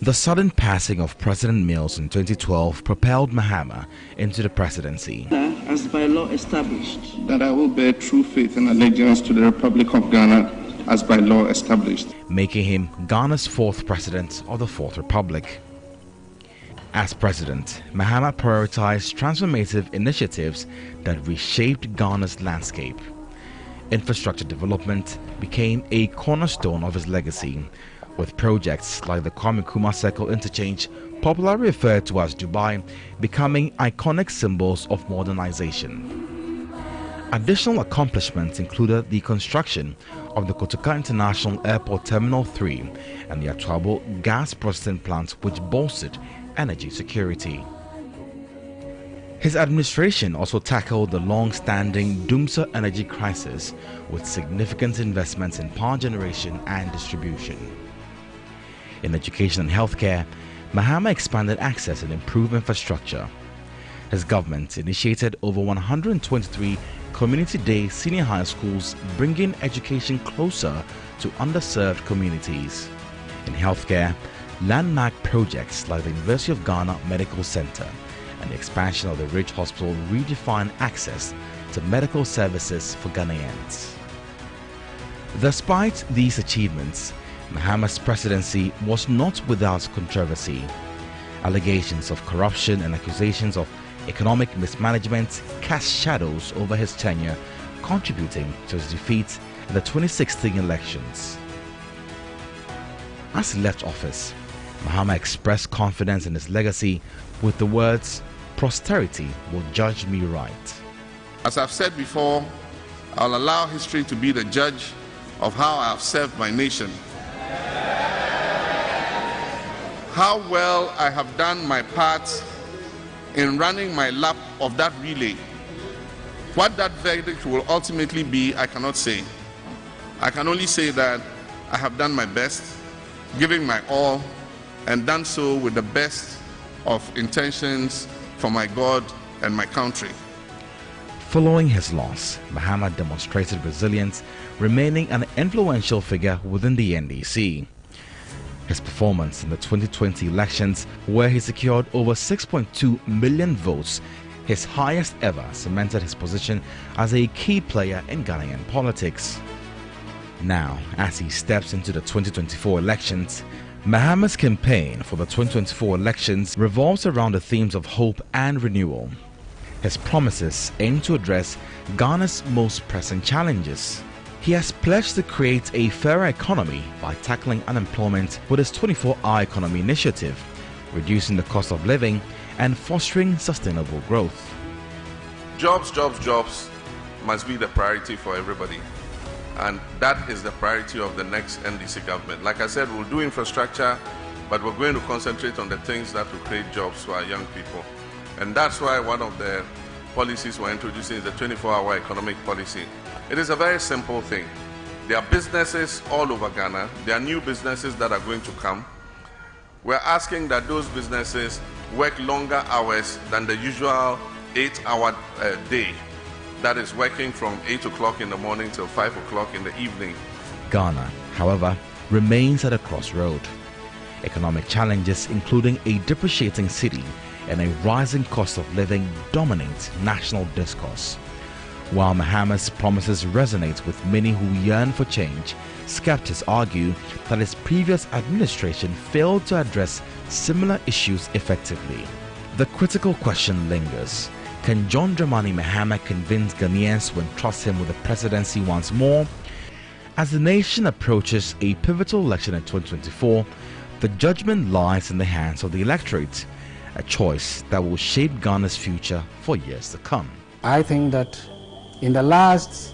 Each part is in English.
The sudden passing of President Mills in 2012 propelled Mahama into the presidency. As by law established. That I will bear true faith and allegiance to the Republic of Ghana as by law established. Making him Ghana's fourth president of the Fourth Republic. As president, Mahama prioritized transformative initiatives that reshaped Ghana's landscape. Infrastructure development became a cornerstone of his legacy, with projects like the Kwame Nkrumah Circle Interchange, popularly referred to as Dubai, becoming iconic symbols of modernization. Additional accomplishments included the construction of the Kotoka International Airport Terminal 3 and the Atuabo gas processing plant, which bolstered energy security. His administration also tackled the long-standing Dumsa energy crisis with significant investments in power generation and distribution. In education and healthcare, Mahama expanded access and improved infrastructure. His government initiated over 123 Community Day senior high schools, bringing education closer to underserved communities. In healthcare, landmark projects like the University of Ghana Medical Center and the expansion of the Ridge Hospital redefined access to medical services for Ghanaians. Despite these achievements, Mahama's presidency was not without controversy. Allegations of corruption and accusations of economic mismanagement cast shadows over his tenure, contributing to his defeat in the 2016 elections. As he left office, Mahama expressed confidence in his legacy with the words, "Posterity will judge me right." As I've said before, I'll allow history to be the judge of how I have served my nation. How well I have done my part in running my lap of that relay. What that verdict will ultimately be, I cannot say. I can only say that I have done my best, giving my all, and done so with the best of intentions for my God and my country. Following his loss, Mahama demonstrated resilience, remaining an influential figure within the NDC. His performance in the 2020 elections, where he secured over 6.2 million votes, his highest ever, cemented his position as a key player in Ghanaian politics. Now, as he steps into the 2024 elections, Mahama's campaign for the 2024 elections revolves around the themes of hope and renewal. His promises aim to address Ghana's most pressing challenges. He has pledged to create a fairer economy by tackling unemployment with his 24-hour economy initiative, reducing the cost of living and fostering sustainable growth. Jobs, jobs, jobs must be the priority for everybody. And that is the priority of the next NDC government. Like I said, we'll do infrastructure, but we're going to concentrate on the things that will create jobs for our young people. And that's why one of the policies we're introducing is the 24-hour economic policy. It is a very simple thing. There are businesses all over Ghana. There are new businesses that are going to come. We're asking that those businesses work longer hours than the usual 8-hour day. That is working from 8 o'clock in the morning till 5 o'clock in the evening. Ghana, however, remains at a crossroad. Economic challenges, including a depreciating cedi and a rising cost of living, dominate national discourse. While Mahama's promises resonate with many who yearn for change, skeptics argue that his previous administration failed to address similar issues effectively. The critical question lingers: can John Dramani Mahama convince Ghanaians to entrust him with the presidency once more? As the nation approaches a pivotal election in 2024, the judgment lies in the hands of the electorate, a choice that will shape Ghana's future for years to come. I think that in the last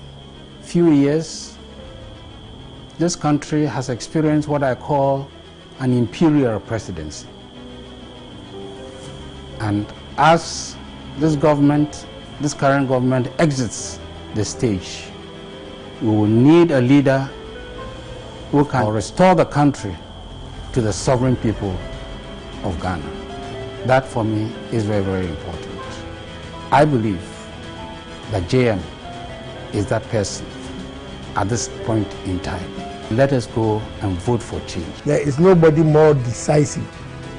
few years, this country has experienced what I call an imperial presidency. And as this government, this current government exits the stage, we will need a leader who can restore the country to the sovereign people of Ghana. That for me is very, very important. I believe that JM is that person at this point in time. Let us go and vote for change. There is nobody more decisive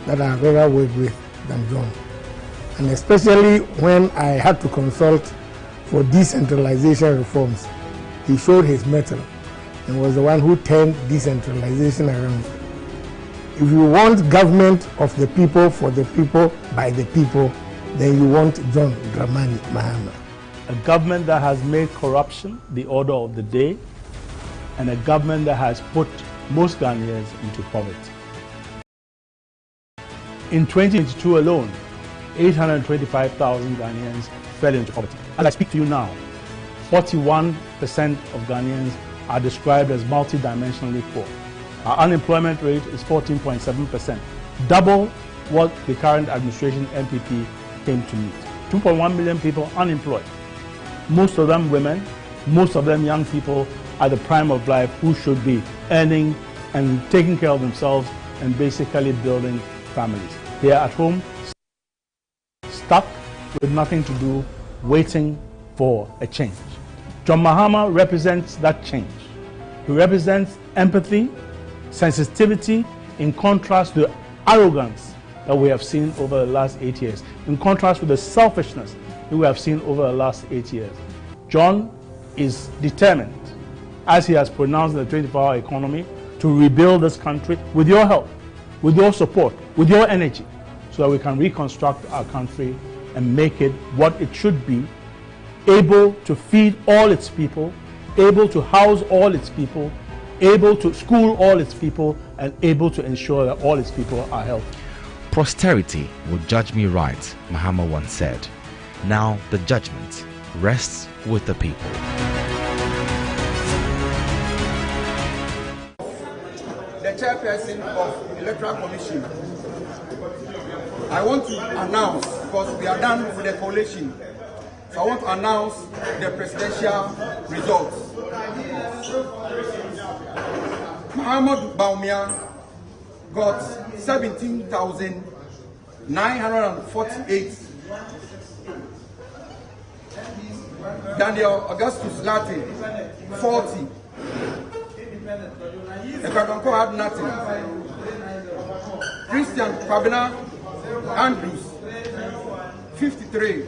that I've ever worked with than John. And especially when I had to consult for decentralization reforms, he showed his mettle and was the one who turned decentralization around. If you want government of the people, for the people, by the people, then you want John Dramani Mahama. A government that has made corruption the order of the day, and a government that has put most Ghanaians into poverty. In 2022 alone, 825,000 Ghanaians fell into poverty. As I speak to you now, 41% of Ghanaians are described as multidimensionally poor. Our unemployment rate is 14.7%, double what the current administration NPP came to meet. 2.1 million people unemployed. Most of them women, most of them young people at the prime of life who should be earning and taking care of themselves and basically building families. They are at home, stuck with nothing to do, waiting for a change. John Mahama represents that change. He represents empathy, sensitivity, in contrast to the arrogance that we have seen over the last 8 years, in contrast with the selfishness that we have seen over the last 8 years. John is determined, as he has pronounced in the 24-hour economy, to rebuild this country with your help, with your support, with your energy, so that we can reconstruct our country and make it what it should be, able to feed all its people, able to house all its people, able to school all its people, and able to ensure that all its people are healthy. Posterity will judge me right, Mahama once said. Now the judgment rests with the people. The chairperson of the Electoral Commission, I want to announce, because we are done with the collation, so I want to announce the presidential results. Muhammad Baumia got 17,948. Daniel Augustus Latte, 40. Ekadonko had nothing. Christian Kwabena Andrews, 53.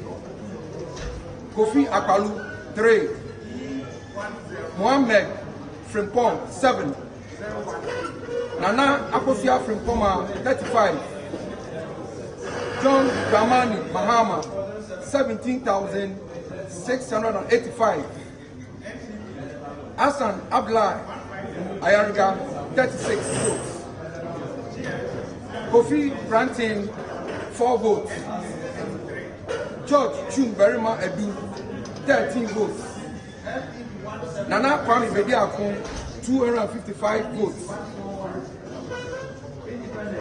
Kofi Akpalu, 3. Mohammed Frimpong, 7. Nana Akosia Frimpoma, 35. John Dramani Mahama, 17,685. Hassan Abdullah Ayariga, 36 votes. Kofi Brantin, 4 votes. George Chumberima Edu, 13 votes. Nana Kwame Bediakun, 255 votes.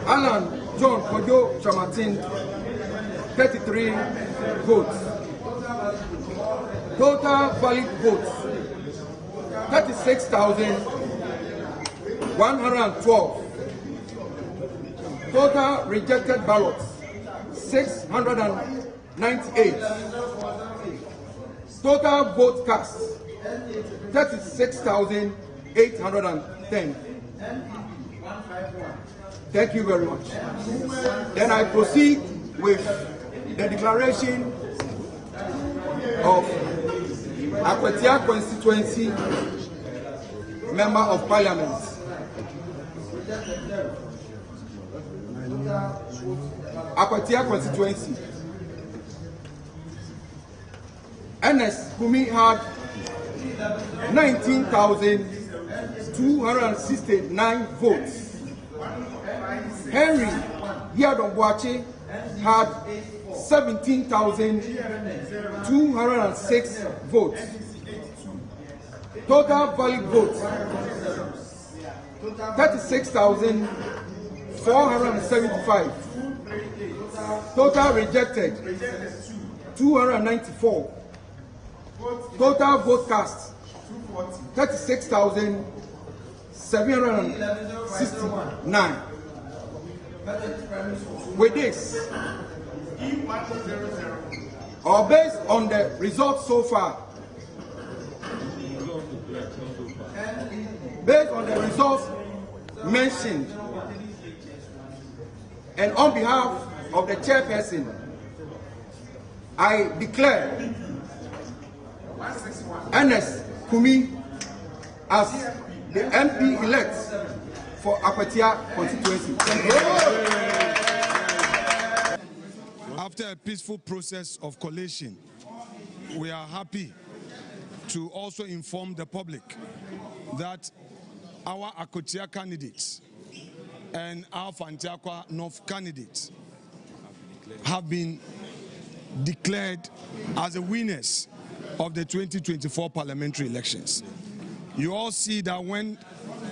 Alan John Kojo Chamatin, 33 votes. Total valid votes, 36,112. Total rejected ballots, 698. Total vote cast, 36,810. Thank you very much. Then I proceed with the declaration of Akwatia Constituency Member of Parliament. Akwatia Constituency. Ernest Kumi had 19,269 votes. Henry Yadongwache had 17,206 votes. Total valid votes, 36,475. Total rejected, 294. Total vote cast, 36,769. With this, or based on the results so far, based on the results mentioned, and on behalf of the chairperson, I declare Ernest Kumi as the MP-elect for Apatia constituency. Thank you. After a peaceful process of collation, we are happy to also inform the public that our Akotia candidates and our Fantiakwa North candidates have been declared as the winners of the 2024 parliamentary elections. You all see that when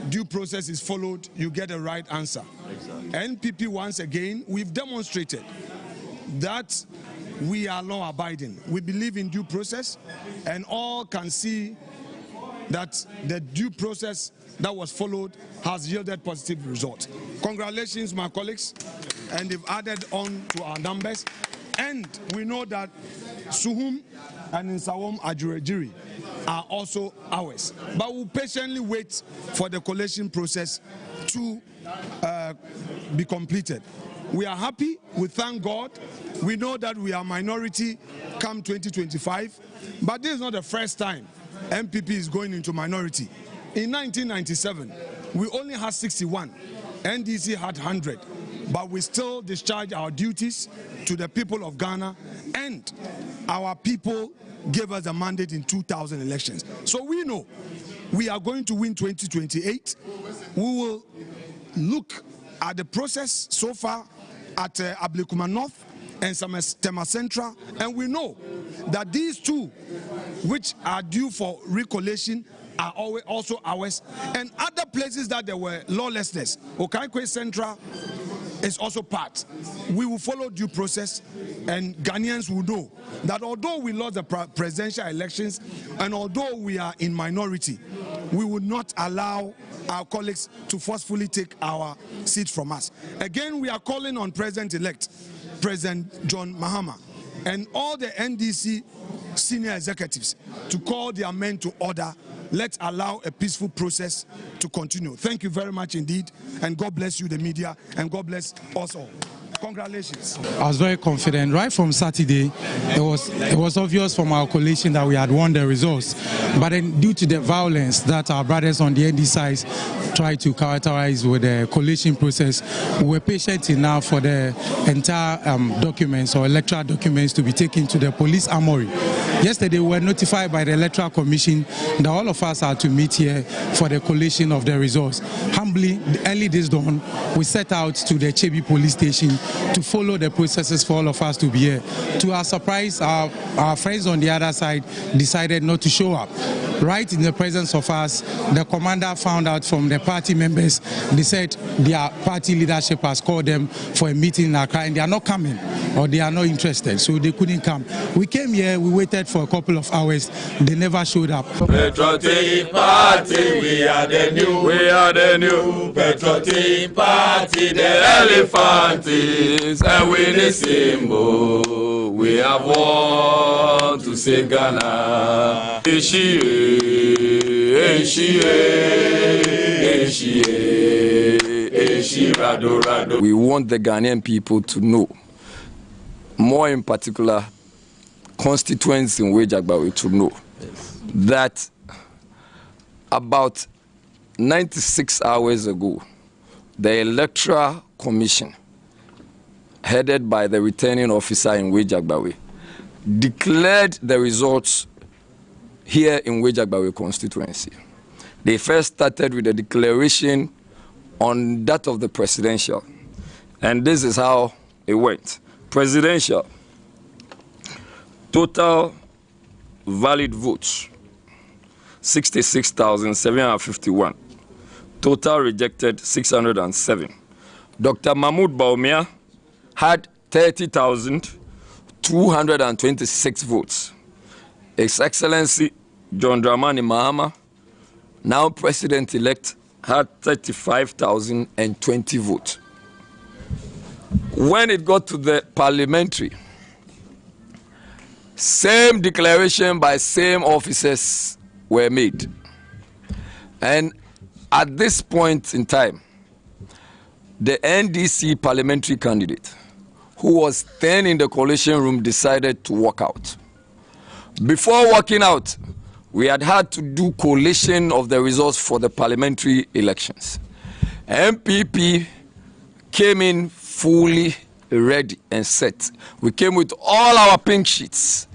due process is followed, you get a right answer. Exactly. NPP, once again, we've demonstrated that we are law-abiding. We believe in due process, and all can see that the due process that was followed has yielded positive results. Congratulations, my colleagues, and they've added on to our numbers. And we know that Suhum and Nsawam Ajurejiri are also ours. But we'll patiently wait for the collation process to be completed. We are happy, we thank God. We know that we are minority come 2025, but this is not the first time MPP is going into minority. In 1997, we only had 61, NDC had 100, but we still discharge our duties to the people of Ghana, and our people gave us a mandate in 2000 elections. So we know we are going to win 2028. We will look at the process so far at Ablekuma North and Tema Central, and we know that these two, which are due for recollation, are also ours, and other places that there were lawlessness. Okaikwe Central is also part. We will follow due process, and Ghanaians will know that although we lost the presidential elections and although we are in minority, we will not allow our colleagues to forcefully take our seat from us. Again, we are calling on President-elect, President John Mahama, and all the NDC senior executives to call their men to order. Let's allow a peaceful process to continue. Thank you very much indeed, and God bless you, the media, and God bless us all. Congratulations. I was very confident right from Saturday. It was obvious from our collation that we had won the results, but then due to the violence that our brothers on the ND side tried to characterize with the collation process, we were patient enough for the entire documents or electoral documents to be taken to the police armory. Yesterday we were notified by the Electoral Commission that all of us are to meet here for the collation of the results. Humbly, early this dawn, we set out to the Chebi police station to follow the processes for all of us to be here. To our surprise, our friends on the other side decided not to show up. Right in the presence of us, the commander found out from the party members. They said their party leadership has called them for a meeting in Accra and they are not coming, or they are not interested, so they couldn't come. We came here, we waited for a couple of hours, they never showed up. Patriotic Party, we are the new Patriotic Party, the elephant is a winning symbol. We have won to say Ghana. We want the Ghanaian people to know, more in particular, constituents in Wejagbawe to know that about 96 hours ago, the Electoral Commission, headed by the returning officer in Wejagbawe, declared the results here in Wejagbawe constituency. They first started with a declaration on that of the presidential, and this is how it went. Presidential, total valid votes 66,751, total rejected 607. Dr. Mahmoud Baumia had 30,226 votes. His Excellency John Dramani Mahama, now President-elect, had 35,020 votes. When it got to the parliamentary, same declaration by same officers were made. And at this point in time, the NDC parliamentary candidate, who was then in the coalition room, decided to walk out. Before walking out, we had to do collation of the results for the parliamentary elections. MPP came in fully ready and set. We came with all our pink sheets.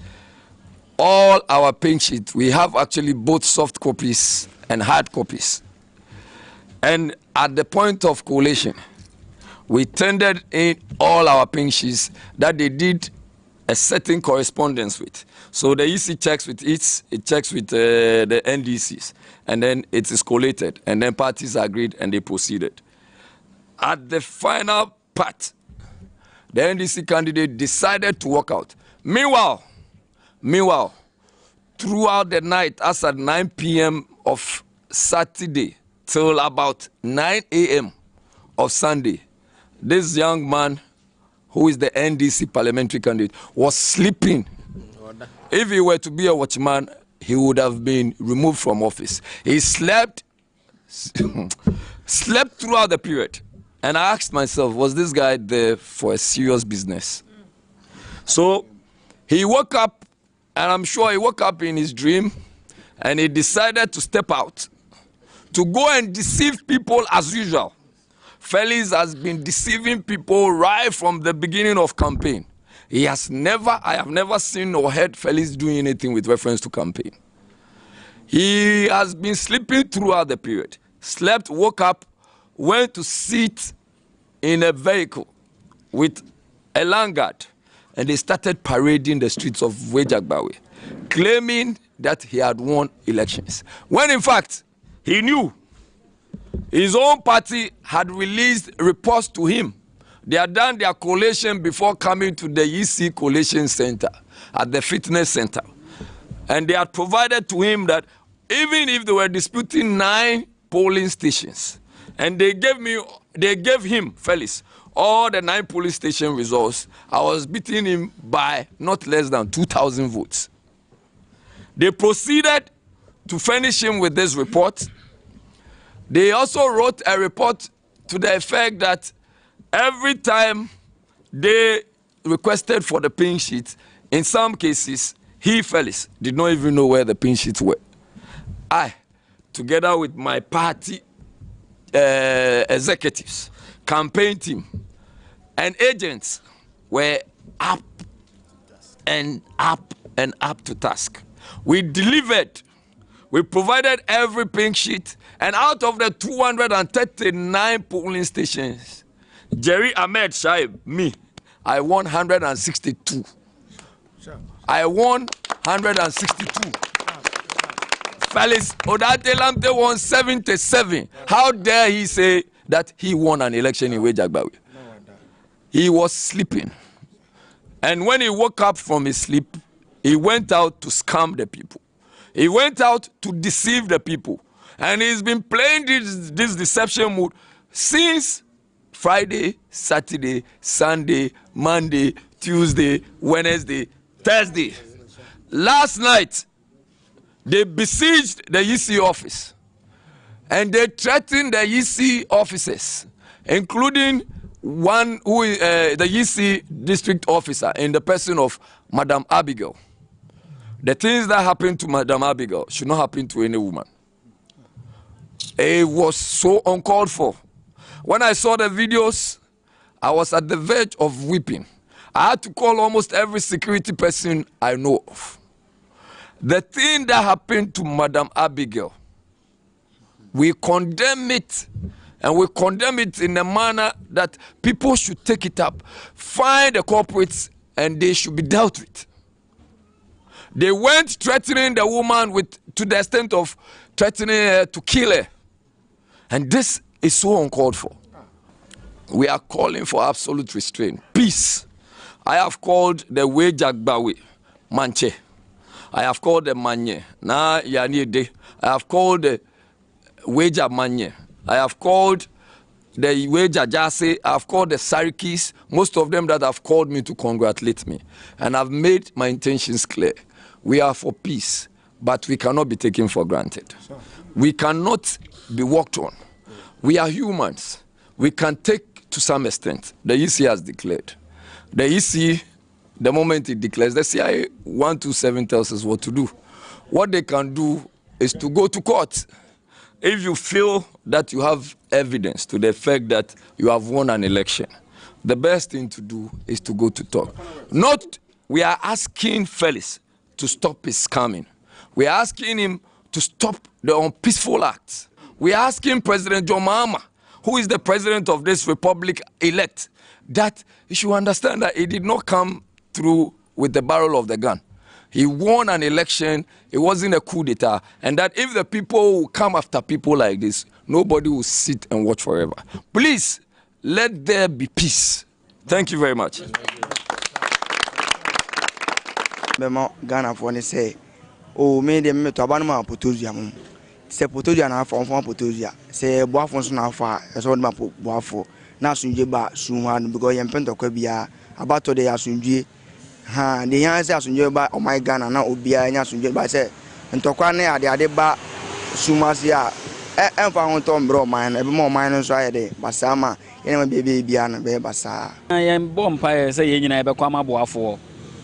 All our pink sheets. We have actually both soft copies and hard copies. And at the point of collation, we tendered in all our pink sheets that they did a certain correspondence with. So the EC checks with it checks with the NDCs, and then it is collated, and then parties agreed and they proceeded. At the final part, the NDC candidate decided to walk out. Meanwhile, throughout the night, as at 9 p.m. of Saturday till about 9 a.m. of Sunday, this young man, who is the NDC parliamentary candidate, was sleeping. If he were to be a watchman, he would have been removed from office. He slept throughout the period. And I asked myself, was this guy there for a serious business? So he woke up, and I'm sure he woke up in his dream, and he decided to step out to go and deceive people as usual. Felix has been deceiving people right from the beginning of campaign. I have never seen or heard Felix doing anything with reference to campaign. He has been sleeping throughout the period. Slept, woke up, went to sit in a vehicle with a land guard, and they started parading the streets of Wejagbawe, claiming that he had won elections. When in fact, he knew his own party had released reports to him. They had done their collation before coming to the EC Collation Center at the fitness center. And they had provided to him that even if they were disputing 9 polling stations, and they gave him, Felix, all the 9 polling station results, I was beating him by not less than 2,000 votes. They proceeded to furnish him with this report. They also wrote a report to the effect that every time they requested for the pink sheets, in some cases, he, Felix, did not even know where the pink sheets were. I, together with my party executives, campaign team, and agents, were up and up to task. We delivered. We provided every pink sheet, and out of the 239 polling stations, Jerry Ahmed Shaib, me, I won 162. I won 162. Felix Odate Lamte won 77. How dare he say that he won an election in Wejagbawe? He was sleeping. And when he woke up from his sleep, he went out to scam the people. He went out to deceive the people. And he's been playing this deception mode since Friday, Saturday, Sunday, Monday, Tuesday, Wednesday, Thursday. Last night, they besieged the EC office. And they threatened the EC officers, including one who is the EC district officer in the person of Madam Abigail. The things that happened to Madam Abigail should not happen to any woman. It was so uncalled for. When I saw the videos, I was at the verge of weeping. I had to call almost every security person I know of. The thing that happened to Madam Abigail, we condemn it, and we condemn it in a manner that people should take it up, find the culprits, and they should be dealt with. They went threatening the woman to the extent of threatening her to kill her. And this is so uncalled for. We are calling for absolute restraint. Peace. I have called the Wejagbawe Manche. I have called the Manye. Na Yanide. I have called the Weja Manye. I have called the Weja Jase. I have called the Sarikis. Most of them that have called me to congratulate me. And I've made my intentions clear. We are for peace. but we cannot be taken for granted. We cannot be walked on. We are humans. We can take to some extent. The EC has declared. The EC, the moment it declares, the CIA 127 tells us what to do. What they can do is to go to court. If you feel that you have evidence to the effect that you have won an election, the best thing to do is to go to talk. Not, we are asking Felix to stop his scamming. We are asking him to stop the unpeaceful acts. We are asking President John Mahama, who is the president of this republic elect, that he should understand that he did not come through with the barrel of the gun. He won an election, it wasn't a coup d'etat, and that if the people will come after people like this, nobody will sit and watch forever. Please, let there be peace. Thank you very much. Ghana for say, oh, me de me to abanma potozia mum. Se potozia na for potozia. Se boafo na fa, so ma boafo. Na sunje ba sunwan because yem pento kwa bia abato de asunje. Ha, the yan say asunje ba oh my Ghana na obia nya asunje ba say ntokwa na ade ba sumasi a emfa ho to mbro man e be mo man no so ayede basama yen ma bia na be basa. Yem bompa say yen nyina e be kwa ma boafo.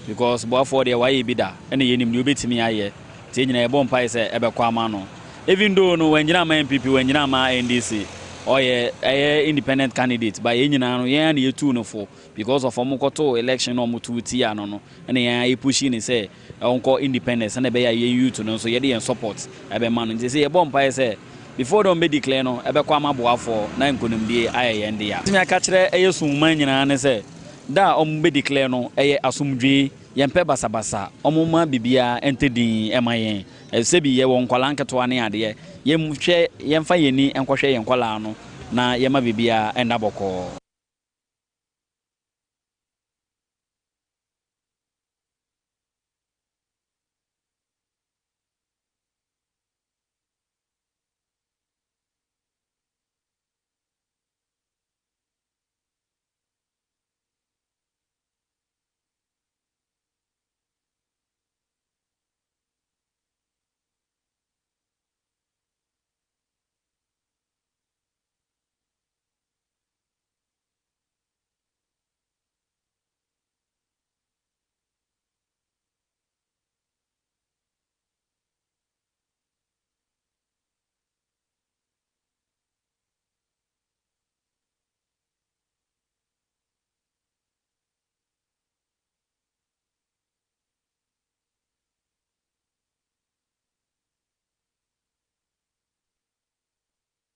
Because boafo de why be da ene yenim ni obetimi aye tie nyina e bompa say e be kwa ma no even though no wanyina ma MPP wanyina ma NDC or ye independent candidate but yen nyina no yen na yetu no for because of omokoto election no mutu ti ano no ene yen e pushing ni say onko independence na be ya yen youth no so ye de yen support e be man nti say e bompa say before don't be declare no e be kwa ma boafo na nkonimdie aye yen de ya timi aka kire e yesu man nyina ne say da be declare no eye asumdwe yempe basabasa omuma bibia entedin emayen esebi ye won kwala nketo ane ade yemhwe yemfa yeni enkohwe yen kwala no na yema bibia endaboko.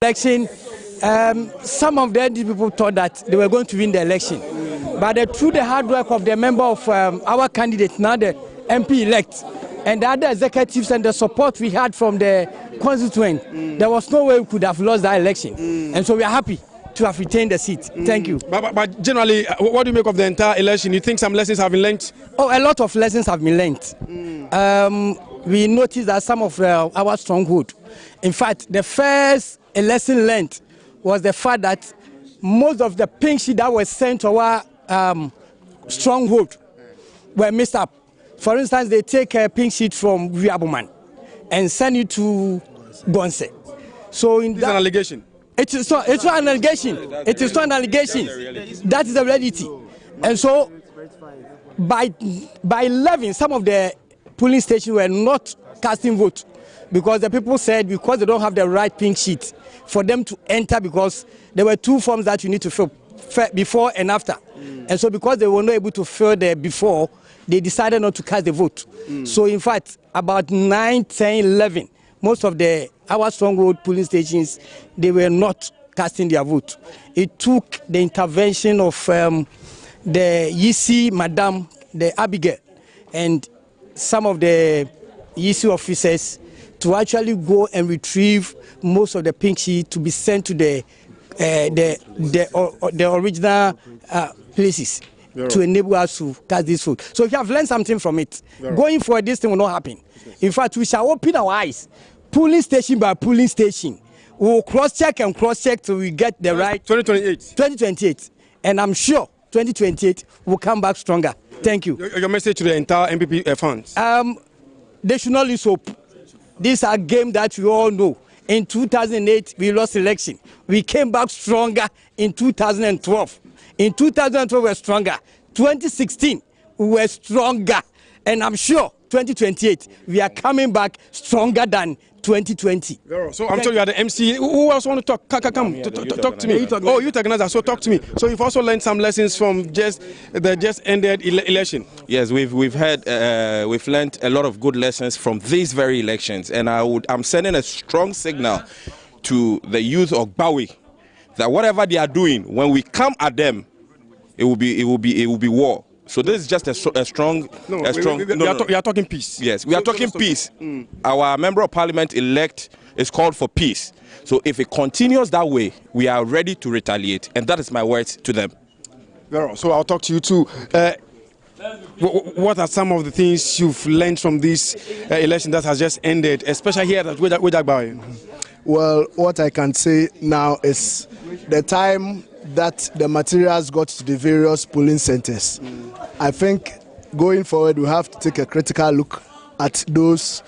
Election, some of the NDC people thought that they were going to win the election, but through the hard work of the member of our candidate, now the MP elect, and the other executives and the support we had from the constituent, there was no way we could have lost that election, and so we are happy to have retained the seat. Thank you. But generally, what do you make of the entire election? You think some lessons have been learned? Oh, a lot of lessons have been learned. We noticed that some of our stronghold, in fact, the first lesson learned was the fact that most of the pink sheet that was sent to our stronghold were messed up. For instance, they take a pink sheet from Viabuman and send it to Gonse. So in that, an allegation. It's not an allegation. It is not an allegation. That is the reality. And so by 11, some of the polling stations were not casting vote because the people said because they don't have the right pink sheet for them to enter, because there were two forms that you need to fill before and after. And so because they were not able to fill the before, they decided not to cast the vote. So in fact, about 9, 10, 11, most of our stronghold polling stations, they were not casting their vote. It took the intervention of the EC Madam, the Abigail, and some of the EC officers to actually go and retrieve most of the pink sheet to be sent to the original places to enable us to cast this vote. So we have learned something from it. Going forward, this thing will not happen. In fact, we shall open our eyes, polling station by polling station. We will cross-check and cross-check till we get the right. 2028. And I'm sure 2028 will come back stronger. Thank you. Your message to the entire MPP funds? They should not lose hope. These are games that we all know. In 2008, we lost election. We came back stronger in 2012. In 2012, we were stronger. 2016, we were stronger. And I'm sure 2028, we are coming back stronger than 2020. So I'm told you are the MC. Who else want to talk? Come, talk to me. Oh, youth organizer. So talk to me. So you've also learned some lessons from the just ended election. Yes, we've learned a lot of good lessons from these very elections, and I'm sending a strong signal to the youth of Bawi that whatever they are doing, when we come at them, it will be war. So this is just a strong. We are talking peace. Yes, we are talking peace. Our member of parliament elect is called for peace. So if it continues that way, we are ready to retaliate, and that is my words to them. So I'll talk to you too. What are some of the things you've learned from this election that has just ended, especially here at Wedagbawe? Well, what I can say now is the time that the materials got to the various polling centers. I think going forward we have to take a critical look at those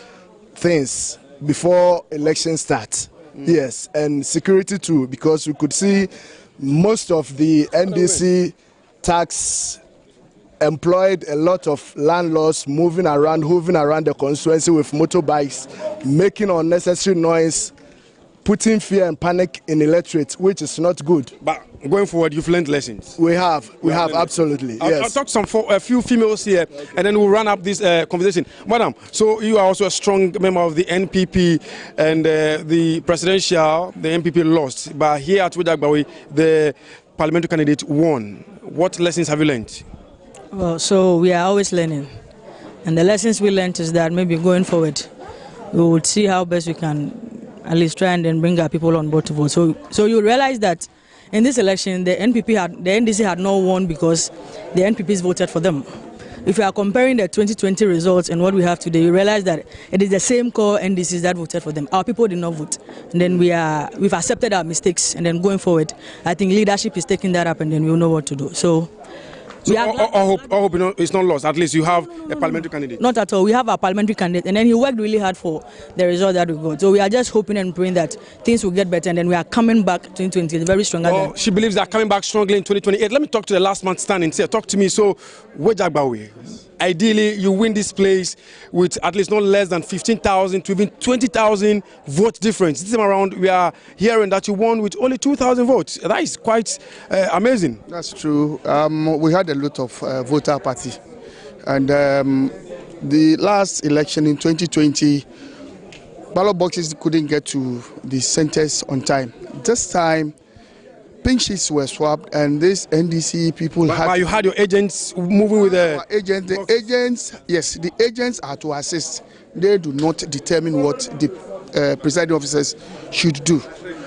things before election starts. Yes, and security too, because we could see most of the NDC tax employed a lot of landlords moving around the constituency with motorbikes, making unnecessary noise, putting fear and panic in electorate, which is not good. But going forward, you've learned lessons. We have absolutely. I'll talk a few females here, and then we'll run up this conversation. Madam, so you are also a strong member of the NPP, and the presidential, the NPP lost, but here at Wedagbawe, the parliamentary candidate won. What lessons have you learned? Well, so we are always learning, and the lessons we learned is that maybe going forward, we will see how best we can at least try and then bring our people on board to vote. So you realize that in this election, the NDC had not won because the NPPs voted for them. If you are comparing the 2020 results and what we have today, you realize that it is the same core NDCs that voted for them. Our people did not vote. And then we've accepted our mistakes, and then going forward, I think leadership is taking that up, and then we'll know what to do. So I hope it's not lost. At least you have a parliamentary candidate. Not at all. We have a parliamentary candidate, and then he worked really hard for the result that we got. So we are just hoping and praying that things will get better, and then we are coming back 2020 very stronger. She believes they are coming back strongly in 2028. Let me talk to the last man standing here. Talk to me. So, Wedagbawe, ideally you win this place with at least not less than 15,000 to even 20,000 vote difference. This time around, we are hearing that you won with only 2,000 votes. That is quite amazing. That's true. We had a lot of voter party, and the last election in 2020, ballot boxes couldn't get to the centers on time. This time, pink sheets were swapped, and this NDC people But you had your agents moving with the agents. Yes, the agents are to assist. They do not determine what the presiding officers should do.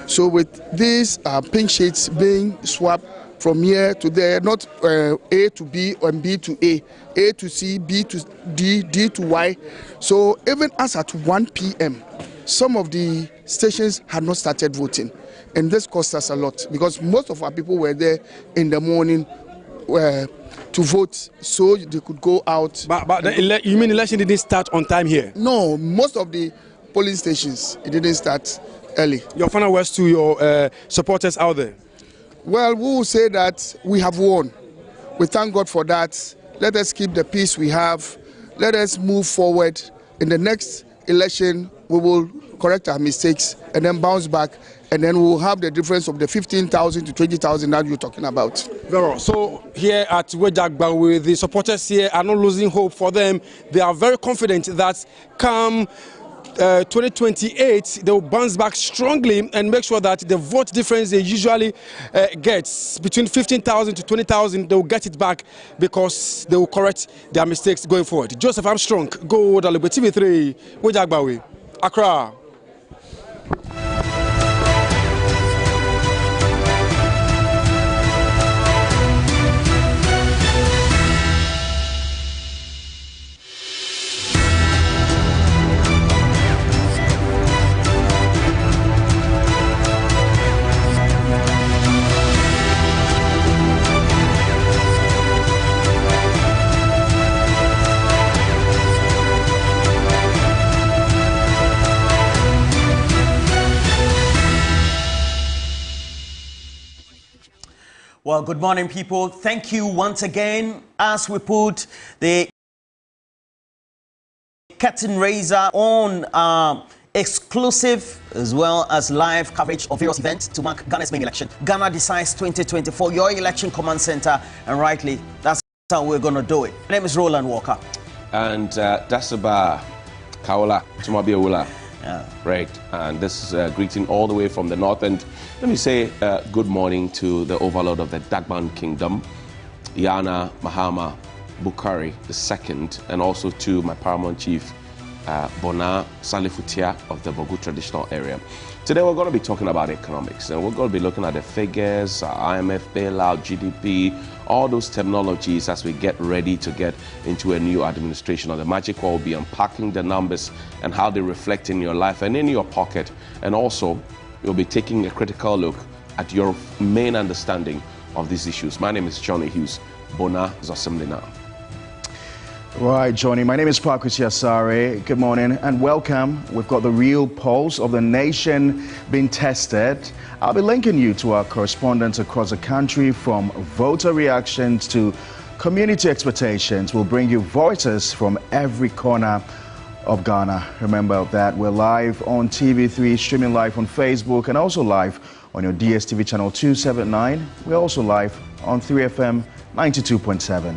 So with these pink sheets being swapped from here to there, not A to B and B to A to C, B to D, D to Y. So even as at 1 p.m., some of the stations had not started voting. And this cost us a lot because most of our people were there in the morning to vote so they could go out. But you mean the election didn't start on time here? No, most of the polling stations, it didn't start early. Your final words to your supporters out there? Well, we will say that we have won. We thank God for that. Let us keep the peace we have. Let us move forward. In the next election, we will correct our mistakes and then bounce back, and then we'll have the difference of the 15,000 to 20,000 that you're talking about. So here at Wedagbawe, the supporters here are not losing hope for them. They are very confident that come 2028, they will bounce back strongly and make sure that the vote difference they usually get between 15,000 to 20,000, they will get it back because they will correct their mistakes going forward. Joseph Armstrong, Go Dalebe TV3, Wedagbawe, Accra. Well, good morning, people. Thank you once again as we put the curtain raiser on exclusive as well as live coverage of various events to mark Ghana's main election. Ghana Decides 2024, your election command center, and rightly, that's how we're going to do it. My name is Roland Walker. And that's about Kaola, Tumabiawula. Yeah. Right, and this is greeting all the way from the north. And let me say good morning to the overlord of the Dagban Kingdom, Yana Mahama Bukari II, and also to my paramount chief, Bona Salifutia of the Bogu traditional area. Today we're going to be talking about economics, and we're going to be looking at the figures, IMF bailout, GDP, all those terminologies as we get ready to get into a new administration. On the Magic Wall, we'll be unpacking the numbers and how they reflect in your life and in your pocket. And also, we'll be taking a critical look at your main understanding of these issues. My name is Johnny Hughes. Bona Zosimlina. Right, Johnny. My name is Parkus Yasare. Good morning and welcome. We've got the real pulse of the nation being tested. I'll be linking you to our correspondents across the country, from voter reactions to community expectations. We'll bring you voices from every corner of Ghana. Remember that we're live on TV3, streaming live on Facebook, and also live on your DSTV channel 279. We're also live on 3FM 92.7.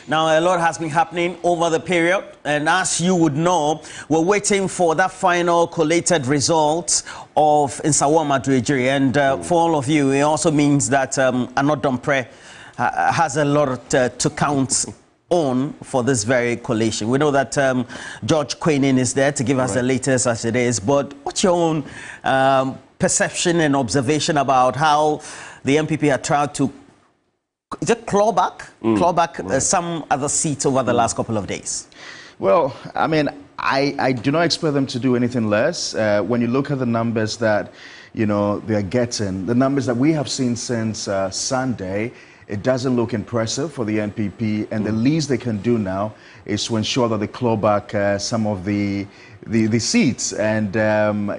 Now, a lot has been happening over the period, and as you would know, we're waiting for that final collated result of Nsawam Adrejiri. And for all of you, it also means that Anodonpre has a lot to count on for this very collation. We know that George Queenin is there to give us the latest as it is, but what's your own perception and observation about how the MPP had tried to claw back some other seats over the last couple of days? Well, I mean, I do not expect them to do anything less. When you look at the numbers that, you know, they're getting, the numbers that we have seen since Sunday, it doesn't look impressive for the NPP, and the least they can do now is to ensure that they claw back some of the seats. And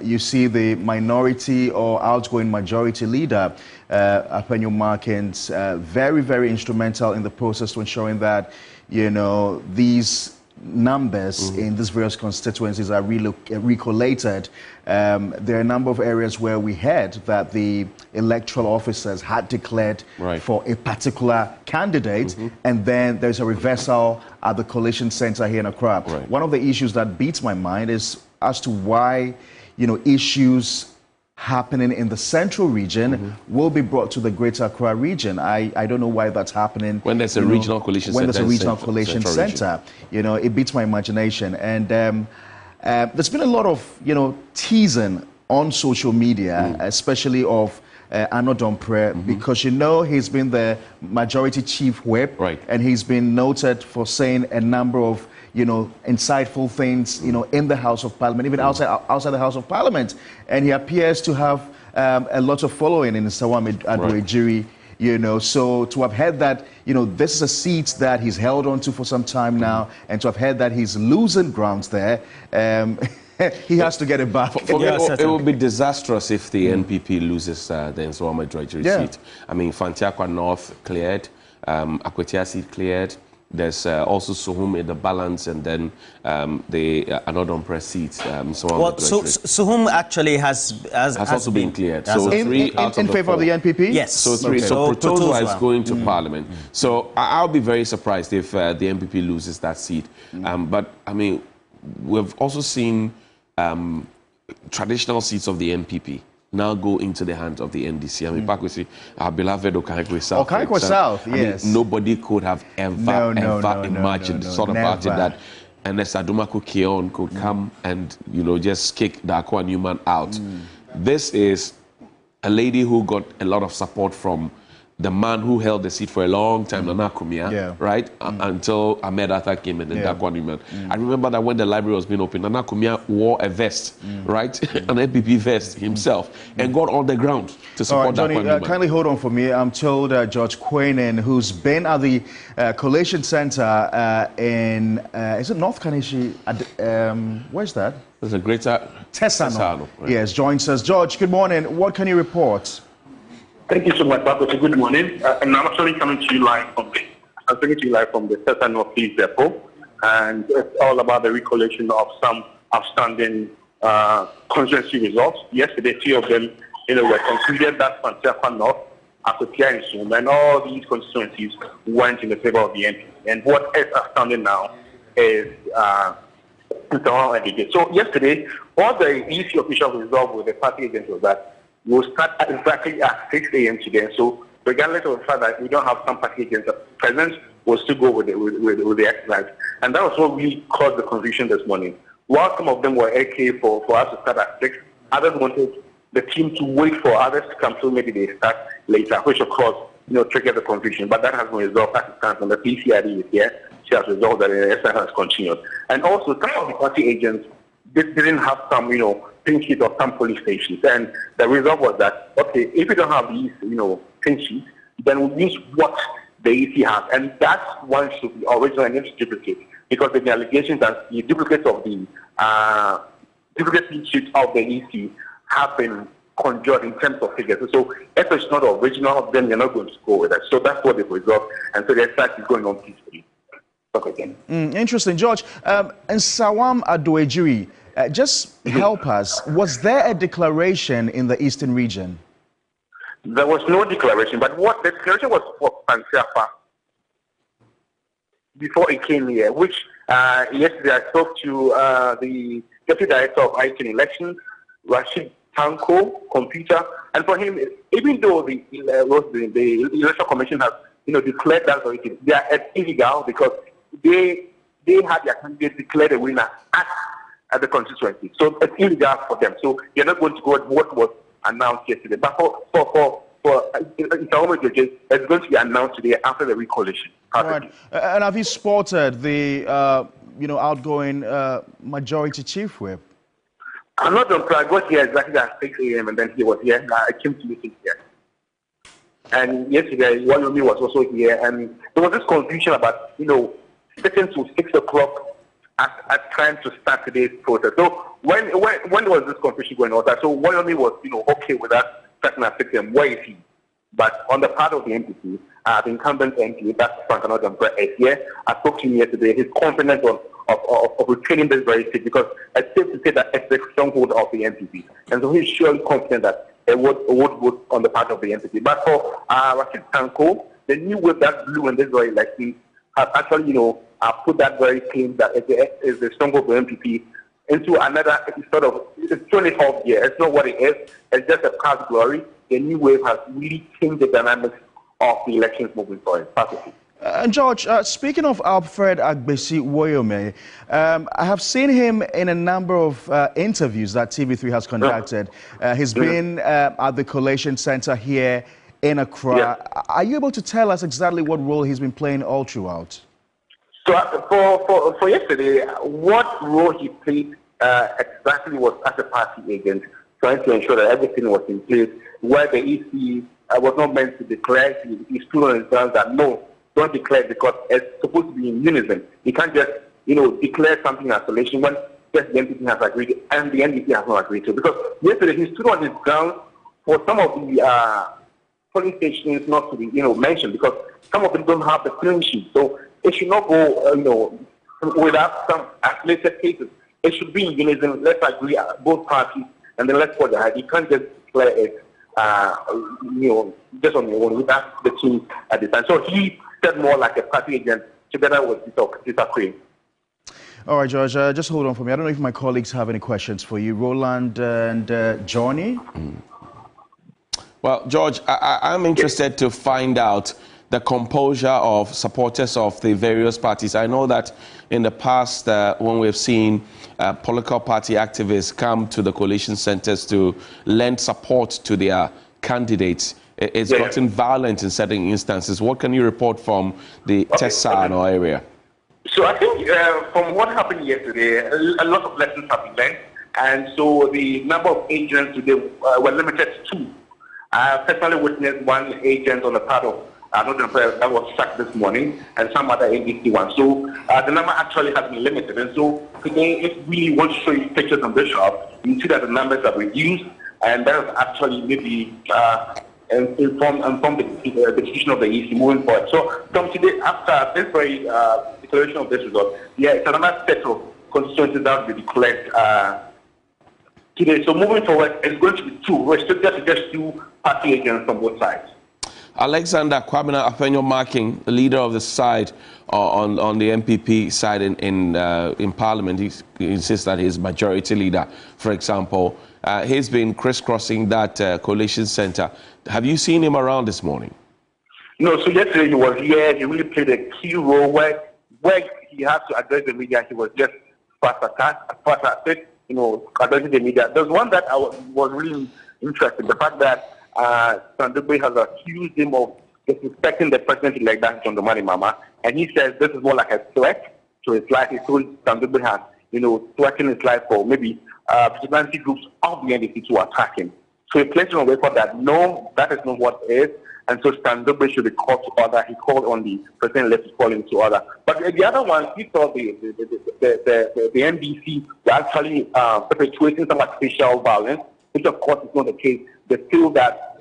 you see the minority or outgoing majority leader, Apenyo Markins, very, very instrumental in the process to ensuring that, you know, these numbers in these various constituencies are recollated. There are a number of areas where we heard that the electoral officers had declared for a particular candidate, and then there's a reversal at the Collation Center here in Accra. One of the issues that beats my mind is as to why, you know, issues happening in the central region will be brought to the Greater Accra region. I don't know why that's happening. When there's a regional coalition center. When there's a regional coalition center. You know, it beats my imagination. And there's been a lot of, you know, teasing on social media, especially of Anodonpre, because, you know, he's been the majority chief whip, and he's been noted for saying a number of, you know, insightful things, you know, in the House of Parliament, even outside the House of Parliament. And he appears to have a lot of following in Nsawam Adrejiri, you know. So to have heard that, you know, this is a seat that he's held on to for some time now, and to have heard that he's losing grounds there, he has to get it back. It would be disastrous if the NPP loses the Nsawam Adrejiri seat. I mean, Fantiakwa North cleared, Akwetia seat cleared. There's also Suhum in the balance, and then the Anodonpre seats. Suhum actually has also been cleared. So in favor of the NPP? Yes. So three. So Protozwa is going to Parliament. So I'll be very surprised if the NPP loses that seat. But I mean, we've also seen traditional seats of the NPP now go into the hands of the NDC. I mean, back we see our beloved Okaigwe South. Okaigwe South, yes. I mean, nobody could have ever imagined the sort of party that Ernest Adumaku Keon could come and, you know, just kick the Akwa Newman out. This is a lady who got a lot of support from the man who held the seat for a long time, Nana Kumia, right? Until Ahmed Atta came and then Dakwa Newman. I remember that when the library was being opened, Nana Kumia wore a vest, right? An NPP vest himself, and got on the ground to support Johnny, Dakwa Newman. Kindly hold on for me. I'm told George Quainen, who's been at the Collation Center in, is it North Kanishi? Where's that? There's a greater Tesano. Right? Yes, joins us. George, good morning. What can you report? Thank you so much, Bakosi. Good morning. And I'm actually coming to you live from the Tesano Police Depot, and it's all about the recollection of some outstanding constituency results. Yesterday, 3 of them, were concluded. That's Pantefa North, Akotia and Sum, and all these constituencies went in the favor of the MP. And what is outstanding now is so yesterday, all the EC officials resolved with the party agents was that we'll start exactly at 6 a.m. today. So regardless of the fact that we don't have some party agents present, we'll still go with the exercise. And that was what really caused the confusion this morning. While some of them were okay for us to start at 6, others wanted the team to wait for others to come, so maybe they start later, which of course, triggered the confusion. But that has been resolved as it stands, and the PCID is here. She has resolved that the exercise has continued. And also, some of the party agents didn't have some, pin sheet of some police stations. And the result was that, okay, if we don't have these, pin sheets, then we use what the EC has. And that one should be original and not duplicate. Because the allegations that the duplicates of the duplicate pin sheets of the EC have been conjured in terms of figures. So if it's not original, then you're not going to go with it. So that's what they've resolved. And so the exercise is going on peacefully. Okay. Interesting. George, and Sawam Adoejiri, just help us. Was there a declaration in the Eastern region? There was no declaration, but what the declaration was for Pansiafa before it came here, which yesterday I spoke to the Deputy Director of IT and Elections, Rashid Tanko, computer, and for him, even though the Electoral Commission has declared that they are illegal because they had their candidate declared a winner at the constituency. So it's illegal for them. So they're not going to go with what was announced yesterday. But for it's going to be announced today after the recollation. Right. And have you spotted the outgoing majority chief whip? I'm not on track. I got here exactly at 6 a.m. and then he was here. I came to meet him here. And yesterday, Wayomi was also here. And there was this confusion about, sitting to 6 o'clock at trying to start today's process. So when was this confusion going on? So Wayomi was, okay with us starting at 6 a.m. Where is he? But on the part of the NDC, the incumbent MP, that's Frank Anodambre, is here. I spoke to him yesterday. He's confident of retaining this very seat because it's safe to say that it's the stronghold of the NPP. And so he's surely confident that it would vote on the part of the NPP. But for Rashid Tanko, the new whip that blew in this very election has actually, put that very claim that it is the stronghold of the NPP into another sort of, it's 24th year. It's not what it is. It's just a past glory. The new wave has really changed the dynamics of the elections moving forward. And George, speaking of Alfred Agbesi Woyome, I have seen him in a number of interviews that TV3 has conducted. He's been at the Collation Center here in Accra. Yeah. Are you able to tell us exactly what role he's been playing all throughout? So for yesterday, what role he played exactly was as a party agent, trying to ensure that everything was in place, where the EC was not meant to declare. He stood on his ground that no, don't declare because it's supposed to be in unison. You can't just, declare something in isolation when just the NDC has agreed and the NDC has not agreed to. Because yesterday he stood on his ground for some of the polling stations not to be, mentioned because some of them don't have the clean sheet. So it should not go, without some isolated cases. It should be in unison. Let's agree, both parties, and then let's put that. You can't just declare it, just on your own without the team at the time. So he said more like a party agent together with Peter Queen. All right, George, just hold on for me. I don't know if my colleagues have any questions for you. Roland and Johnny? Well, George, I'm interested to find out the composure of supporters of the various parties. I know that in the past, when we've seen political party activists come to the coalition centers to lend support to their candidates, it's gotten violent in certain instances. What can you report from the Tesano area? So I think from what happened yesterday, a lot of lessons have been learned. And so the number of agents today were limited to 2. I personally witnessed one agent on the part of that was sacked this morning, and some other NDC ones. So the number actually has been limited. And so today, if we want to show you pictures on this shop, you see that the numbers are reduced, and that is actually maybe inform the decision of the EC moving forward. So from today, after this very declaration of this result, it's another set of constituencies that will be declared today. So moving forward, it's going to be 2, restricted to just 2 party agents from both sides. Alexander Kwabena Afenyo Marking, the leader of the side on the MPP side in Parliament, he insists that he's majority leader, for example. He's been crisscrossing that coalition center. Have you seen him around this morning? No, so yesterday he was here. He really played a key role where he had to address the media. He was just fast at it, addressing the media. There's one that I was really interested, the fact that Sandube has accused him of disrespecting the president-elect, that's John Mahama, and he says this is more like a threat to his life. He told Sandube has, threatened his life for maybe vigilante groups of the NDC to attack him. So he placed on record that no, that is not what it is, and so Sandube should be called to order. He called on the president-elect to call him to order. But the other one, he thought the NDC were actually perpetuating some artificial violence, which of course is not the case. They feel that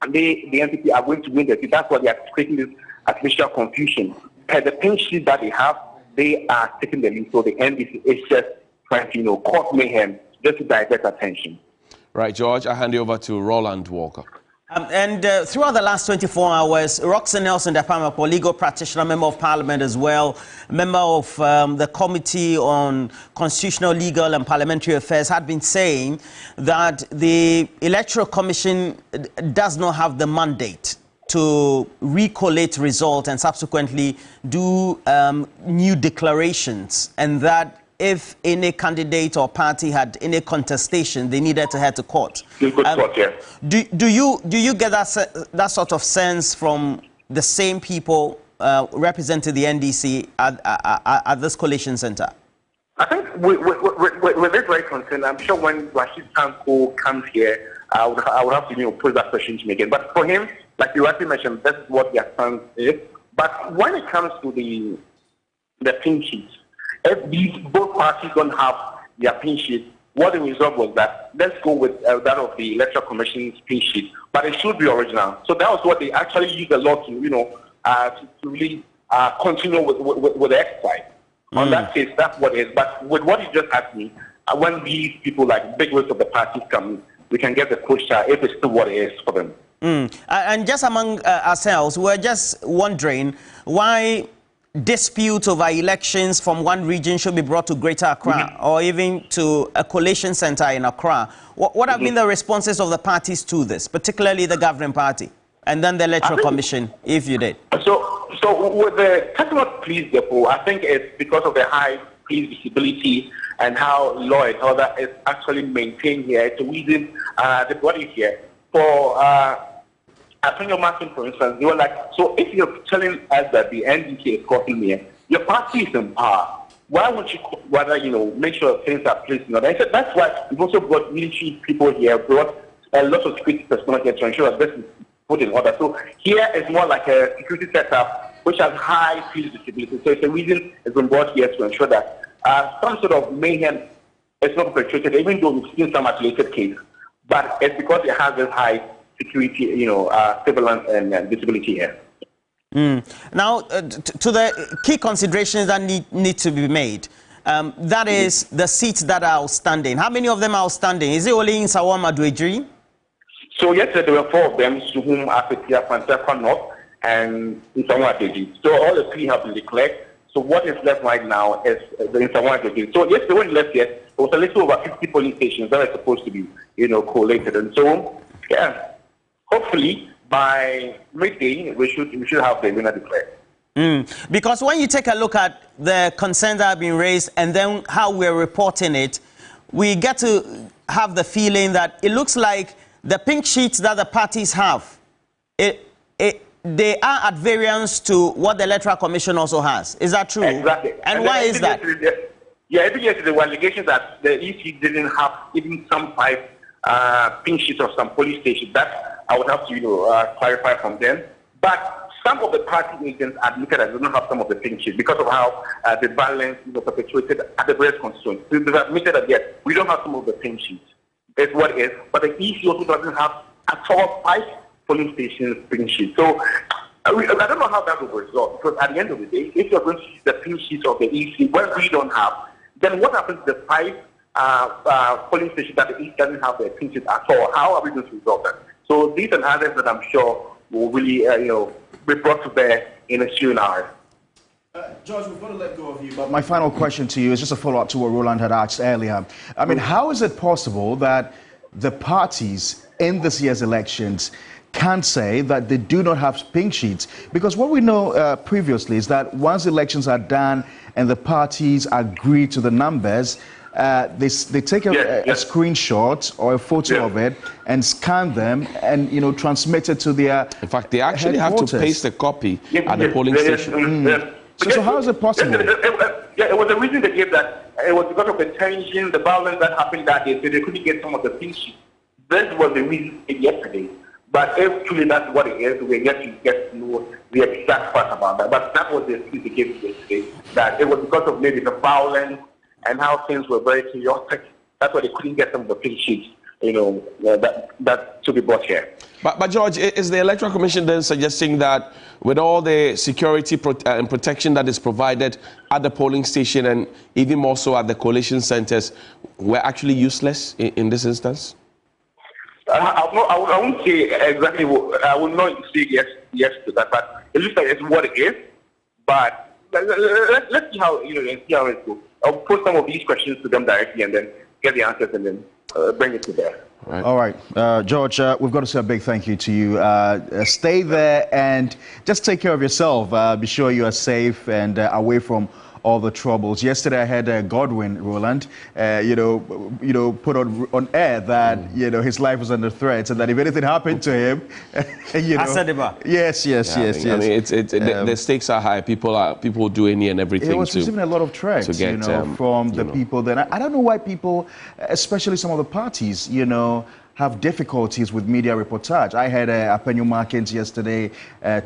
the NPP are going to win the seat. That's why they are creating this artificial confusion. Per the pink sheet that they have, they are taking the lead. So the NDC is just trying to, cause mayhem just to divert attention. Right, George, I hand you over to Roland Walker. Throughout the last 24 hours, Roxanne Nelson Dapamapo, legal practitioner, member of parliament as well, member of the Committee on Constitutional, Legal and Parliamentary Affairs, had been saying that the Electoral Commission does not have the mandate to recollate results and subsequently do new declarations, and that if any candidate or party had any contestation, they needed to head to court. Do you get that sort of sense from the same people representing the NDC at this collation center? I think we're very concerned. I'm sure when Rashid Tanko comes here, I would have to pose that question to me again. But for him, like you rightly mentioned, that's what their stance is. But when it comes to the pink sheets, if both parties don't have their pink sheet, what the result was that let's go with that of the Electoral Commission's pink sheet, but it should be original. So that was what they actually used the law to really continue with the exercise. On that case, that's what it is. But with what you just asked me, when these people like big wigs of the parties come, we can get the question if it's still what it is for them. And just among ourselves, we're just wondering why disputes over elections from one region should be brought to Greater Accra or even to a collation center in Accra. What have been the responses of the parties to this, particularly the governing party, and then the Electoral Commission, if you did? So with the Turnout Police Depot, I think it's because of the high police visibility and how law and order is actually maintained here. It's a reason the body here. For I think you're marking, for instance, they were like, so if you're telling us that the NDC is causing here, your party is in power. Why would you rather, make sure things are placed in order? I said that's why we've also brought military people here, brought a lot of security personnel here to ensure that this is put in order. So here is more like a security setup which has high police visibility. So it's a reason it's been brought here to ensure that some sort of mayhem is not perpetrated, even though we've seen some isolated case. But it's because it has this high security, surveillance and visibility here. Now, to the key considerations that need to be made, that is the seats that are outstanding. How many of them are outstanding? Is it only in Sawama Dwejiri? So yesterday there were 4 of them, to whom Apetia, Pantefa North, and in Sawama Dwejiri. So all the 3 have been declared. So what is left right now is the Sawama Dwejiri. So yesterday when left here, there was a little over 50 polling stations that are supposed to be, collated. And so, yeah. hopefully by midday we should have the winner declared. Because when you take a look at the concerns that have been raised and then how we're reporting it, we get to have the feeling that it looks like the pink sheets that the parties have, they are at variance to what the Electoral Commission also has. Is that true? Exactly. And why is that? Yeah, I think there were allegations that the EC didn't have even some 5 pink sheets of some police stations. That I would have to clarify from them. But some of the party agents admitted that they don't have some of the pink sheets because of how the violence perpetuated at the various constituencies. So they've admitted that yes, we don't have some of the pink sheets. That's what it is. But the EC also doesn't have at all 5 polling stations pink sheets. So I don't know how that will resolve, because at the end of the day, if you're going to use the pink sheets of the EC when we don't have, then what happens to the 5 polling stations that the EC doesn't have the pink sheets at all? How are we going to resolve that? So these are others that I'm sure will really be brought to bear in a few hours. George, we've got to let go of you, but my final question to you is just a follow-up to what Roland had asked earlier. I mean, how is it possible that the parties in this year's elections can say that they do not have pink sheets? Because what we know previously is that once elections are done and the parties agree to the numbers, they take a screenshot or a photo of it and scan them and transmit it to their In fact, they actually have to paste a copy at the polling station. So how is it possible? It was the reason they gave that. It was because of the tension, the violence that happened that day, so they couldn't get some of the pink sheets. This was the reason yesterday. But if truly that's what it is, we're yet to get to know the exact fact about that. But that was the excuse they gave yesterday, that it was because of maybe the violence and how things were very chaotic. That's why they couldn't get some of the pink sheets, that to be brought here. But George, is the Electoral Commission then suggesting that with all the security and protection that is provided at the polling station and even more so at the collation centers, we're actually useless in this instance? I won't say exactly I will not say yes to that, but it looks like it's what it is. But let's see how it goes. I'll put some of these questions to them directly and then get the answers and then bring it to there. All right, George, we've got to say a big thank you to you. Stay there and just take care of yourself. Be sure you are safe and away from all the troubles. Yesterday I had Godwin, Roland, put on air that his life was under threat and that if anything happened to him, Yes. I mean, the stakes are high. People do any and everything. He was receiving a lot of threats, from the people. Then I don't know why people, especially some of the parties, have difficulties with media reportage. I had Apenyo Markins yesterday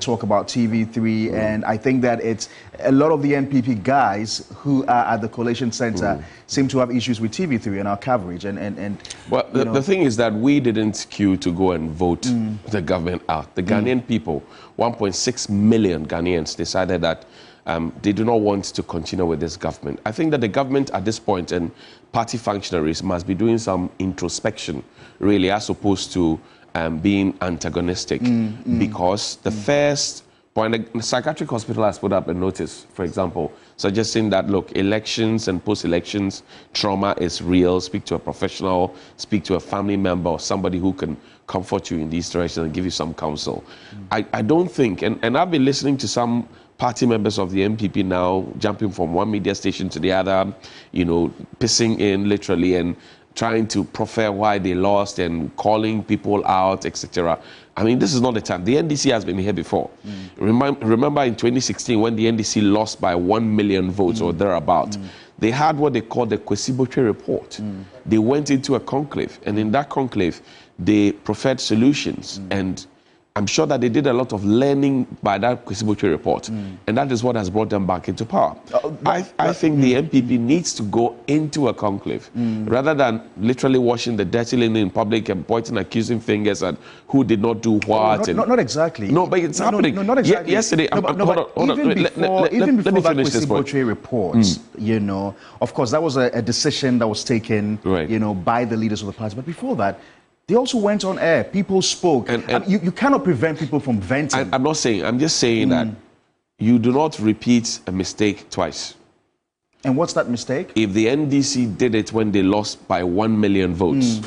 talk about TV3, and I think that it's a lot of the NPP guys who are at the Collation Center seem to have issues with TV3 and our coverage. Well, the thing is that we didn't queue to go and vote the government out. The Ghanaian people, 1.6 million Ghanaians, decided that they do not want to continue with this government. I think that the government at this point and party functionaries must be doing some introspection, really, as opposed to being antagonistic. Because the first point, the psychiatric hospital has put up a notice, for example, suggesting that, look, elections and post-elections trauma is real. Speak to a professional, speak to a family member or somebody who can comfort you in these directions and give you some counsel. I don't think, and I've been listening to some party members of the MPP now jumping from one media station to the other, pissing in literally and trying to proffer why they lost and calling people out, etc. I mean, this is not the time. The NDC has been here before. Remember in 2016 when the NDC lost by 1 million votes or thereabout, they had what they called the Kwesibotre report. They went into a conclave, and in that conclave, they proffered solutions. And I'm sure that they did a lot of learning by that Kwesibotre report, and that is what has brought them back into power. I think the MPP needs to go into a conclave rather than literally washing the dirty linen in public and pointing accusing fingers at who did not do what. Not exactly. No, but it's happening. Not exactly. Yesterday, hold on. Even before that Kwesibotre report, of course, that was a decision that was taken, by the leaders of the party. But before that, they also went on air. People spoke. And you cannot prevent people from venting. I'm not saying. I'm just saying that you do not repeat a mistake twice. And what's that mistake? If the NDC did it when they lost by 1 million votes,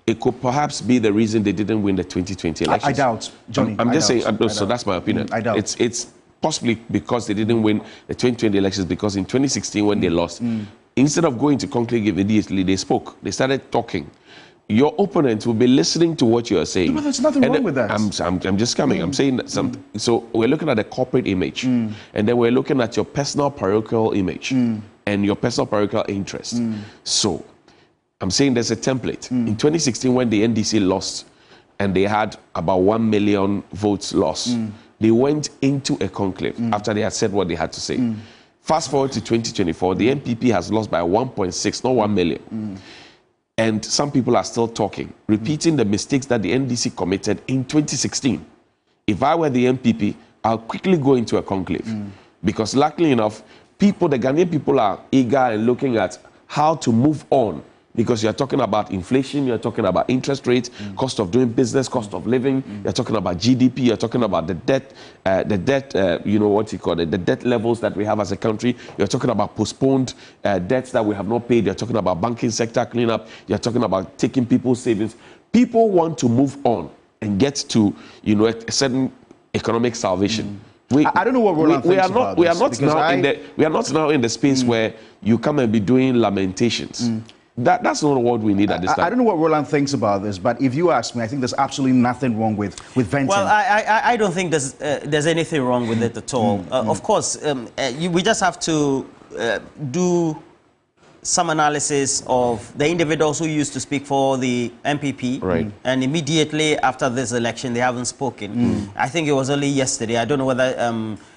it could perhaps be the reason they didn't win the 2020 elections. I doubt, Johnny. I'm just saying, I so that's my opinion. I doubt. It's possibly because they didn't win the 2020 elections, because in 2016 when they lost, instead of going to conclave immediately, they spoke. They started talking. Your opponent will be listening to what you are saying. But there's nothing wrong with that. I'm just coming. I'm saying that something. So we're looking at the corporate image, and then we're looking at your personal parochial image and your personal parochial interest. So I'm saying there's a template. In 2016, when the NDC lost, and they had about 1 million votes lost, they went into a conclave after they had said what they had to say. Fast forward to 2024, the NPP has lost by 1.6, not 1 million. And some people are still talking, repeating the mistakes that the NDC committed in 2016. If I were the NPP, I'll quickly go into a conclave. Because luckily enough, the Ghanaian people are eager and looking at how to move on. Because you're talking about inflation, you're talking about interest rates, cost of doing business, cost of living, you're talking about GDP, you're talking about the debt, you know what you call it, the debt levels that we have as a country, you're talking about postponed debts that we have not paid, you're talking about banking sector cleanup, you're talking about taking people's savings. People want to move on and get to, you know, a certain economic salvation. I don't know what Roland thinks about this. We are not now in the space where you come and be doing lamentations. That's not what we need at this time. I don't know what Roland thinks about this, but if you ask me, I think there's absolutely nothing wrong with venting. Well, I don't think there's anything wrong with it at all. Of course, we just have to do some analysis of the individuals who used to speak for the MPP, right? And immediately after this election, they haven't spoken. I think it was only yesterday. I don't know whether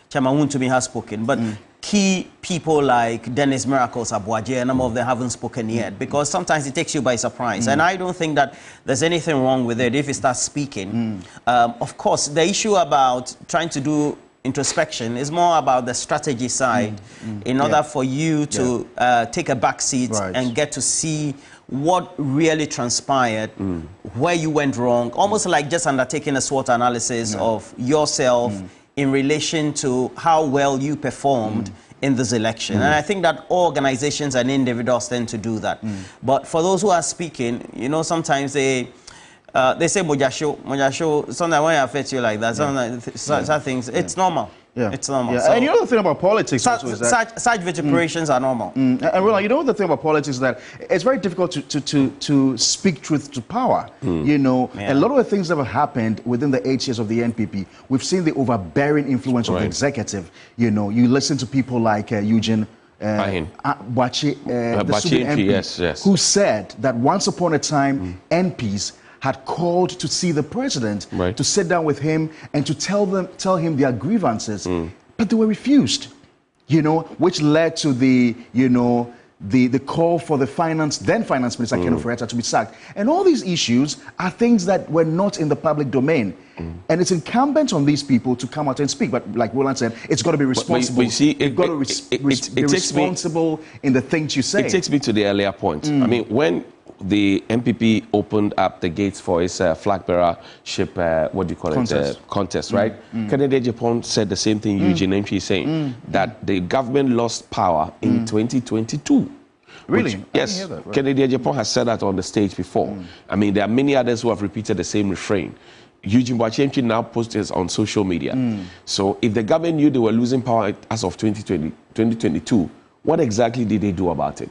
Chairman Wuntumi has spoken, but key people like Dennis Miracles Abuaje, a number of them haven't spoken yet, because sometimes it takes you by surprise. And I don't think that there's anything wrong with it if you start speaking. Of course, the issue about trying to do introspection is more about the strategy side, in order for you to take a back seat and get to see what really transpired, where you went wrong, almost like just undertaking a SWOT analysis of yourself in relation to how well you performed in this election. And I think that organizations and individuals tend to do that. But for those who are speaking, you know, sometimes they say Mojasho, sometimes when it affects you like that, sometimes such things, it's normal. It's normal. So, and you know the thing about politics also is that such vituperations are normal. And Roland, you know the thing about politics is that it's very difficult to speak truth to power. You know, a lot of the things that have happened within the 8 years of the NPP, we've seen the overbearing influence of the executive. You know, you listen to people like Eugene Boachi, MP, who said that once upon a time, MPs had called to see the president, to sit down with him and to tell him their grievances, but they were refused. You know, which led to the call for the then finance minister Ken Ofori-Atta to be sacked. And all these issues are things that were not in the public domain. And it's incumbent on these people to come out and speak. But like Roland said, it's got to be responsible. You've got to be responsible in the things you say. It takes me to the earlier point. I mean, when the MPP opened up the gates for its flag bearership, contest, right? Kennedy Japan said the same thing Eugene Mp is saying, that the government lost power in 2022. Really? Yes. Kennedy Japan has said that on the stage before. I mean, there are many others who have repeated the same refrain. Eugene Boachi now posts on social media. So if the government knew they were losing power as of 2022, what exactly did they do about it?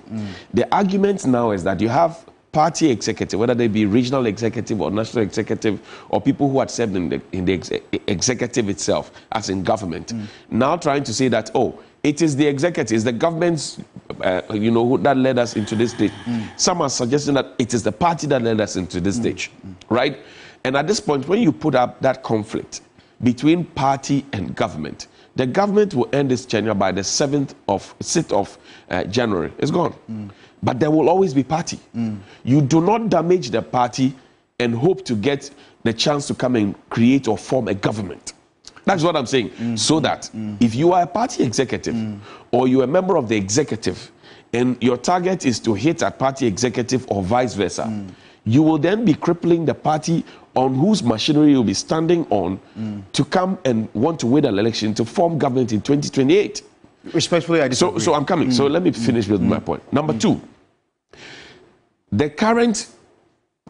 The argument now is that you have party executive, whether they be regional executive or national executive, or people who had served in the executive itself, as in government, now trying to say that, oh, it is the executive, it's the government's, that led us into this stage. Some are suggesting that it is the party that led us into this stage, right? And at this point, when you put up that conflict between party and government, the government will end its tenure by the 6th of January. It's gone. But there will always be party. You do not damage the party and hope to get the chance to come and create or form a government. That's what I'm saying. So that if you are a party executive or you're a member of the executive and your target is to hit a party executive or vice versa, you will then be crippling the party on whose machinery you'll be standing on to come and want to win an election to form government in 2028. Respectfully, I disagree. So I'm coming. So let me finish with my point. Number two, the current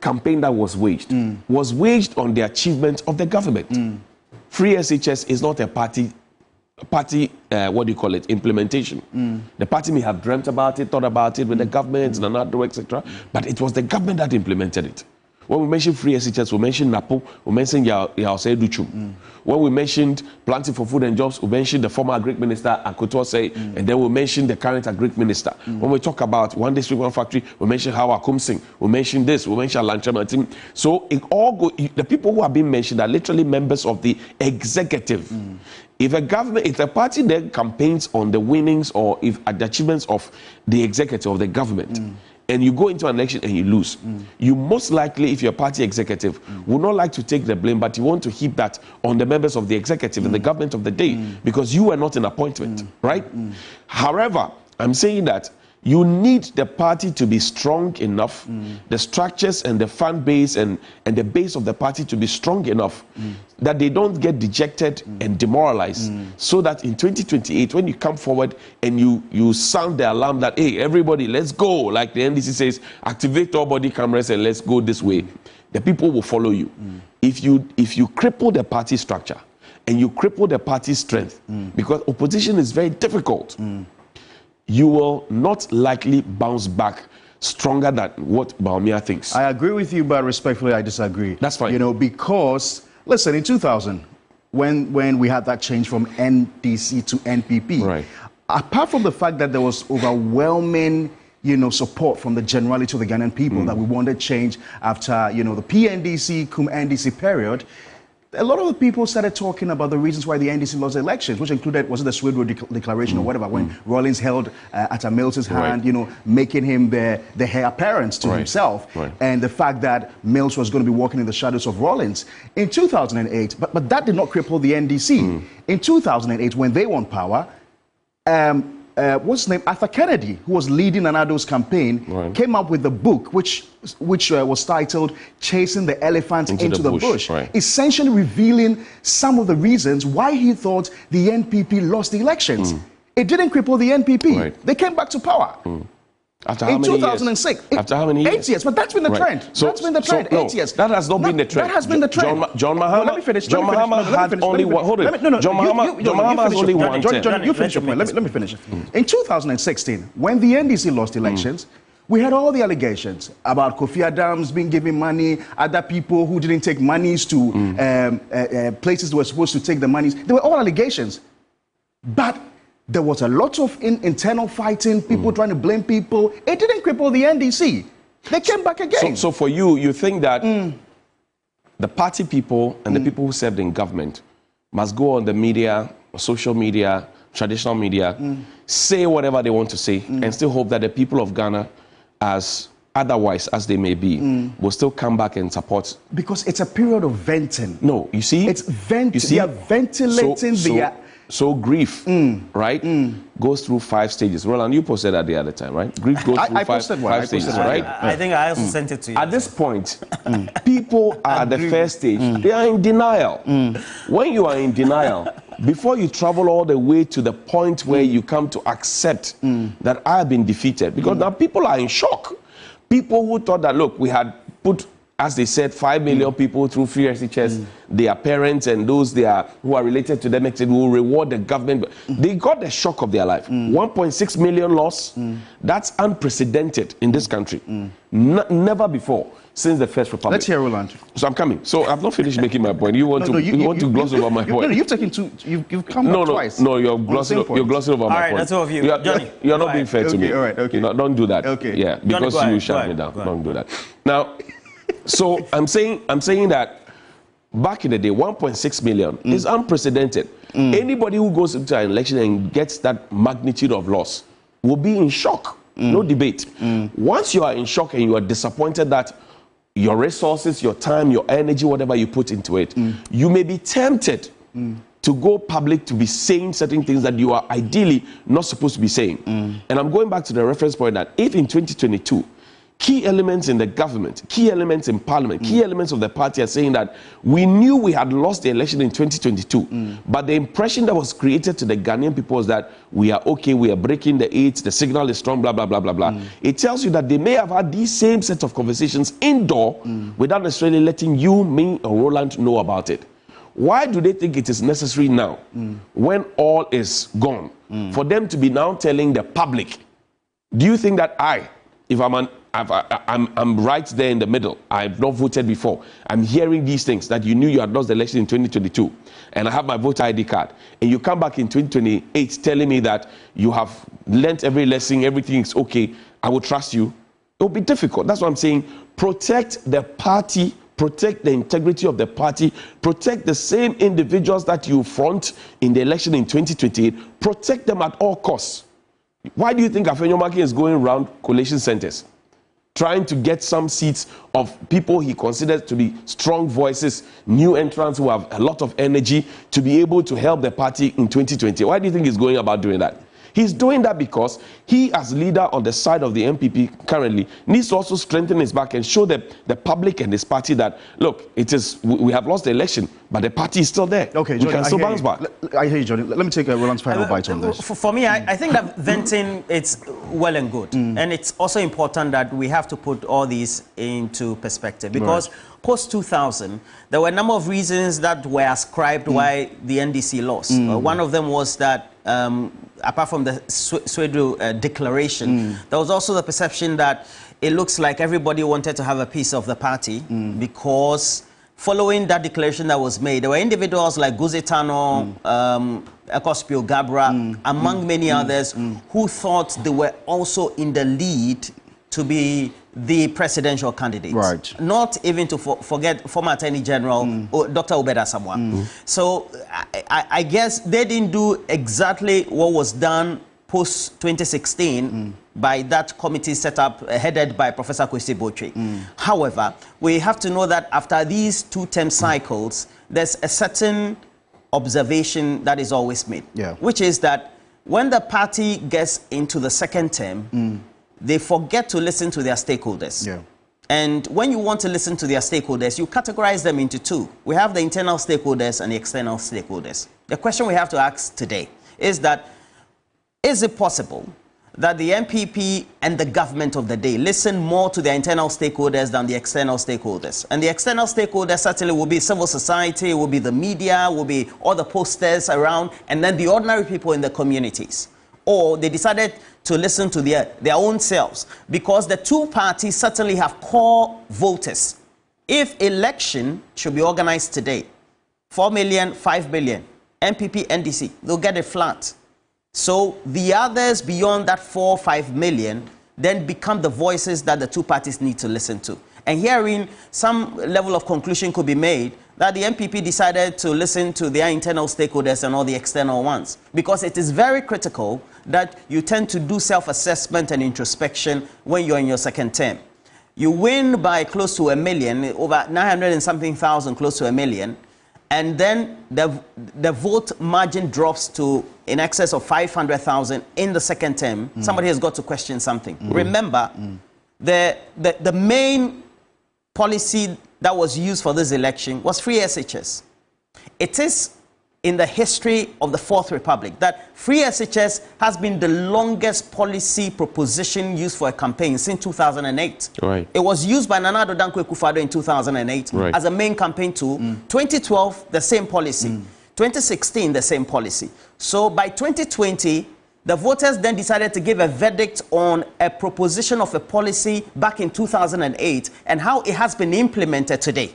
campaign that was waged on the achievement of the government. Free SHS is not a party, what do you call it, implementation. The party may have dreamt about it, thought about it with the government, etc., but it was the government that implemented it. When we mentioned free SHS, we mentioned NAPO, we mentioned Yaosei Duchum. When we mentioned planting for food and jobs, we mentioned the former Agric Minister, Akoto Say, and then we mentioned the current Agric Minister. When we talk about one district, one factory, we mentioned Hawa Kumsing, we mentioned this, we mentioned Lanchama team. So it all the people who have been mentioned are literally members of the executive. If a party then campaigns on the winnings or if the achievements of the executive of the government, and you go into an election and you lose, you most likely, if you're a party executive, would not like to take the blame, but you want to heap that on the members of the executive and the government of the day, because you are not an appointment, right? However, I'm saying that you need the party to be strong enough, the structures and the fan base and the base of the party to be strong enough that they don't get dejected and demoralized, so that in 2028, when you come forward and you sound the alarm that, hey, everybody, let's go, like the NDC says, activate all body cameras and let's go this way, the people will follow you. If you cripple the party structure and you cripple the party strength, because opposition is very difficult, you will not likely bounce back stronger than what Baumia thinks. I agree with you, but respectfully, I disagree. That's fine. You know, because, listen, in 2000, when we had that change from NDC to NPP, right, apart from the fact that there was overwhelming, you know, support from the generality of the Ghanaian people that we wanted change after, you know, the PNDC, NDC period, a lot of the people started talking about the reasons why the NDC lost the elections, which included, was it the Swedrow Declaration or whatever, when Rawlings held Atta Mills's hand, you know, making him the heir apparent to himself, and the fact that Mills was going to be walking in the shadows of Rawlings. In 2008, but that did not cripple the NDC. In 2008, when they won power, what's his name? Arthur Kennedy, who was leading Nanado's campaign, came up with a book which was titled "Chasing the Elephant into the Bush," essentially revealing some of the reasons why he thought the NPP lost the elections. It didn't cripple the NPP. They came back to power. After how in many 2006. Years? After how many years? 8 years, but that's been the trend. So, that's been the trend. So, no, 8 years. That has not been the trend. That has been the trend. John Mahama. No, let me finish. John Mahama had only one. Hold it. John Mahama has only one term. John, you finish your point. Let me finish. In 2016, when the NDC lost elections, we had all the allegations about Kofi Adams being given money, other people who didn't take monies to places they were supposed to take the monies. They were all allegations. But there was a lot of internal fighting, people trying to blame people. It didn't cripple the NDC. They came back again. So for you think that the party people and the people who served in government must go on the media, social media, traditional media, say whatever they want to say, and still hope that the people of Ghana, as otherwise as they may be, will still come back and support. Because it's a period of venting. No, you see? It's venting. They are ventilating So grief, right, goes through 5 stages. Roland, you posted that the other time, right? Grief goes through five stages, right? I think I also sent it to you. At this point, people are at the first stage. They are in denial. When you are in denial, before you travel all the way to the point where you come to accept that I have been defeated, because now people are in shock. People who thought that, look, we had put, as they said, 5 million people through free SHS, their parents and those who are related to them, will reward the government. They got the shock of their life. 1.6 million loss, that's unprecedented in this country. Never before since the First Republic. Let's hear Roland. So I'm coming. So I've not finished making my point. You want to gloss over my point? No, you've taken two. You've come back twice. No, you're glossing over my point. All right, that's all of you. Johnny, you're not being fair to me. All right, okay. No, don't do that. Okay. Yeah, because you shut me down. Don't do that. Now, so I'm saying that back in the day, 1.6 million is unprecedented. Anybody who goes into an election and gets that magnitude of loss will be in shock. No debate. Once you are in shock and you are disappointed that your resources, your time, your energy, whatever you put into it, you may be tempted to go public to be saying certain things that you are ideally not supposed to be saying. And I'm going back to the reference point that if in 2022, key elements in the government, key elements in parliament, key elements of the party are saying that we knew we had lost the election in 2022, but the impression that was created to the Ghanaian people was that we are okay, we are breaking the 8, the signal is strong, blah, blah, blah, blah, blah. It tells you that they may have had these same set of conversations indoor without necessarily letting you, me, or Roland know about it. Why do they think it is necessary now, when all is gone, for them to be now telling the public? Do you think that if I'm right there in the middle, I've not voted before, I'm hearing these things, that you knew you had lost the election in 2022, and I have my voter ID card, and you come back in 2028 telling me that you have learnt every lesson, everything is okay, I will trust you? It will be difficult. That's what I'm saying. Protect the party, protect the integrity of the party, protect the same individuals that you front in the election in 2028, protect them at all costs. Why do you think Afenyo-Markin is going around collation centers, trying to get some seats of people he considers to be strong voices, new entrants who have a lot of energy to be able to help the party in 2020? Why do you think he's going about doing that? He's doing that because he, as leader on the side of the MPP currently, needs to also strengthen his back and show the public and his party that, look, we have lost the election, but the party is still there. Okay, Johnny, we can still bounce back. I hear you, Johnny. Let me take Roland's final bite on this. For me, I think that venting, it's well and good. And it's also important that we have to put all these into perspective, because post-2000, there were a number of reasons that were ascribed why the NDC lost. One of them was that apart from the Swedo declaration, there was also the perception that it looks like everybody wanted to have a piece of the party, because following that declaration that was made, there were individuals like Guzetano, Ekospio Gabra, among many others, who thought they were also in the lead to be the presidential candidate. Right. Not even to forget former Attorney General Dr. Obed Asamoah. So I guess they didn't do exactly what was done post-2016 by that committee set up, headed by Professor Kwesi Botwe. However, we have to know that after these 2-term cycles, there's a certain observation that is always made, which is that when the party gets into the second term, they forget to listen to their stakeholders. And when you want to listen to their stakeholders, you categorize them into two. We have the internal stakeholders and the external stakeholders. The question we have to ask today is that, is it possible that the MPP and the government of the day listen more to their internal stakeholders than the external stakeholders? And the external stakeholders certainly will be civil society, will be the media, will be all the posters around, and then the ordinary people in the communities. Or they decided to listen to their own selves, because the two parties certainly have core voters. If election should be organized today, 4 million, 5 million, MPP, NDC, they'll get it flat. So the others beyond that 4, 5 million then become the voices that the two parties need to listen to. And herein, some level of conclusion could be made that the MPP decided to listen to their internal stakeholders and all the external ones, because it is very critical that you tend to do self-assessment and introspection when you're in your second term. You win by close to 1 million, over 900 and something thousand, close to 1 million, and then the vote margin drops to in excess of 500,000 in the second term. Somebody has got to question something. Remember, the main policy that was used for this election was free SHS. It is in the history of the Fourth Republic that free SHS has been the longest policy proposition used for a campaign since 2008. Right. It was used by Nana Addo Dankwa Akufo-Addo in 2008 as a main campaign tool. 2012, the same policy. 2016, the same policy. So by 2020, the voters then decided to give a verdict on a proposition of a policy back in 2008 and how it has been implemented today.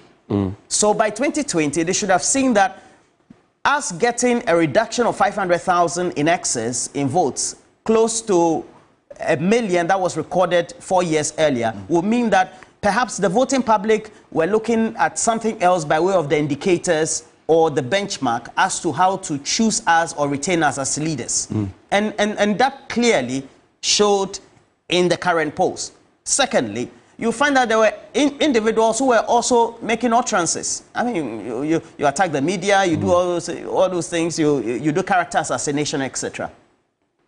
So by 2020, they should have seen that us getting a reduction of 500,000 in excess in votes, close to 1 million that was recorded 4 years earlier, would mean that perhaps the voting public were looking at something else by way of the indicators or the benchmark as to how to choose us or retain us as leaders. And that clearly showed in the current polls. Secondly, you find that there were individuals who were also making utterances. I mean, you attack the media, you do all those things, you do character assassination, etc.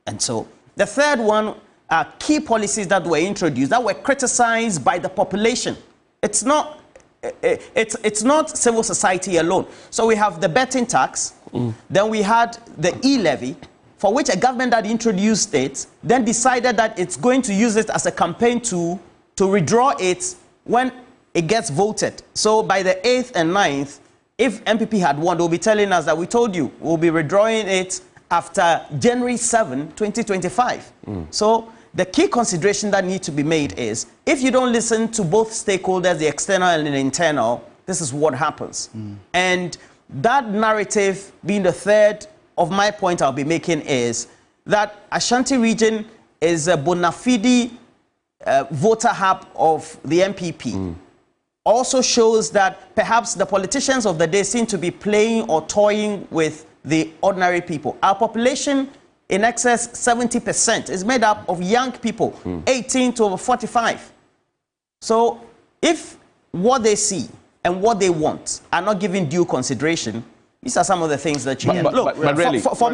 And so the third one, key policies that were introduced that were criticized by the population. It's not civil society alone. So we have the betting tax, then we had the e-levy, for which a government that introduced it then decided that it's going to use it as a campaign to withdraw it when it gets voted. So by the 8th and 9th, if MPP had won, they'll be telling us that we told you we'll be withdrawing it after January 7, 2025. So the key consideration that needs to be made is, if you don't listen to both stakeholders, the external and the internal, this is what happens. And that narrative, being the third of my point I'll be making, is that Ashanti region is a bona fide voter hub of the MPP. Also shows that perhaps the politicians of the day seem to be playing or toying with the ordinary people. Our population, in excess 70%, is made up of young people, 18 to over 45. So if what they see and what they want are not given due consideration, these are some of the things that you look. But really, for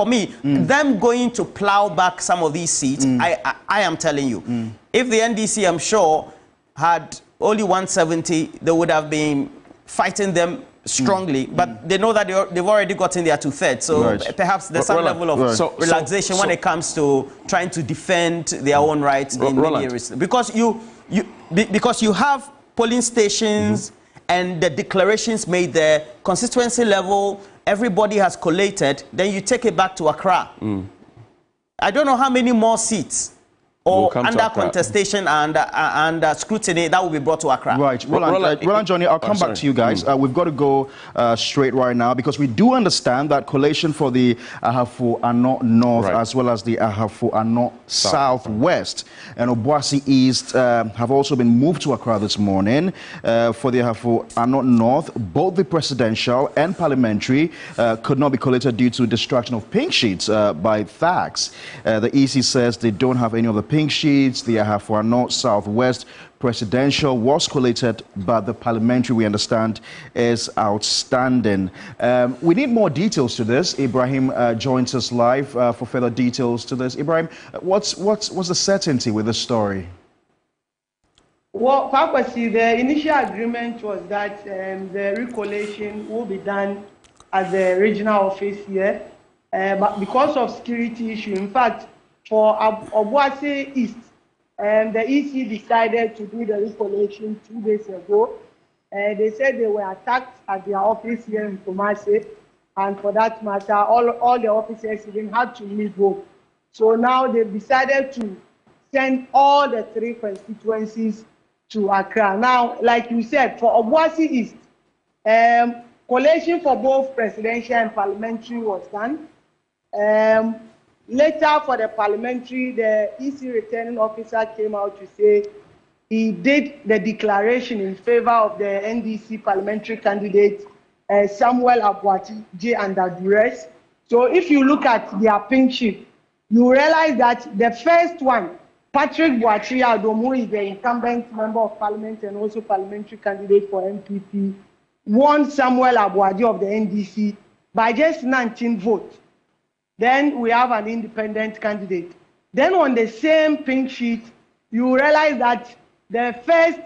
me, them going to plow back some of these seats, I am telling you, if the NDC, I'm sure, had only 170, they would have been fighting them strongly, but they know that they've already gotten their 2/3. So perhaps there's some level of relaxation when it comes to trying to defend their own rights in many areas. Because you have polling stations and the declarations made there, constituency level, everybody has collated, then you take it back to Accra. I don't know how many more seats or under contestation and scrutiny that will be brought to Accra. Right. Roland Johnny, I'll come back to you guys. We've got to go straight right now, because we do understand that collation for the Ahafo Ano North as well as the Ahafo Ano Southwest and Obuasi East have also been moved to Accra this morning. For the Ahafo Ano North, both the presidential and parliamentary could not be collated due to destruction of pink sheets by thugs. The EC says they don't have any of the pink sheets. The Ahafo Ano Southwest presidential was collated, but the parliamentary, we understand, is outstanding. We need more details to this. Ibrahim joins us live for further details to this. Ibrahim, what's the certainty with this story? Well, Pakwasi, the initial agreement was that the recollation will be done at the regional office here, but because of security issue, in fact, for Obuasi East, the EC decided to do the recollation 2 days ago. They said they were attacked at their office here in Kumasi, and for that matter, all the officers even had to leave home. So now they've decided to send all the 3 constituencies to Accra. Now, like you said, for Obuasi East, collation for both presidential and parliamentary was done. Later, for the parliamentary, the EC returning officer came out to say he did the declaration in favor of the NDC parliamentary candidate, Samuel Abuaji under duress. So if you look at their pink sheet, you realize that the first one, Patrick Boachi Adom, who is the incumbent member of parliament and also parliamentary candidate for MPP, won Samuel Abuaji of the NDC by just 19 votes. Then we have an independent candidate. Then on the same pink sheet, you realize that the first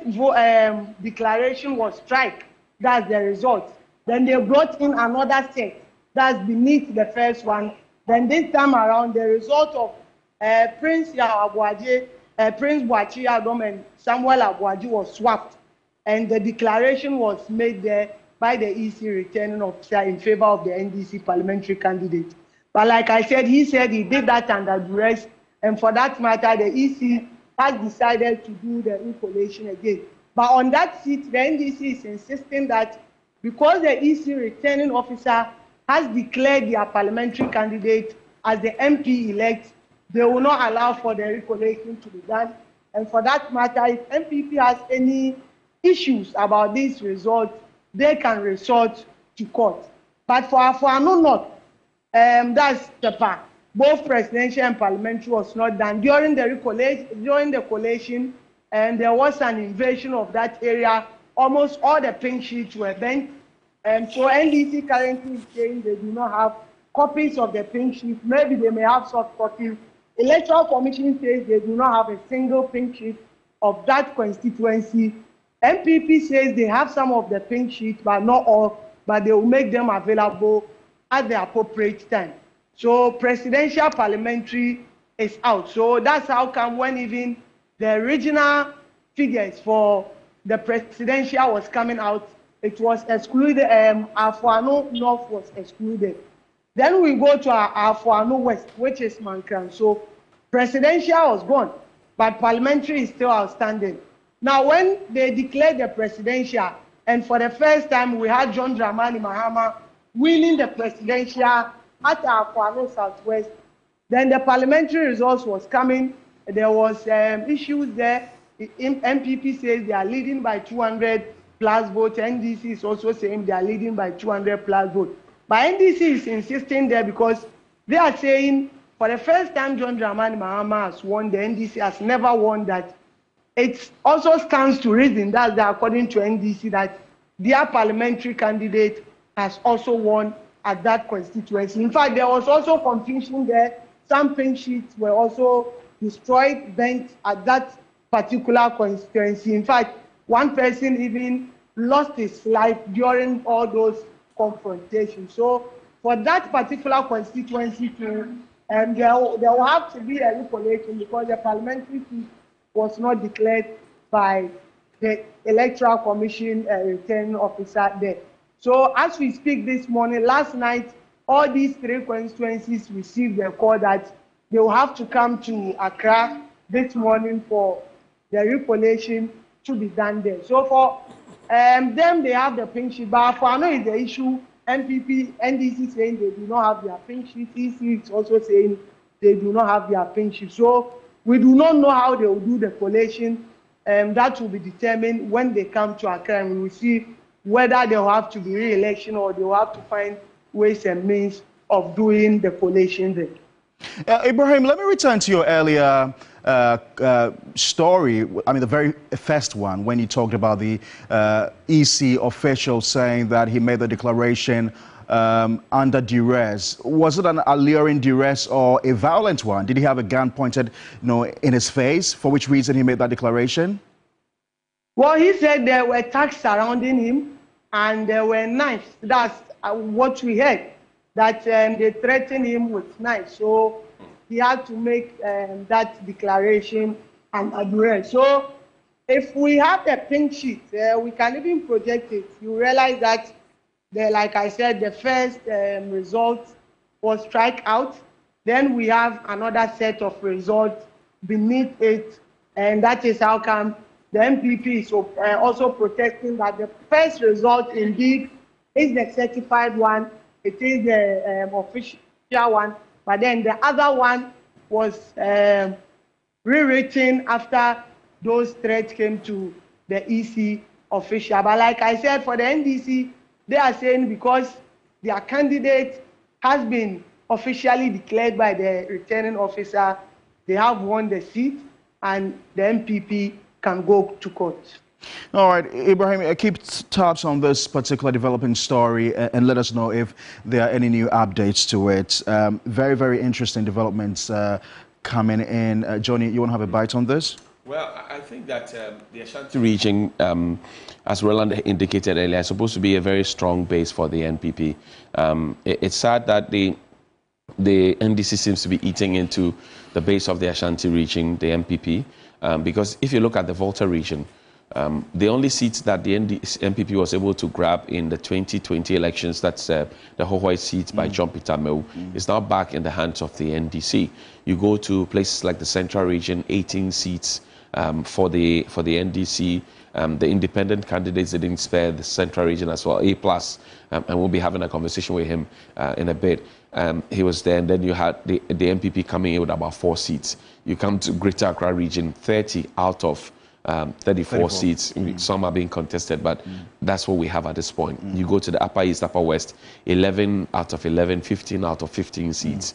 declaration was strike. That's the result. Then they brought in another set that's beneath the first one. Then this time around, the result of Prince Boachi Adom and Samuel Abuaji was swapped. And the declaration was made there by the EC returning officer in favor of the NDC parliamentary candidate. But like I said, he said he did that under duress, and for that matter, the EC has decided to do the recollation again. But on that seat, the NDC is insisting that because the EC returning officer has declared their parliamentary candidate as the MP-elect, they will not allow for the recollation to be done. And for that matter, if MPP has any issues about these results, they can resort to court. But for Ano North, that's the part. Both presidential and parliamentary was not done during the collation, and there was an invasion of that area. Almost all the pink sheets were bent, and so NDC currently is saying they do not have copies of the pink sheet. Maybe they may have soft copies Electoral Commission says they do not have a single pink sheet of that constituency. MPP says they have some of the pink sheets, but not all, but they will make them available at the appropriate time. So presidential parliamentary is out. So that's how come when even the original figures for the presidential was coming out, it was excluded. Afuano North was excluded. Then we go to our Afuano West, which is Mankran. So presidential was gone, but parliamentary is still outstanding. Now, when they declared the presidential, and for the first time we had John Dramani Mahama winning the presidential at Afuano Southwest, then the parliamentary results was coming. There was issues there. MPP says they are leading by 200 plus votes. NDC is also saying they are leading by 200 plus votes. But NDC is insisting there because they are saying for the first time John Dramani Mahama has won, the NDC has never won that. It also stands to reason that according to NDC that their parliamentary candidate has also won at that constituency. In fact, there was also confusion there. Some pink sheets were also destroyed, bent at that particular constituency. In fact, one person even lost his life during all those confrontations. So for that particular constituency too, there will have to be a recollation because the parliamentary seat was not declared by the Electoral Commission returning officer there. So as we speak this morning, last night, all these three constituencies received a call that they will have to come to Accra this morning for the recollation to be done there. So for them, they have the pink sheet, but for I know it's the issue. MPP, NDC saying they do not have their pink sheet. EC is also saying they do not have their pink sheet. So we do not know how they will do the collation. That will be determined when they come to Accra, and we will see whether they will have to be re-election or they will have to find ways and means of doing the collation there. Ibrahim, let me return to your earlier story, I mean the very first one, when you talked about the EC official saying that he made the declaration under duress. Was it an alluring duress or a violent one? Did he have a gun pointed, in his face, for which reason he made that declaration? Well, he said there were attacks surrounding him and there were knives. That's what we heard, that they threatened him with knives. So he had to make that declaration and address. So if we have the pink sheet, we can even project it. You realize that, like I said, the first result was strike out. Then we have another set of results beneath it. And that is how come the MPP is also protesting that the first result indeed is the certified one. It is the official one. But then the other one was rewritten after those threats came to the EC official. But like I said, for the NDC, they are saying because their candidate has been officially declared by the returning officer, they have won the seat and the MPP can go to court. All right, Ibrahim, keep tabs on this particular developing story and let us know if there are any new updates to it. Very, very interesting developments coming in. Johnny, you want to have a bite on this? Well, I think that the Ashanti region, as Roland indicated earlier, is supposed to be a very strong base for the NPP. It's sad that the NDC seems to be eating into the base of the Ashanti region, the MPP, because if you look at the Volta region, the only seats that the MPP was able to grab in the 2020 elections, that's the Hohoi seat by John Peter Meu, is now back in the hands of the NDC. You go to places like the Central region, 18 seats for the NDC. The independent candidates didn't spare the Central region as well, A+, and we'll be having a conversation with him in a bit. He was there, and then you had the MPP coming in with about 4 seats. You come to Greater Accra region, 30 out of 34 seats. Some are being contested, but that's what we have at this point. You go to the Upper East, Upper West, 11 out of 11, 15 out of 15 seats.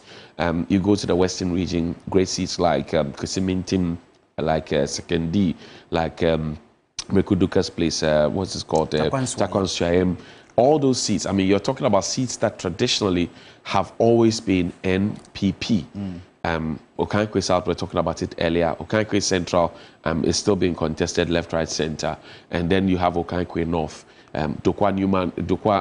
You go to the Western region, great seats like Kusimintim, like Sekendi, like Mekuduka's place, what's it called? Takwanswayem. All those seats, I mean, you're talking about seats that traditionally have always been NPP. Okankwe South, we're talking about it earlier. Okankwe Central is still being contested left, right, center. And then you have Okankwe North. Amadokwa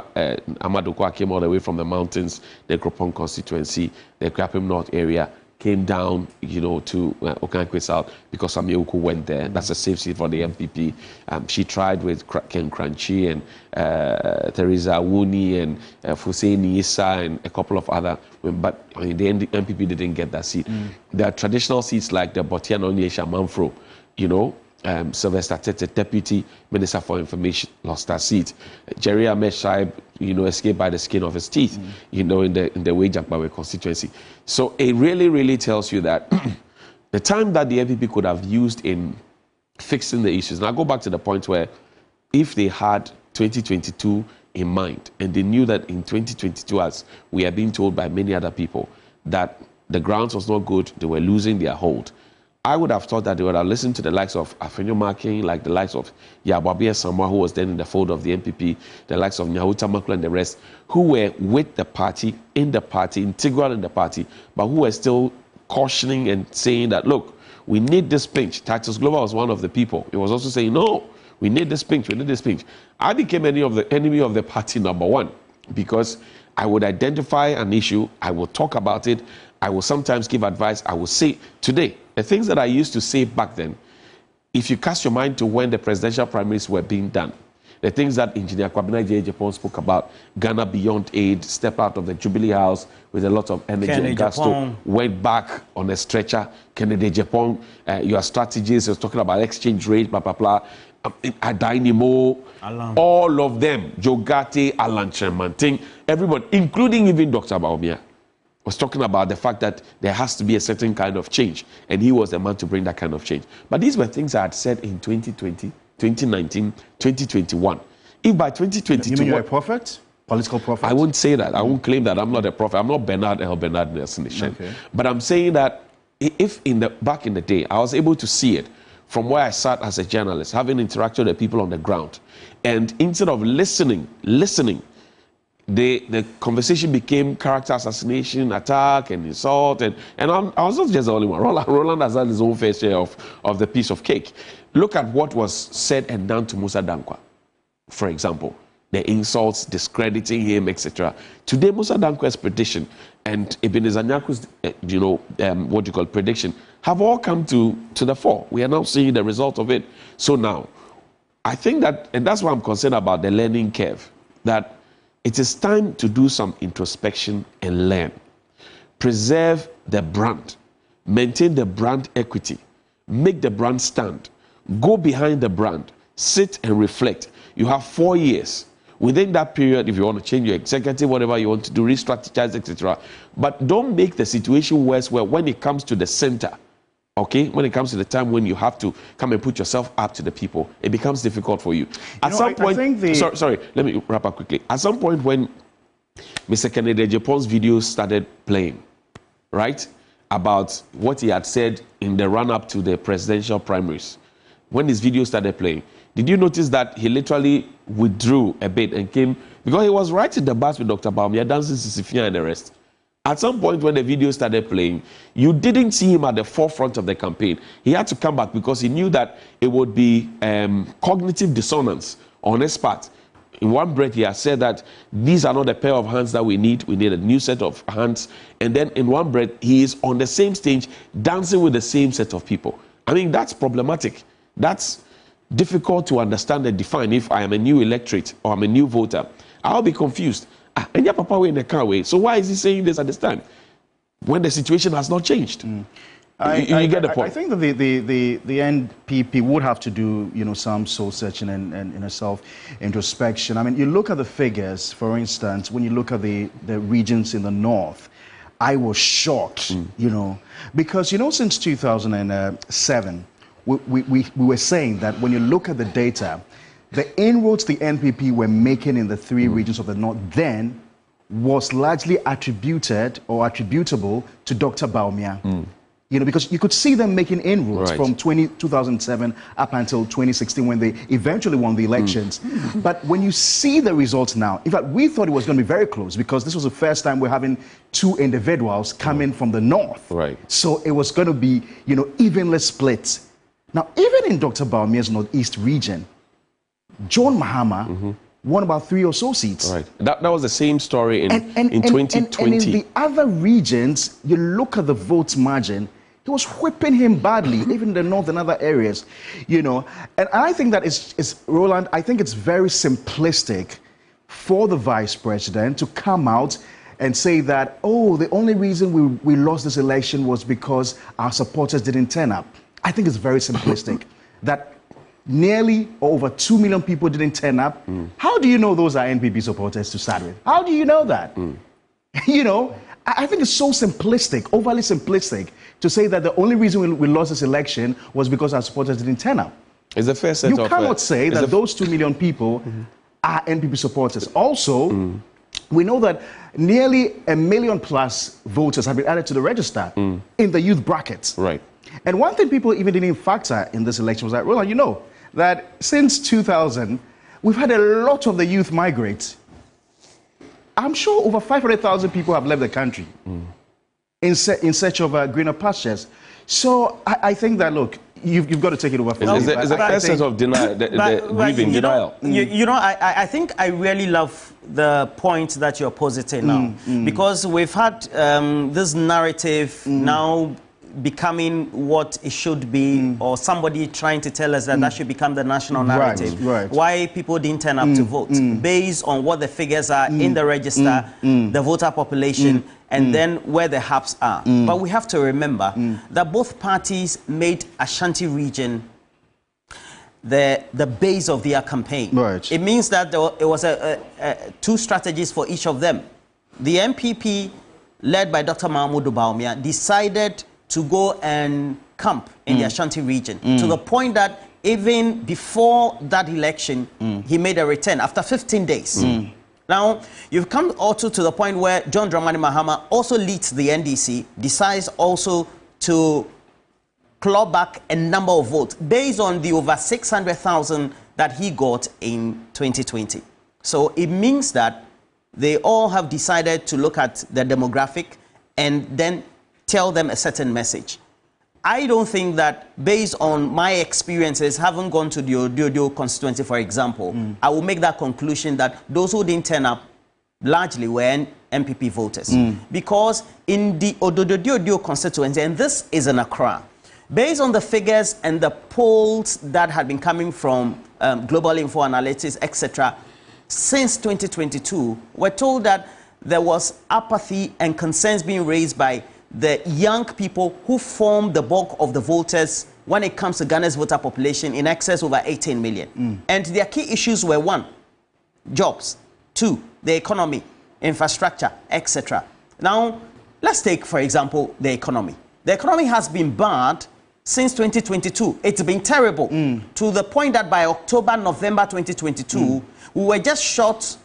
came all the way from the mountains, the Kropong constituency, the Krapim North area, came down, you know, to Okankwe South because Samyuku went there. That's a safe seat for the MPP. She tried with Ken Crunchy and Theresa Wuni and Fuseni Issa and a couple of other, but I mean, the MPP didn't get that seat. There are traditional seats like the Botiano Nyesha Manfro, you know, Sylvester Tete, Deputy Minister for Information, lost that seat. Jerry Ahmed Shaib, you know, escaped by the skin of his teeth, you know, in the Wejakbawe constituency. So it really, really tells you that the time that the MPP could have used in fixing the issues. Now, I go back to the point where if they had 2022 in mind and they knew that in 2022, as we are being told by many other people, that the grounds was not good, they were losing their hold, I would have thought that they would have listened to the likes of Afenyo Makin, like the likes of Yababia Samwa, who was then in the fold of the MPP, the likes of Nyahuta Makula and the rest, who were with the party, in the party, integral in the party, but who were still cautioning and saying that, look, we need this pinch. Titus Glover was one of the people. He was also saying, no, we need this pinch, we need this pinch. I became enemy of the party, number one, because I would identify an issue, I will talk about it, I will sometimes give advice, I will say, today, the things that I used to say back then, if you cast your mind to when the presidential primaries were being done, the things that Engineer Kwabena J. Japan spoke about, Ghana Beyond Aid, step out of the Jubilee House with a lot of energy and gusto, went back on a stretcher, Kennedy Japan, your strategies, you're talking about exchange rate, blah, blah, blah, Adainimo, all of them, Jogate, Alan Tremanting, everyone, including even Dr. Baumia, was talking about the fact that there has to be a certain kind of change, and he was the man to bring that kind of change. But these were things I had said in 2020, 2019, 2021. If by 2022... You mean you're a prophet? Political prophet? I won't say that. I won't claim that. I'm not a prophet. I'm not Bernard Nelson. Okay. But I'm saying that if back in the day, I was able to see it from where I sat as a journalist, having interacted with the people on the ground, and instead of listening, the conversation became character assassination, attack, and insult, and I was not just the only one. Roland has had his own fair share of the piece of cake. Look at what was said and done to Musa Dankwa, for example. The insults, discrediting him, etc. Today, Musa Dankwa's prediction and Ibn Zanyaku's, prediction have all come to the fore. We are now seeing the result of it. So now, I think that, and that's why I'm concerned about the learning curve, that it is time to do some introspection and learn. Preserve the brand. Maintain the brand equity. Make the brand stand. Go behind the brand. Sit and reflect. You have 4 years. Within that period, if you want to change your executive, whatever you want to do, re-strategize, etc. But don't make the situation worse where when it comes to the center, okay, when it comes to the time when you have to come and put yourself up to the people, it becomes difficult for you. At some point, sorry, let me wrap up quickly. At some point when Mr. Kennedy Japan's video started playing, right, about what he had said in the run-up to the presidential primaries, when his video started playing, did you notice that he literally withdrew a bit and came, because he was right in the bus with Dr. Baumia, dancing Sisifia and the rest. At some point when the video started playing, you didn't see him at the forefront of the campaign. He had to come back because he knew that it would be cognitive dissonance on his part. In one breath, he has said that these are not the pair of hands that we need. We need a new set of hands. And then in one breath, he is on the same stage dancing with the same set of people. I mean, that's problematic. That's difficult to understand and define. If I am a new electorate or I'm a new voter, I'll be confused. And your papa way in the car way. So why is he saying this at this time when the situation has not changed? You get the point. I think that the NPP would have to do, some soul searching and self introspection. I mean, you look at the figures. For instance, when you look at the regions in the north, I was shocked. Because since 2007, we were saying that when you look at the data, the inroads the NPP were making in the three regions of the north then was largely attributed or attributable to Dr. Baumia. You know, because you could see them making inroads from 2007 up until 2016 when they eventually won the elections. But when you see the results now, in fact, we thought it was going to be very close because this was the first time we're having two individuals coming from the north. So it was going to be, you know, evenly split. Now, even in Dr. Bawumia's Northeast region, John Mahama won about 3 or so seats. That was the same story in 2020. And in the other regions, you look at the votes margin, he was whipping him badly, even in the north and other areas, you know. And I think that is Roland, I think it's very simplistic for the vice president to come out and say that, oh, the only reason we lost this election was because our supporters didn't turn up. I think it's very simplistic. That nearly over 2 million people didn't turn up. How do you know those are NPP supporters to start with? How do you know that? You know, I think it's so simplistic, overly simplistic, to say that the only reason we lost this election was because our supporters didn't turn up. It's the first set you cannot say that those 2 million people are NPP supporters. Also, we know that nearly 1 million plus voters have been added to the register in the youth brackets. And one thing people even didn't factor in this election was that, Roland, you know, that since 2000, we've had a lot of the youth migrate. I'm sure over 500,000 people have left the country in search of greener pastures. So I think that, look, you've got to take it over from It's a first sense of denial, grieving denial. You know, I think I really love the point that you're positing now, because we've had this narrative now becoming what it should be, or somebody trying to tell us that that should become the national narrative. Why people didn't turn up to vote, based on what the figures are in the register, the voter population, and then where the hubs are. But we have to remember that both parties made Ashanti region the base of their campaign. It means that it was two strategies for each of them. The MPP, led by Dr. Mahmoud Bawumia, decided to go and camp in the Ashanti region, to the point that even before that election, he made a return after 15 days. Now, you've come also to the point where John Dramani Mahama also leads the NDC, decides also to claw back a number of votes based on the over 600,000 that he got in 2020. So it means that they all have decided to look at the demographic and then tell them a certain message. I don't think that, based on my experiences, having gone to the Ododo constituency, for example, I will make that conclusion that those who didn't turn up largely were MPP voters. Because in the Ododo constituency, and this is in Accra, based on the figures and the polls that had been coming from Global Info Analytics, etc., since 2022, we're told that there was apathy and concerns being raised by the young people who form the bulk of the voters when it comes to Ghana's voter population, in excess of over 18 million. And their key issues were: 1, jobs; 2, the economy, infrastructure, etc. Now, let's take, for example, the economy. The economy has been bad since 2022. It's been terrible, to the point that by October, November 2022, we were just short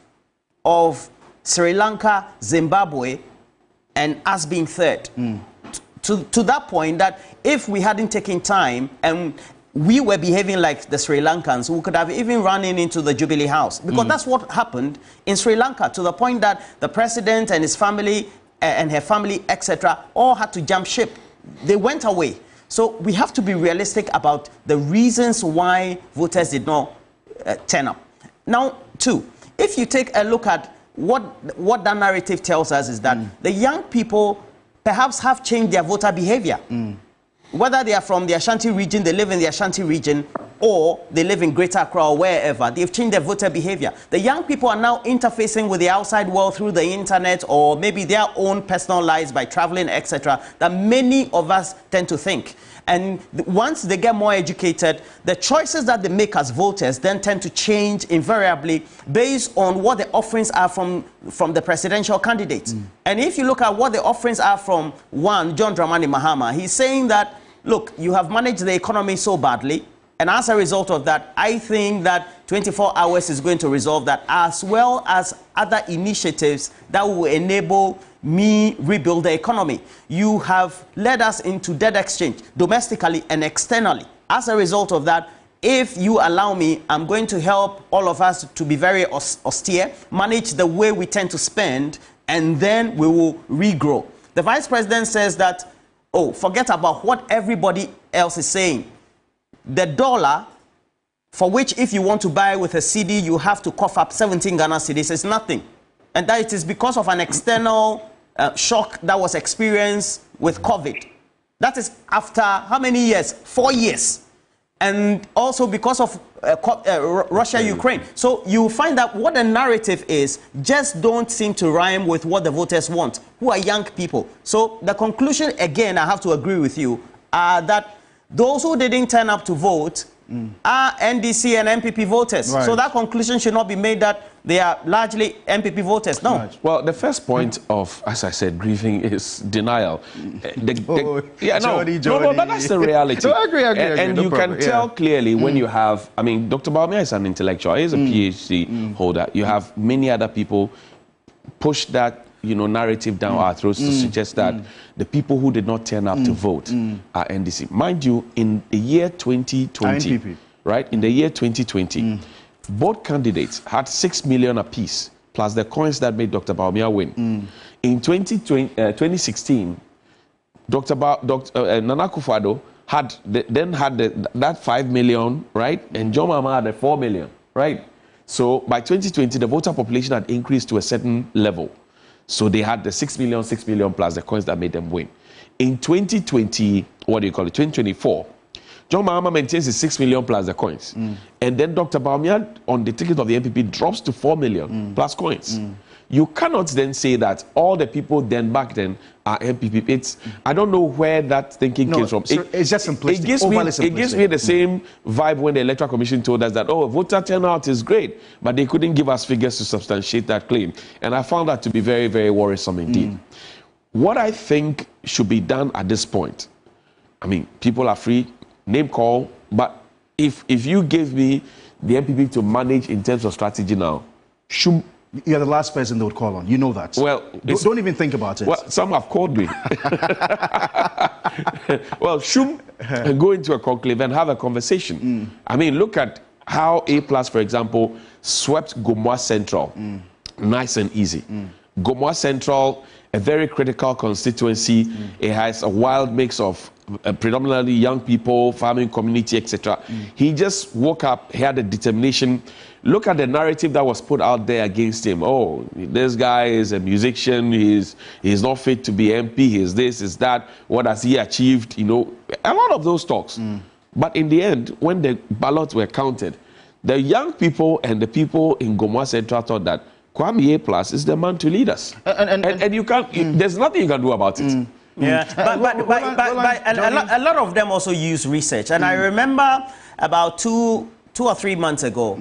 of Sri Lanka, Zimbabwe, and us being third. To that point that if we hadn't taken time and we were behaving like the Sri Lankans, we could have even run into the Jubilee House. Because that's what happened in Sri Lanka, to the point that the president and his family and her family, etc., all had to jump ship. They went away. So we have to be realistic about the reasons why voters did not turn up. Now, 2, if you take a look at what that narrative tells us, is that the young people perhaps have changed their voter behavior. Whether they are from the Ashanti region, they live in the Ashanti region, or they live in Greater Accra or wherever, they've changed their voter behavior. The young people are now interfacing with the outside world through the internet, or maybe their own personal lives by traveling, etc., that many of us tend to think. And once they get more educated, the choices that they make as voters then tend to change invariably based on what the offerings are from the presidential candidates. And if you look at what the offerings are from John Dramani Mahama, he's saying that, look, you have managed the economy so badly, And as a result of that, I think that 24 hours is going to resolve that, as well as other initiatives that will enable me rebuild the economy. You have led us into debt exchange, domestically and externally. As a result of that, if you allow me, I'm going to help all of us to be very austere, manage the way we tend to spend, and then we will regrow. The Vice President says that, oh, forget about what everybody else is saying. The dollar, for which if you want to buy with a CD, you have to cough up 17 Ghana cedis, is nothing. And that it is because of an external shock that was experienced with COVID. That is after how many years? 4 years. And also because of Russia-Ukraine. So you find that what the narrative is just don't seem to rhyme with what the voters want, who are young people. So the conclusion, again, I have to agree with you, that those who didn't turn up to vote are NDC and MPP voters. Right. So that conclusion should not be made that they are largely MPP voters. No. Right. Well, the first point of, as I said, grieving is denial. No, but that's the reality. So I agree. And no you problem. Can tell clearly when you have, I mean, Dr. Bawumia is an intellectual. He's a PhD holder. You have many other people push that narrative down our throats to suggest that the people who did not turn up to vote are NDC. Mind you, in the year 2020, right? In the year 2020, both candidates had 6 million apiece, plus the coins that made Dr. Bawumia win. In 2016, Dr. Nana Akufo-Addo had that 5 million, right? And John Mahama had the 4 million, right? So by 2020, the voter population had increased to a certain level. So they had the 6 million plus the coins that made them win. In 2020, 2024, John Mahama maintains his 6 million plus the coins. And then Dr. Bawumia on the ticket of the NPP drops to 4 million plus coins. You cannot then say that all the people then back then are MPP. I don't know where that thinking came from. It's just simplistic. It gives me the same vibe when the Electoral Commission told us that, voter turnout is great, but they couldn't give us figures to substantiate that claim. And I found that to be very, very worrisome indeed. What I think should be done at this point, I mean, people are free, name call, but if you gave me the MPP to manage in terms of strategy now, you're the last person they would call on. You know that. Well, don't even think about it. Well, some have called me. Well, go into a conclave and have a conversation. I mean, look at how A+, for example, swept Gomoa Central. Nice and easy. Gomoa Central, a very critical constituency. It has a wild mix of predominantly young people, farming community, etc. He just woke up, he had a determination. Look at the narrative that was put out there against him. Oh, this guy is a musician, he's not fit to be MP, he's this, he's that, what has he achieved? A lot of those talks. But in the end, when the ballots were counted, the young people and the people in Gomoa Central thought that Kwame A+ is the man to lead us. And you can't, there's nothing you can do about it. Yeah, but a lot of them also use research. And I remember about two or 3 months ago,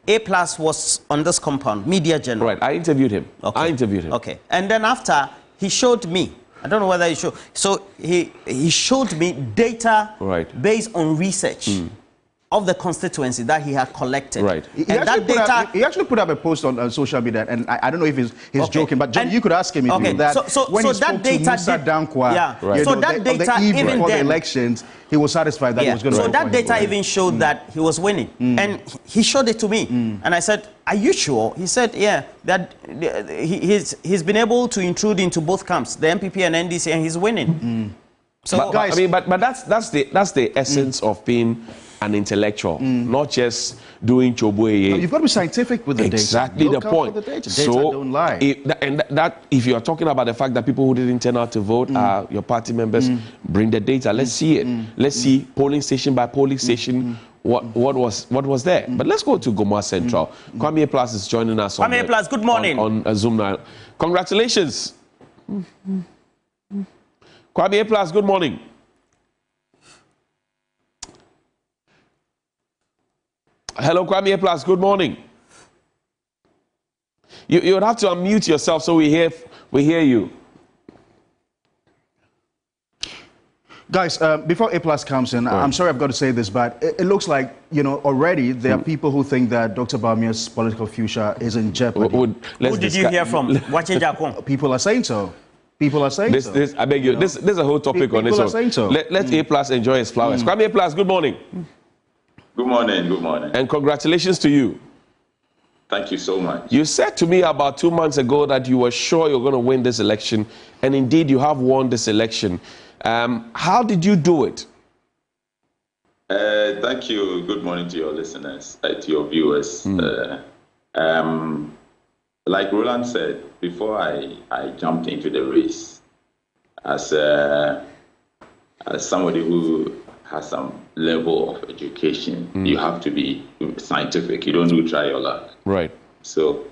A+ was on this compound, Media General. Right, I interviewed him. Okay. Okay, and then after, he showed me, I don't know whether he showed, so he showed me data based on research of the constituency that he had collected. Right. He actually put up a post on social media, and I don't know if he's joking, but John, you could ask him if he did that. So when he that spoke data to Musa Dankwa, so that data even before the then, elections, he was satisfied that he was going to So that data even showed that he was winning. And he showed it to me. And I said, are you sure? He said, yeah, that he's been able to intrude into both camps, the MPP and NDC, and he's winning. So, guys, but that's the essence of being an intellectual, not just doing choboye. No, you've got to be scientific with the data. Exactly the point. Data don't lie. If you are talking about the fact that people who didn't turn out to vote are your party members, bring the data. Let's see it. Let's see polling station by polling station what was there. But let's go to Gomoa Central. Kwame A+ is joining us. Kwame A+, good morning. On Zoom now. Congratulations. Kwame A+, good morning. Hello, Kwame A+, good morning. You would have to unmute yourself so we hear you. Guys, before A+ comes in, I'm sorry I've got to say this, but it looks like, already there are people who think that Dr. Bawumia's political future is in jeopardy. Who did you hear from? People are saying so. People are saying so. I beg you, this is a whole topic on this one. Saying so. Let A+ enjoy his flowers. Kwame A+, good morning. Good morning, good morning. And congratulations to you. Thank you so much. You said to me about 2 months ago that you were sure you're going to win this election, and indeed you have won this election. How did you do it? Thank you. Good morning to your listeners, to your viewers. Like Roland said, before I jumped into the race, as somebody who has some level of education, you have to be scientific. You don't do try your luck. Right. So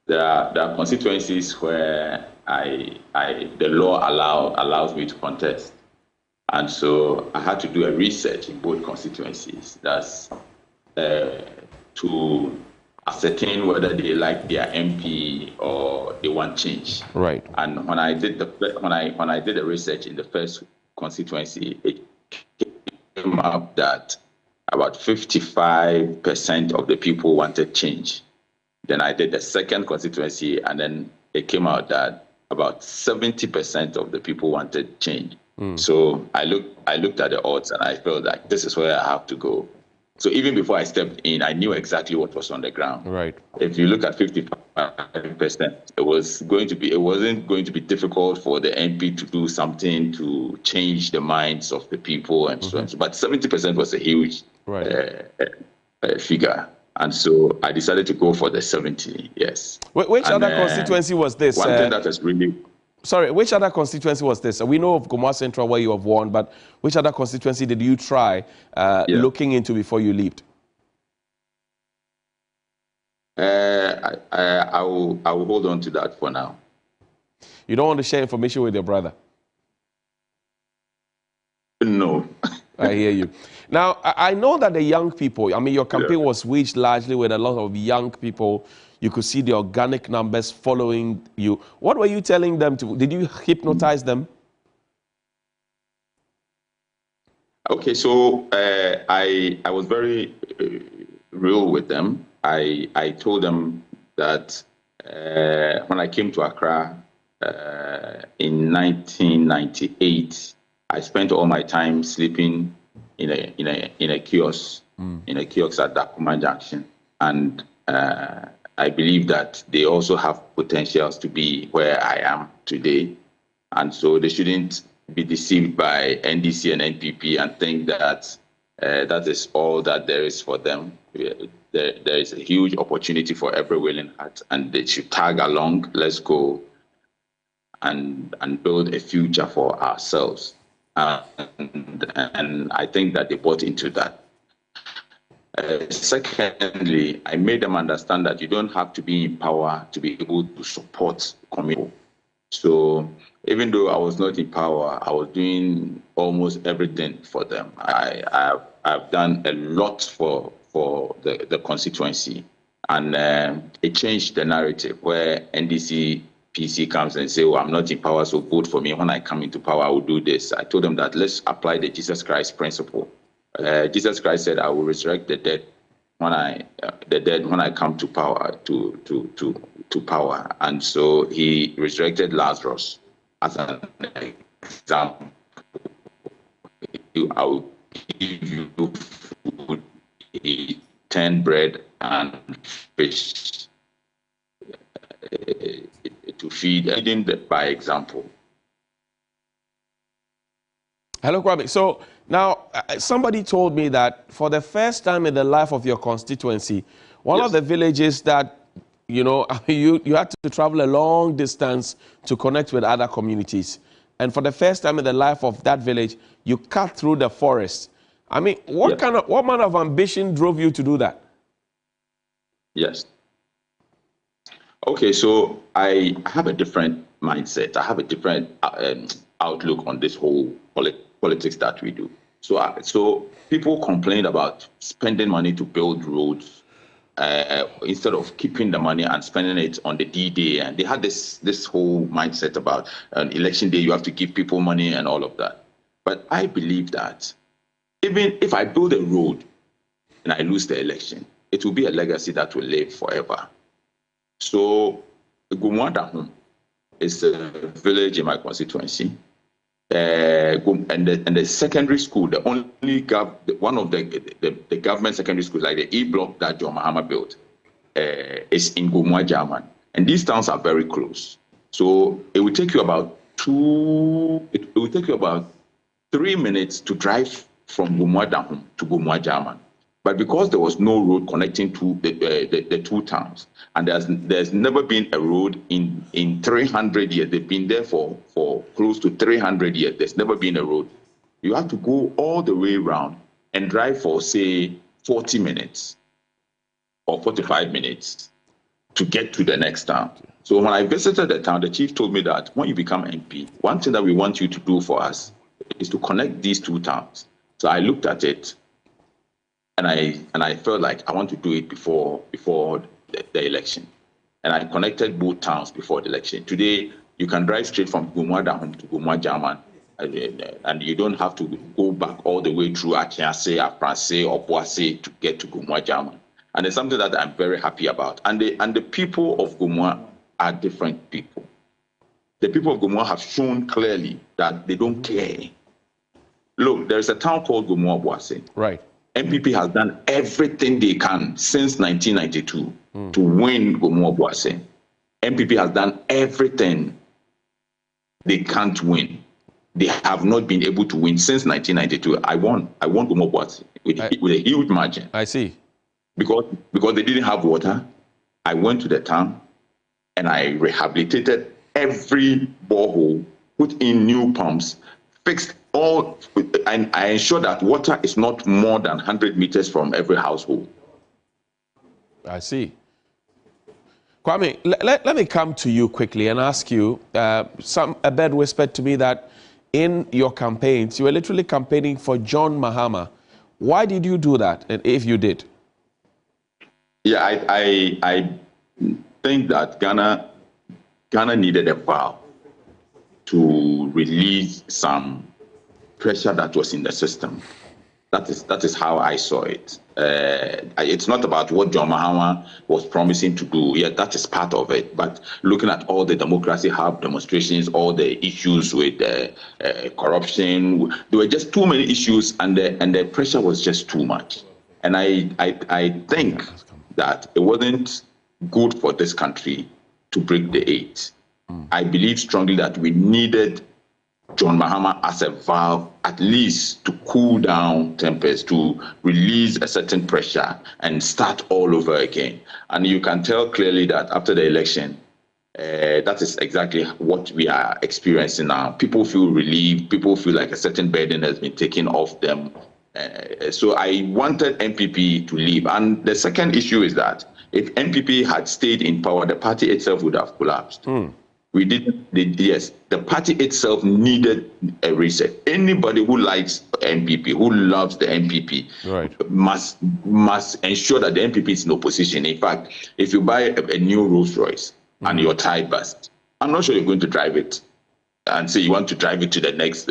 there are constituencies where the law allows me to contest. And so I had to do a research in both constituencies. That's to ascertain whether they like their MP or they want change. Right. And when I did the research in the first constituency, it came up that about 55% of the people wanted change. Then I did the second constituency, and then it came out that about 70% of the people wanted change. So I looked at the odds, and I felt like this is where I have to go. So even before I stepped in, I knew exactly what was on the ground. Right. If you look at 55%, it wasn't going to be difficult for the MP to do something to change the minds of the people and so on. But 70% was a huge figure. And so I decided to go for the 70, yes. Which other constituency was this? One thing that has really... Sorry, which other constituency was this? We know of Gomwa Central where you have won, but which other constituency did you try looking into before you leaped? I will hold on to that for now. You don't want to share information with your brother? No. I hear you. Now, I know that the young people, I mean, your campaign was waged largely with a lot of young people. You could see the organic numbers following you. What were you telling them to? Did you hypnotize them? Okay, so I was very real with them. I told them that when I came to Accra in 1998, I spent all my time sleeping in a kiosk at Dakuma Junction, and I believe that they also have potentials to be where I am today, and so they shouldn't be deceived by NDC and NPP and think that that is all that there is for them. There is a huge opportunity for every willing heart, and they should tag along. Let's go and build a future for ourselves. And I think that they bought into that. Secondly, I made them understand that you don't have to be in power to be able to support community. So even though I was not in power, I was doing almost everything for them. I've done a lot for the constituency, and it changed the narrative where NDC PC comes and say, "Oh, I'm not in power, so vote for me. When I come into power, I will do this." I told them that let's apply the Jesus Christ principle. Jesus Christ said, "I will resurrect the dead when I come to power to power." And so he resurrected Lazarus as an example. I will give you food, 10 bread and fish to feed, leading by example. Hello, Kwame. So now somebody told me that for the first time in the life of your constituency, one of the villages that, you know, you had to travel a long distance to connect with other communities. And for the first time in the life of that village, you cut through the forest. I mean, what manner of ambition drove you to do that? Yes. Okay, so I have a different mindset. I have a different outlook on this whole politics that we do. So people complain about spending money to build roads instead of keeping the money and spending it on the D-Day. And they had this whole mindset about an election day, you have to give people money and all of that. But I believe that even if I build a road and I lose the election, it will be a legacy that will live forever. So Gumwadahum is a village in my constituency. And the secondary school, the only one of the government secondary schools, like the E block that John Mahama built, is in Gumwa German. And these towns are very close. So it will take you about 3 minutes to drive from Gumwadahum to Gumwa German. But because there was no road connecting to the two towns, and there's never been a road in 300 years, they've been there for close to 300 years, there's never been a road. You have to go all the way around and drive for, say, 40 minutes or 45 minutes to get to the next town. So when I visited the town, the chief told me that when you become MP, one thing that we want you to do for us is to connect these two towns. So I looked at it, and I felt like I want to do it before the election. And I connected both towns before the election. Today, you can drive straight from Gumwadahum to Gumwa German, and you don't have to go back all the way through Achiase, Afranse, or Boise to get to Gumwa German. And it's something that I'm very happy about. And the people of Gumwa are different people. The people of Gumwa have shown clearly that they don't care. Look, there's a town called Gumwa Boise. Right. MPP has done everything they can since 1992 to win Gumwa Boise. MPP has done everything they can't win. They have not been able to win since 1992. I won Gumwa Boise with a huge margin. I see. Because they didn't have water, I went to the town and I rehabilitated every borehole, put in new pumps, fixed all, and I ensure that water is not more than 100 meters from every household. I see. Kwame, let me come to you quickly and ask you, a bird whispered to me that in your campaigns, you were literally campaigning for John Mahama. Why did you do that, and if you did? Yeah, I think that Ghana needed a vow to release some pressure that was in the system. That is how I saw it. It's not about what John Mahama was promising to do. Yeah, that is part of it. But looking at all the Democracy Hub demonstrations, all the issues with corruption, there were just too many issues, and the pressure was just too much. And I think that it wasn't good for this country to break the 8. I believe strongly that we needed John Mahama as a valve, at least to cool down tempers, to release a certain pressure and start all over again. And you can tell clearly that after the election, that is exactly what we are experiencing now. People feel relieved. People feel like a certain burden has been taken off them. So I wanted MPP to leave. And the second issue is that if MPP had stayed in power, the party itself would have collapsed. We didn't. Yes, the party itself needed a reset. Anybody who likes MPP, who loves the MPP, must ensure that the MPP is in opposition. In fact, if you buy a new Rolls Royce and your tie bursts, I'm not sure you're going to drive it and say you want to drive it to the next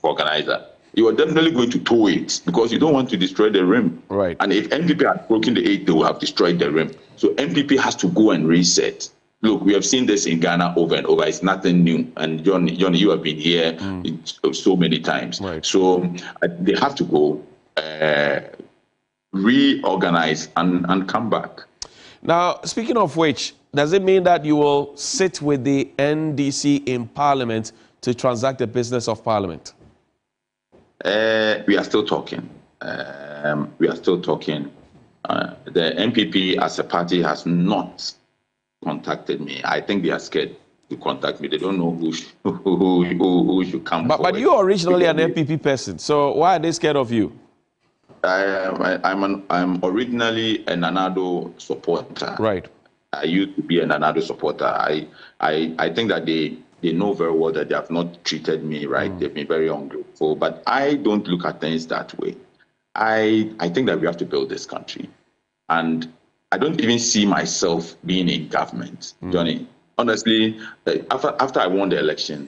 organizer. You are definitely going to tow it because you don't want to destroy the rim. Right. And if MPP had broken the 8, they would have destroyed the rim. So MPP has to go and reset. Look, we have seen this in Ghana over and over. It's nothing new. And John, you have been here so many times. Right. So they have to go, reorganize, and come back. Now, speaking of which, does it mean that you will sit with the NDC in Parliament to transact the business of Parliament? We are still talking. The MPP as a party has not contacted me. I think they are scared to contact me. They don't know who should come. But you are originally an MPP person, so why are they scared of you? I'm originally a Nanado supporter. Right. I used to be a Nanado supporter. I think that they know very well that they have not treated me right. They've been very ungrateful. But I don't look at things that way. I think that we have to build this country. And I don't even see myself being in government, Johnny. Honestly, after I won the election,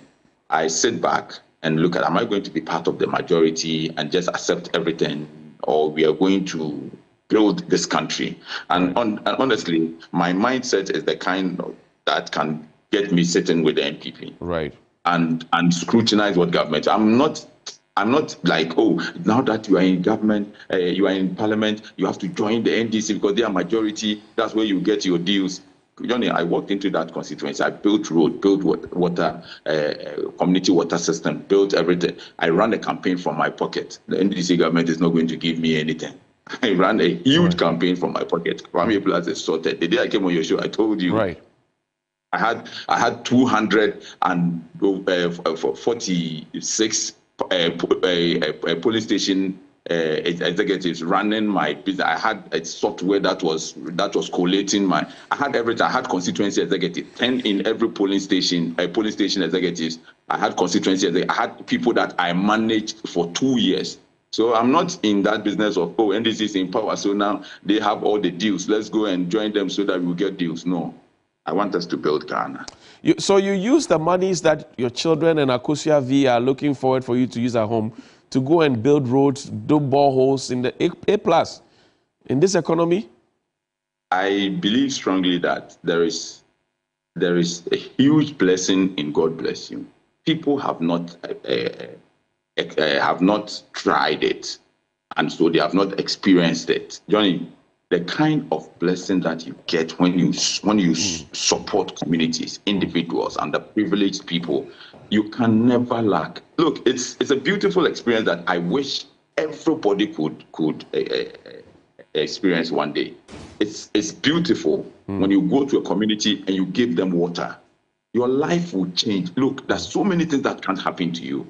I sit back and look at, am I going to be part of the majority and just accept everything, or we are going to build this country? And, and honestly, my mindset is the kind that can get me sitting with the MPP, right, and scrutinize what government. I'm not like, oh, now that you are in government, you are in parliament, you have to join the NDC because they are majority. That's where you get your deals. Johnny, I walked into that constituency. I built road, built water, community water system, built everything. I ran a campaign from my pocket. The NDC government is not going to give me anything. I ran a huge campaign from my pocket. Kwame Plus is sorted. The day I came on your show, I told you. Right. I had 246 police station executives running my business. I had a software that was collating I had everything. I had constituency executives, 10 in every polling station executives. I had constituency executives. I had people that I managed for 2 years. So I'm not in that business of, oh, NDC is in power, so now they have all the deals. Let's go and join them so that we'll get deals. No. I want us to build Ghana. So you use the monies that your children and Akosia V are looking forward for you to use at home to go and build roads, do boreholes in the A+. In this economy? I believe strongly that there is a huge blessing in God bless you. People have not tried it, and so they have not experienced it. Johnny, the kind of blessing that you get when you support communities, individuals, and the privileged people, you can never lack. Look, it's a beautiful experience that I wish everybody could experience one day. It's beautiful when you go to a community and you give them water. Your life will change. Look, there's so many things that can't happen to you.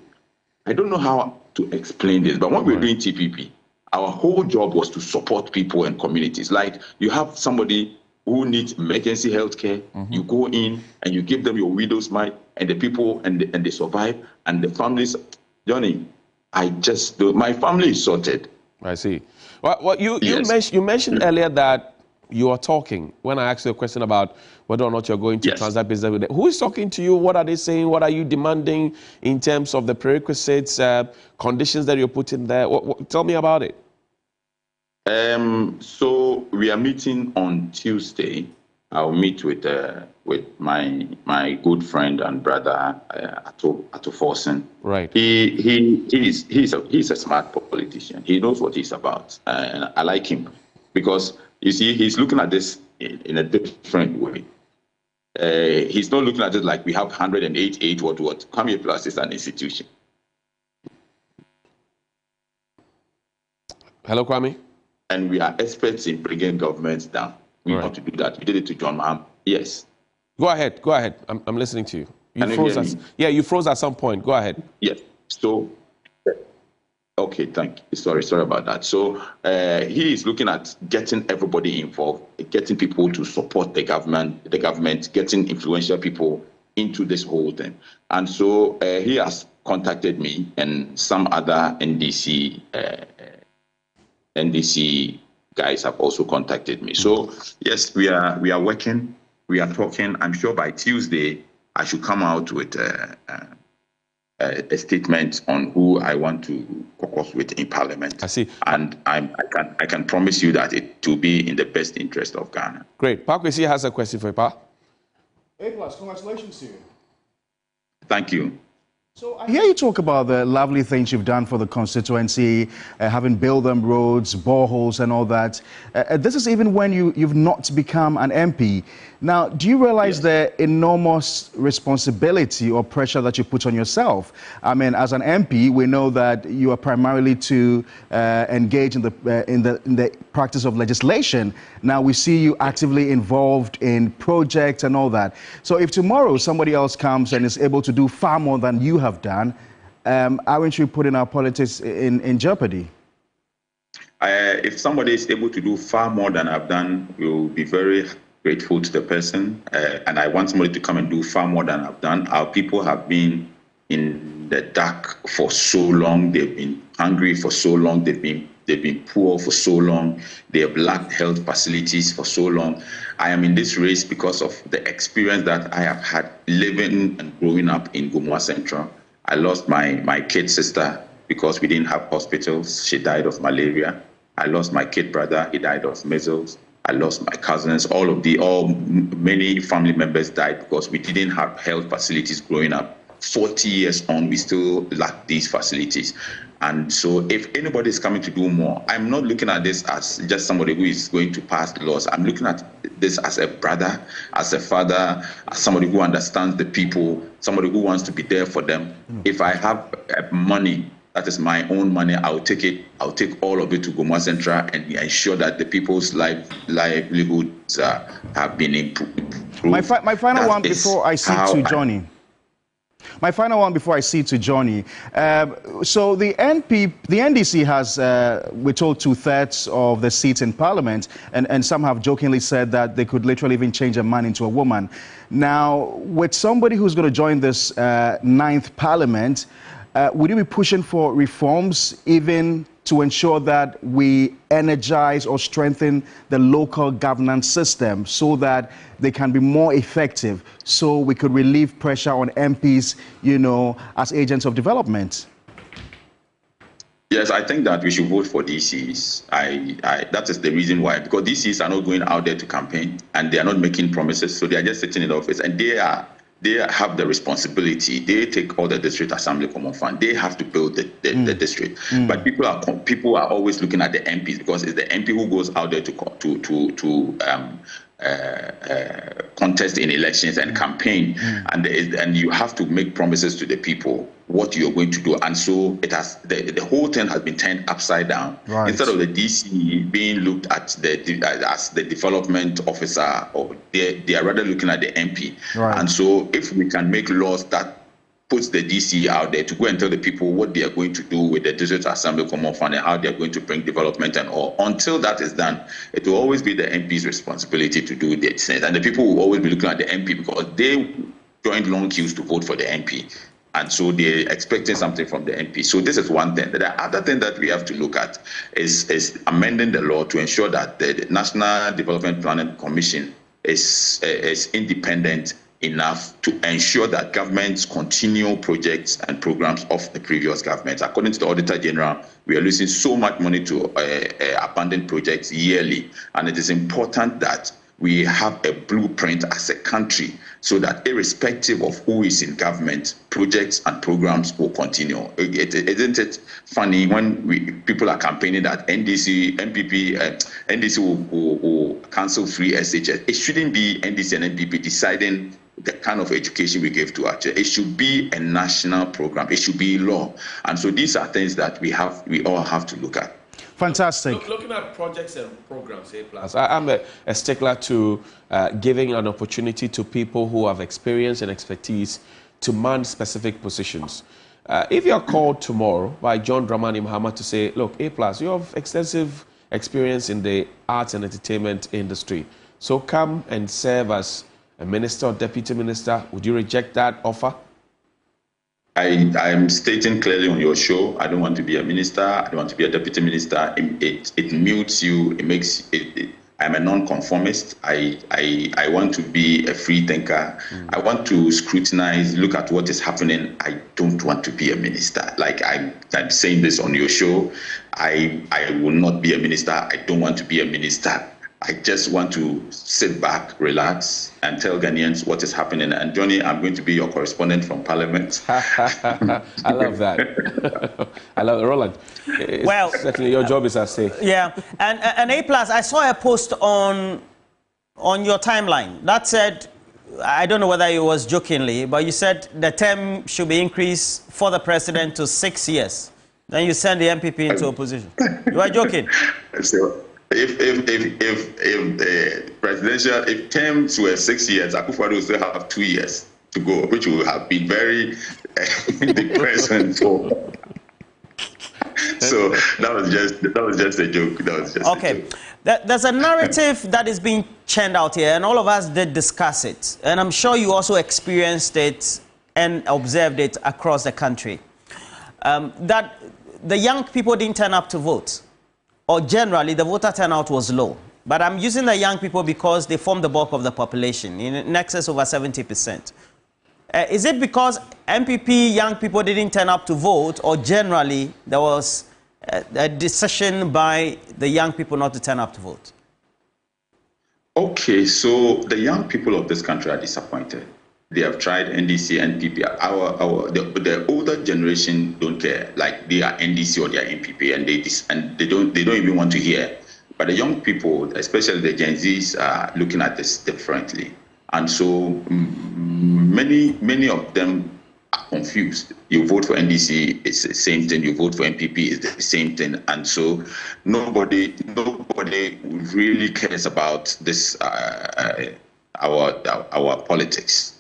I don't know how to explain this, but when we're doing TPP, our whole job was to support people and communities. Like, you have somebody who needs emergency health care, you go in and you give them your widow's mite, and the people, and they survive, and the families. Johnny, my family is sorted. I see. Well, you Yes. you mentioned earlier that you are talking. When I asked you a question about whether or not you're going to transact business with them, who is talking to you? What are they saying? What are you demanding in terms of the prerequisites, conditions that you're putting there? Tell me about it. So we are meeting on Tuesday. I'll meet with my good friend and brother Ato Forsen. Right. He's a smart politician. He knows what he's about, and I like him because, you see, he's looking at this in a different way. He's not looking at it like we have 188 what. Kwame Plus is an institution. Hello, Kwame. And we are experts in bringing governments down. We want to do that. We did it to John Mahama. Yes. Go ahead. Go ahead. I'm listening to you. Can you hear me? Yeah, you froze at some point. Go ahead. Yes. So, okay, thank you. Sorry about that. So he is looking at getting everybody involved, getting people to support the government, getting influential people into this whole thing. And so he has contacted me and some other NDC guys have also contacted me. So yes, we are working, we are talking. I'm sure by Tuesday I should come out with a statement on who I want to caucus with in Parliament. I see, and I can promise you that it will be in the best interest of Ghana. Great. Pakwesi has a question for you, Pa. A+, congratulations to you. Thank you. So I hear you talk about the lovely things you've done for the constituency, having built them roads, boreholes and all that. This is even when you've not become an MP. Now, do you realize the enormous responsibility or pressure that you put on yourself? I mean, as an MP, we know that you are primarily to engage in the practice of legislation. Now, we see you actively involved in projects and all that. So if tomorrow somebody else comes and is able to do far more than you have done, aren't you putting our politics in jeopardy? If somebody is able to do far more than I've done, we'll be very grateful to the person, and I want somebody to come and do far more than I've done. Our people have been in the dark for so long. They've been hungry for so long. They've been poor for so long. They have lacked health facilities for so long. I am in this race because of the experience that I have had living and growing up in Gomua Central. I lost my kid sister because we didn't have hospitals. She died of malaria. I lost my kid brother. He died of measles. I lost my cousins. Many family members died because we didn't have health facilities growing up. 40 years on, we still lack these facilities. And so if anybody is coming to do more, I'm not looking at this as just somebody who is going to pass the laws. I'm looking at this as a brother, as a father, as somebody who understands the people, somebody who wants to be there for them. If I have money, that is my own money, I'll take it. I'll take all of it to Goma Central and ensure that the people's livelihoods have been improved. My final one before I see to Johnny. My final one before I see to Johnny. So the NDC has, we're told, 2/3 of the seats in Parliament, and some have jokingly said that they could literally even change a man into a woman. Now, with somebody who's going to join this 9th Parliament, would you be pushing for reforms even to ensure that we energize or strengthen the local governance system so that they can be more effective, so we could relieve pressure on MPs, as agents of development? Yes, I think that we should vote for DCs. That is the reason why, because DCs are not going out there to campaign and they are not making promises, so they are just sitting in the office and they have the responsibility. They take all the district assembly common fund. They have to build the district. But people are always looking at the MPs because it's the MP who goes out there to contest in elections and campaign, and you have to make promises to the people what you're going to do. And so it has the whole thing has been turned upside down. Right. Instead of the DC being looked at as the development officer, or they are rather looking at the MP. Right. And so if we can make laws that puts the DC out there to go and tell the people what they are going to do with the District Assembly Common Fund and how they are going to bring development and all. Until that is done, it will always be the MP's responsibility to do this. And the people will always be looking at the MP because they joined long queues to vote for the MP. And so they're expecting something from the MP. So this is one thing. The other thing that we have to look at is amending the law to ensure that the National Development Planning Commission is independent enough to ensure that governments continue projects and programs of the previous government. According to the Auditor General, we are losing so much money to abandoned projects yearly, and it is important that we have a blueprint as a country so that irrespective of who is in government, projects and programs will continue. Isn't it funny when people are campaigning that NDC will cancel free SHS? It shouldn't be NDC and NPP deciding the kind of education we give to our children. It should be a national program. It should be law. And so these are things that we all have to look at. Fantastic. Looking at projects and programs, I'm a stickler to giving an opportunity to people who have experience and expertise to man specific positions. If you're called tomorrow by John Dramani Mahama to say, look, A+, you have extensive experience in the arts and entertainment industry, so come and serve as a minister or deputy minister, would you reject that offer? I'm stating clearly on your show, I don't want to be a minister, I don't want to be a deputy minister. It mutes you, it makes it. I'm a non-conformist. I want to be a free thinker. I want to scrutinize, look at what is happening. I don't want to be a minister. Like I'm saying this on your show. I will not be a minister. I don't want to be a minister. I just want to sit back, relax, and tell Ghanaians what is happening. And Johnny, I'm going to be your correspondent from Parliament. I love that. I love it. Roland, well, certainly your job is at stake. Yeah, and A+, I saw a post on your timeline that said, I don't know whether it was jokingly, but you said the term should be increased for the president to 6 years. Then you send the MPP into opposition. You are joking. So, if the presidential, if terms were 6 years, Akufo-Addo will still have 2 years to go, which will have been very depressing for. So that was just a joke. That was just okay. A joke. There's a narrative that is being churned out here, and all of us did discuss it, and I'm sure you also experienced it and observed it across the country. That the young people didn't turn up to vote. Or generally, the voter turnout was low. But I'm using the young people because they form the bulk of the population, in excess of over 70%. Is it because MPP young people didn't turn up to vote, or generally there was a decision by the young people not to turn up to vote? Okay, so the young people of this country are disappointed. They have tried NDC and NPP. The older generation don't care, like they are NDC or they are NPP, and they don't even want to hear. But the young people, especially the Gen Zs, are looking at this differently, and so many of them are confused. You vote for NDC, it's the same thing. You vote for NPP, it's the same thing, and so nobody really cares about this our politics.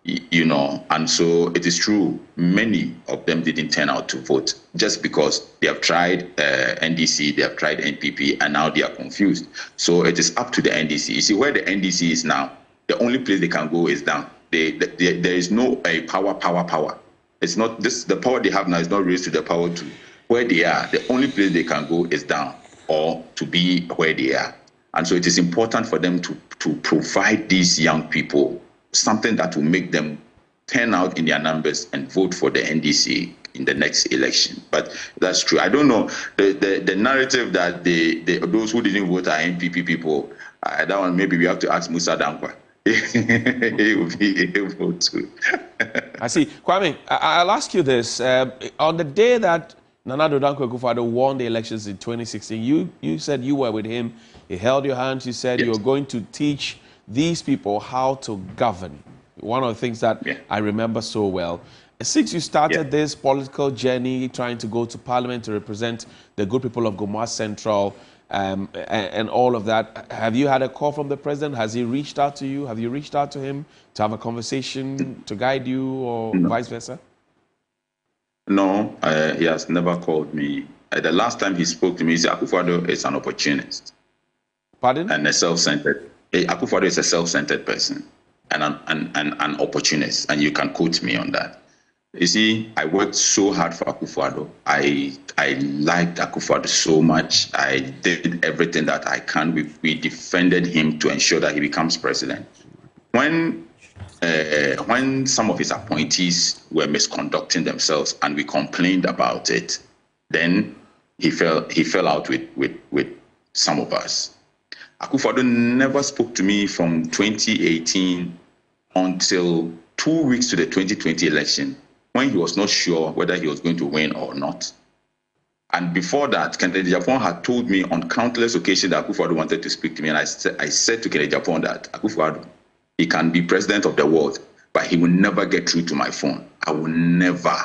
You know, and so it is true, many of them didn't turn out to vote just because they have tried NDC, they have tried NPP, and now they are confused. So it is up to the NDC. You see, where the NDC is now, the only place they can go is down. There is no power. It's not this. The power they have now is not raised to the power to where they are. The only place they can go is down, or to be where they are. And so it is important for them to provide these young people something that will make them turn out in their numbers and vote for the NDC in the next election. But that's true. I don't know the narrative that those who didn't vote are NPP people. That one maybe we have to ask Musa Dankwa. He will be able to. I see. Kwame, I'll ask you this. On the day that Nana Addo Dankwa Akufo-Addo won the elections in 2016, you said you were with him. He held your hands. You said you were going to teach these people how to govern. One of the things that I remember so well. Since you started this political journey, trying to go to Parliament to represent the good people of Gomua Central, and all of that, have you had a call from the president? Has he reached out to you? Have you reached out to him to have a conversation to guide you, or vice versa? No, he has never called me. The last time he spoke to me, he said Akufo-Addo is an opportunist. Pardon? And a self-centered. Akufo-Addo is a self-centered person and an opportunist, and you can quote me on that. You see, I worked so hard for Akufo-Addo. I liked Akufo-Addo so much. I did everything that I can. We defended him to ensure that he becomes president. When some of his appointees were misconducting themselves and we complained about it, then he fell out with some of us. Akufo-Addo never spoke to me from 2018 until 2 weeks to the 2020 election, when he was not sure whether he was going to win or not. And before that, Kennedy Japan had told me on countless occasions that Akufo-Addo wanted to speak to me, and I said to Kennedy Japan that Akufo-Addo, he can be president of the world, but he will never get through to my phone. I will never.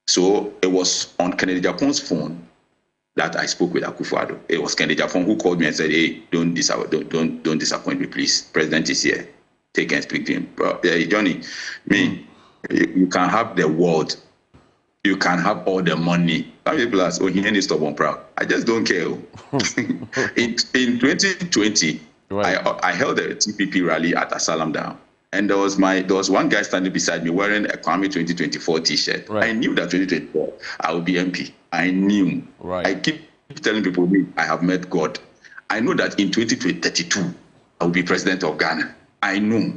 So it was on Kennedy Japan's phone that I spoke with Akufo-Addo. It was Kennedy Japan who called me and said, "Hey, don't disappoint me, please. President is here. Take and speak to him." Bro, Johnny, you can have the world, you can have all the money. Some people ask, "Oh, he ain't stubborn proud." I just don't care. In 2020, I held a TPP rally at Asalam Down, and there was one guy standing beside me wearing a Kwame 2024 T-shirt. I knew that 2024 I would be MP. I knew. I keep telling people, I have met God. I know that in 2032 I will be president of Ghana. I know.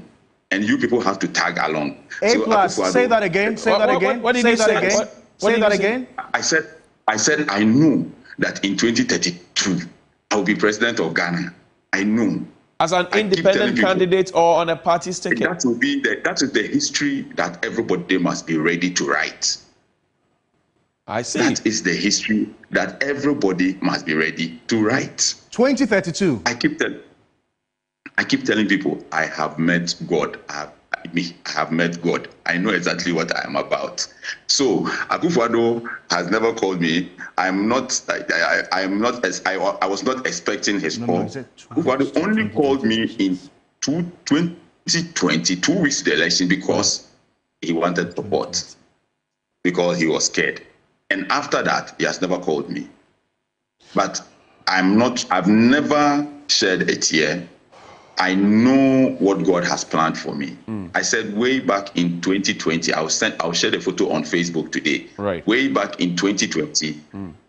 And you people have to tag along. Say that again. Say that again. What did you say again? Say that again. I said I know that in 2032 I will be president of Ghana. I know. As an independent candidate or on a party's ticket? That is the history that everybody must be ready to write. I see. That is the history that everybody must be ready to write. 2032. I keep telling people, I have met God. I have met God. I know exactly what I am about. So Akufo-Addo has never called me. I was not expecting his call. Akufo-Addo only called me in 2020, 2 weeks to the election, because he wanted support, because he was scared. And after that, he has never called me. But I've never shed a tear. I know what God has planned for me. I said way back in 2020, I'll share the photo on Facebook today. Way back in 2020,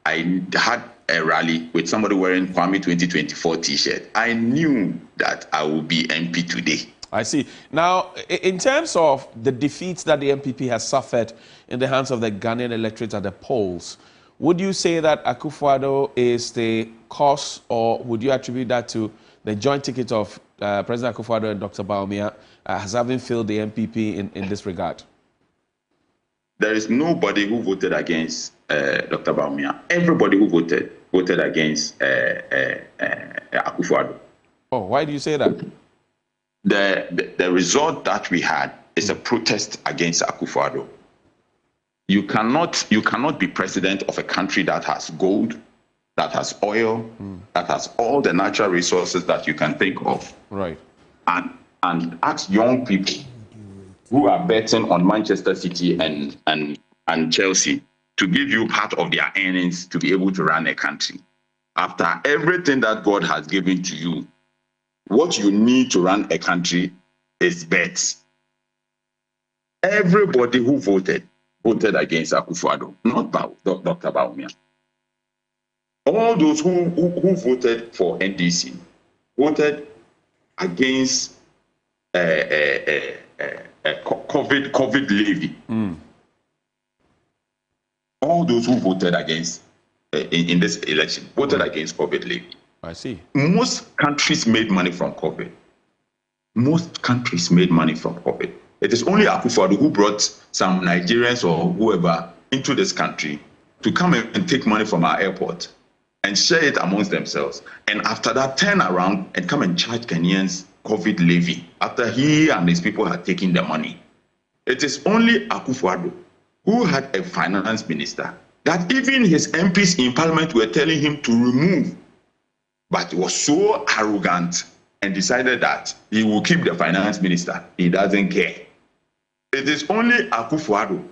I had a rally with somebody wearing Kwame 2024 T-shirt. I knew that I would be MP today. I see. Now, in terms of the defeats that the MPP has suffered in the hands of the Ghanaian electorate at the polls, would you say that Akufo-Addo is the cause, or would you attribute that to the joint ticket of President Akufo-Addo and Dr. Bawumia has having failed the MPP in this regard? There is nobody who voted against Dr. Bawumia. Everybody who voted against Akufo-Addo. Oh, why do you say that? The result that we had is a protest against Akufo-Addo. You cannot be president of a country that has gold, that has oil, that has all the natural resources that you can think of. Right. And ask young people who are betting on Manchester City and Chelsea to give you part of their earnings to be able to run a country. After everything that God has given to you, what you need to run a country is bets. Everybody who voted against Akufo-Addo, not Dr. Bawumia. All those who voted for NDC voted against COVID levy. All those who voted against in this election voted against COVID levy. I see. Most countries made money from COVID. Most countries made money from COVID. It is only Akufo-Addo who brought some Nigerians or whoever into this country to come and take money from our airport and share it amongst themselves. And after that, turn around and come and charge Kenyans COVID levy after he and his people had taken the money. It is only Akufo-Addo who had a finance minister that even his MPs in parliament were telling him to remove, but he was so arrogant and decided that he will keep the finance minister. He doesn't care. It is only Akufo-Addo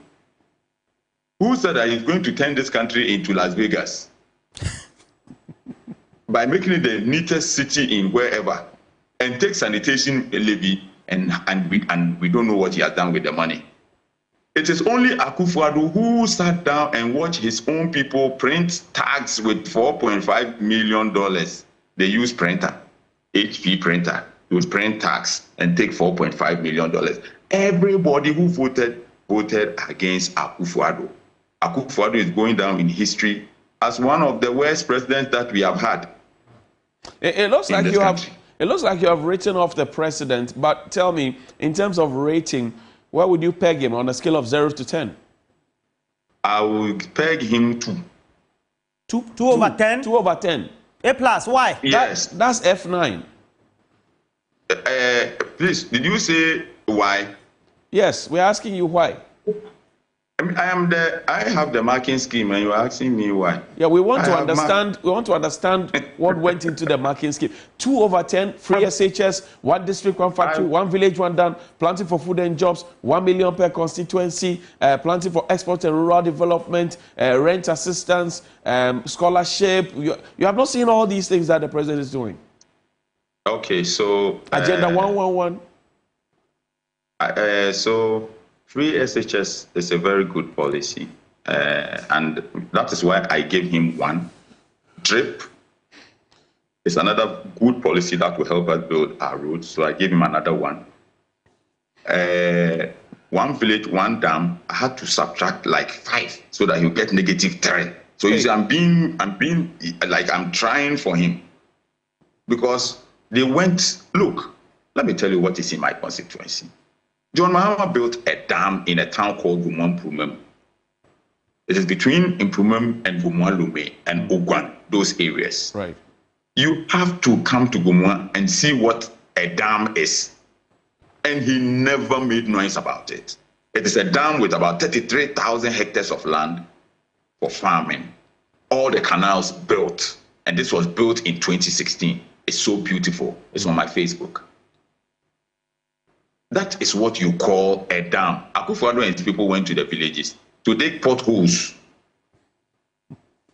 who said that he's going to turn this country into Las Vegas by making it the neatest city in wherever and take sanitation levy and we don't know what he has done with the money. It is only Akufo-Addo who sat down and watched his own people print tags with $4.5 million. They use printer, HP printer, to print tags and take $4.5 million. Everybody who voted against Akufo-Addo. Akufo-Addo is going down in history as one of the worst presidents that we have had. It looks like you have written off the president, but tell me, in terms of rating, where would you peg him on a scale of 0 to 10? I would peg him 2. 2 over 10? 2 over 10. A plus, why? Yes. That's F9. Please, did you say why? Yes, we're asking you why. I have the marking scheme, and you're asking me why. Yeah, we want to understand. We want to understand what went into the marking scheme. 2 over 10, free SHS, 1 district, 1 factory, 1 village, 1 done, planting for food and jobs, 1 million per constituency, planting for export and rural development, rent assistance, scholarship. You have not seen all these things that the president is doing. Okay, so Agenda 111. So free SHS is a very good policy, and that is why I gave him 1. DRIP is another good policy that will help us build our roads, so I gave him another 1. 1 village, 1 dam. I had to subtract like 5 so that he'll get -3. So you see, I'm being like I'm trying for him, because they went. Look, let me tell you what is in my constituency. John Mahama built a dam in a town called Vumwan-Prumem. It is between Impumem and Vumwan-Lume and Ogwan, those areas. Right. You have to come to Vumwan and see what a dam is. And he never made noise about it. It is a dam with about 33,000 hectares of land for farming. All the canals built, and this was built in 2016. It's so beautiful. It's on my Facebook. That is what you call a dam. Akufo-Addo and his people went to the villages to dig potholes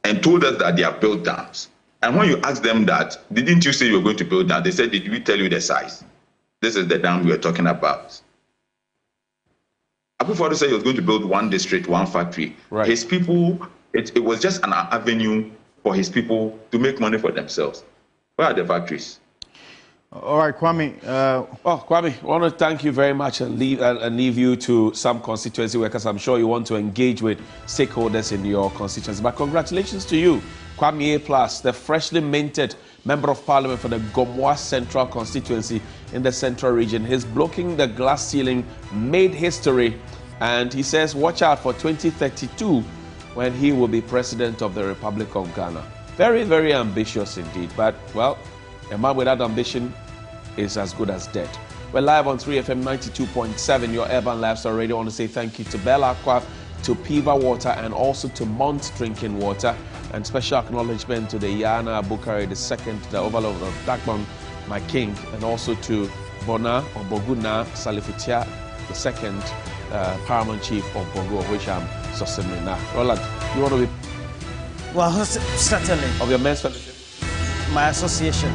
and told us that they have built dams. And when you ask them that, didn't you say you were going to build dams? They said, did we tell you the size? This is the dam we are talking about. Akufo-Addo said he was going to build 1 district, 1 factory. Right. His people, it was just an avenue for his people to make money for themselves. Where are the factories? All right, Kwame. Kwame, I want to thank you very much and leave you to some constituency workers. I'm sure you want to engage with stakeholders in your constituency. But congratulations to you, Kwame A+, the freshly minted Member of Parliament for the Gomoa Central constituency in the Central region. His blocking the glass ceiling made history, and he says watch out for 2032 when he will be President of the Republic of Ghana. Very, very ambitious indeed. But, well, a man without ambition is as good as dead. We're live on 3FM 92.7, your urban lifestyle radio. I want to say thank you to Bell Aqua, to Piva Water, and also to Mont Drinking Water. And special acknowledgement to the Yana Bukari II, the overlord of Dagbon, my king, and also to Bona Oboguna Salifutia II, Paramount Chief of Bongo, of which I'm sustaining now. Roland, you want to be? Well, certainly. Of your men's fellowship? My association.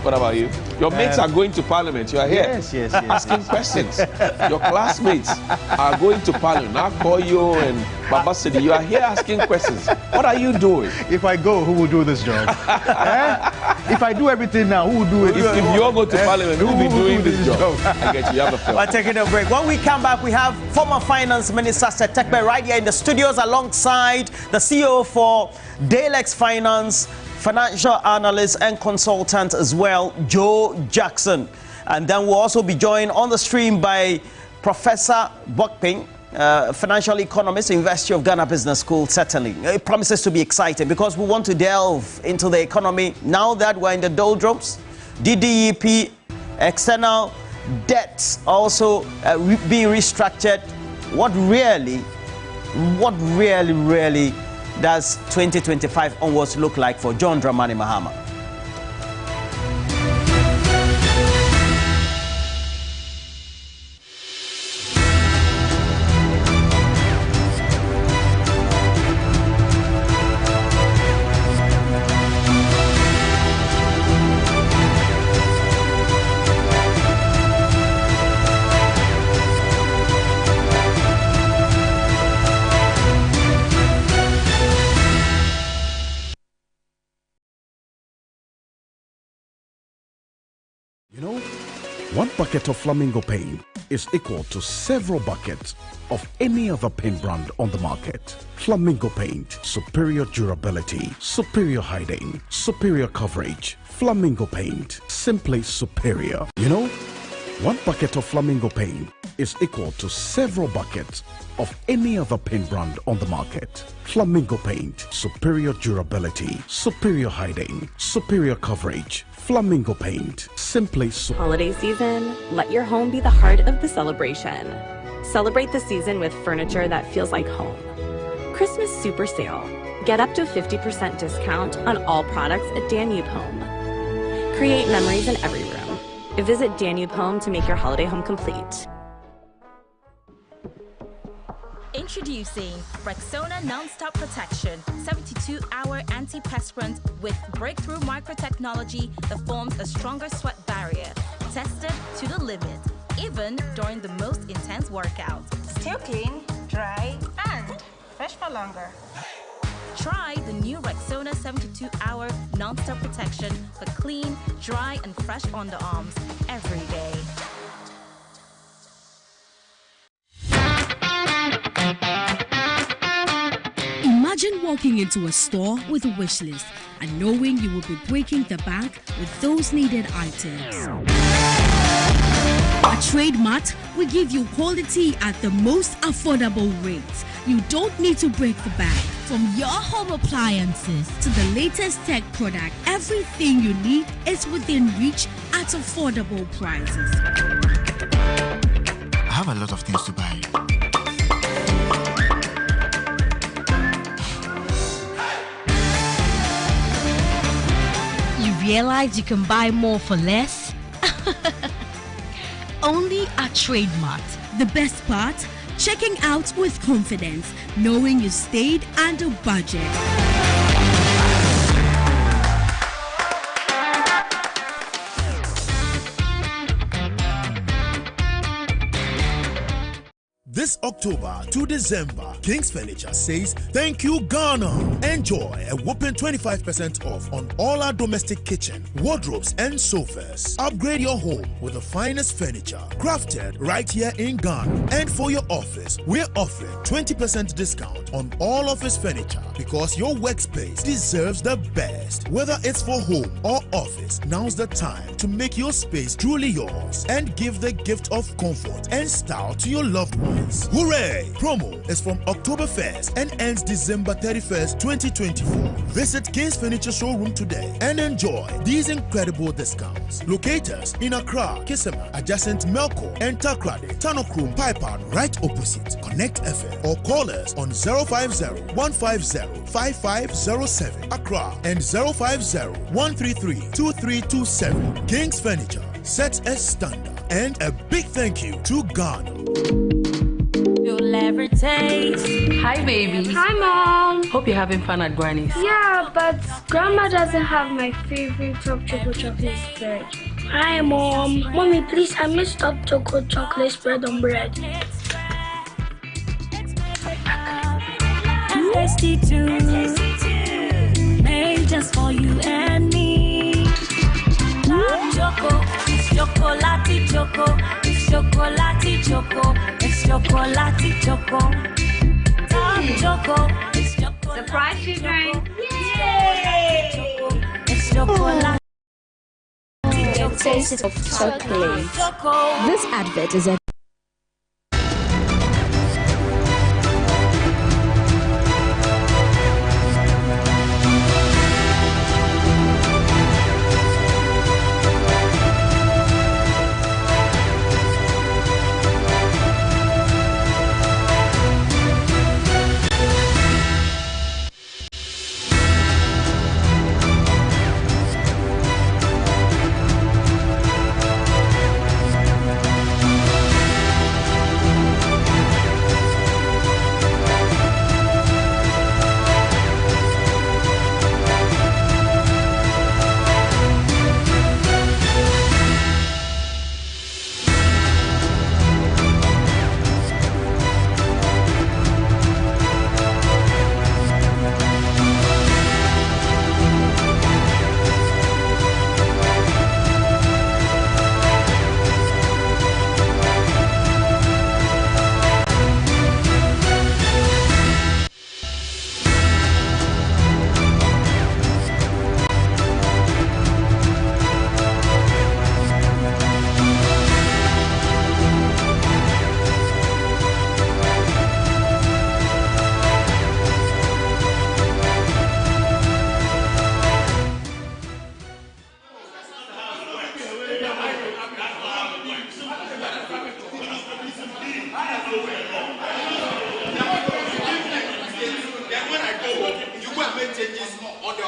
What about you? Your mates are going to Parliament. You are here asking questions. Your classmates are going to Parliament. Now Koyo and Baba Sidi, you are here asking questions. What are you doing? If I go, who will do this job? If I do everything now, who will do it? If you all go to Parliament, who will be doing this job? I get you. Have a film. We're taking a break. When we come back, we have former Finance Minister Setekbe right here in the studios alongside the CEO for Dalex Finance, financial analyst and consultant as well, Joe Jackson. And then we'll also be joined on the stream by Professor Bokping, financial economist, University of Ghana Business School. Certainly, it promises to be exciting because we want to delve into the economy now that we're in the doldrums. DDEP, external debts also being restructured. What really does 2025 onwards look like for John Dramani Mahama? You know, one bucket of Flamingo paint is equal to several buckets of any other paint brand on the market. Flamingo paint, superior durability, superior hiding, superior coverage. Flamingo paint, simply superior. You know, one bucket of Flamingo paint is equal to several buckets of any other paint brand on the market. Flamingo paint, superior durability, superior hiding, superior coverage. Flamingo paint, simply Holiday season, let your home be the heart of the celebration. Celebrate the season with furniture that feels like home. Christmas Super Sale. Get up to 50% discount on all products at Danube Home. Create memories in every room. Visit Danube Home to make your holiday home complete. Introducing Rexona Non-Stop Protection 72-hour antiperspirant with breakthrough microtechnology that forms a stronger sweat barrier, tested to the limit, even during the most intense workouts. Still clean, dry, and fresh for longer. Try the new Rexona 72-hour non-stop protection for clean, dry, and fresh underarms every day. Imagine walking into a store with a wish list and knowing you will be breaking the bank with those needed items. A Trade Mart will give you quality at the most affordable rates. You don't need to break the bank. From your home appliances to the latest tech product, everything you need is within reach at affordable prices. I have a lot of things to buy. Realize you can buy more for less? Only at Trade Mart. The best part? Checking out with confidence, knowing you stayed under budget. This October to December, King's Furniture says, thank you, Ghana. Enjoy a whopping 25% off on all our domestic kitchen, wardrobes, and sofas. Upgrade your home with the finest furniture, crafted right here in Ghana. And for your office, we're offering 20% discount on all office furniture because your workspace deserves the best. Whether it's for home or office, now's the time to make your space truly yours and give the gift of comfort and style to your loved ones. Hooray! Promo is from October 1st and ends December 31st, 2024. Visit King's Furniture Showroom today and enjoy these incredible discounts. Locate us in Accra, Kisima, adjacent Melco and Takrade, Tanokrum, Pipeline, right opposite Connect FM, or call us on 050-150-5507 Accra and 050-133-2327. King's Furniture sets a standard. And a big thank you to Ghana. You'll ever taste. Hi, baby. Hi, Mom. Hope you're having fun at Granny's. Yeah, but Grandma doesn't have my favorite top chocolate spread. Hi, Mom. Mommy, please, I missed top chocolate spread on bread. Tasty too, made just for you and me. Top choco, it's chocolate choco, it's chocolate choco, it's chocolate choco. Top choco, it's chocolate. Surprise children! Yay! It's chocolate. The taste of chocolate. This advert is a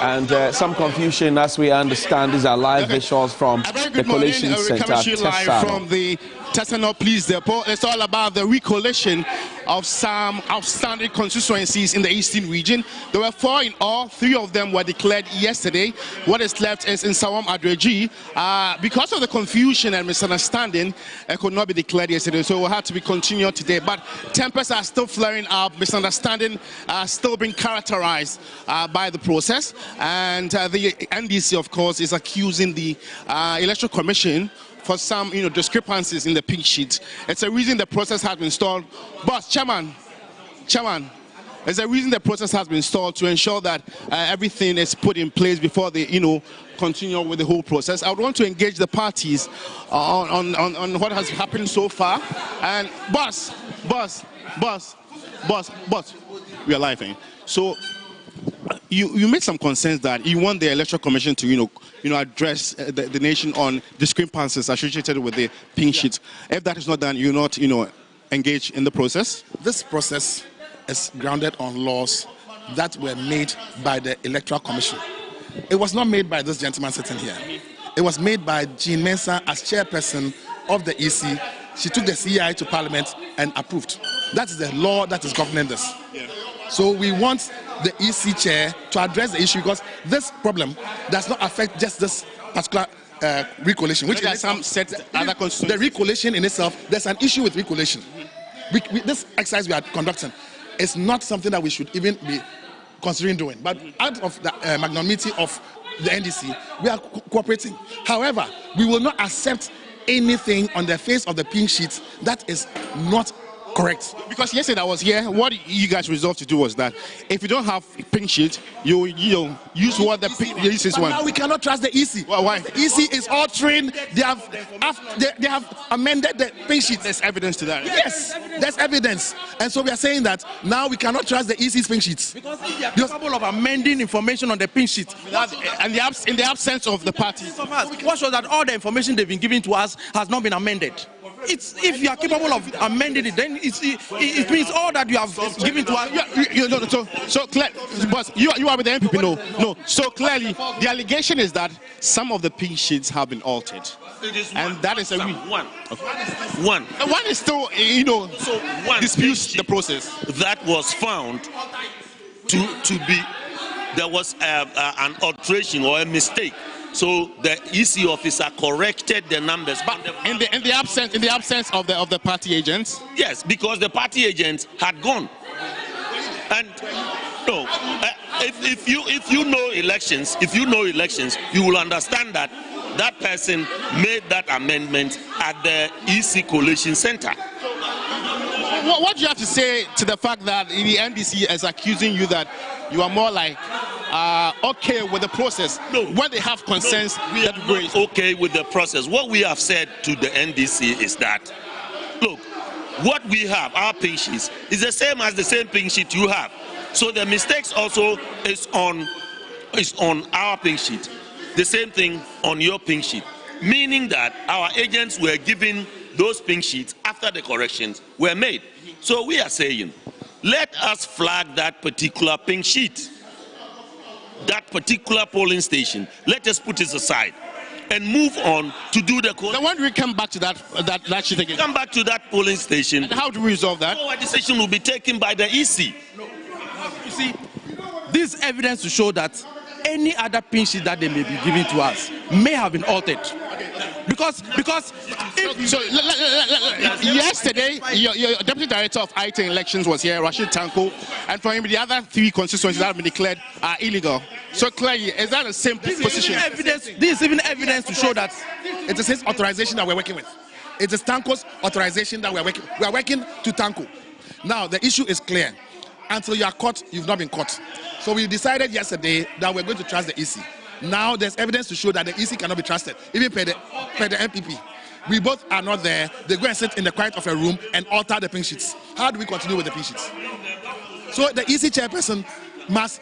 And some confusion, as we understand. These are live visuals from the Collation Center. From the Turnout Police Depot. It's all about the recollation of some outstanding constituencies in the Eastern region. There were 4 in all. 3 of them were declared yesterday. What is left is in Sawam Adreji. Because of the confusion and misunderstanding, it could not be declared yesterday, so it will have to be continued today. But tempers are still flaring up. Misunderstanding are still being characterized by the process. And the NDC, of course, is accusing the Electoral Commission for some, discrepancies in the pink sheet. It's a reason the process has been stalled. But Chairman, there's a reason the process has been stalled to ensure that everything is put in place before they, continue with the whole process. I would want to engage the parties on what has happened so far. And boss, we are live. So you made some concerns that you want the Electoral Commission to, address the nation on discrepancies associated with the pink sheet. If that is not done, you not, engage in the process? This process is grounded on laws that were made by the Electoral Commission. It was not made by this gentleman sitting here. It was made by Jean Mensah as chairperson of the EC. She took the CEI to Parliament and approved. That is the law that is governing this. So we want the EC chair to address the issue because this problem does not affect just this particular recollation, which is some set other constituencies. The recollation in itself, there's an issue with recollation. this exercise we are conducting is not something that we should even be considering doing. But out of the magnanimity of the NDC, we are cooperating. However, we will not accept anything on the face of the pink sheet that is not correct. Because yesterday I was here, what you guys resolved to do was that if you don't have pink sheet, you use what the EC but one. now we cannot trust the EC. Why? The EC is altering. They have amended the pink sheet. There's evidence to that. Yes, there's evidence, and so we are saying that now we cannot trust the EC's pink sheets. Because if they are capable of amending information on the pink sheet, and in the absence of the party, what shows that all the information they've been giving to us has not been amended? If you are capable of amending it, then it means all that you have given to us. So clear, but you are with the MPP, no. So clearly, the allegation is that some of the pink sheets have been altered, and that is a one. One is still, so one disputes the process that was found to be there was an alteration or a mistake. So the EC officer corrected the numbers, but in the absence of the party agents. Yes, because the party agents had gone. And no, if you know elections, you will understand that that person made that amendment at the EC Collation Center. What do you have to say to the fact that the NDC is accusing you that you are more like okay with the process? No, when they have concerns, we are not okay with the process. What we have said to the NDC is that, look, what we have, our pink sheets, is the same as the same pink sheet you have. So the mistakes also is on our pink sheet. The same thing on your pink sheet. Meaning that our agents were given those pink sheets after the corrections were made. So we are saying, let us flag that particular pink sheet, that particular polling station. Let us put it aside and move on to do the code. Then when do we come back to that sheet again? Come back to that polling station. And how do we resolve that? Our decision will be taken by the EC. You see, this is evidence to show that any other pink sheet that they may be giving to us may have been altered. Because yesterday, your Deputy Director of IT Elections was here, Rashid Tanko, and for him, the other 3 constituencies that have been declared are illegal. So clearly, is that the same position? This is even evidence to show that it is his authorization that we're working with. It is Tanko's authorization that we're working. We are working to Tanko. Now, the issue is clear. Until you are caught, you've not been caught. So we decided yesterday that we're going to trust the EC. Now there's evidence to show that the EC cannot be trusted, even per the MPP. We both are not there. They go and sit in the quiet of a room and alter the pink sheets. How do we continue with the pink sheets? So the EC chairperson must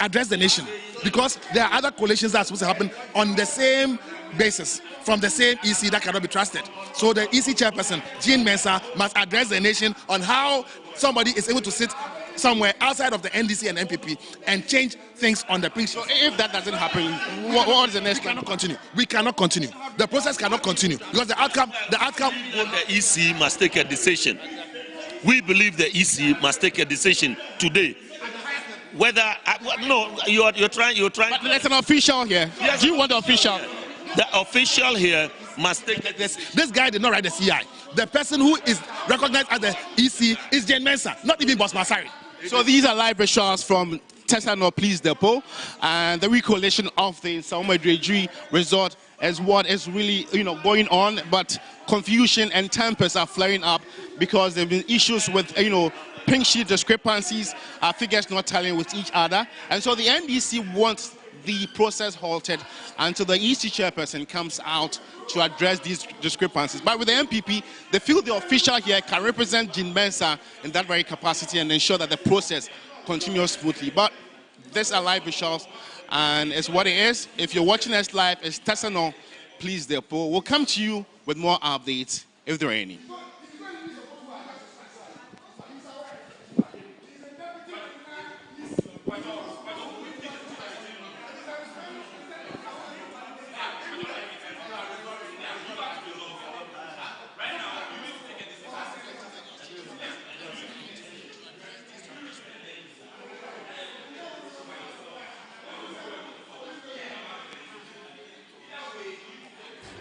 address the nation, because there are other collations that are supposed to happen on the same basis from the same EC that cannot be trusted. So the EC chairperson, Jean Mensah, must address the nation on how somebody is able to sit somewhere outside of the NDC and MPP and change things on the pink sheet. So if that doesn't happen, what is the next? We cannot continue. We cannot continue. The process cannot continue because the outcome. The EC must take a decision. We believe the EC must take a decision today. Whether you're trying. But there's an official here. Yes, do you want the official? The official here must take this guy did not write the CI. The person who is recognized as the EC is Jean Mensah, not even Boss Masari. So these are live visuals from Turnout Police Depot, and the recollation of the Nsawam resort is what is really going on. But confusion and tempers are flaring up because there have been issues with pink sheet discrepancies, figures not tallying with each other, and so the NDC wants the process halted until the EC chairperson comes out to address these discrepancies. But with the MPP, they feel the official here can represent Jean Mensah in that very capacity and ensure that the process continues smoothly. But these are live visuals, and it's what it is. If you're watching us live, it's Turnout Police Depot. We'll come to you with more updates if there are any.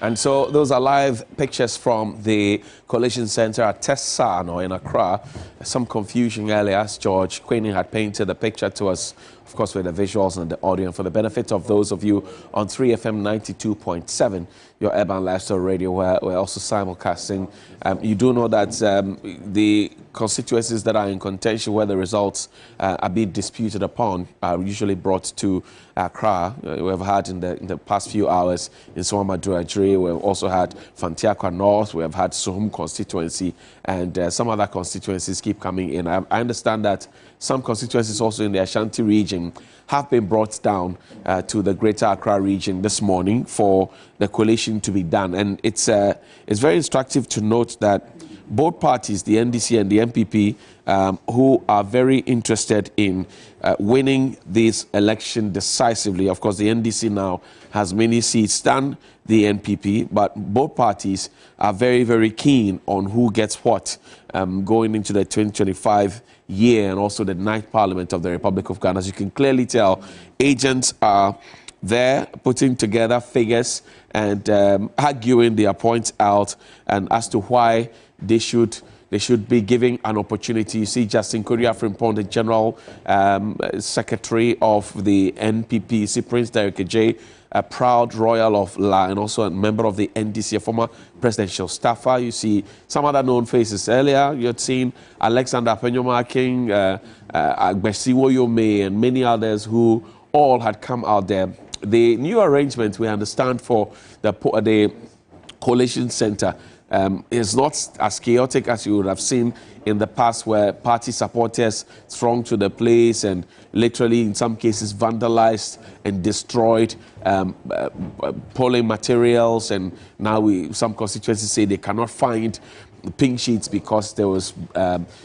And so those are live pictures from the Collation Center at Tessano in Accra. Some confusion earlier as George Queenie had painted the picture to us, of course, with the visuals and the audio. And for the benefit of those of you on 3FM 92.7, your urban lifestyle radio, where we're also simulcasting, you do know that the constituencies that are in contention where the results are being disputed upon are usually brought to Accra. We've had in the past few hours in Soamadou-Adjiri, we've also had Fantiakwa North, we have had Sohum constituency, and some other constituencies keep coming in. I understand that some constituencies also in the Ashanti region have been brought down to the Greater Accra region this morning for the collation to be done. And it's very instructive to note that both parties, the NDC and the MPP, who are very interested in winning this election decisively. Of course, the NDC now has many seats than the NPP, but both parties are very, very keen on who gets what going into the 2025 year and also the 9th Parliament of the Republic of Ghana. As you can clearly tell, agents are there putting together figures and arguing their points out and as to why they should be giving an opportunity. You see Justin Korea Frimpong, the General Secretary of the NPP. You see Prince Derek J, a proud royal of La and also a member of the NDC, a former presidential staffer. You see some other known faces earlier. You had seen Alexander Penyoma-King, Agbesi Woyome, and many others who all had come out there. The new arrangement, we understand, for the Collation Center is not as chaotic as you would have seen in the past, where party supporters thronged to the place and literally in some cases vandalized and destroyed polling materials. And now some constituencies say they cannot find pink sheets because there was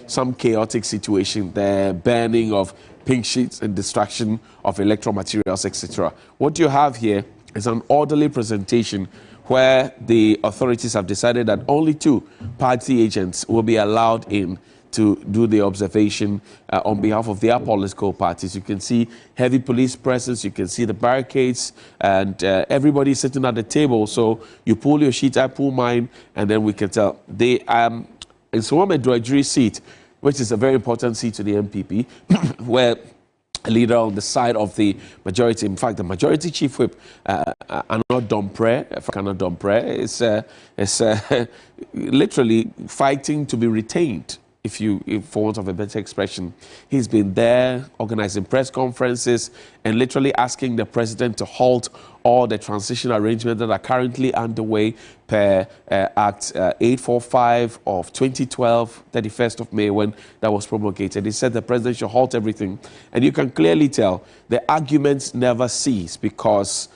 some chaotic situation there, burning of pink sheets and destruction of electoral materials, etc. What you have here is an orderly presentation where the authorities have decided that only 2 party agents will be allowed in to do the observation on behalf of their political parties. You can see heavy police presence, you can see the barricades, and everybody sitting at the table. So you pull your sheet, I pull mine, and then we can tell. In Soamadou-Adjiri seat, which is a very important seat to the MPP, where a leader on the side of the majority, in fact, the majority chief whip, Anna Dompré, is literally fighting to be retained, for want of a better expression. He's been there organizing press conferences and literally asking the president to halt all the transition arrangements that are currently underway per Act 845 of 2012, 31st of May, when that was promulgated. He said the president should halt everything. And you can clearly tell the arguments never cease because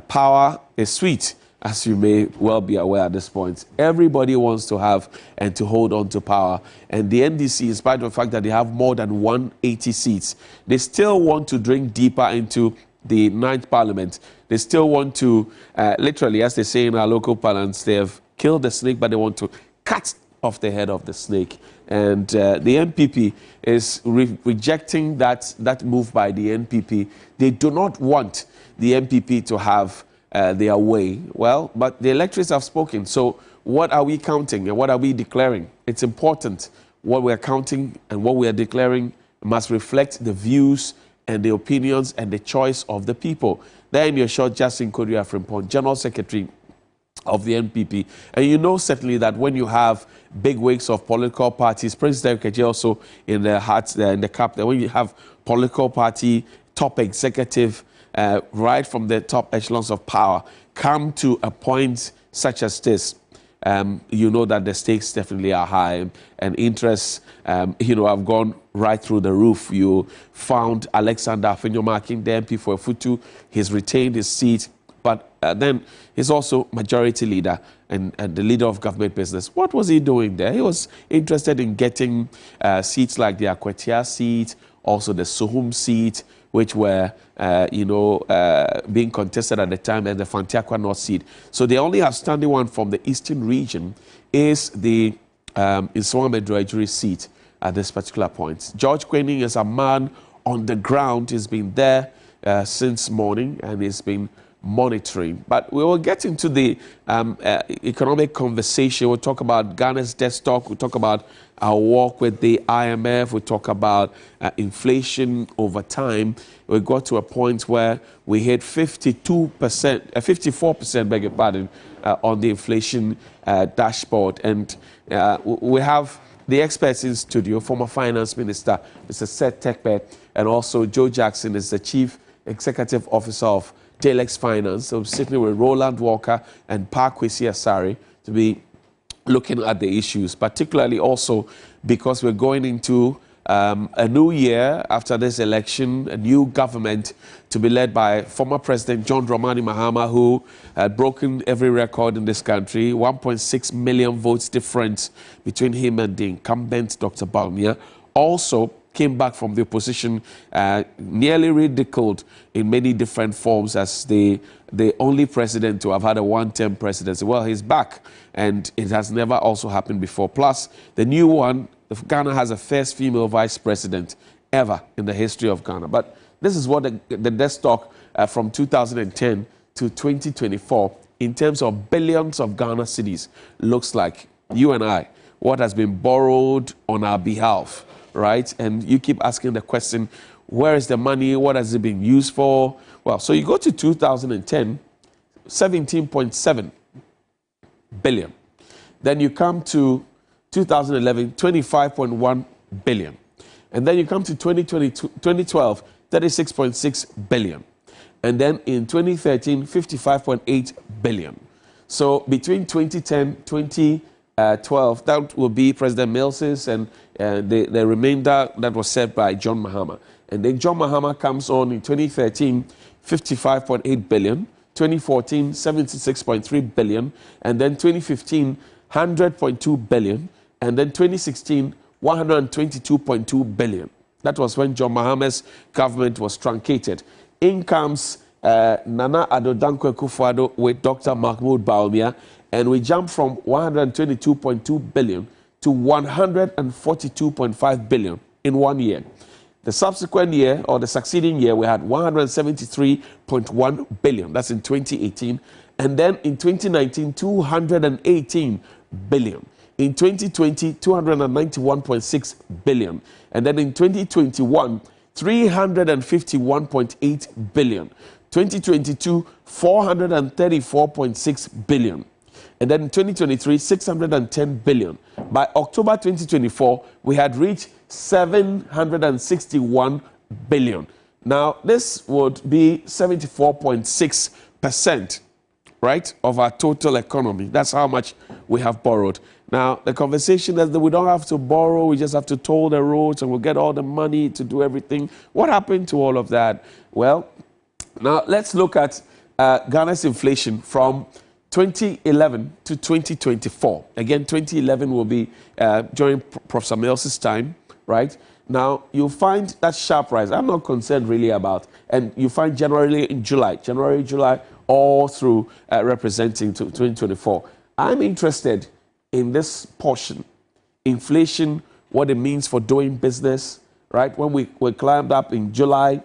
power is sweet, as you may well be aware at this point. Everybody wants to have and to hold on to power. And the NDC, in spite of the fact that they have more than 180 seats, they still want to drink deeper into the 9th Parliament. They still want to, literally, as they say in our local parlance, they have killed the snake, but they want to cut off the head of the snake. And the NPP is rejecting that move by the NPP. They do not want the NPP to have their way. Well, but the electors have spoken. So what are we counting and what are we declaring? It's important. What we're counting and what we are declaring must reflect the views and the opinions and the choice of the people. There in your short, Justin Korea Frimpong, General Secretary of the NPP. And you know certainly that when you have big wigs of political parties, President Derek J also in the hats, in the cap, that when you have political party top executive right from the top echelons of power come to a point such as this, you know that the stakes definitely are high and interests, have gone right through the roof. You found Alexander Penyoma-King, the MP for Futu. He's retained his seat, but then he's also majority leader and the leader of government business. What was he doing there? He was interested in getting seats like the Akwetia seat, also the Sohum seat, which were, being contested at the time, and the Fantiakwa North seat. So the only outstanding one from the eastern region is the Soamadou-Adjiri seat at this particular point. George Queenie is a man on the ground. He's been there since morning, and he's been monitoring. But we will get into the economic conversation. We'll talk about Ghana's debt stock. We'll talk about our work with the IMF. We'll talk about inflation over time. We got to a point where we hit 54%, beg your pardon, on the inflation dashboard. And we have the experts in studio, former Finance Minister, Mr. Seth Tekpe, and also Joe Jackson is the Chief Executive Officer of Telex Finance. So I'm sitting with Roland Walker and Kwesi Asare to be looking at the issues, particularly also because we're going into a new year after this election, a new government to be led by former President John Dramani Mahama, who had broken every record in this country, 1.6 million votes difference between him and the incumbent Dr. Bawumia. Also came back from the opposition, nearly ridiculed in many different forms as the only president to have had a one-term presidency. Well, he's back, and it has never also happened before. Plus, the new one, Ghana has a first female vice president ever in the history of Ghana. But this is what the debt stock from 2010 to 2024 in terms of billions of Ghana cedis looks like. You and I, what has been borrowed on our behalf, right? And you keep asking the question, where is the money? What has it been used for? Well, so you go to 2010, 17.7 billion. Then you come to 2011, 25.1 billion. And then you come to 2012, 36.6 billion. And then in 2013, 55.8 billion. So between 2010, 2012, that will be President Mills's and the remainder that was set by John Mahama. And then John Mahama comes on in 2013, 55.8 billion. 2014, 76.3 billion. And then 2015, 100.2 billion. And then 2016, 122.2 billion. That was when John Mahama's government was truncated. In comes Nana Addo Dankwa Akufo-Addo with Dr. Mahmoud Bawumia, and we jumped from 122.2 billion to 142.5 billion in 1 year. The subsequent year, or the succeeding year, we had 173.1 billion. That's in 2018. And then in 2019, 218 billion. In 2020, 291.6 billion. And then in 2021, 351.8 billion. 2022, 434.6 billion. And then in 2023, 610 billion. By October 2024, we had reached 761 billion. Now, this would be 74.6%, right, of our total economy. That's how much we have borrowed. Now, the conversation is that we don't have to borrow, we just have to toll the roads and we'll get all the money to do everything. What happened to all of that? Well, now let's look at Ghana's inflation from 2011 to 2024. Again, 2011 will be during Professor Mills's time, right? Now, you'll find that sharp rise. I'm not concerned really about, and you find January, July, all through representing to 2024. I'm interested in this portion, inflation, what it means for doing business, right? When we climbed up in July,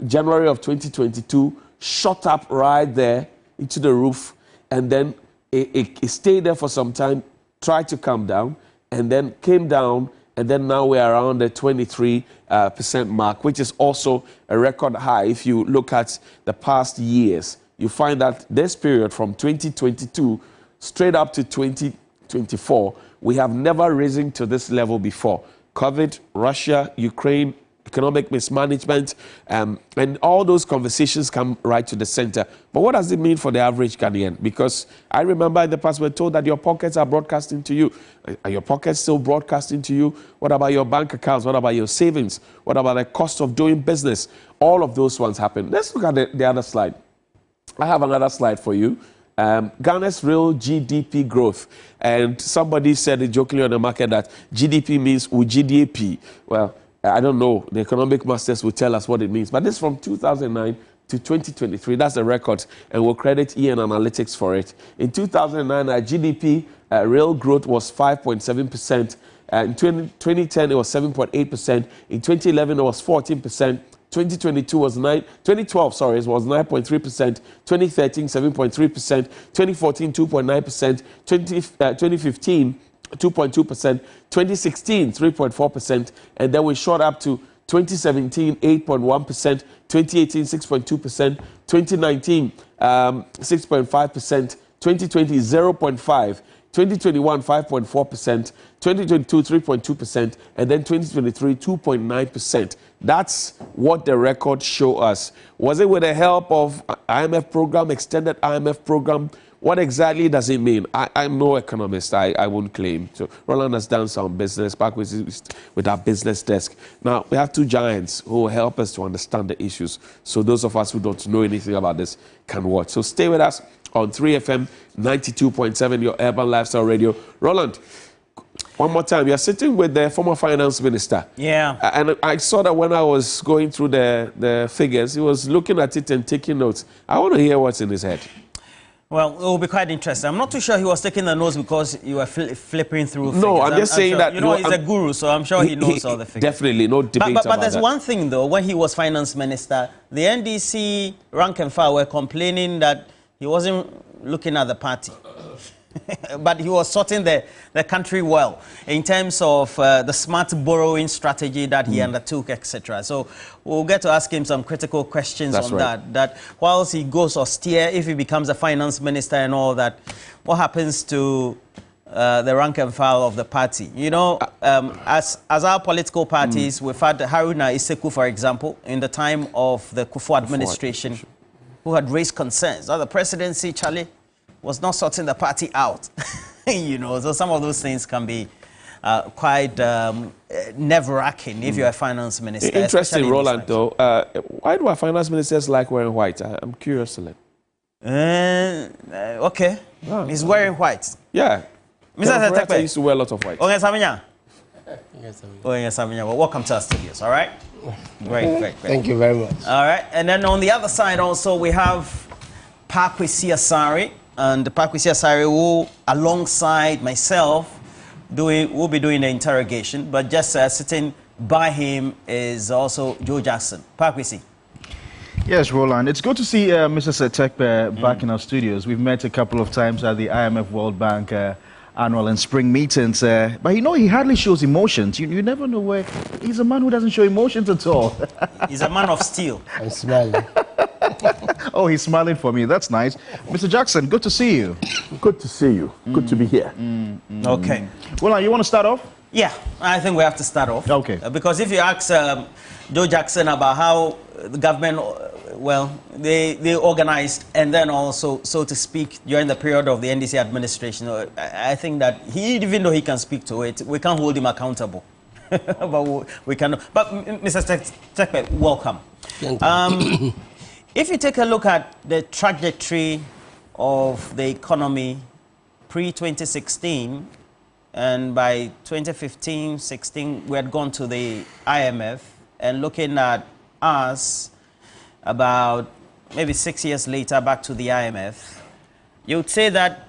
January of 2022, shot up right there into the roof, and then it stayed there for some time, tried to come down, and then came down, and then now we're around the 23% mark, which is also a record high. If you look at the past years, you find that this period from 2022 straight up to 2024, we have never risen to this level before. COVID, Russia, Ukraine, economic mismanagement, and all those conversations come right to the center. But what does it mean for the average Ghanaian? Because I remember in the past we're told that your pockets are broadcasting to you. Are your pockets still broadcasting to you? What about your bank accounts? What about your savings? What about the cost of doing business? All of those ones happen. Let's look at the other slide. I have another slide for you. Ghana's real GDP growth. And somebody said it jokingly on the market that GDP means UGDP. Well, I don't know. The economic masters will tell us what it means. But this is from 2009 to 2023. That's the record. And we'll credit EN Analytics for it. In 2009, our GDP real growth was 5.7%. In 2010, it was 7.8%. In 2011, it was 14%. 2022 was 2012, sorry, it was 9.3%, 2013, 7.3%, 2014, 2.9%, 2015, 2.2%, 2016, 3.4%, and then we shot up to 2017, 8.1%, 2018, 6.2%, 2019, 6.5%, 2020, 0.5%, 2021, 5.4%, 2022, 3.2%, and then 2023, 2.9%. That's what the records show us. Was it with the help of IMF program, extended IMF program? What exactly does it mean? I'm no economist, I won't claim. So Roland has done some business back with our business desk. Now, we have two giants who will help us to understand the issues. So those of us who don't know anything about this can watch. So stay with us on 3FM 92.7, your urban lifestyle radio. Roland, one more time, you're sitting with the former finance minister. Yeah. And I saw that when I was going through the figures, he was looking at it and taking notes. I want to hear what's in his head. Well, it will be quite interesting. I'm not too sure he was taking the notes because you were flipping through figures. No, I'm just saying sure, that... You know, he's a guru, so I'm sure he knows all the figures. Definitely, no debate about that. But there's one thing, though. When he was finance minister, the NDC rank and file were complaining that he wasn't looking at the party. But he was sorting the country well in terms of the smart borrowing strategy that he undertook, etc. So we'll get to ask him some critical questions on that. That whilst he goes austere, if he becomes a finance minister and all that, what happens to the rank and file of the party? You know, as our political parties, we've had Haruna Iseku, for example, in the time of the Kufuor administration, who had raised concerns that the presidency, Charlie, was not sorting the party out. You know, so some of those things can be quite nerve-wracking if you're a finance minister. Interesting, Roland, though. Why do our finance ministers like wearing white? I'm curious to learn. Okay. Oh, he's wearing white. Yeah. Mr. Tekpe used to wear a lot of white. Okay, Saminya. Well, welcome to our studios, all right? Great. Thank you very much. All right, and then on the other side also we have Pakwesi Asare, and Pakwesi Asare who, alongside myself, will be doing the interrogation, but just sitting by him is also Joe Jackson. Pakwesi. Yes, Roland. It's good to see Mr. Setekpe back in our studios. We've met a couple of times at the IMF World Bank annual and spring meetings, but you know, he hardly shows emotions. You never know where... He's a man who doesn't show emotions at all. He's a man of steel. I'm smiling. Oh, he's smiling for me. That's nice. Mr. Jackson, good to see you. Good to see you. Good to be here. Okay. Well, you want to start off? Yeah, I think we have to start off. Okay. Because if you ask Joe Jackson about how the government, well, they organized and then also, so to speak, during the period of the NDC administration, I think that even though he can speak to it, we can't hold him accountable. But we can. But Mr. Tekpe, welcome. Thank you. If you take a look at the trajectory of the economy pre-2016, and by 2015-16, we had gone to the IMF, and looking at us about maybe 6 years later back to the IMF, you would say that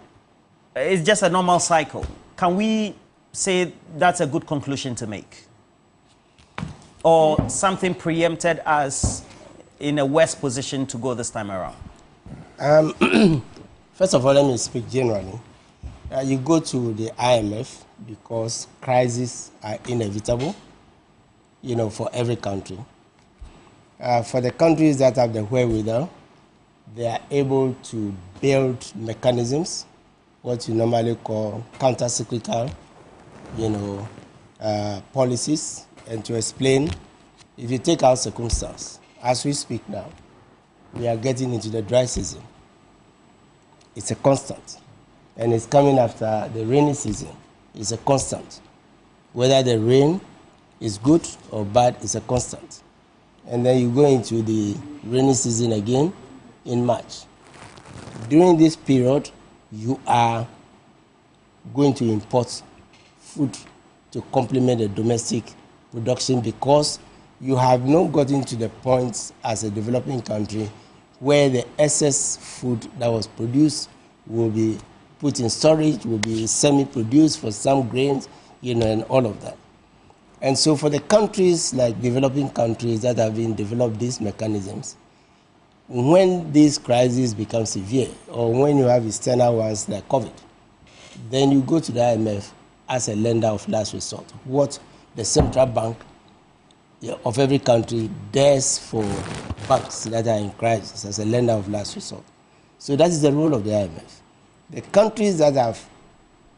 it's just a normal cycle. Can we say that's a good conclusion to make? Or something preempted us in a worse position to go this time around? First of all, let me speak generally. You go to the IMF because crises are inevitable, you know, for every country. For the countries that have the wherewithal, they are able to build mechanisms, what you normally call counter-cyclical, you know, policies, and to explain, if you take our circumstance, as we speak now, we are getting into the dry season. It's a constant, and it's coming after the rainy season. It's a constant. Whether the rain is good or bad, it's a constant. And then you go into the rainy season again in March. During this period, you are going to import food to complement the domestic production because you have not gotten to the point as a developing country where the excess food that was produced will be put in storage, will be semi-produced for some grains, you know, and all of that. And so for the countries like developing countries that have been developed these mechanisms, when this crisis becomes severe or when you have external ones like COVID, then you go to the IMF as a lender of last resort. What the central bank of every country does for banks that are in crisis as a lender of last resort. So that is the role of the IMF. The countries that have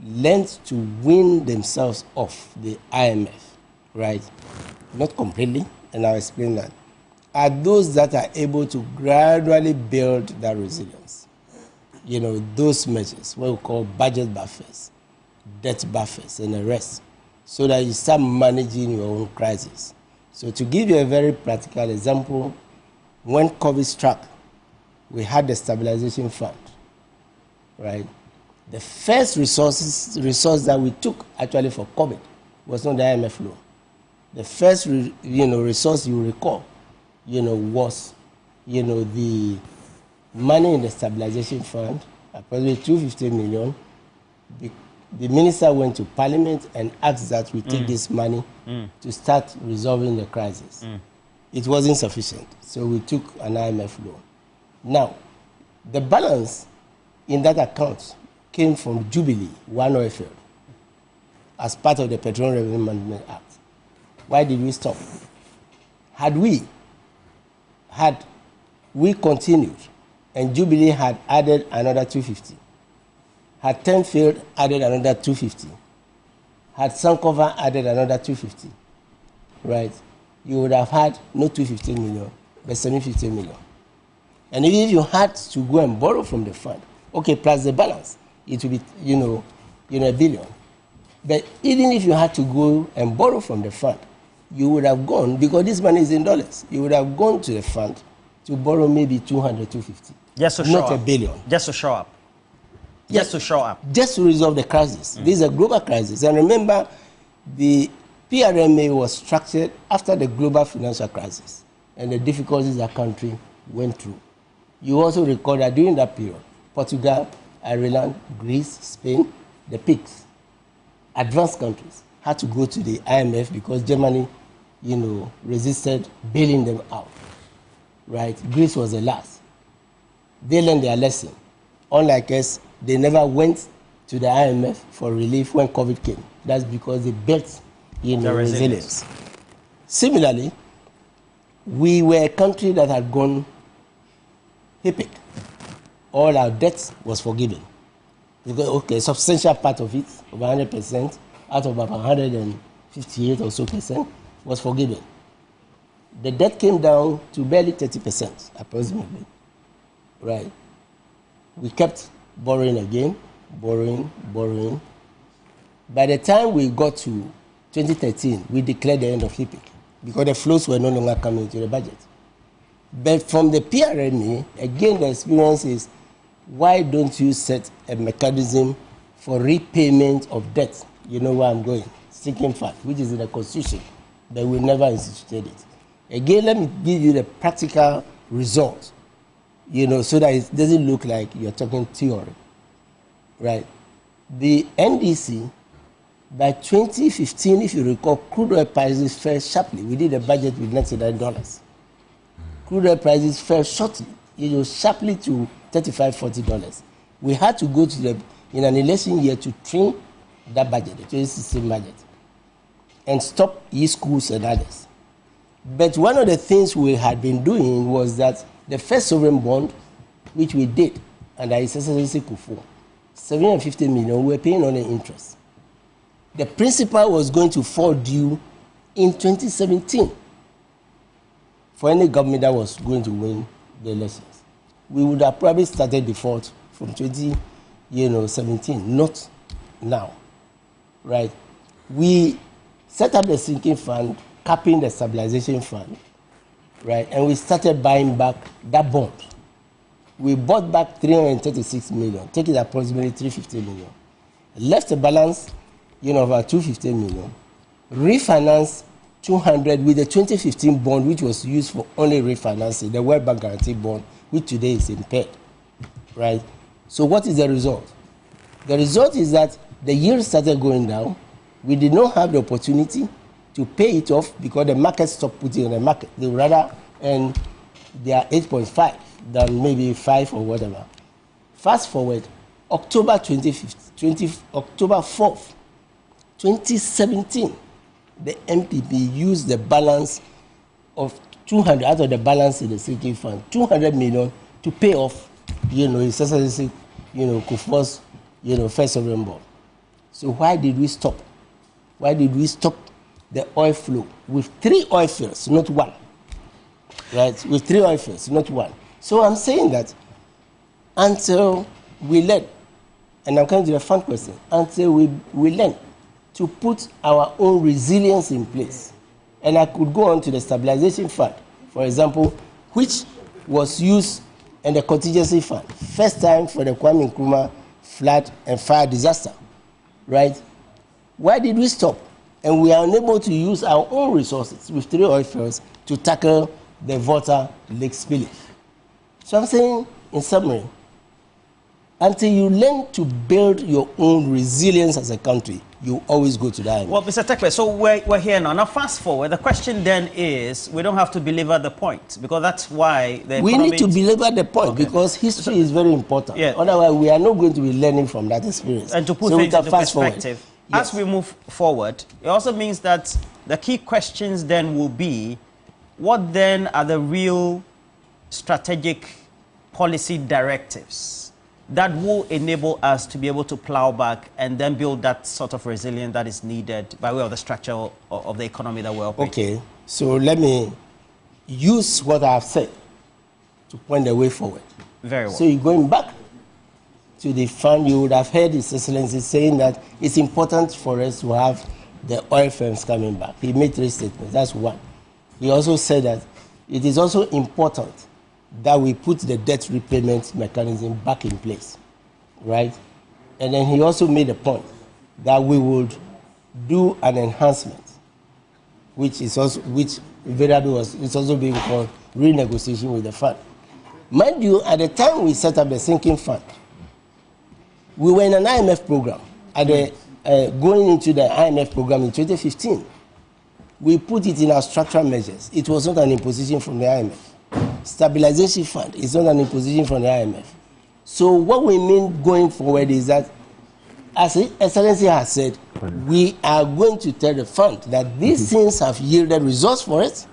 learned to win themselves off the IMF, right, not completely, and I'll explain that, are those that are able to gradually build that resilience. You know, those measures, what we call budget buffers, debt buffers, and the rest, so that you start managing your own crisis. So to give you a very practical example, when COVID struck, we had the stabilization fund, right? The first resource that we took actually for COVID was not the IMF loan. The first, resource you recall, was, the money in the stabilization fund, approximately 250 million. The minister went to Parliament and asked that we take this money to start resolving the crisis. It wasn't sufficient, so we took an IMF loan. Now, the balance in that account came from Jubilee, one oil field, as part of the Petroleum Revenue Management Act. Why did we stop? Had we continued and Jubilee had added another 250, had Tenfield added another 250, had Sankofa added another 250, right, you would have had not 250 million, but 750 million. And even if you had to go and borrow from the fund, okay, plus the balance, it would be, a billion. But even if you had to go and borrow from the fund, you would have gone, because this money is in dollars, you would have gone to the fund to borrow maybe 200, 250. Just to show up. Not a billion. Just to show up. Yes, just to show up. Just to resolve the crisis. This is a global crisis. And remember, the PRMA was structured after the global financial crisis and the difficulties that country went through. You also recall that during that period, Portugal, Ireland, Greece, Spain, the PIGS, advanced countries, had to go to the IMF because Germany, resisted bailing them out. Right? Greece was the last. They learned their lesson. Unlike us, they never went to the IMF for relief when COVID came. That's because they built, resilience. Similarly, we were a country that had gone HIPIC. All our debt was forgiven. Because, a substantial part of it, over 100%, out of about 158 or so percent, was forgiven. The debt came down to barely 30%, approximately. Right? We kept borrowing again, borrowing. By the time we got to 2013, we declared the end of HIPIC because the flows were no longer coming into the budget. But from the PRMA, again, the experience is, why don't you set a mechanism for repayment of debt? You know where I'm going. Sinking fund, which is in the Constitution, but we never instituted it. Again, let me give you the practical result, so that it doesn't look like you're talking theory. Right? The NDC, by 2015, if you recall, crude oil prices fell sharply. We did a budget with $99. Crude oil prices fell shortly, sharply to $35, $40. We had to go to in an election year to trim that budget, the 2016 budget, and stop e-schools and others. But one of the things we had been doing was that the first sovereign bond, which we did under SHS Sustainability, 750 million, we were paying on the interest. The principal was going to fall due in 2017 for any government that was going to win the elections. We would have probably started default from 2017, not now, right? We set up the sinking fund, capping the stabilization fund, right? And we started buying back that bond. We bought back 336 million, taking approximately 350 million. Left a balance, about 250 million. Refinanced 200 with the 2015 bond, which was used for only refinancing, the World Bank Guarantee Bond, which today is impaired, right? So what is the result? The result is that the yield started going down. We did not have the opportunity to pay it off because the market stopped putting in the market. They would rather earn their 8.5 than maybe 5 or whatever. Fast forward, October 4th, 2017, the MPP used the balance of 200 out of the balance in the sinking fund, 200 million to pay off, His Excellency, Kufuor's, first sovereign bond. So why did we stop? Why did we stop the oil flow with 3 oil fields, not 1? Right, with 3 oil fields, not 1. So I'm saying that until we learn, and I'm coming to the fund question, until we learn to put our own resilience in place. And I could go on to the stabilization fund, for example, which was used in the contingency fund. First time for the Kwame Nkrumah flood and fire disaster, right? Why did we stop? And we are unable to use our own resources with 3 oil fields to tackle the Volta Lake spillage. So I'm saying, in summary, until you learn to build your own resilience as a country, you always go to the IMF. Well, Mr. Tekwe, so we're here now. Now, fast forward. The question then is, we don't have to belabor the point, because that's why the we need to belabor the point, because history is very important. Yeah. Otherwise, we are not going to be learning from that experience. And to put things into perspective, as we move forward, it also means that the key questions then will be, what then are the real strategic policy directives that will enable us to be able to plow back and then build that sort of resilience that is needed by way of the structure of the economy that we're operating? Okay, so let me use what I have said to point the way forward. Very well. So you're going back to the fund, you would have heard His Excellency saying that it's important for us to have the oil firms coming back. He made 3 statements, that's one. He also said that it is also important that we put the debt repayment mechanism back in place, right? And then he also made a point that we would do an enhancement, which is also it's also being called renegotiation with the fund. Mind you, at the time we set up the sinking fund, we were in an IMF program. Going into the IMF program in 2015, we put it in our structural measures. It was not an imposition from the IMF. Stabilization fund is not an imposition from the IMF. So what we mean going forward is that, as His Excellency has said, we are going to tell the fund that these things have yielded results for it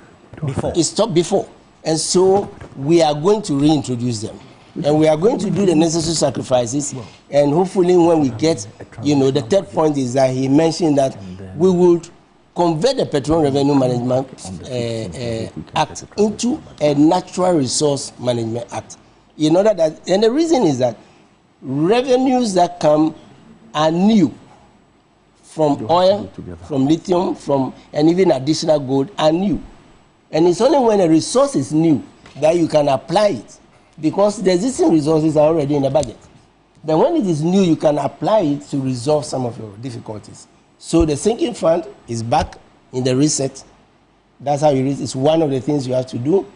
before. It stopped before. And so we are going to reintroduce them. And we are going to do the necessary sacrifices. And hopefully when we get, the third point is that he mentioned that we would convert the Petroleum Revenue Management Act into a Natural Resource Management Act. In order that, and the reason is that revenues that come are new from oil, from lithium, and even additional gold are new. And it's only when a resource is new that you can apply it, because the existing resources are already in the budget. Then when it is new, you can apply it to resolve some of your difficulties. So the sinking fund is back in the reset. That's how it is. It's one of the things you have to do.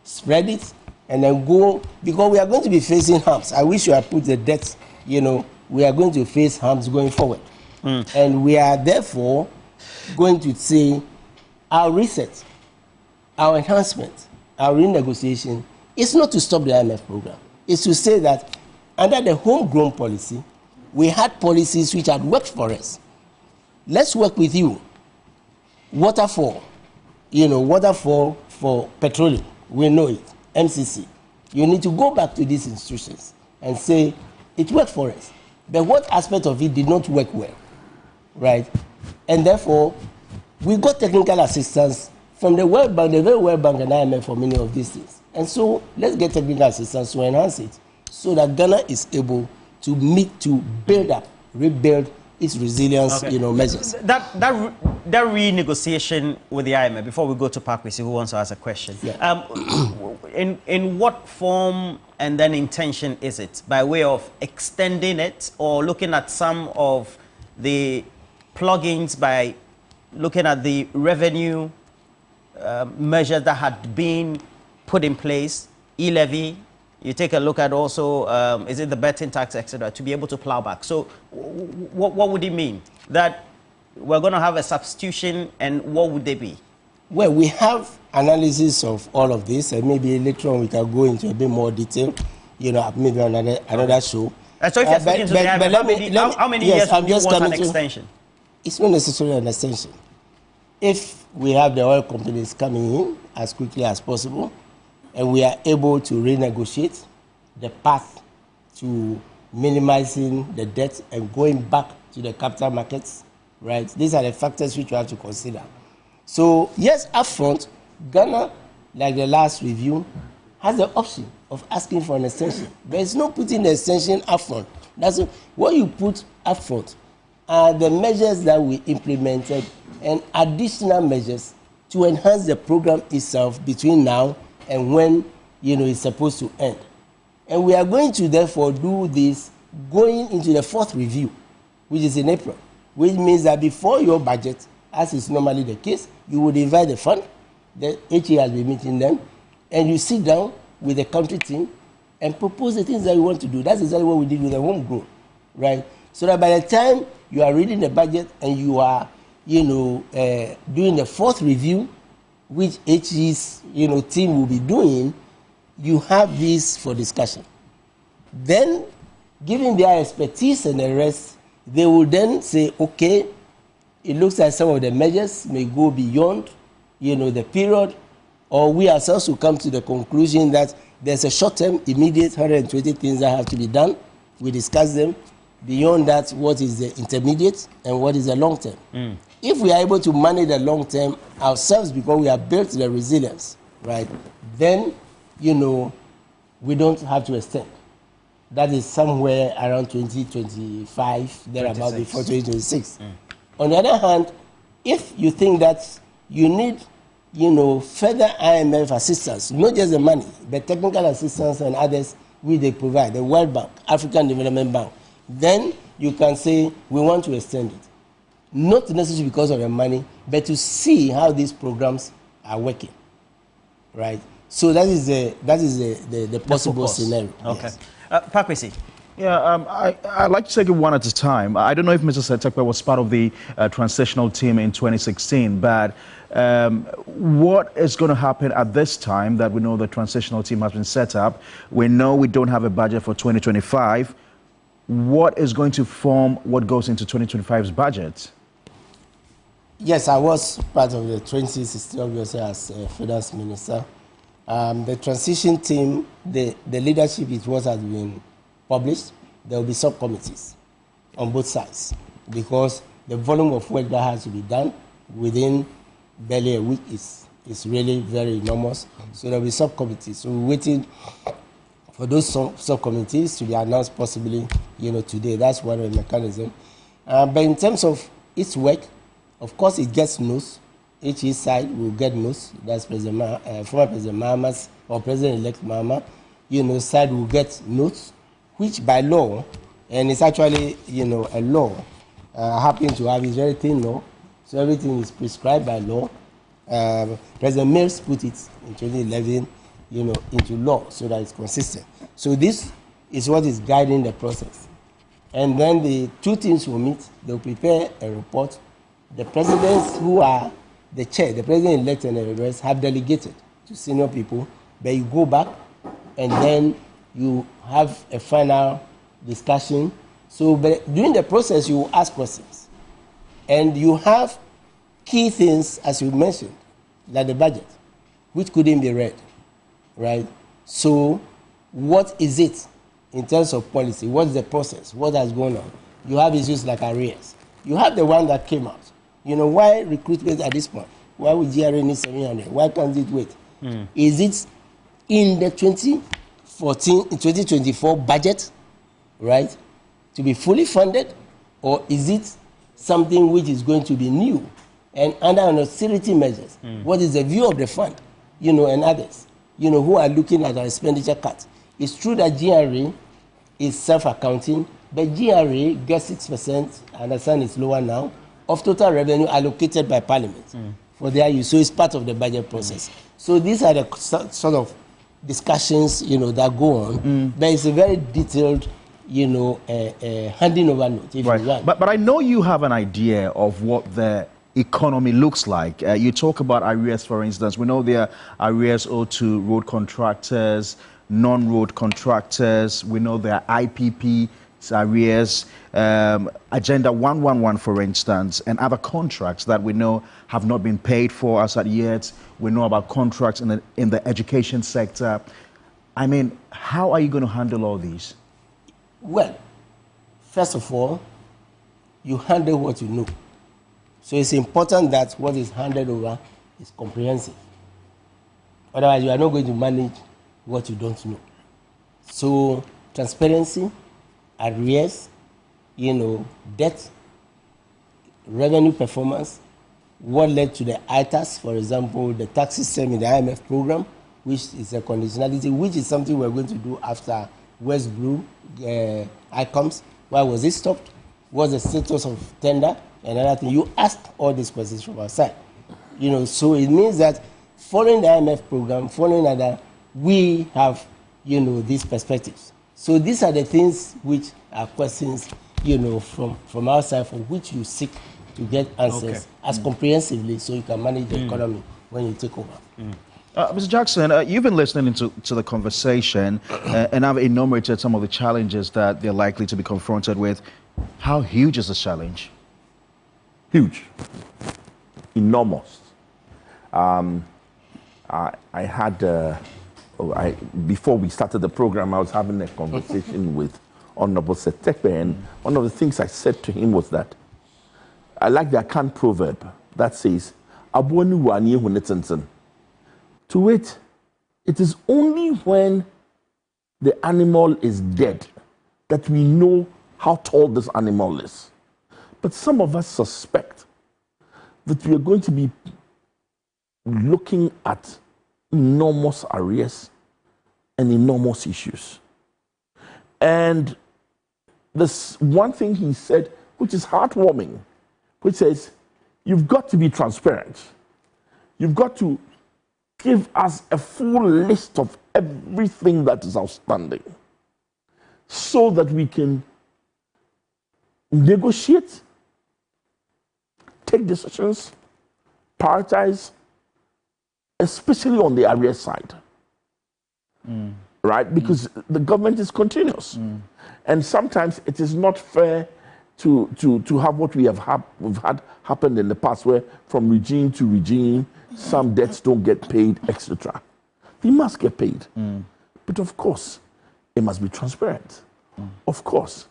Spread it and then go, because we are going to be facing harms. I wish you had put the debt, we are going to face harms going forward. And we are therefore going to say our reset, our enhancement, our renegotiation is not to stop the IMF program. It's to say that under the homegrown policy, we had policies which had worked for us. Let's work with you. Waterfall, waterfall for petroleum, we know it, MCC. You need to go back to these institutions and say, it worked for us. But what aspect of it did not work well, right? And therefore, we got technical assistance from the World Bank, the very World Bank and IMF for many of these things. And so, let's get technical assistance to enhance it so that Ghana is able to build up, rebuild its resilience, measures. That renegotiation with the IMF, before we go to Parkwesi, who wants to ask a question, in what form and then intention is it? By way of extending it, or looking at some of the plugins by looking at the revenue measures that had been put in place, e-levy? You take a look at also, is it the betting tax, etc., to be able to plow back? So what would it mean? That we're going to have a substitution, and what would they be? Well, we have analysis of all of this, and maybe later on we can go into a bit more detail, you know, maybe another show. So if you're speaking to the IMF, how many years would you want an extension? It's not necessarily an extension. If we have the oil companies coming in as quickly as possible, and we are able to renegotiate the path to minimizing the debt and going back to the capital markets, right? These are the factors which you have to consider. So, yes, upfront, Ghana, like the last review, has the option of asking for an extension. There is no putting the extension upfront. That's what you put upfront are the measures that we implemented and additional measures to enhance the program itself between now and when, you know, it's supposed to end. And we are going to therefore do this going into the fourth review, which is in April, which means that before your budget, as is normally the case, you would invite the fund, the HE has been meeting them, and you sit down with the country team and propose the things that you want to do. That's exactly what we did with the homegrown, right? So that by the time you are reading the budget and you are, you know, doing the fourth review, which HE's, you know, team will be doing, you have this for discussion. Then, given their expertise and the rest, they will then say, okay, it looks like some of the measures may go beyond, you know, the period, or we ourselves will come to the conclusion that there's a short-term, immediate 120 things that have to be done. We discuss them. Beyond that, what is the intermediate and what is the long-term? If we are able to manage the long-term ourselves because we have built the resilience, right, then, you know, we don't have to extend. That is somewhere around 2025, thereabout, before 2026. On the other hand, if you think that you need, you know, further IMF assistance, not just the money, but technical assistance and others which they provide, the World Bank, African Development Bank, then you can say we want to extend it. Not necessarily because of the money, but to see how these programs are working, right? So that is the possible scenario. Okay. Yes. Pakwesi. Yeah, I'd like to take it one at a time. I don't know if Mr. Setekwe was part of the transitional team in 2016, but what is going to happen at this time that we know the transitional team has been set up? We know we don't have a budget for 2025. What is going to form what goes into 2025's budget? Yes, I was part of the 2016, obviously, as finance minister. The transition team, the leadership, it was has been published. There will be subcommittees on both sides because the volume of work that has to be done within barely a week is really very enormous. So there will be subcommittees. So we're waiting for those subcommittees to be announced possibly, you know, today. That's one of the mechanisms. But in terms of its work, of course, it gets notes. Each side will get notes. That's former President Mahama's or President-elect Mahama. You know, side will get notes, which by law, and it's actually, you know, a law, happen to have, is very thin law. So everything is prescribed by law. President Mills put it in 2011, you know, into law so that it's consistent. So this is what is guiding the process. And then the two teams will meet. They'll prepare a report. The presidents who are the chair, the president-elect and the Redress, have delegated to senior people, but you go back and then you have a final discussion. So but during the process, you will ask questions. And you have key things, as you mentioned, like the budget, which couldn't be read, right? So what is it in terms of policy? What's the process? What has gone on? You have issues like arrears. You have the one that came out. You know, why recruitment at this point? Why would GRA need 700? Why can't it wait? Is it in the 2024 budget, right, to be fully funded? Or is it something which is going to be new and under an austerity measures? What is the view of the fund, you know, and others, you know, who are looking at our expenditure cuts? It's true that GRA is self-accounting, but GRA gets 6%, I understand it's lower now, of total revenue allocated by Parliament for their use. So it's part of the budget process. So these are the sort of discussions, you know, that go on. But it's a very detailed, handing over note if you want. But I know you have an idea of what the economy looks like. You talk about arrears, for instance. We know there are arrears owed to road contractors, non-road contractors. We know there are IPP arrears, Agenda 111, for instance, and other contracts that we know have not been paid for as at yet. We know about contracts in the education sector. I mean, how are you going to handle all these? Well, first of all, you handle what you know. So it's important that what is handed over is comprehensive. Otherwise, you are not going to manage what you don't know. So transparency, arrears, debt, revenue performance, what led to the ITAS, for example, the tax system in the IMF program, which is a conditionality, which is something we're going to do after West Blue ICOMS. Why was it stopped? What's the status of tender? And another thing, you asked all these questions from our side. So it means that following the IMF program, following other, we have, these perspectives. So these are the things which are questions, from our side for which you seek to get answers as comprehensively so you can manage the economy when you take over. Mr. Jackson, you've been listening to the conversation and I've enumerated some of the challenges that they're likely to be confronted with. How huge is this challenge? Huge. Enormous. I had, before we started the program, I was having a conversation with Honorable Setekpe, and one of the things I said to him was that I like the Akan proverb that says, to it, it is only when the animal is dead that we know how tall this animal is. But some of us suspect that we are going to be looking at enormous arrears and enormous issues. And this one thing he said, which is heartwarming, which says, you've got to be transparent. You've got to give us a full list of everything that is outstanding so that we can negotiate, take decisions, prioritize, especially on the arrears side. Right? Because the government is continuous. And sometimes it is not fair to have what we've had happened in the past, where from regime to regime, some debts don't get paid, etc. They must get paid. But of course, it must be transparent. Of course,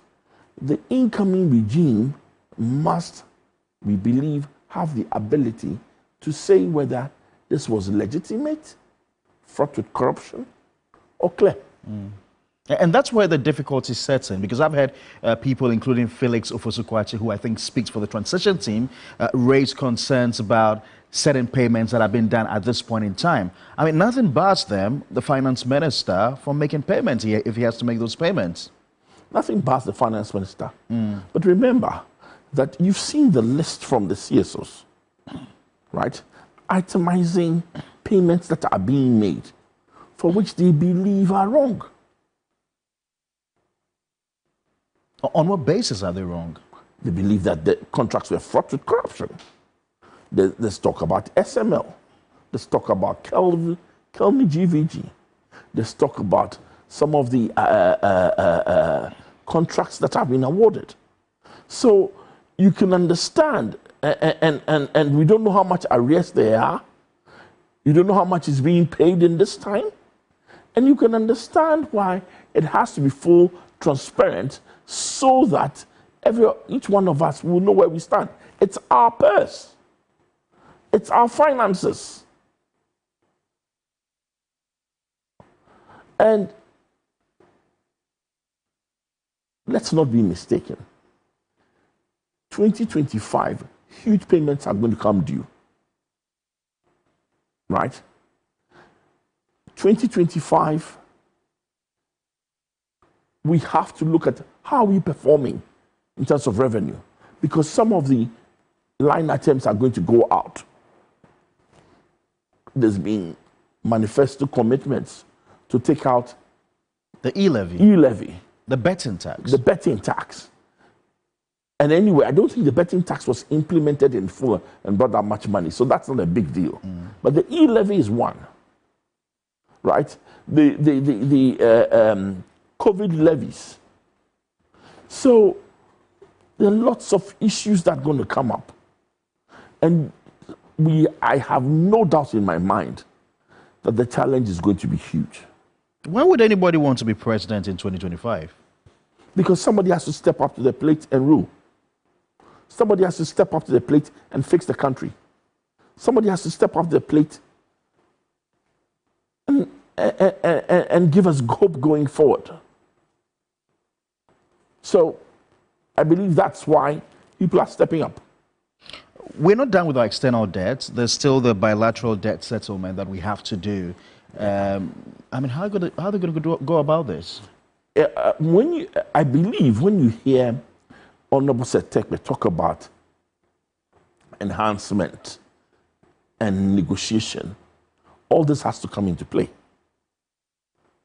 the incoming regime must, we believe, have the ability to say whether this was legitimate, fraught with corruption, or clear. And that's where the difficulty sets in, because I've had people, including Felix Ofosukwache, who I think speaks for the transition team, raise concerns about certain payments that have been done at this point in time. I mean, nothing bars them, the finance minister, from making payments if he has to make those payments. Nothing bars the finance minister. But remember that you've seen the list from the CSOs, right? Itemizing payments that are being made for which they believe are wrong. On what basis are they wrong? They believe that the contracts were fraught with corruption. There's talk about SML. There's talk about Kelmi GVG. There's talk about some of the contracts that have been awarded. So you can understand, and we don't know how much arrears there are. You don't know how much is being paid in this time. And you can understand why it has to be full, transparent, so that each one of us will know where we stand. It's our purse. It's our finances. And let's not be mistaken. 2025, huge payments are going to come due. Right? 2025, we have to look at how we're performing in terms of revenue, because some of the line items are going to go out. There's been manifesto commitments to take out the e-levy. The betting tax? The betting tax. And anyway, I don't think the betting tax was implemented in full and brought that much money. So that's not a big deal. But the e-levy is one, right? The COVID levies. So there are lots of issues that are going to come up. And I have no doubt in my mind that the challenge is going to be huge. Why would anybody want to be president in 2025? Because somebody has to step up to the plate and rule. Somebody has to step up to the plate and fix the country. Somebody has to step up to the plate and give us hope going forward. So I believe that's why people are stepping up. We're not done with our external debt. There's still the bilateral debt settlement that we have to do. I mean, how are they going to go about this? I believe when you hear Honorable Setekbe talk about enhancement and negotiation, all this has to come into play,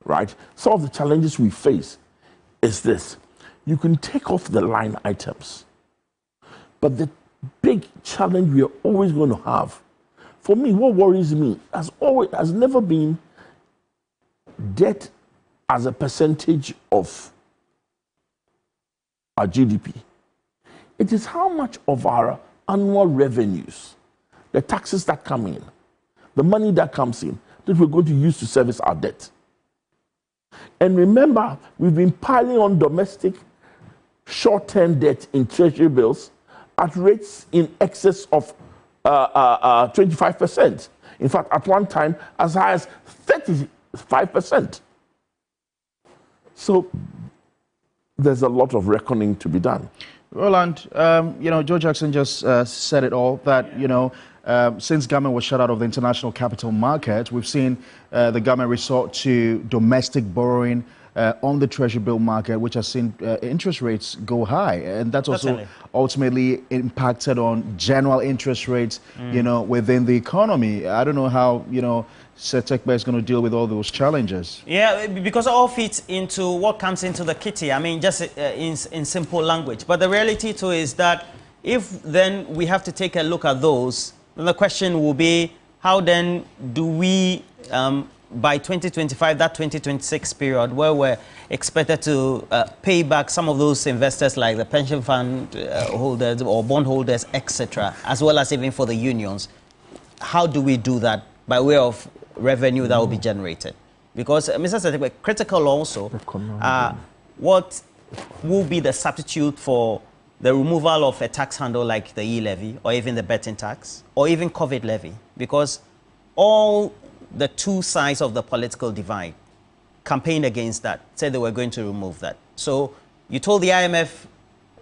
right? Some of the challenges we face is this. You can take off the line items, but the big challenge we are always going to have, for me, what worries me has never been debt as a percentage of our GDP. It is how much of our annual revenues, the taxes that come in, the money that comes in, that we're going to use to service our debt. And remember, we've been piling on domestic short-term debt in treasury bills at rates in excess of 25%. In fact, at one time, as high as 35%. So there's a lot of reckoning to be done. Roland, Joe Jackson just said it all, that, since government was shut out of the international capital market, we've seen the government resort to domestic borrowing on the treasury bill market, which has seen interest rates go high. And that's also ultimately impacted on general interest rates, within the economy. I don't know how, Setekbe is going to deal with all those challenges. Yeah, because it all fits into what comes into the kitty. I mean, just in simple language. But the reality too is that if then we have to take a look at those, then the question will be, how then do we, by 2025, that 2026 period, where we're expected to pay back some of those investors like the pension fund holders or bond holders, etc., as well as even for the unions, how do we do that by way of revenue that will be generated? Because, Mr. Setekbe, critical also, what will be the substitute for the removal of a tax handle like the e-levy or even the betting tax or even COVID levy? Because all the two sides of the political divide campaigned against that, said they were going to remove that. So you told the IMF,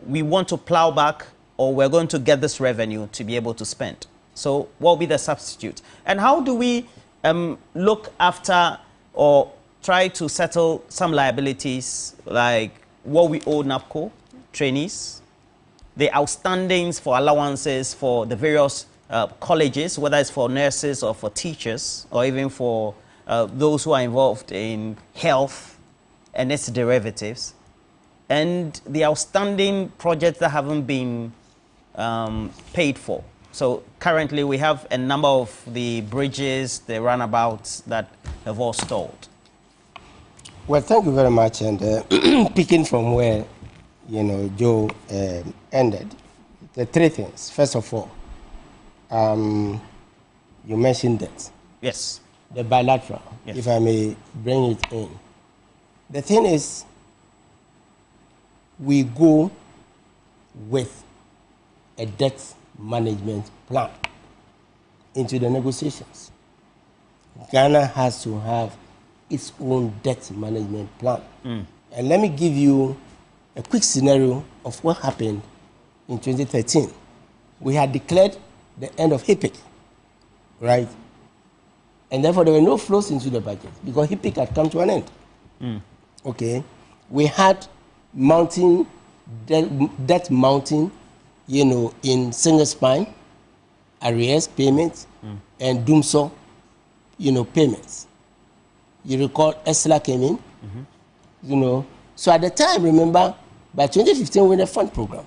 we want to plow back or we're going to get this revenue to be able to spend. So what will be the substitute? And how do we look after or try to settle some liabilities like what we owe NAPCO, trainees, the outstandings for allowances for the various colleges, whether it's for nurses or for teachers, or even for those who are involved in health and its derivatives, and the outstanding projects that haven't been paid for. So currently we have a number of the bridges, the runabouts that have all stalled. Well, thank you very much. And picking from where, Joe ended, the three things. First of all, you mentioned that. Yes. The bilateral, yes. If I may bring it in. The thing is, we go with a debt management plan into the negotiations. Ghana has to have its own debt management plan. And let me give you a quick scenario of what happened in 2013. We had declared the end of HIPIC, right? And therefore there were no flows into the budget because HIPIC had come to an end. Okay, we had mounting debt mounting, in single spine, arrears payments, and doomsaw, payments. You recall ESLA came in, So at the time, remember, by 2015, when the fund program,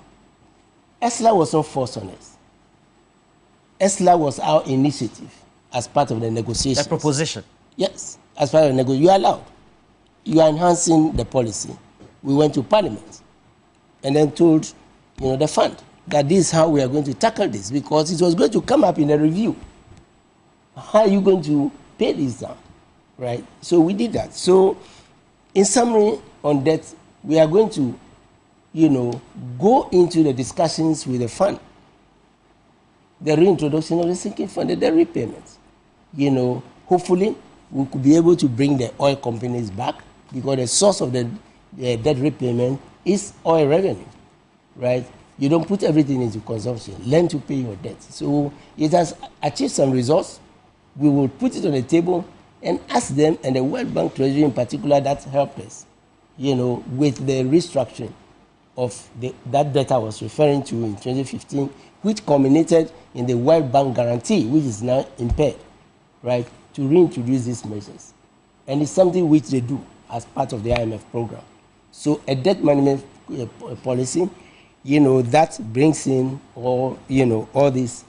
ESLA was not forced on us. ESLA was our initiative as part of the negotiations. The proposition? Yes, as part of the negotiation. You are allowed. You are enhancing the policy. We went to Parliament and then told, the fund that this is how we are going to tackle this, because it was going to come up in a review. How are you going to pay this down, right? So we did that. So in summary on that, we are going to, go into the discussions with the fund, the reintroduction of the sinking fund, the debt repayments. Hopefully we could be able to bring the oil companies back, because the source of the debt repayment is oil revenue, right? You don't put everything into consumption. Learn to pay your debt. So it has achieved some results. We will put it on the table and ask them, and the World Bank Treasury in particular, that helped us, with the restructuring of that debt I was referring to in 2015, which culminated in the World Bank guarantee, which is now impaired, right, to reintroduce these measures. And it's something which they do as part of the IMF program. So a debt management policy, that brings in all these,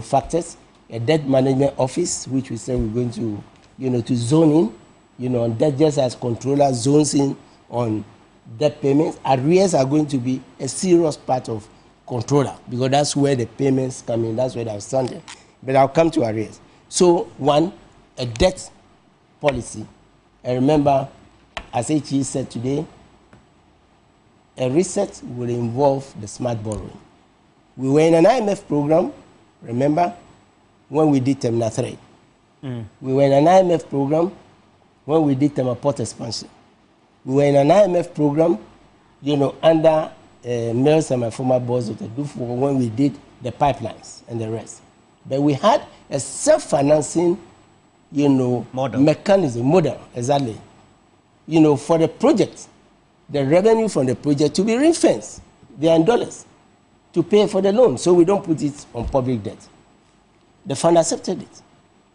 factors. A debt management office, which we say we're going to, to zone in, on debt, just as controller zones in on debt payments. Arrears are going to be a serious part of controller, because that's where the payments come in, that's where they're standing. But I'll come to arrears. So one, a debt policy. And remember, as HE said today, a reset will involve the smart borrowing. We were in an IMF program, remember, when we did Terminal 3. We were in an IMF program when we did Terminal Port expansion. We were in an IMF program, under Mills and my former boss of the DUF, when we did the pipelines and the rest. But we had a self-financing, model, exactly. For the project, the revenue from the project to be ring-fenced. They are in dollars to pay for the loan, so we don't put it on public debt. The fund accepted it,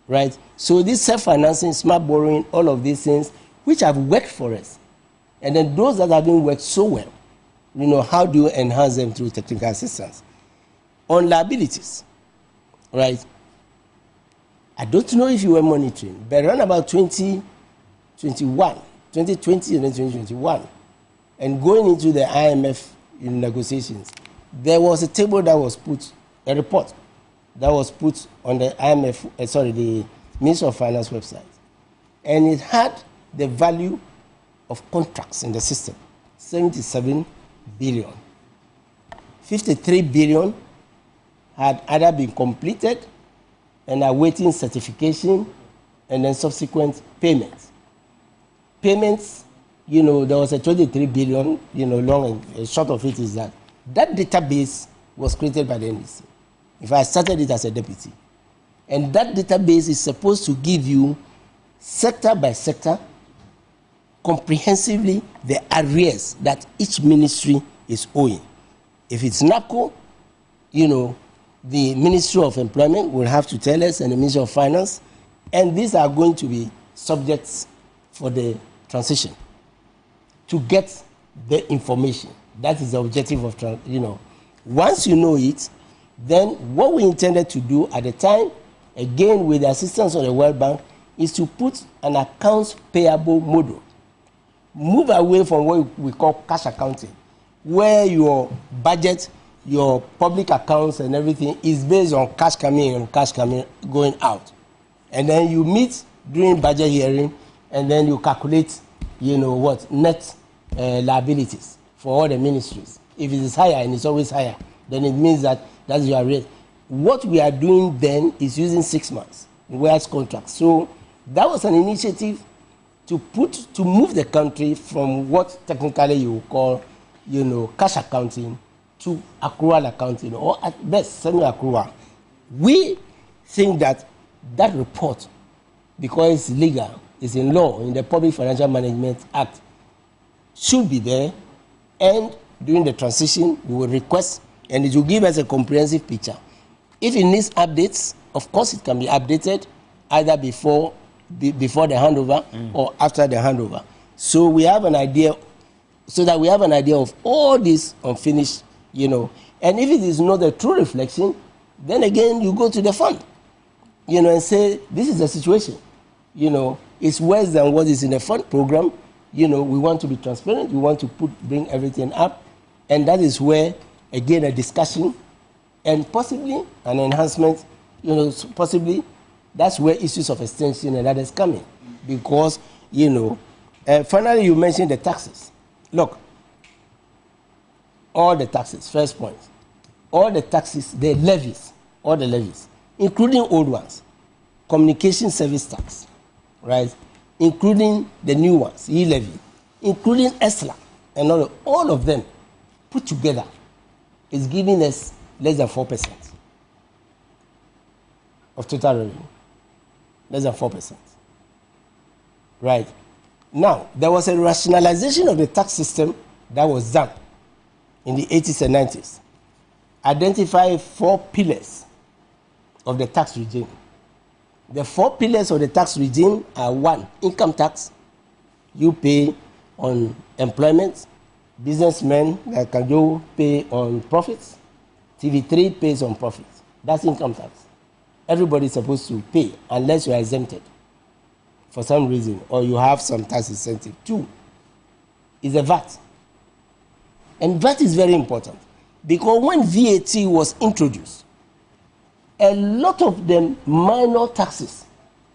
right? So this self-financing, smart borrowing, all of these things, which have worked for us. And then those that haven't worked so well, how do you enhance them through technical assistance? On liabilities, right? I don't know if you were monitoring, but around about 2020 and then 2021, and going into the IMF negotiations, there was a table that was put, a report that was put on the the Ministry of Finance website. And it had the value of contracts in the system, 77 billion. 53 billion had either been completed and are awaiting certification and then subsequent payments. Payments, there was a 23 billion, long and short of it is that database was created by the NDC. In fact, I started it as a deputy. And that database is supposed to give you, sector by sector, comprehensively the arrears that each ministry is owing. If it's NAPCO, the Ministry of Employment will have to tell us, and the Ministry of Finance, and these are going to be subjects for the transition to get the information. That is the objective of, Once you know it, then what we intended to do at the time, again with the assistance of the World Bank, is to put an accounts payable model. Move away from what we call cash accounting, where your budget, your public accounts and everything is based on cash coming in and cash going out. And then you meet during budget hearing, and then you calculate, net liabilities for all the ministries. If it is higher, and it's always higher, then it means that that's your rate. What we are doing then is using 6 months warehouse contracts. So that was an initiative to move the country from what technically you call, cash accounting to accrual accounting, or at best semi-accrual. We think that report, because it's legal, it's in law, in the Public Financial Management Act, should be there, and during the transition, we will request, and it will give us a comprehensive picture. If it needs updates, of course it can be updated either before the handover or after the handover. So we have an idea so that we have an idea of all this unfinished, And if it is not a true reflection, then again you go to the fund, and say, this is the situation. It's worse than what is in the fund program. We want to be transparent. We want to bring everything up. And that is where, again, a discussion and possibly an enhancement, possibly that's where issues of extension and others come in. Because, finally you mentioned the taxes. Look, all the taxes, first point, all the taxes, the levies, all the levies, including old ones, communication service tax, right, including the new ones, e-levy, including ESLA, and all of them put together is giving us less than 4% of total revenue. Less than 4%. Right. Now, there was a rationalization of the tax system that was done in the 80s and 90s. Identify 4 pillars of the tax regime. The 4 pillars of the tax regime are: 1, income tax. You pay on employment. Businessmen that can go pay on profits. TV3 pays on profits. That's income tax. Everybody is supposed to pay unless you are exempted for some reason or you have some tax incentive. 2 is the VAT. And VAT is very important because when VAT was introduced, a lot of the minor taxes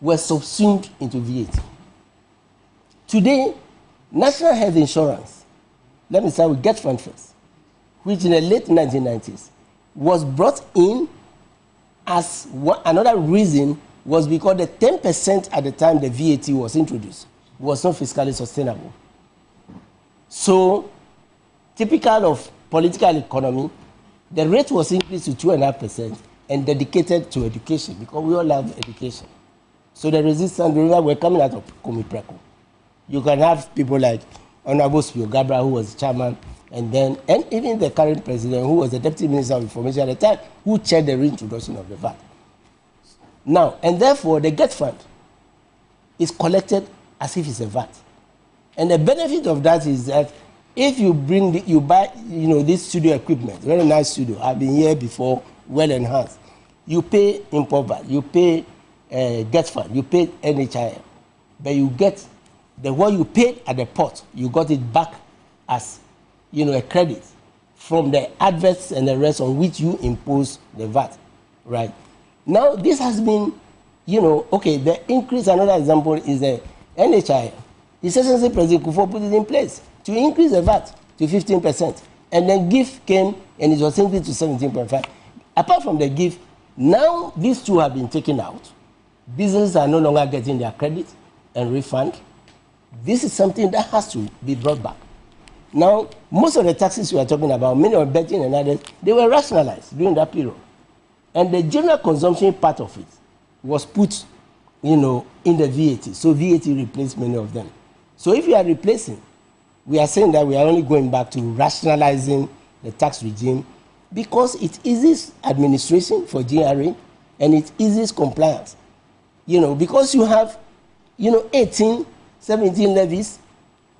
were subsumed into VAT. Today, National Health Insurance, let me start with Get Fund first, which in the late 1990s was brought in as another reason was because the 10% at the time the VAT was introduced was not fiscally sustainable. So, typical of political economy, the rate was increased to 2.5% and dedicated to education because we all love education. So the resistance were coming out of Komipreko. You can have people like Honorable Spio Gabra, who was chairman, and even the current president, who was the Deputy Minister of Information at the time, who chaired the reintroduction of the VAT. Now, and therefore, the Get Fund is collected as if it's a VAT. And the benefit of that is that if you buy, this studio equipment, very nice studio, I've been here before, well enhanced. You pay import VAT, you pay Get Fund, you pay NHIM, but you get what you paid at the port, you got it back as a credit from the adverts and the rest on which you impose the VAT, right? Now, this has been, the increase, another example is the NHIM. His Excellency President Kufuor put it in place to increase the VAT to 15%. And then GIF came and it was increased to 17.5%. Apart from the GIF, now these two have been taken out. Businesses are no longer getting their credit and refund. This is something that has to be brought back. Now, most of the taxes we are talking about, many of betting and others, they were rationalized during that period. And the general consumption part of it was put, in the VAT. So VAT replaced many of them. So if we are replacing, we are saying that we are only going back to rationalizing the tax regime because it eases administration for GRA and it eases compliance. Because you have, 18, 17 levies,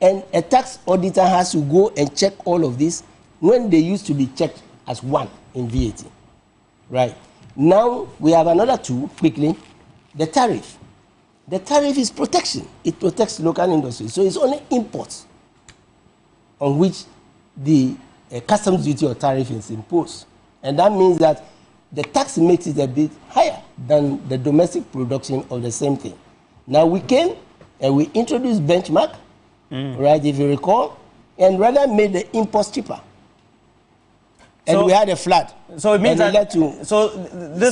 and a tax auditor has to go and check all of this when they used to be checked as one in VAT. Right. Now we have another 2, quickly, the tariff. The tariff is protection. It protects local industry. So it's only imports on which the customs duty or tariff is imposed. And that means that the tax makes it a bit higher than the domestic production of the same thing. Now we came and we introduced benchmark, right, if you recall, and rather made the imports cheaper. And we had a flood. So it means that this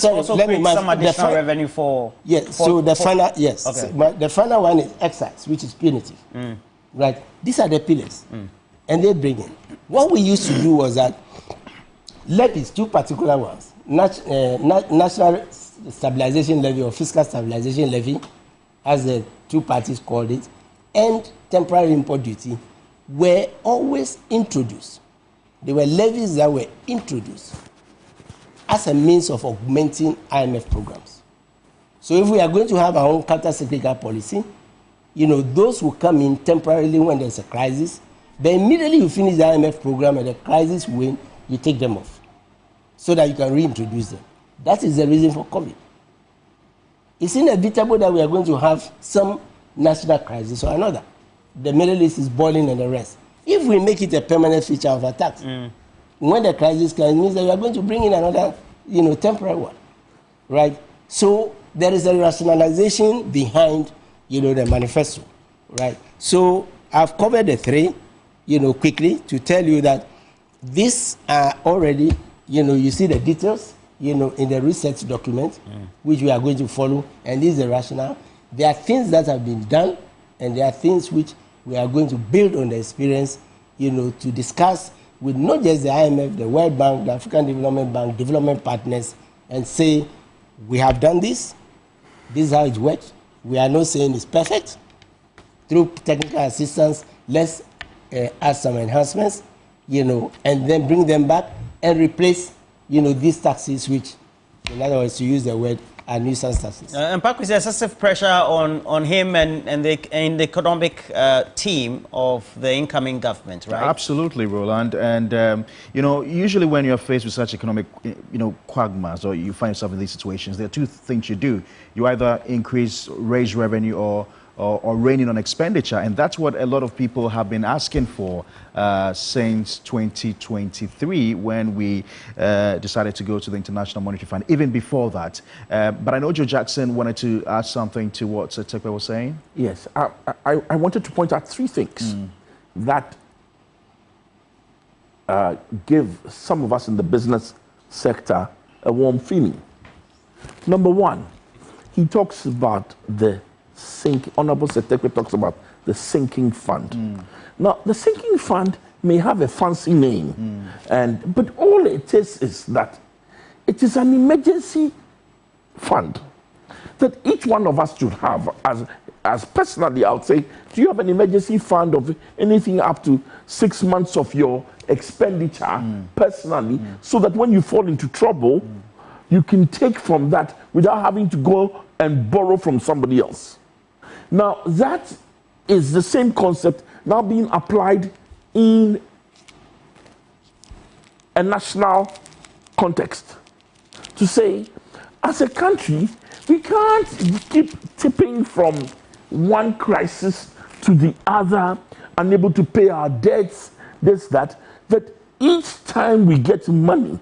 also creates some additional revenue for... Yes, final, yes. Okay. So, the final one is excise, which is punitive. Right? These are the pillars. And they bring in. What we used to do was that levies, 2 particular ones, National Stabilization Levy or Fiscal Stabilization Levy, as the 2 parties called it, and temporary import duty, were always introduced. They were levies that were introduced as a means of augmenting IMF programs. So if we are going to have our own counter-cyclical policy, those who come in temporarily when there's a crisis, Then immediately you finish the IMF program and the crisis win, you take them off so that you can reintroduce them. That is the reason for COVID. It's inevitable that we are going to have some national crisis or another. The Middle East is boiling and the rest. If we make it a permanent feature of attacks, when the crisis comes, it means that we are going to bring in another, temporary one, right? So there is a rationalization behind, the manifesto, right? So I've covered the three, quickly to tell you that these are already, you see the details, in the research document, which we are going to follow, and this is the rationale. There are things that have been done, and there are things which we are going to build on the experience, to discuss with not just the IMF, the World Bank, the African Development Bank, development partners, and say, we have done this, this is how it works. We are not saying it's perfect. Through technical assistance, let's add some enhancements, and then bring them back and replace, these taxes, which, in other words, to use the word, are nuisance taxes. And Pak, is there excessive pressure on him and the economic team of the incoming government, right? Absolutely, Roland. And, usually when you're faced with such economic, quagmires, or you find yourself in these situations, there are two things you do. You either raise revenue or rein in on expenditure, and that's what a lot of people have been asking for since 2023 when we decided to go to the International Monetary Fund, even before that. But I know Joe Jackson wanted to add something to what Tekwe was saying. Yes, I wanted to point out three things that give some of us in the business sector a warm feeling. Number one, he talks about the Honorable Secretary talks about the sinking fund. Now, the sinking fund may have a fancy name, but all it is that it is an emergency fund that each one of us should have. As personally, I would say, do you have an emergency fund of anything up to 6 months of your expenditure personally, so that when you fall into trouble, you can take from that without having to go and borrow from somebody else? Now, that is the same concept now being applied in a national context. To say, as a country, we can't keep tipping from one crisis to the other, unable to pay our debts, that each time we get money,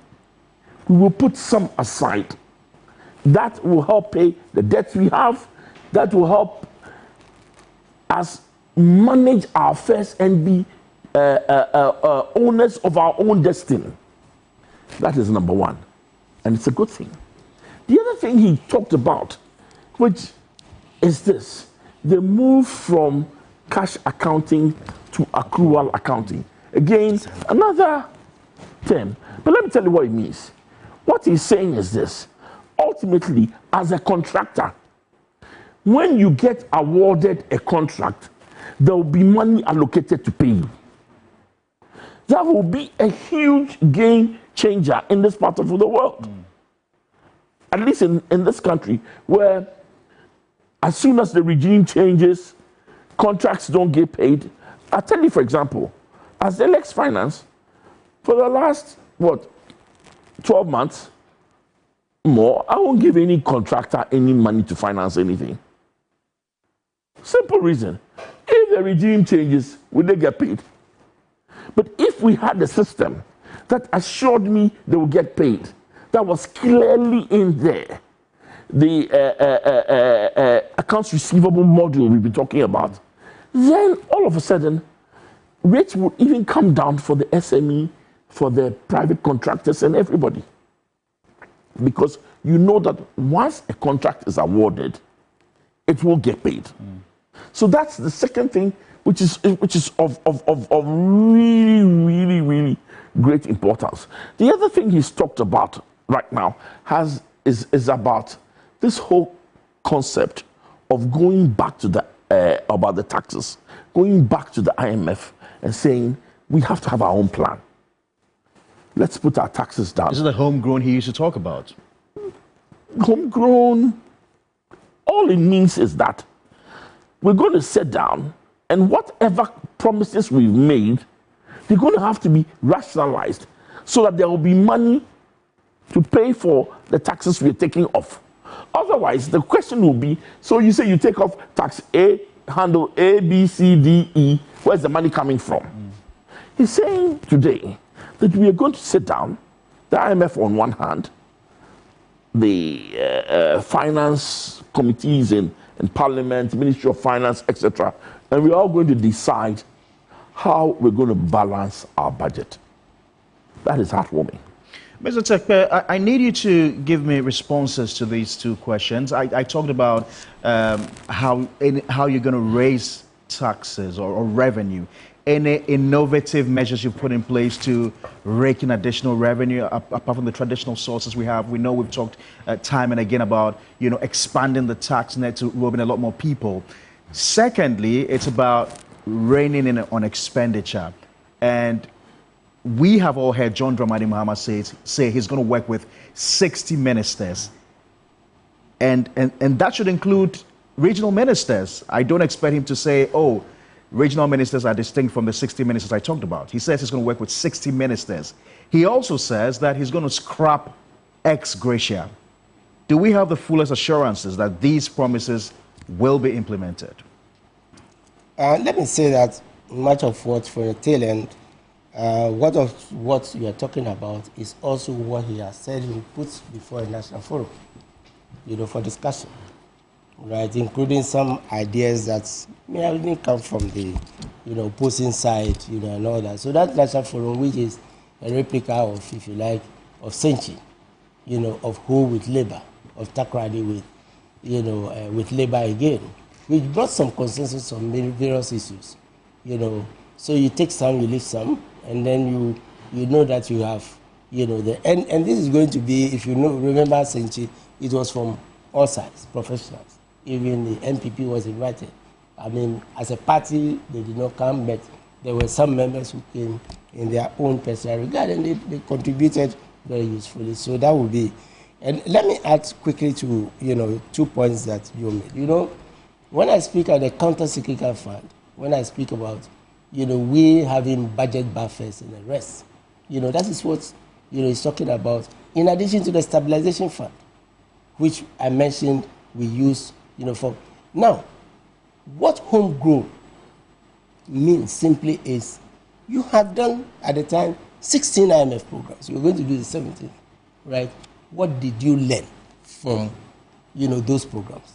we will put some aside. That will help pay the debts we have, that will help us manage our affairs and be owners of our own destiny. That is number one. And it's a good thing. The other thing he talked about, which is this, the move from cash accounting to accrual accounting. Again, another term. But let me tell you what it means. What he's saying is this. Ultimately, as a contractor, when you get awarded a contract, there will be money allocated to pay you. That will be a huge game changer in this part of the world. At least in this country, where as soon as the regime changes, contracts don't get paid. I'll tell you, for example, as the Lex Finance, for the last, 12 months more, I won't give any contractor any money to finance anything. Simple reason. If the regime changes, will they get paid? But if we had a system that assured me they will get paid, that was clearly in there, the accounts receivable model we've been talking about, then all of a sudden, rates would even come down for the SME, for the private contractors and everybody. Because you know that once a contract is awarded, it will get paid. So that's the second thing, which is of really, really, really great importance. The other thing he's talked about right now is about this whole concept of going back to the about the taxes, going back to the IMF and saying we have to have our own plan. Let's put our taxes down. This is the homegrown he used to talk about. Homegrown, all it means is that we're going to sit down And whatever promises we've made, they're going to have to be rationalized so that there will be money to pay for the taxes we're taking off. Otherwise, the question will be, so you say you take off tax A, handle A, B, C, D, E, where's the money coming from? He's saying today that we are going to sit down, the IMF on one hand, the finance committees in Parliament, Ministry of Finance, etc., and we're all going to decide how we're going to balance our budget. That is heartwarming. Mr. Tekpe, I need you to give me responses to these two questions. I talked about how you're going to raise taxes or revenue. Any innovative measures you've put in place to rake in additional revenue apart from the traditional sources we have? We know we've talked time and again about expanding the tax net to rob in a lot more people. Secondly, it's about reining in on expenditure. And we have all heard John Dramani Mahama say he's going to work with 60 ministers. And that should include regional ministers. I don't expect him to say, oh, regional ministers are distinct from the 60 ministers I talked about. He says he's going to work with 60 ministers. He also says that he's going to scrap ex gratia. Do we have the fullest assurances that these promises will be implemented? Let me say that much of what for the tail end, what you are talking about is also what he has said he puts before a national forum, for discussion, right? Including some ideas that may have even come from the, opposing side, and all that. So that national forum, which is a replica of, if you like, of Senchi, of Who with Labour, of Takrady with, with Labour again, which brought some consensus on various issues, So you take some, you leave some, and then you know that you have, and this is going to be, if remember Senchi, it was from all sides, professionals. Even the MPP was invited. I mean, as a party, they did not come, but there were some members who came in their own personal regard, and they contributed very usefully. So that would be, and let me add quickly to, 2 points that you made. When I speak of the counter-cyclical fund, when I speak about, we having budget buffers and the rest, that is what, he's talking about, in addition to the stabilization fund, which I mentioned we use, for. Now, what homegrown means simply is you have done, at the time, 16 IMF programs. You're going to do the 17th, right? What did you learn from, those programs,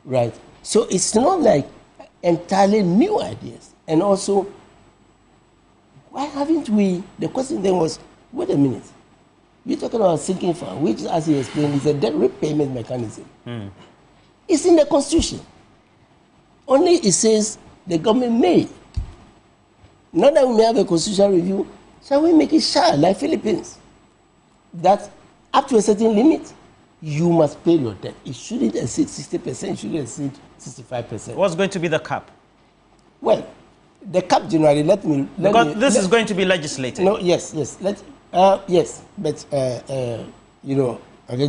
right? So it's not like entirely new ideas. And also, why haven't we, the question then was, wait a minute, we're talking about sinking fund, which, as he explained, is a debt repayment mechanism. It's in the Constitution. Only it says the government may. Not that we may have a constitutional review, shall we make it shall, like Philippines, that up to a certain limit, you must pay your debt. It shouldn't exceed 60%, it shouldn't exceed 65%. What's going to be the cap? Well, the cap generally, this is going to be legislated. No, yes. Yes, but, a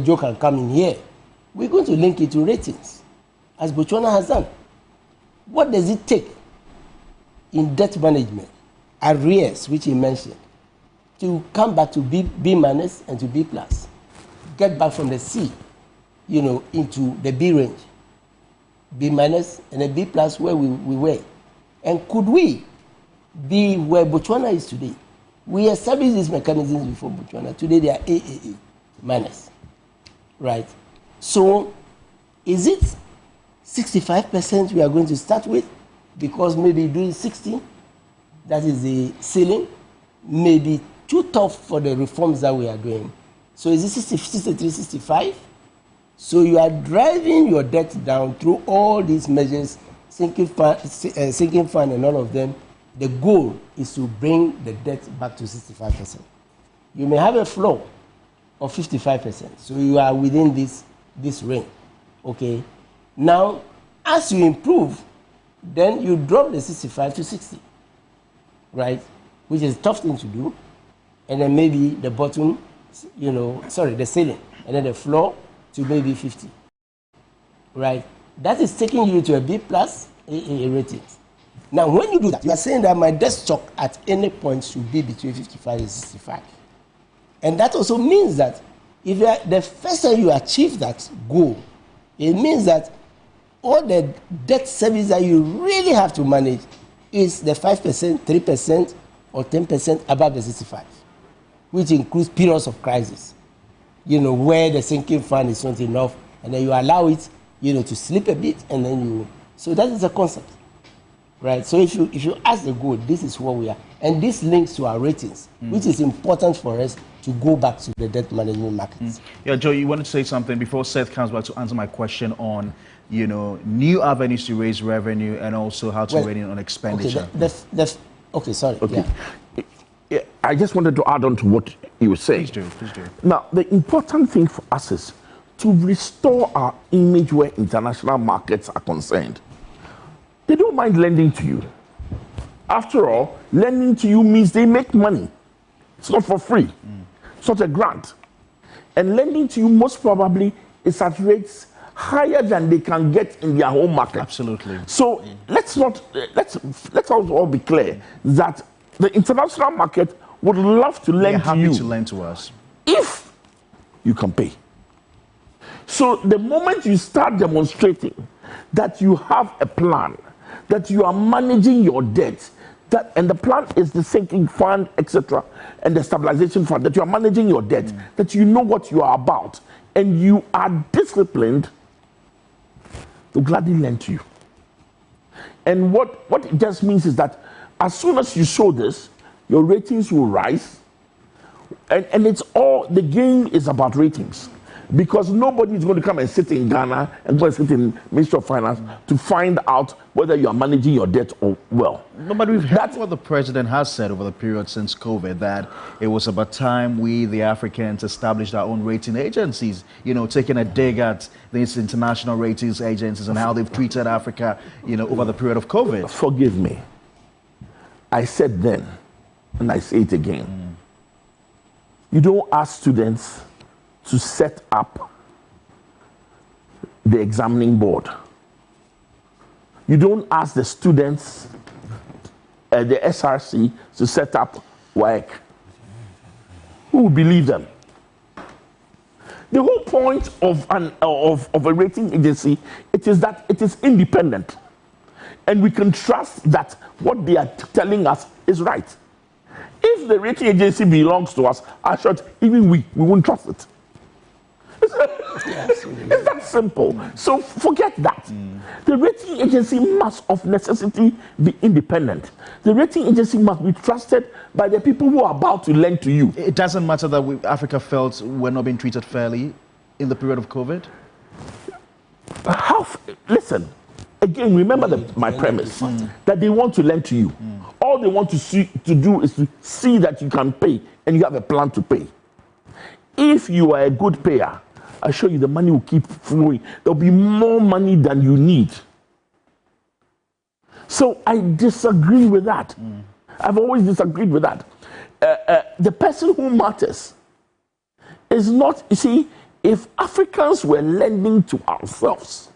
joke can come in here. We're going to link it to ratings, as Botswana has done. What does it take in debt management, arrears, which he mentioned, to come back to B minus and to B plus, get back from the C, into the B range, B minus and a B plus where we were. And could we be where Botswana is today? We established these mechanisms before Botswana. Today they are AAA minus, right? So is it 65% we are going to start with? Because maybe doing 60, that is the ceiling, may be too tough for the reforms that we are doing. So is it 60, 63, 65? So you are driving your debt down through all these measures, sinking fund and all of them. The goal is to bring the debt back to 65%. You may have a floor of 55%, so you are within this range, okay? Now, as you improve, then you drop the 65 to 60, right? Which is a tough thing to do. And then maybe the bottom, the ceiling, and then the floor to maybe 50, right? That is taking you to a B plus AA rating. Now, when you do that, you are saying that my debt stock at any point should be between 55 and 65. And that also means that if you are, the first time you achieve that goal, it means that all the debt service that you really have to manage is the 5%, 3%, or 10% above the 65, which includes periods of crisis, where the sinking fund is not enough, and then you allow it, to slip a bit, and then you. So that is the concept, right? So if you ask the goal, this is where we are, and this links to our ratings, which is important for us to go back to the debt management markets. Yeah, Joe, you wanted to say something before Seth comes back to answer my question on, new avenues to raise revenue and also how to rein in on expenditure. Okay, sorry. Okay. Yeah, I just wanted to add on to what you were saying. Please do. Now, the important thing for us is to restore our image where international markets are concerned. They don't mind lending to you. After all, lending to you means they make money. It's not for free. It's not a grant. And lending to you most probably is at rates higher than they can get in their home market. Absolutely. So let's all be clear that the international market would love to lend to you. Happy to lend to us. If you can pay. So the moment you start demonstrating that you have a plan, that you are managing your debt, and the plan is the sinking fund, etc., and the stabilization fund, that you are managing your debt, that you know what you are about, and you are disciplined, they'll gladly lend to you. And what it just means is that as soon as you show this, your ratings will rise. And it's all, the game is about ratings. Because nobody is going to come and sit in Ghana and go and sit in Ministry of Finance to find out whether you are managing your debt or well. No, but we've heard what the president has said over the period since COVID, that it was about time we, the Africans, established our own rating agencies, taking a dig at these international ratings agencies and how they've treated Africa, over the period of COVID. Forgive me. I said then, and I say it again. You don't ask students to set up the examining board. You don't ask the students, the SRC, to set up WAEC. Who will believe them? The whole point of a rating agency, it is that it is independent. And we can trust that what they are telling us is right. If the rating agency belongs to us, I should, even we won't trust it. It's that simple. So forget that. The rating agency must of necessity be independent. The rating agency must be trusted by the people who are about to lend to you. It doesn't matter that Africa felt we're not being treated fairly in the period of COVID? Listen, again, remember my premise, that they want to lend to you. All they want to do is to see that you can pay and you have a plan to pay. If you are a good payer, I assure you the money will keep flowing. There'll be more money than you need. So I disagree with that. I've always disagreed with that. The person who matters is not, you see, if Africans were lending to ourselves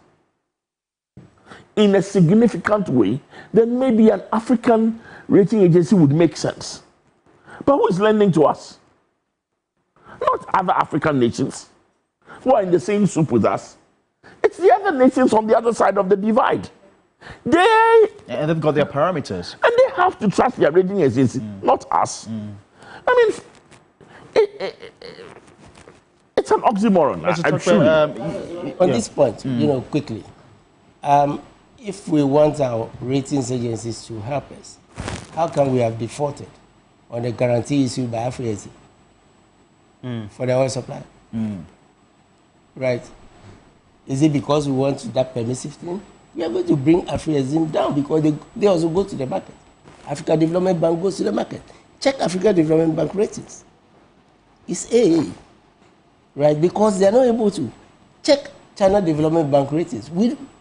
in a significant way, then maybe an African rating agency would make sense. But who is lending to us? Not other African nations who are in the same soup with us. It's the other nations on the other side of the divide. And they've got their parameters. And they have to trust their rating agency, not us. I mean, it's an oxymoron. On this point, quickly, if we want our ratings agencies to help us, how can we have defaulted on the guarantee issued by Africa for the oil supply? Right? Is it because we want that permissive thing? We are going to bring Africa down because they also go to the market. Africa Development Bank goes to the market. Check Africa Development Bank ratings. It's AA. Right? Because they are not able to. Check China Development Bank ratings.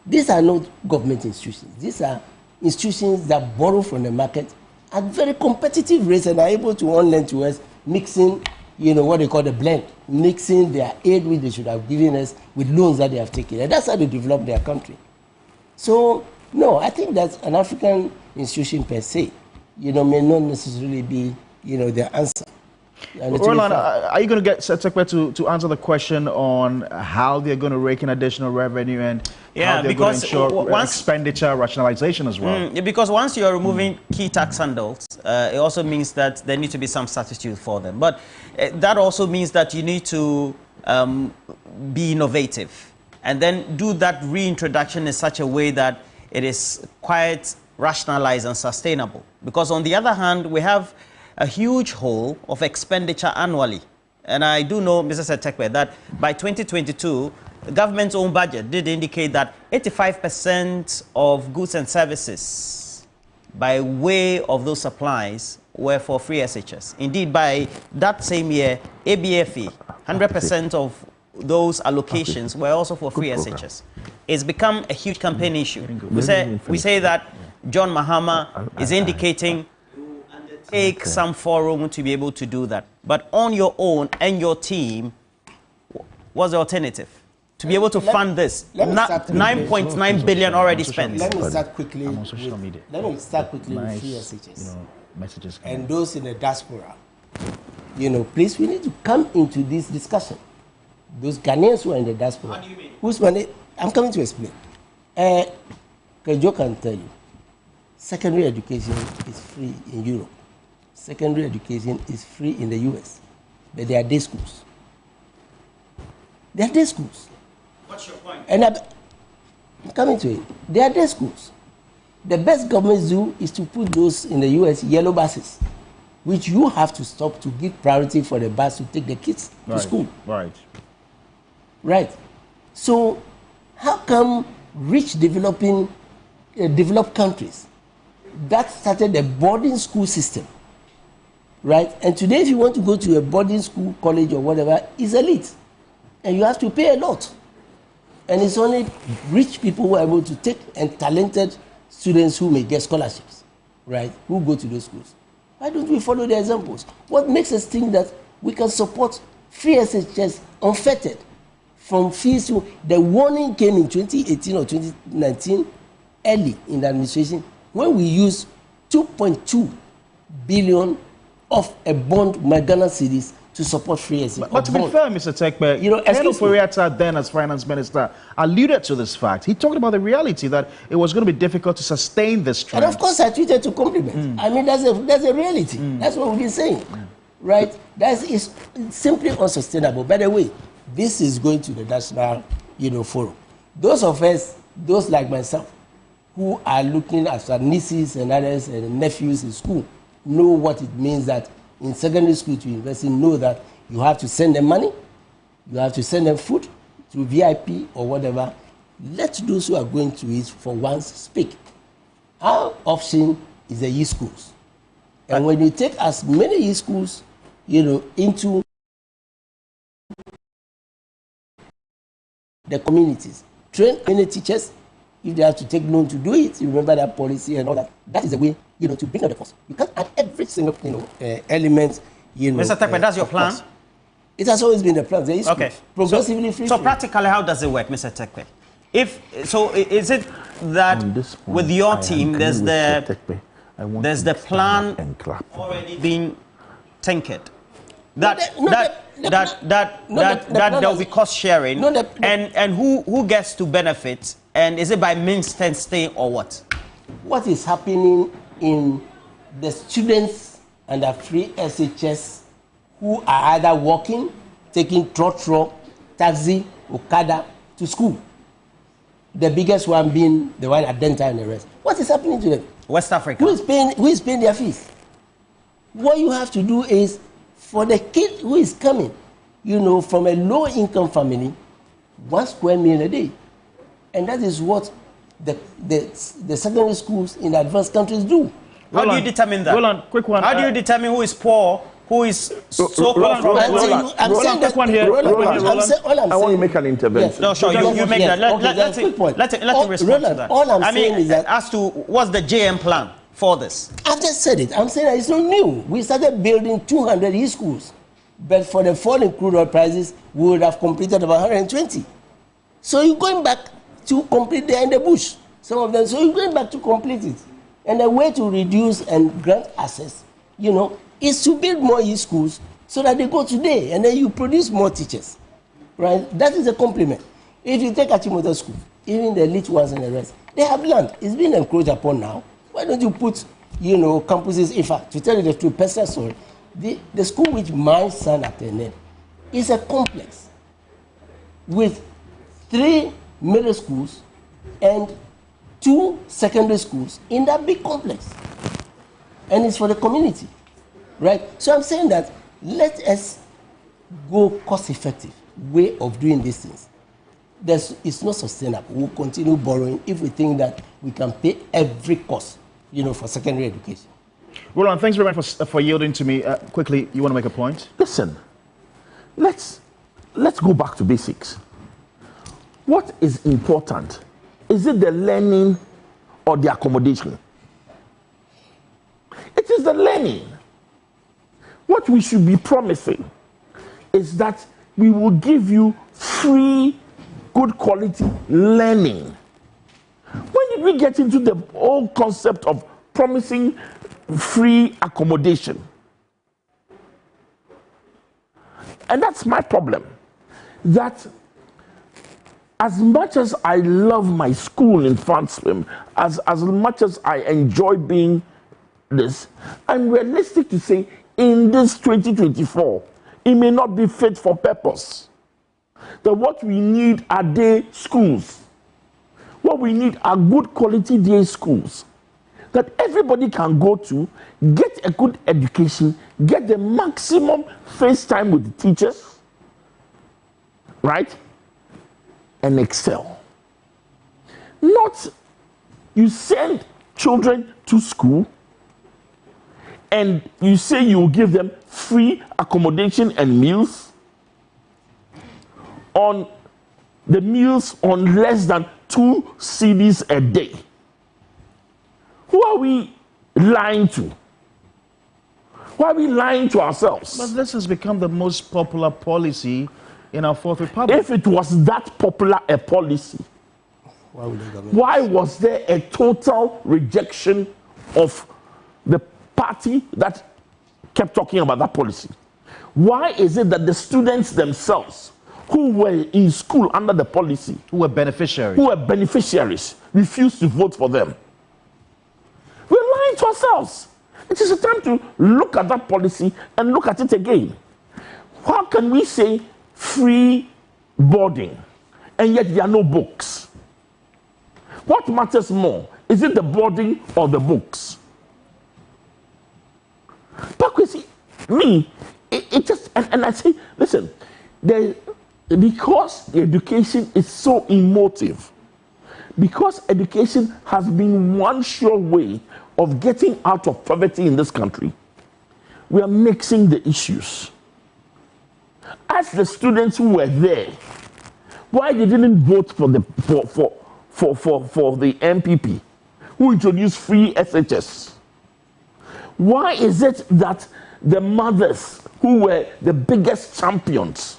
These are not government institutions. These are institutions that borrow from the market at very competitive rates and are able to lend to us, mixing, what they call the blend, mixing their aid which they should have given us with loans that they have taken. And that's how they develop their country. So No, I think that an African institution per se, may not necessarily be, the answer. Roland, are you going to get Setekpe to answer the question on how they're going to rake in additional revenue and how they're going to ensure expenditure rationalization as well? Because once you're removing key tax handles, it also means that there need to be some substitute for them. But that also means that you need to be innovative and then do that reintroduction in such a way that it is quite rationalized and sustainable. Because on the other hand, we have a huge hole of expenditure annually. And I do know, Mr. Setekpe, that by 2022, the government's own budget did indicate that 85% of goods and services by way of those supplies were for free SHS. Indeed, by that same year, ABFE, 100% of those allocations were also for free SHS. It's become a huge campaign issue. We say that John Mahama is indicating take some forum to be able to do that. But on your own and your team, what's the alternative? To be able to fund this, 9.9 billion already spent. Let me start quickly with free SHS. Messages and those in the diaspora. Please, we need to come into this discussion. Those Ghanaians who are in the diaspora. What do you mean? Whose money? I'm coming to explain. Kejo can tell you, secondary education is free in Europe. Secondary education is free in the US, but they are day schools. They are day schools. What's your point? And I'm coming to it. They are day schools. The best governments do is to put those in the US yellow buses, which you have to stop to give priority for the bus to take the kids to school. Right. So how come rich developed countries that started a boarding school system, right? And today, if you want to go to a boarding school, college, or whatever, it's elite. And you have to pay a lot. And it's only rich people who are able to take and talented students who may get scholarships, right, who go to those schools. Why don't we follow the examples? What makes us think that we can support free SHS unfettered from fees? The warning came in 2018 or 2019, early in the administration, when we used 2.2 billion of a bond, Ghana cedis, to support free SHS. But to be fair, Mr. Tekpe, Eno Foriata, then as finance minister, alluded to this fact. He talked about the reality that it was going to be difficult to sustain this trend. And of course, I tweeted to compliment. I mean, that's a reality. That's what we've been saying, right? That is simply unsustainable. By the way, this is going to the national, forum. Those of us, those like myself, who are looking after nieces and others and nephews in school, know what it means that in secondary school to university, know that you have to send them money, you have to send them food through VIP or whatever. Let those who are going to it for once speak. Our option is the e-schools. And when you take as many e-schools, into the communities, train any teachers. If they have to take loan to do it, you remember that policy and all that. That is the way, to bring up the cost. You can't add every single, element, Mr. Tekpe, that's your plan? It has always been the plan. There is progressively free. So practically, how does it work, Mr. Tekpe? Is it that with your team, there's the plan already being tinkered? That there will be cost sharing, and who gets to benefit? And is it by means testing or what? What is happening in the students under free SHS who are either walking, taking trotro, taxi, Okada to school? The biggest one being the one at Denta and the rest. What is happening to them? West Africa. Who is paying their fees? What you have to do is, for the kid who is coming, from a low-income family, 1 square meal a day. And that is what the secondary schools in advanced countries do. How do you determine that? Roland, quick one. How do you determine who is poor, who is so-called? I want to make an intervention. Yes. No, sure, you make that. Let him respond to that. All I'm saying is that, as to what's the JM plan for this? I've just said it. I'm saying that it's not new. We started building 200 e-schools. But for the fall in crude oil prices, we would have completed about 120. So you're going back to complete there in the bush. Some of them, so you're going back to complete it. And the way to reduce and grant access, you know, is to build more schools so that they go today, and then you produce more teachers, right? That is a compliment. If you take Achimota School, even the elite ones and the rest, they have land. It's been encroached upon now. Why don't you put, you know, campuses? In fact, to tell you the truth, personal story, the school which my son attended is a complex with 3 middle schools and 2 secondary schools in that big complex. And it's for the community, right? So I'm saying that let us go cost-effective way of doing these things. It's not sustainable. We'll continue borrowing if we think that we can pay every cost, you know, for secondary education. Roland, thanks very much for yielding to me. Quickly, you want to make a point? Listen, let's go back to basics. What is important? Is it the learning or the accommodation? It is the learning. What we should be promising is that we will give you free, good quality learning. When did we get into the whole concept of promising free accommodation? And that's my problem. That as much as I love my school in Fransfim, as much as I enjoy being this, I'm realistic to say in this 2024, it may not be fit for purpose. That what we need are day schools. What we need are good quality day schools that everybody can go to, get a good education, get the maximum face time with the teachers, right? And excel. Not you send children to school and you say you will give them free accommodation and meals. On the meals on less than 2 cedis a day. Who are we lying to? Why are we lying to ourselves? But this has become the most popular policy in our Fourth Republic. If it was that popular a policy, why was there a total rejection of the party that kept talking about that policy? Why is it that the students themselves who were in school under the policy, who were beneficiaries, refused to vote for them? We're lying to ourselves. It is a time to look at that policy and look at it again. How can we say free boarding and yet there are no books? What matters more? Is it the boarding or the books? But you see, me, it just, and I say, listen, because education is so emotive, because education has been one sure way of getting out of poverty in this country, we are mixing the issues. Ask the students who were there why they didn't vote for the MPP who introduced free SHS. Why is it that the mothers who were the biggest champions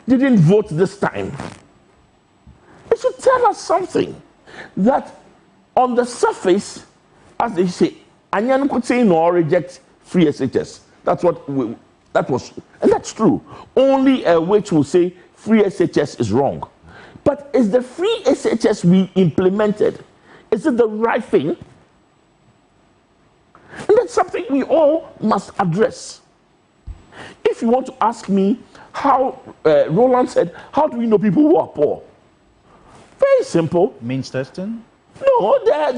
didn't vote this time? It should tell us something. That on the surface, as they say, Anyan could say no or reject free SHS. That's what that was, and that's true. Only a witch will say free SHS is wrong. But is the free SHS we implemented, is it the right thing? And that's something we all must address. If you want to ask me how, Roland said, how do we know people who are poor? Very simple. Means testing? No, there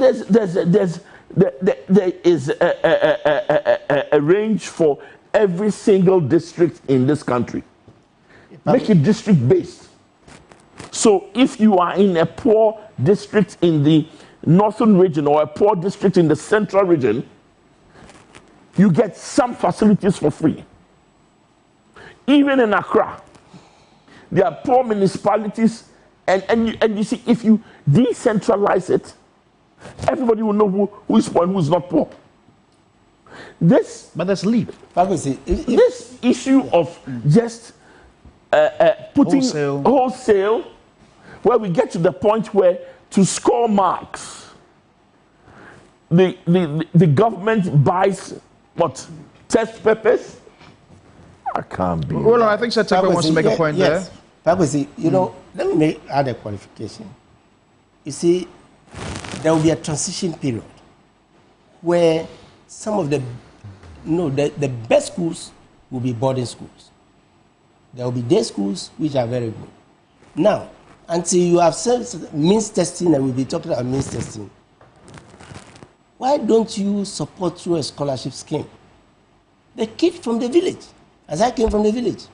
is a range for every single district in this country. Make it district-based. So if you are in a poor district in the northern region or a poor district in the central region, you get some facilities for free. Even in Accra, there are poor municipalities, and you see, if you decentralize it, everybody will know who is poor and who is not poor. But that's leap. This issue of just putting wholesale, where we get to the point where to score marks. The government buys what? Test papers? I can't be. Well, I think Setiba wants to make a point there. Pakwesi, you know, let me add a qualification. You see, there will be a transition period where some of the best schools will be boarding schools. There will be day schools which are very good. Now, until you have means testing, and we'll be talking about means testing, why don't you support through a scholarship scheme the kid from the village, as I came from the village,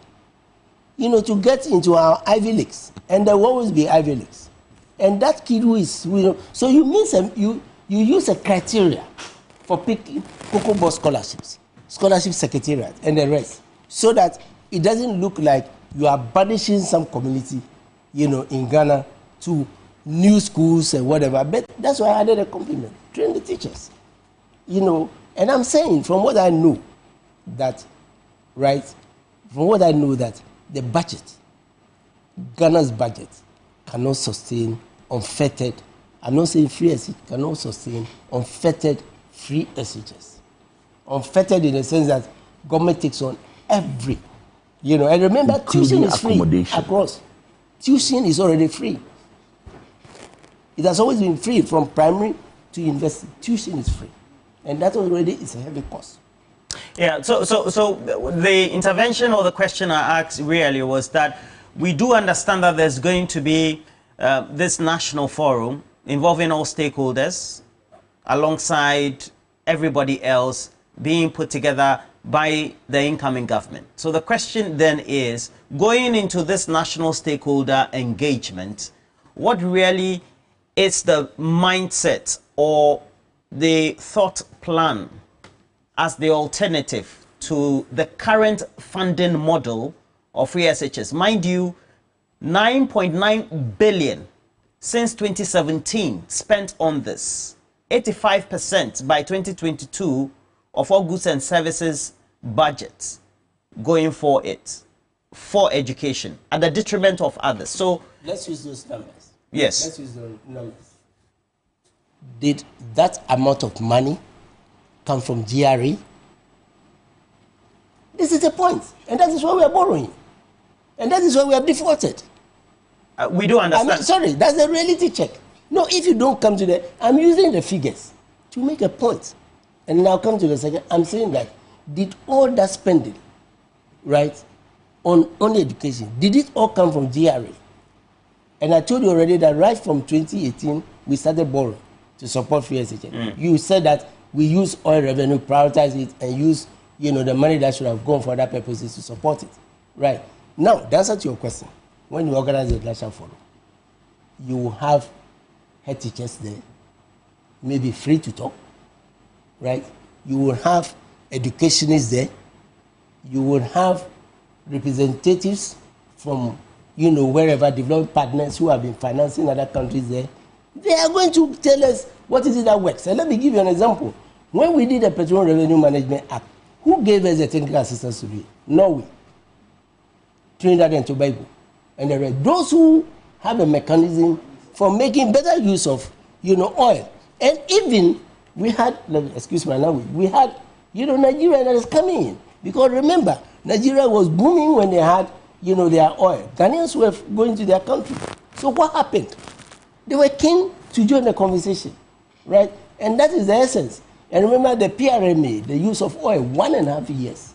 you know, to get into our Ivy Leagues, and there will always be Ivy Leagues. And that kid who is, you know, so you use a criteria for picking Cocoa Board scholarships, scholarship secretariat, and the rest, so that it doesn't look like you are banishing some community, you know, in Ghana to new schools and whatever. But that's why I added a compliment. Train the teachers, you know. And I'm saying, from what I know, that, right, from what I know, that the budget, Ghana's budget, cannot sustain unfettered, I'm not saying free SHS, cannot sustain unfettered free SHS. Unfettered in the sense that government takes on every, you know, and remember, tuition is free across. Tuition is already free. It has always been free from primary to university. Tuition is free. And that already is a heavy cost. Yeah, so the intervention or the question I asked really was that we do understand that there's going to be this national forum involving all stakeholders alongside everybody else being put together by the incoming government. So the question then is, going into this national stakeholder engagement, what really is the mindset or the thought plan as the alternative to the current funding model of free SHS? Mind you, 9.9 billion since 2017 spent on this. 85% by 2022 of all goods and services budgets going for it, for education, at the detriment of others. So let's use those numbers. Yes. Let's use those numbers. Did that amount of money come from GRE? This is the point. And that is why we are borrowing. And that is why we have defaulted. We do understand. I mean, sorry, that's the reality check. No, if you don't come to the... I'm using the figures to make a point. And now come to the second. I'm saying that, did all that spending, right, on education, did it all come from GRE? And I told you already that right from 2018, we started borrowing to support free SHS. You said that we use oil revenue, prioritize it, and use, you know, the money that should have gone for other purposes to support it. Right. Now, the answer to your question, when you organize the national forum, you will have head teachers there, maybe free to talk, right? You will have educationists there. You will have representatives from, you know, wherever, development partners who have been financing other countries there. They are going to tell us what is it that works. And let me give you an example. When we did the Petroleum Revenue Management Act, who gave us the technical assistance to do it? Norway, Trinidad and Tobago, and the rest. Those who have a mechanism for making better use of, you know, oil. And even we had, excuse my language, we had, you know, Nigeria that is coming in. Because remember, Nigeria was booming when they had, you know, their oil. Ghanaians were going to their country. So what happened? They were keen to join the conversation, right? And that is the essence. And remember the PRMA, the use of oil, 1.5 years.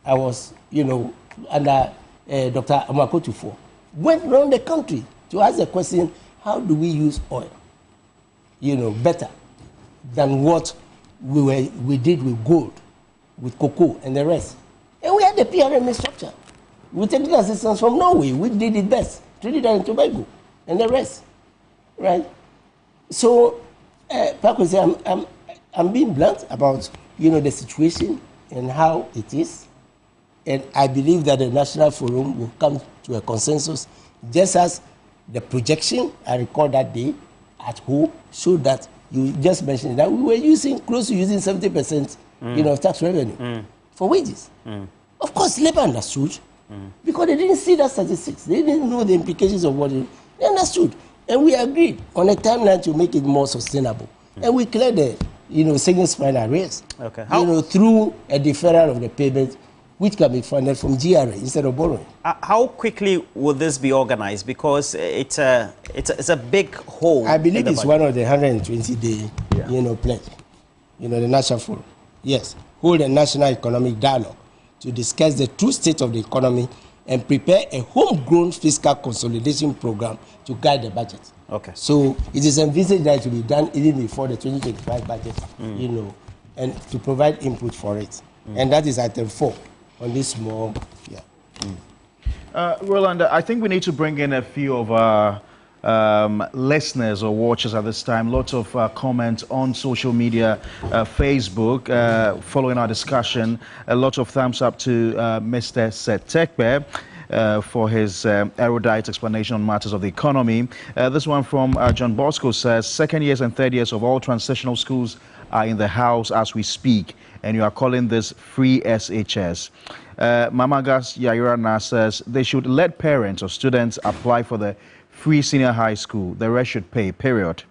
I was, you know, under Dr. Amakotu for, went around the country to ask the question, how do we use oil, you know, better than what we did with gold, with cocoa and the rest. And we had the PRMA structure. With technical assistance from Norway, we did it best. Trinidad and Tobago and the rest, right? So, I'm being blunt about, you know, the situation and how it is. And I believe that the National Forum will come to a consensus, just as the projection, I recall that day at home, showed that you just mentioned that we were using, close to using 70%, you know, of tax revenue for wages. Of course, Labour understood, because they didn't see that statistics. They didn't know the implications of what they understood. And we agreed on a timeline to make it more sustainable. And we cleared the, savings fund arrears. Okay. Through a deferral of the payment, which can be funded from GRA instead of borrowing. How quickly will this be organized? Because it's a big hole. I believe it's one of the 120-day, pledge. The National Forum. Yes, hold a national economic dialogue to discuss the true state of the economy and prepare a homegrown fiscal consolidation program to guide the budget. Okay. So it is envisaged that it will be done even before the 2025 budget, and to provide input for it. And that is item 4 on this small, Roland, I think we need to bring in a few of our listeners or watchers at this time. Lots of comments on social media, Facebook, following our discussion. A lot of thumbs up to Mr. Setekbe for his erudite explanation on matters of the economy. This one from John Bosco says, second years and third years of all transitional schools are in the house as we speak, and you are calling this free SHS. Mamagas Yairana says they should let parents or students apply for the free senior high school. The rest should pay, period.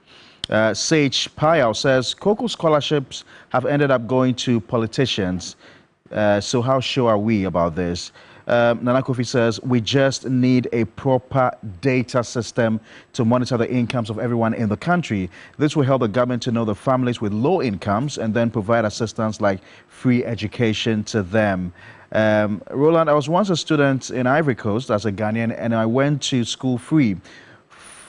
Sage Payal says COCO scholarships have ended up going to politicians. So how sure are we about this? Nana Kofi says we just need a proper data system to monitor the incomes of everyone in the country. This will help the government to know the families with low incomes and then provide assistance like free education to them. Roland, I was once a student in Ivory Coast as a Ghanaian, and I went to school free.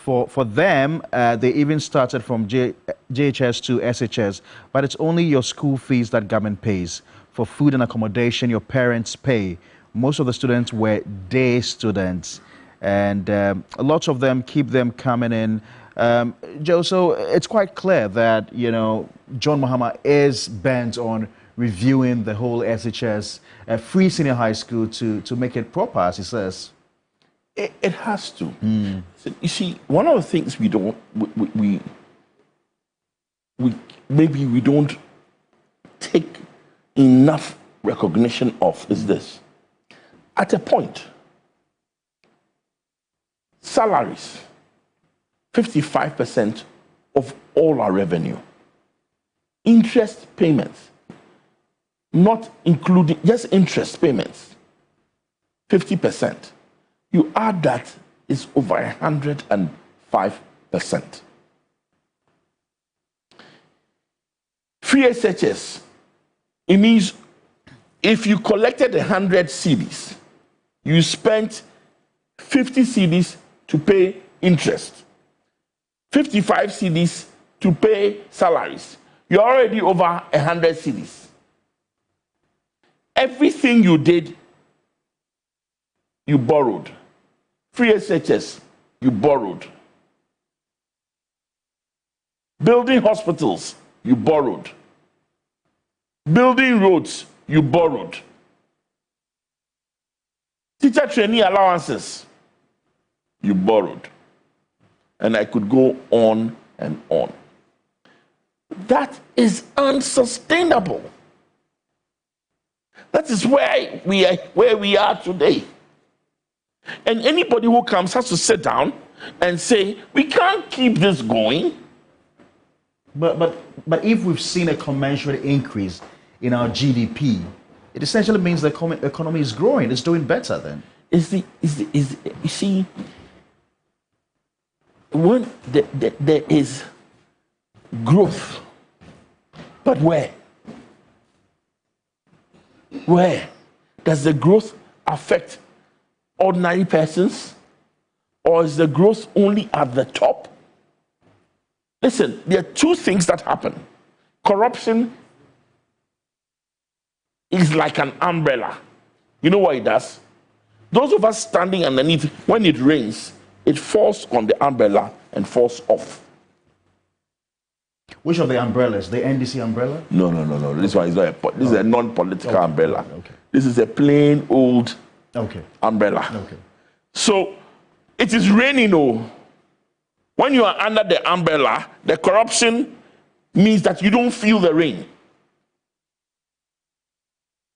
For them, they even started from JHS to SHS, but it's only your school fees that government pays. For food and accommodation, your parents pay. Most of the students were day students, and a lot of them keep them coming in. Joe, so it's quite clear that, John Mahama is bent on reviewing the whole SHS free senior high school to make it proper, as he says. It has to. So, you see, one of the things we don't, maybe we don't take enough recognition of is this. At a point, salaries, 55% of all our revenue. Interest payments, not including, just interest payments, 50%. You add that, it's over 105%. Free SHS, it means if you collected 100 cedis, you spent 50 cedis to pay interest, 55 cedis to pay salaries. You're already over 100 cedis. Everything you did, you borrowed. Free SHS, you borrowed. Building hospitals, you borrowed. Building roads, you borrowed. Teacher trainee allowances, you borrowed. And I could go on and on. That is unsustainable. That is where we are today. And anybody who comes has to sit down and say, we can't keep this going. But if we've seen a commensurate increase in our GDP, it essentially means the economy is growing. It's doing better then. You see, when there is growth, but where? Where? Does the growth affect ordinary persons? Or is the growth only at the top? Listen, there are two things that happen. Corruption is like an umbrella. You know what it does? Those of us standing underneath, when it rains, it falls on the umbrella and falls off. Which of the umbrellas? The NDC umbrella? No. This one is not this is a non-political umbrella. Okay. This is a plain old umbrella. Okay. So it is raining. When you are under the umbrella, the corruption means that you don't feel the rain.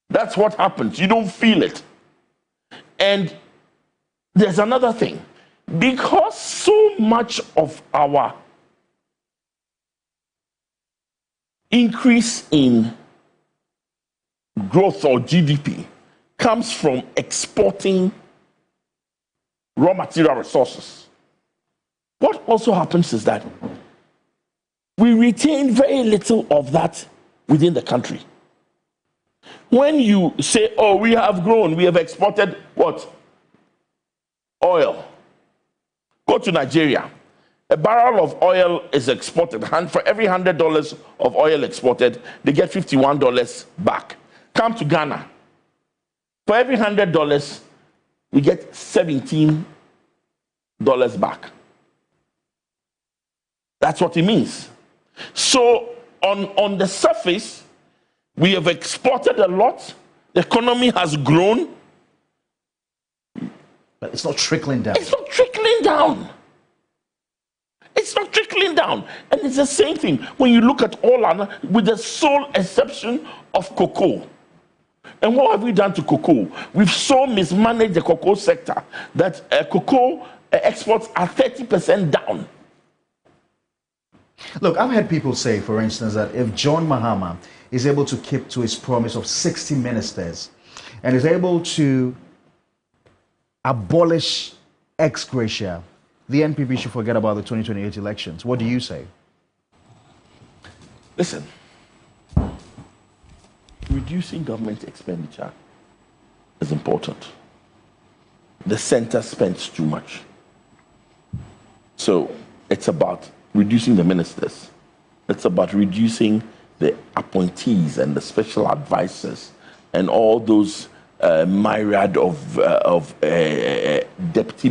That's what happens. You don't feel it. And there's another thing. Because so much of our increase in growth or GDP comes from exporting raw material resources. What also happens is that we retain very little of that within the country. When you say, oh, we have grown, we have exported what? Oil. Go to Nigeria. A barrel of oil is exported. For every $100 of oil exported, they get $51 back. Come to Ghana. For every $100, we get $17 back. That's what it means. So on the surface, we have exported a lot. The economy has grown. But it's not trickling down. It's not trickling down. It's not trickling down. And it's the same thing when you look at all our, with the sole exception of cocoa. And what have we done to cocoa? We've so mismanaged the cocoa sector that cocoa exports are 30% down. Look, I've heard people say, for instance, that if John Mahama is able to keep to his promise of 60 ministers and is able to abolish ex gratia, the NPP should forget about the 2028 elections. What do you say? Listen, reducing government expenditure is important. The center spends too much. So it's about reducing the ministers. It's about reducing the appointees and the special advisors and all those myriad of deputy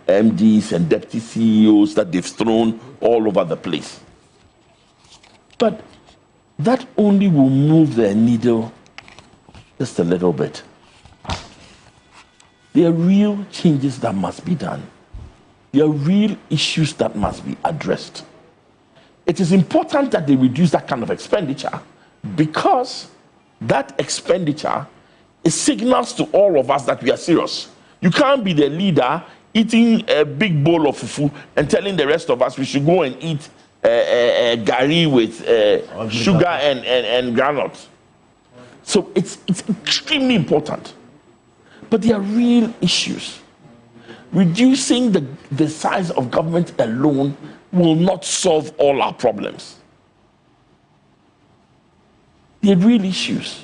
MDs and deputy CEOs that they've thrown all over the place. But that only will move the needle just a little bit. There are real changes that must be done. There are real issues that must be addressed. It is important that they reduce that kind of expenditure because that expenditure signals to all of us that we are serious. You can't be the leader eating a big bowl of fufu and telling the rest of us we should go and eat gari with sugar and granite. So it's extremely important. But there are real issues. Reducing the size of government alone will not solve all our problems. There are real issues.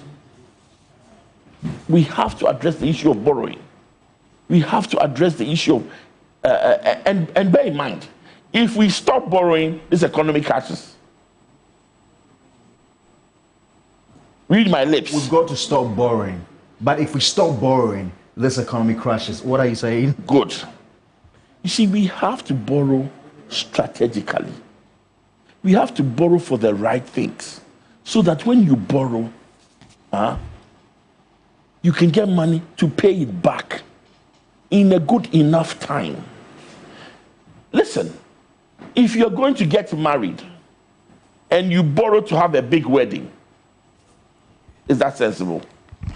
We have to address the issue of borrowing. We have to address the issue of, and bear in mind, if we stop borrowing, this economy crashes. Read my lips. We've got to stop borrowing. But if we stop borrowing, this economy crashes. What are you saying? Good. You see, we have to borrow strategically. We have to borrow for the right things. So that when you borrow, you can get money to pay it back in a good enough time. Listen, if you're going to get married and you borrow to have a big wedding, is that sensible?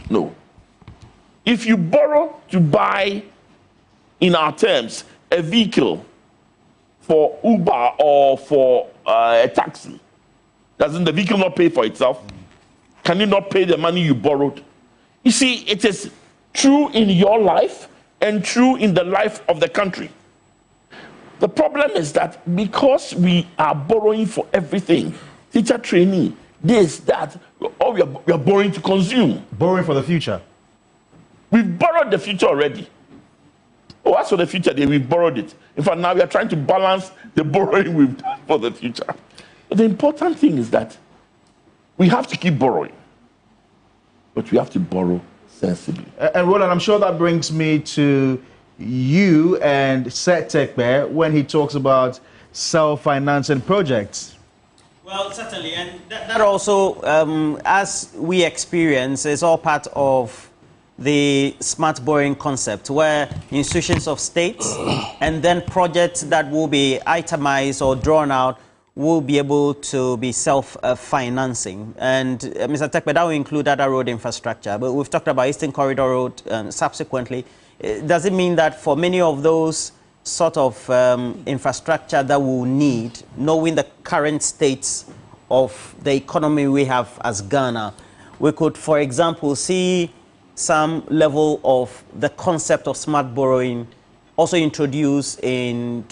No. If you borrow to buy, in our terms, a vehicle for Uber or for a taxi, doesn't the vehicle not pay for itself? Can you not pay the money you borrowed? You see, it is true in your life and true in the life of the country. The problem is that because we are borrowing for everything, teacher, trainee, this, that, or we are borrowing to consume. Borrowing for the future. We've borrowed the future already. Oh, as for the future, we've borrowed it. In fact, now we are trying to balance the borrowing we've done for the future. But the important thing is that we have to keep borrowing, but we have to borrow sensibly. And Roland, I'm sure that brings me to you and Seth Tekbe when he talks about self-financing projects. Well, certainly, and that also, as we experience, is all part of the smart borrowing concept, where institutions of states and then projects that will be itemized or drawn out will be able to be self-financing. And Mr. Tekbe, that will include other road infrastructure, but we've talked about Eastern Corridor Road subsequently. does it mean that for many of those sort of infrastructure that we'll need, knowing the current state of the economy we have as Ghana, we could, for example, see some level of the concept of smart borrowing also introduced in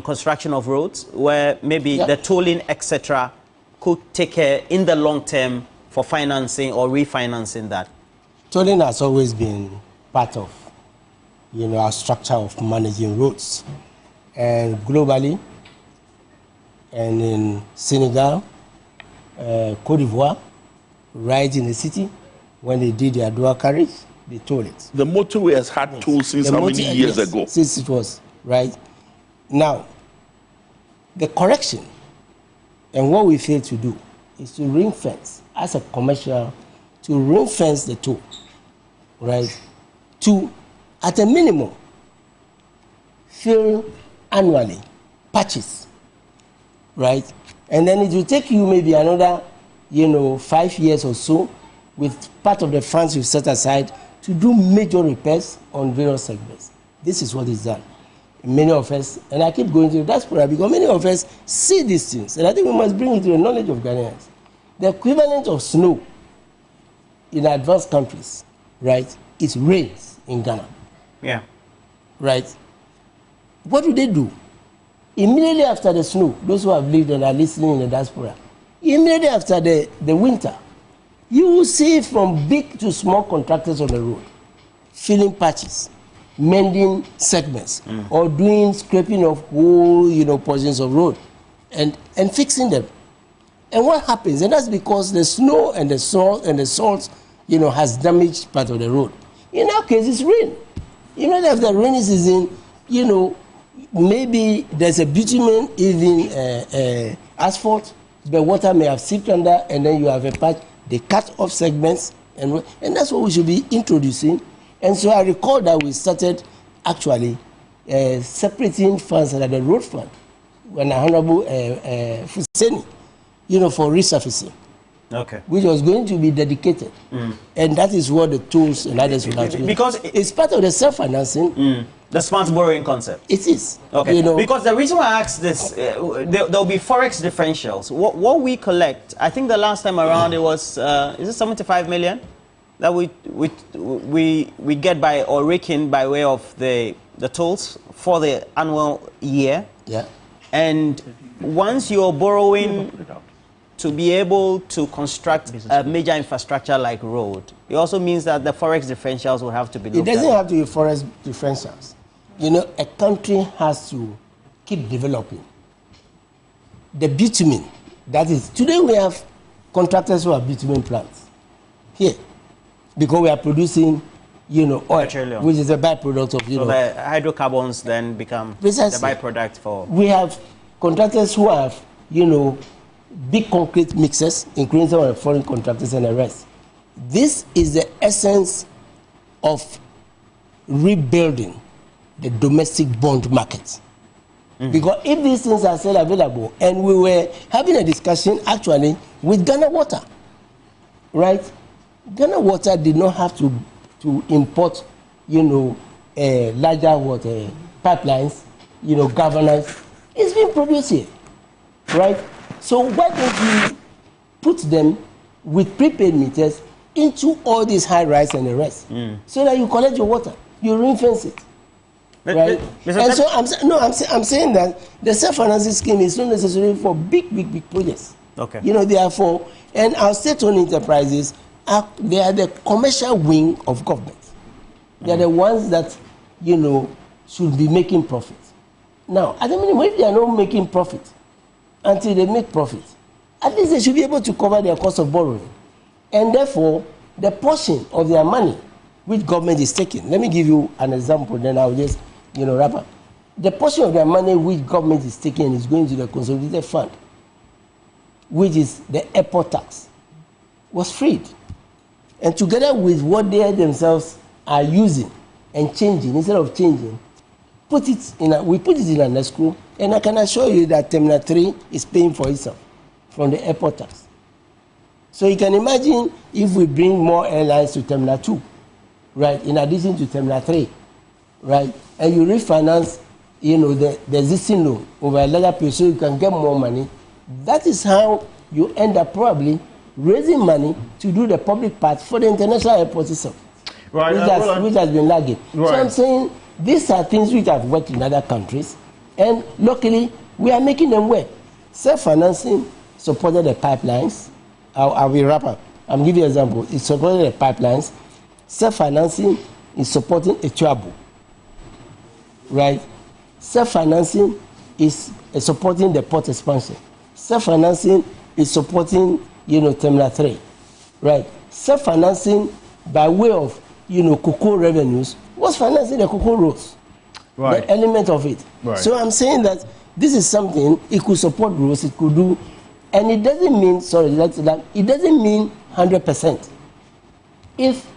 construction of roads, where maybe the tolling, etc., could take care in the long term for financing or refinancing that? Tolling has always been part of, our structure of managing roads. And globally, and in Senegal, Cote d'Ivoire, right in the city, when they did their dual carriage, they toll it. The motorway has had tolls since how many years ago? Since it was, right? Now, the correction and what we fail to do is to ring fence, as a commercial, to ring fence the toll, right? To, at a minimum, fill annually patches, right? And then it will take you maybe another, 5 years or so with part of the funds you've set aside to do major repairs on various segments. This is what is done. Many of us, and I keep going to the diaspora because many of us see these things, and I think we must bring it to the knowledge of Ghanaians. The equivalent of snow in advanced countries, right, is rains in Ghana. Yeah. Right? What do? Immediately after the snow, those who have lived and are listening in the diaspora, immediately after the winter, you will see from big to small contractors on the road filling patches, mending segments, or doing scraping of whole, portions of road and fixing them. And what happens? And that's because the snow and the salt has damaged part of the road. In our case, it's rain. After the rainy season, maybe there's a bitumen, even asphalt, the water may have seeped under, and then you have a patch. They cut off segments, and that's what we should be introducing. And so I recall that we started actually separating funds under the road fund when Honorable Fuseni, for resurfacing. Okay. Which was going to be dedicated. And that is what the tools and others will have to do. Because it's part of the self-financing. The smart borrowing concept. It is. Okay. Because the reason why I asked this, there'll be forex differentials. What we collect, I think the last time around it was, is it 75 million that we get by or rake by way of the tolls for the annual year. Yeah. And once you're borrowing to be able to construct a major infrastructure like road, it also means that the forex differentials will have to be looked at. It doesn't have to be forex differentials. A country has to keep developing. The bitumen, that is, today we have contractors who have bitumen plants here because we are producing, oil, petroleum, which is a byproduct of, So the hydrocarbons then become the byproduct for... We have contractors who have, big concrete mixers, including some of the foreign contractors and the rest. This is the essence of rebuilding the domestic bond market. Because if these things are still available, and we were having a discussion actually with Ghana Water, right? Ghana Water did not have to import, larger water pipelines, governance. It's being produced here, right? So why don't you put them with prepaid meters into all these high rise and the rest, so that you collect your water, you ring fence it. Right? And so I'm saying that the self-financing scheme is not necessarily for big projects. Okay. Therefore, and our state-owned enterprises they are the commercial wing of government. They are the ones that should be making profit. Now, at the minimum, if they are not making profit until they make profit, at least they should be able to cover their cost of borrowing, and therefore the portion of their money which government is taking. Let me give you an example, then I'll just wrap up. The portion of their money which government is taking is going to the consolidated fund, which is the airport tax, was freed. And together with what they themselves are using and changing, instead of changing, we put it in an escrow, and I can assure you that Terminal 3 is paying for itself from the airport tax. So you can imagine if we bring more airlines to Terminal 2, right, in addition to Terminal 3, right, and you refinance, you know, the existing loan over a larger period so you can get more money, that is how you end up probably raising money to do the public part for the international airport itself, right, which has been lagging. Right. So I'm saying these are things which have worked in other countries, and luckily we are making them work. Self-financing supported the pipelines. I will wrap up. I'm giving you an example. It supported the pipelines. Self-financing is supporting a trouble, right? Self-financing is supporting the port expansion. Self-financing is supporting, you know, Terminal 3, right? Self-financing by way of, you know, cocoa revenues was financing the cocoa roads, right? The element of it. Right. So I'm saying that this is something it could support roads, it could do, and it doesn't mean, it doesn't mean 100%. If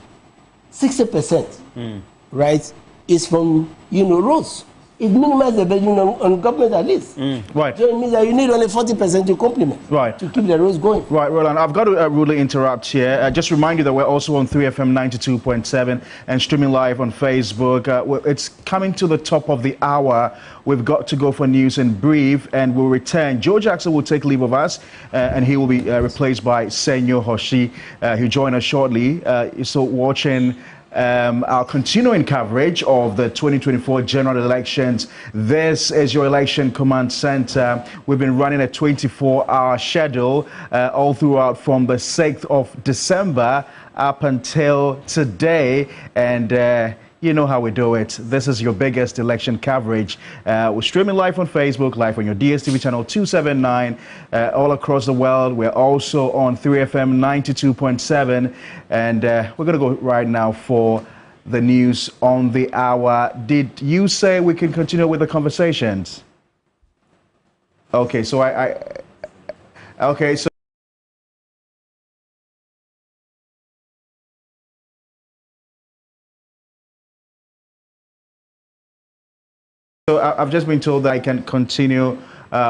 60%, right, is from, you know, roads, it minimizes the burden on government at least. Right. So it means that you need only 40% to complement, right, to keep the roads going. Right, Roland, I've got to rudely interrupt here. Just remind you that we're also on 3FM 92.7 and streaming live on Facebook. It's coming to the top of the hour. We've got to go for news and brief, and we'll return. Joe Jackson will take leave of us, and he will be replaced by Senyo Hoshi, who join us shortly. So watching our continuing coverage of the 2024 general elections. This is your election command center. We've been running a 24-hour schedule all throughout from the 6th of December up until today, and you know how we do it. This is your biggest election coverage. We're streaming live on Facebook, live on your DSTV channel 279, all across the world. We're also on 3FM 92.7, and we're going to go right now for the news on the hour. Did you say we can continue with the conversations? Okay, so okay, so I've just been told that I can continue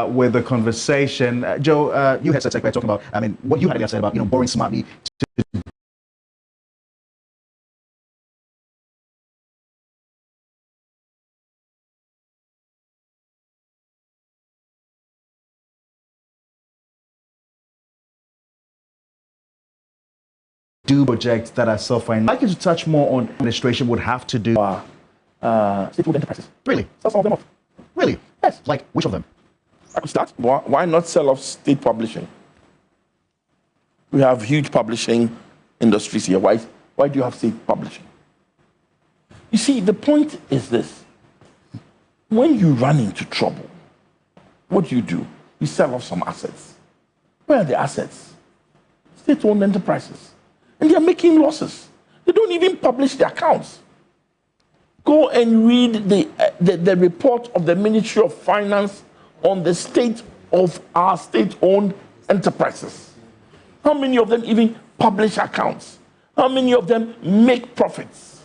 with the conversation. Joe, you had said talking about, I mean, what you had said about, you know, borrowing smartly to do projects that are self-financed. I'd like you to touch more on administration would have to do state-owned enterprises. Really? Sell some of them off. Really? Yes. Like, which of them? I could start. Why not sell off state publishing? We have huge publishing industries here. Why do you have state publishing? You see, the point is this. When you run into trouble, what do? You sell off some assets. Where are the assets? State-owned enterprises. And they are making losses. They don't even publish their accounts. Go and read the report of the Ministry of Finance on the state of our state-owned enterprises. How many of them even publish accounts? How many of them make profits?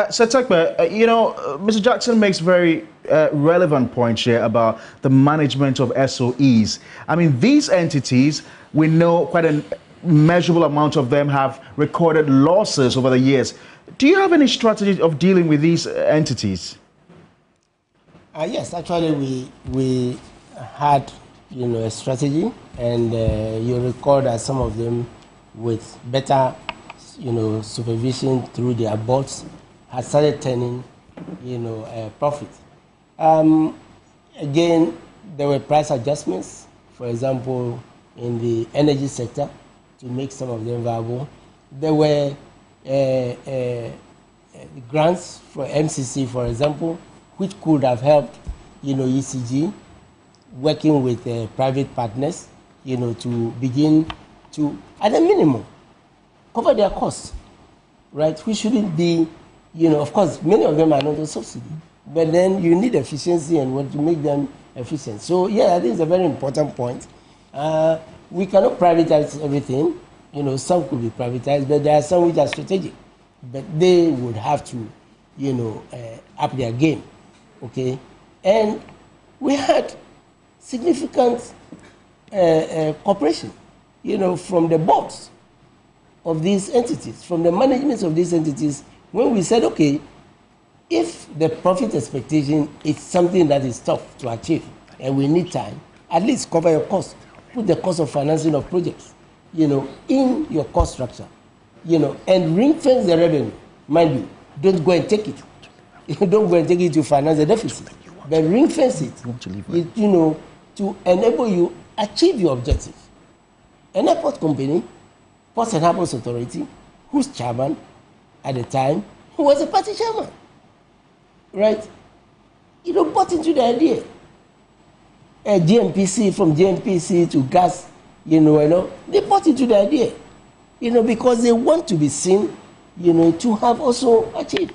So, Tekpe, you know, Mr. Jackson makes very relevant points here about the management of SOEs. I mean, these entities, we know quite a measurable amount of them have recorded losses over the years. Do you have any strategy of dealing with these entities? Yes, actually, we had, you know, a strategy, and you recall that some of them, with better, you know, supervision through their boards, had started turning, you know, a profit. Again, there were price adjustments, for example, in the energy sector, to make some of them viable. There were grants for MCC, for example, which could have helped, you know, ECG, working with private partners, you know, to begin to, at a minimum, cover their costs, right? We shouldn't be, you know, of course, many of them are not a subsidy, but then you need efficiency and want to make them efficient. So, yeah, I think it's a very important point. We cannot privatize everything. You know, some could be privatized, but there are some which are strategic. But they would have to, you know, up their game, okay? And we had significant cooperation, you know, from the boards, of these entities, from the management of these entities, when we said, okay, if the profit expectation is something that is tough to achieve and we need time, at least cover your cost. Put the cost of financing of projects, in your cost structure, and ring-fence the revenue. Mind you, don't go and take it. Don't go and take it to finance the deficit, but ring-fence it, to enable you achieve your objective. An airport company, Ports and Harbours Authority, whose chairman at the time, who was a party chairman, right? Bought into the idea. GMPC, from GMPC to gas, they bought into the idea, because they want to be seen, to have also achieved.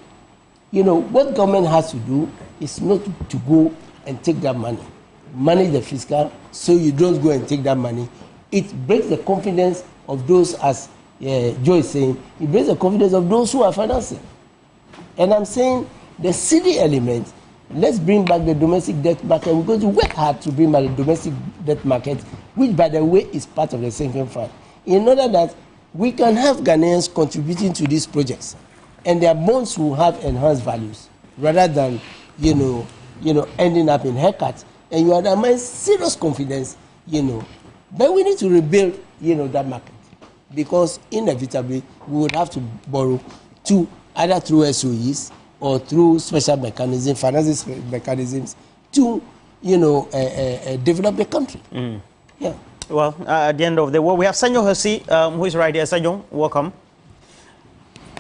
What government has to do is not to go and take that money, manage the fiscal, so you don't go and take that money. It breaks the confidence of those, as Joe is saying, it breaks the confidence of those who are financing. And I'm saying the city element, let's bring back the domestic debt market. We're going to work hard to bring back the domestic debt market, which, by the way, is part of the sinking fund, in order that we can have Ghanaians contributing to these projects, and their bonds will have enhanced values, rather than, ending up in haircuts. And you undermine serious confidence, But we need to rebuild, that market, because inevitably we would have to borrow either through SOEs or through special mechanisms, financing mechanisms, to, develop the country. Yeah. Well, at the end of the war, we have Sanyo Hosi, who is right here. Sanyo, welcome.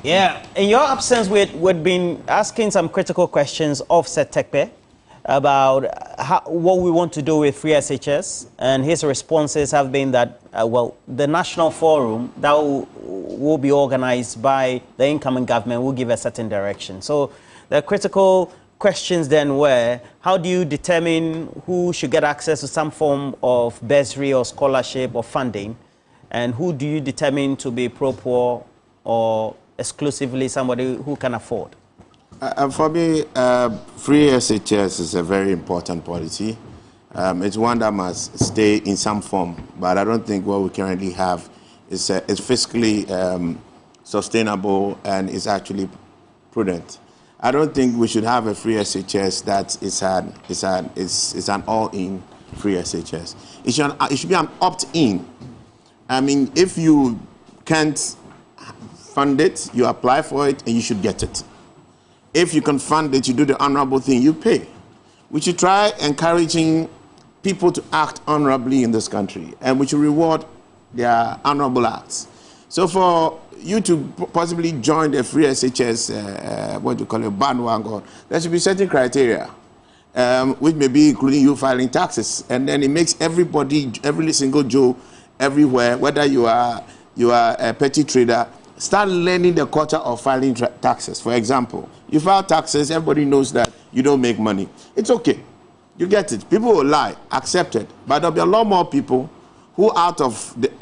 Yeah, in your absence, we've been asking some critical questions of Seth Tekpe about what we want to do with free SHS, and his responses have been that, the national forum that will be organized by the incoming government will give a certain direction. So the critical questions then were, how do you determine who should get access to some form of bursary or scholarship or funding, and who do you determine to be pro-poor or exclusively somebody who can afford? For me, free SHS is a very important policy. It's one that must stay in some form, but I don't think what we currently have is fiscally sustainable and is actually prudent. I don't think we should have a free SHS that is an all-in free SHS. It should be an opt-in. I mean, if you can't fund it, you apply for it and you should get it. If you can fund it, you do the honorable thing, you pay. We should try encouraging people to act honorably in this country, and we should reward their honorable acts. So for you to possibly join the free SHS, what do you call it, bandwagon, there should be certain criteria, which may be including you filing taxes, and then it makes everybody, every single Joe, everywhere, whether you are a petty trader, start learning the culture of filing taxes. For example, you file taxes, everybody knows that you don't make money. It's okay. You get it. People will lie, accept it. But there'll be a lot more people who, out of the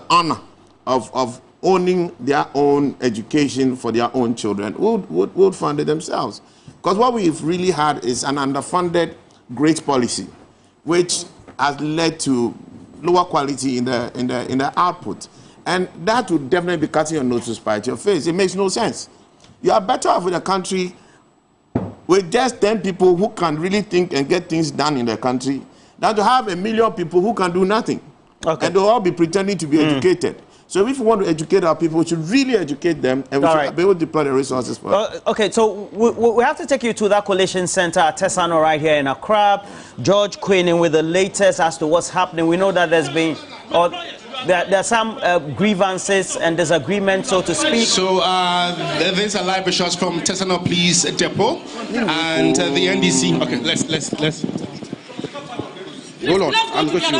honor of owning their own education for their own children, would fund it themselves. Because what we've really had is an underfunded great policy, which has led to lower quality in the output. And that would definitely be cutting your nose to spite your face. It makes no sense. You are better off with a country with just 10 people who can really think and get things done in the country than to have 1 million people who can do nothing. Okay. And they'll all be pretending to be educated. So if we want to educate our people, we should really educate them, and we should be able to deploy the resources for it. Okay, so we have to take you to that Collation Center at Tesano right here in Accra. George Queening with the latest as to what's happening. We know that there's been... There are some grievances and disagreements, so to speak. So there's a live shots from Tesano Police Depot and the NDC. Okay, let's. Hold on, I'm going to.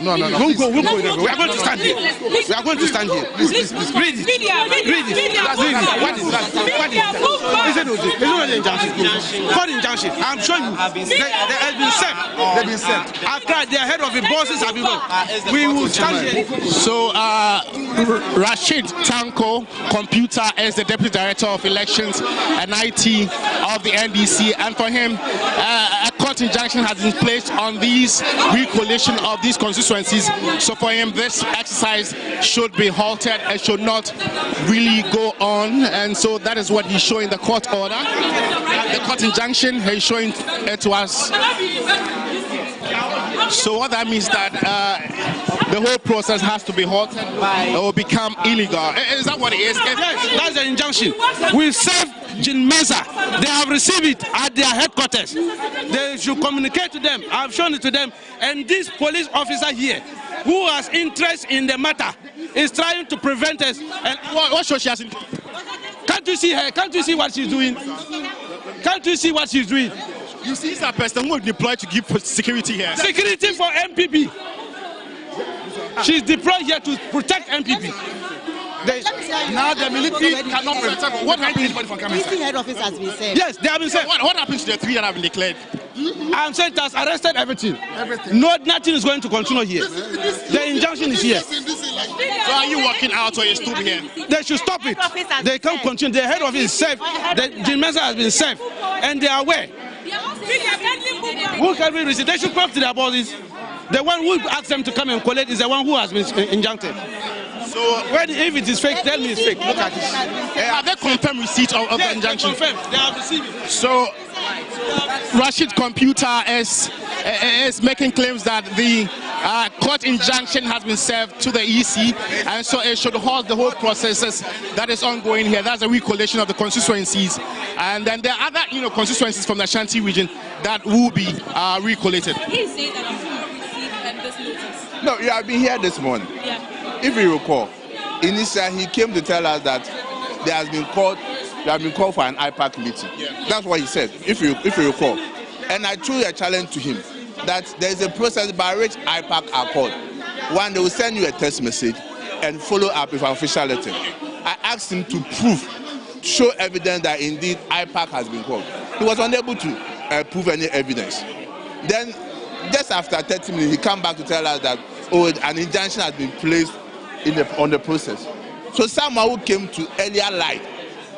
No. We'll go. We are going to stand here. We are going to stand here. Please. Read it. What is that? It's not an injunction. Call injunction. I'm showing you. They have been sent. They've been sent. After the head of the bosses have been gone, we will stand here. So, Rashid Tanko, Computer, is the Deputy Director of Elections and IT of the NDC, and for him, a court court injunction has been placed on these recollation of these constituencies. So for him, this exercise should be halted and should not really go on. And so that is what he's showing the court order. The court injunction, he's showing it to us. So what that means that the whole process has to be halted or will become illegal. Is that what it is? Yes, that's the injunction. We serve Jin Mesa. They have received it at their headquarters. They should communicate to them. I've shown it to them. And this police officer here, who has interest in the matter, is trying to prevent us. And what should she has? Can't you see her? Can't you see what she's doing? Can't you see what she's doing? You see, it's a person who is deployed to give security here. Security for MPP. She's deployed here to protect MPP. Now the military cannot protect. What happened from coming? DC head office has been said. Yes, they have been said. What happened to the three that have been declared? I'm saying it has arrested everything. No, nothing is going to continue here. The injunction is here. So are you walking out or you stood here? They should stop it. They can't continue. The head office is safe. The Jin Mesa has been safe, and they are aware. Who can we receive? They should talk to their bosses. The one who asked them to come and collect is the one who has been injuncted. So if it is fake, tell me it's fake. Look at this. Have they confirmed receipt of the injunction? They confirmed. They have received it. So Rashid Computer is making claims that the court injunction has been served to the EC, and so it should halt the whole processes that is ongoing here. That's a recollation of the constituencies, and then there are other constituencies from the Ashanti region that will be recollated. He's saying that I'm going to receive this notice. No, you have been here this morning. Yeah. If you recall, initially he came to tell us that there has been called for an IPAC meeting. Yeah. That's what he said, if you recall. And I threw a challenge to him that there is a process by which IPAC are called. One, they will send you a text message and follow up with an official letter. I asked him to show evidence that indeed IPAC has been called. He was unable to prove any evidence. Then, just after 30 minutes, he came back to tell us that an injunction has been placed on the process. So someone who came to earlier light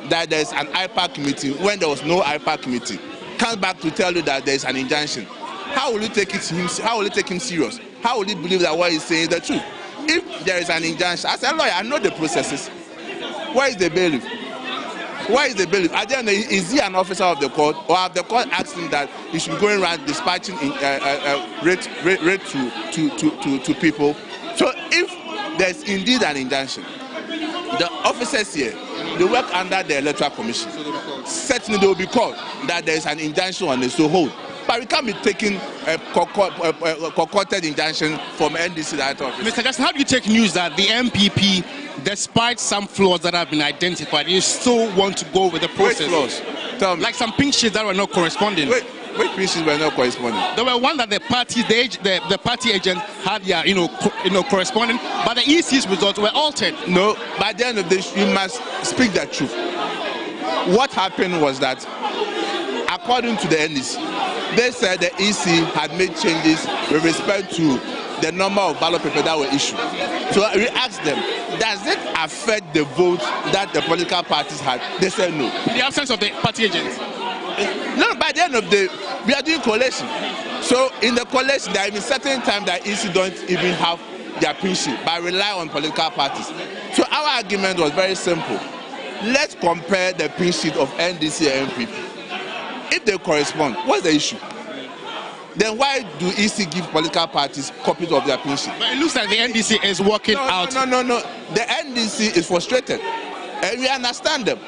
that there's an IPAC meeting when there was no IPAC meeting comes back to tell you that there's an injunction. How will you take him serious? How will he believe that what he's saying is the truth? If there is an injunction, as a lawyer, I know the processes. Where is the bailiff? Why is the bailiff? At the end, is he an officer of the court, or have the court asked him that he should be going around dispatching rate to people? So if there's indeed an injunction, the officers here, they work under the Electoral Commission. Certainly they will be called that there is an injunction on this to hold. But we can't be taking a concocted injunction from NDC Director Office. Mr. Jackson, how do you take news that the MPP, despite some flaws that have been identified, you still want to go with the process? Which flaws? Tell me. Like some pink sheets that were not corresponding. Which pink sheets were not corresponding? There were one that the party agent had corresponding, but the EC's results were altered. No, by the end of this, you must speak the truth. What happened was that, according to the NDC, they said the EC had made changes with respect to the number of ballot papers that were issued. So we asked them, does it affect the votes that the political parties had? They said no. In the absence of the party agents? No, by the end of the day, we are doing collation. So in the collation, there have been certain times that EC don't even have their pin sheet, but rely on political parties. So our argument was very simple. Let's compare the pin sheet of NDC and MPP. If they correspond, what's the issue? Then why do EC give political parties copies of their pin sheet? But it looks like the NDC is working out. No. The NDC is frustrated. And we understand them.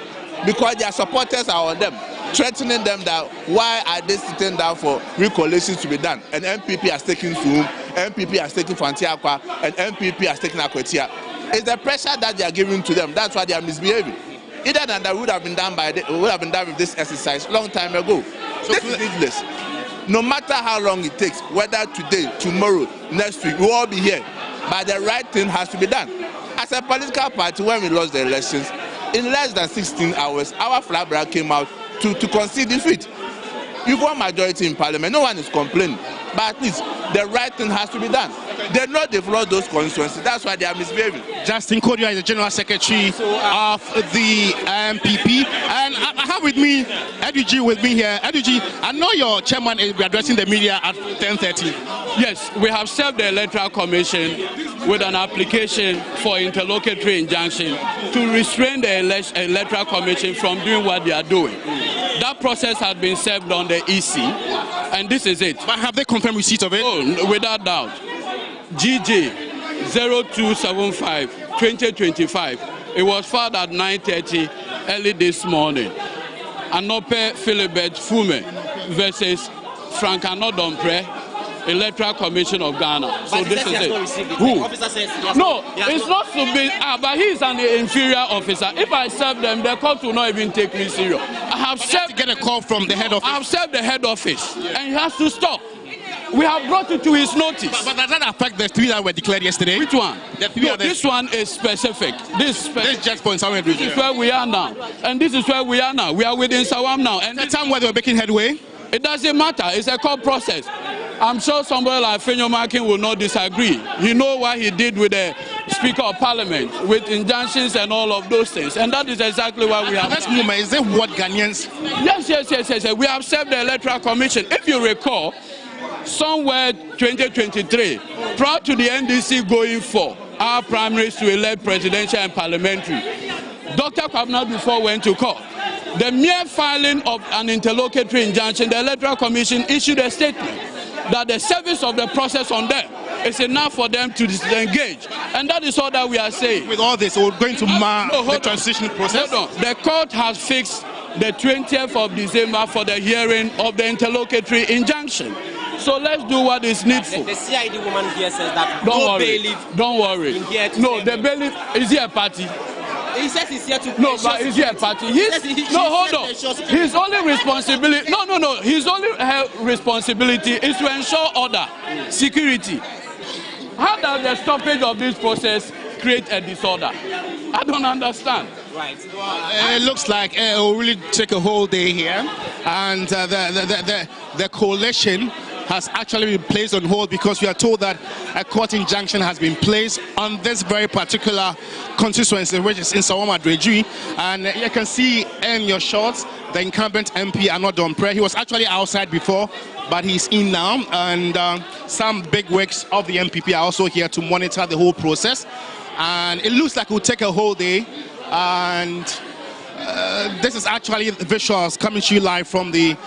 Because their supporters are on them, threatening them that why are they sitting down for recollations to be done? And MPP has taken Zoom, MPP has taken Fantiakwa, and MPP has taken Akwetia. It's the pressure that they are giving to them. That's why they are misbehaving. Either than that would have been done with this exercise long time ago. So this is needless. No matter how long it takes, whether today, tomorrow, next week, we'll all be here. But the right thing has to be done. As a political party, when we lost the elections, in less than 16 hours, our flag bearer came out to concede defeat. You've won majority in parliament. No one is complaining. But at least the right thing has to be done. They know they've lost those constituencies. That's why they are misbehaving. Justin Kodia is the General Secretary of the MPP. And I have with me a Edwigi with me here. Edwigi, I know your chairman is addressing the media at 10:30. Yes, we have served the Electoral Commission with an application for interlocutory injunction to restrain the Electoral Commission from doing what they are doing. That process has been served on the EC, and this is it. But have they confirmed receipt of it? Oh, without doubt. GJ 0275-2025. It was filed at 9:30 early this morning. Anope Philibert Fume versus Frank Anodompre, Electoral Commission of Ghana. So this is it. Who? No, it's not to be, but he's an inferior officer. If I serve them, the court will not even take me serious. I have served to get a call from the head office. I have served the head office, and he has to stop. We have brought it to his notice. But does that affect the three that were declared yesterday? Which one? No, this one is specific. This is just for Nsawam. This is where we are now. And this is where we are now. We are within Nsawam now. And the time where they were making headway? It doesn't matter. It's a court process. I'm sure somebody like Fenyo Makin will not disagree. He knows what he did with the Speaker of Parliament, with injunctions and all of those things. And that is exactly what we have. That's moment. Is that what Ghanaians? Yes. We have served the Electoral Commission. If you recall, somewhere 2023, prior to the NDC going for our primaries to elect presidential and parliamentary, Dr. Kwabena before went to court. The mere filing of an interlocutory injunction, the Electoral Commission issued a statement that the service of the process on them is enough for them to disengage. And that is all that we are saying. With all this, we're going to mar the transition process? Hold on. The court has fixed the 20th of December for the hearing of the interlocutory injunction. So let's do what is needful. The CID woman here says that Don't worry. No, the bailiff, is he a party? He says he's here to... No, but is he a party? Hold on. His only responsibility... No. His only responsibility is to ensure order, security. How does the stoppage of this process create a disorder? I don't understand. Right. It looks like it will really take a whole day here. And the coalition has actually been placed on hold because we are told that a court injunction has been placed on this very particular constituency, which is in Nsawam Adrejui. And you can see in your shots the incumbent MP Anodompre. He was actually outside before, but he's in now. And some big wigs of the MPP are also here to monitor the whole process. And it looks like it will take a whole day. And this is actually visuals coming to you live from the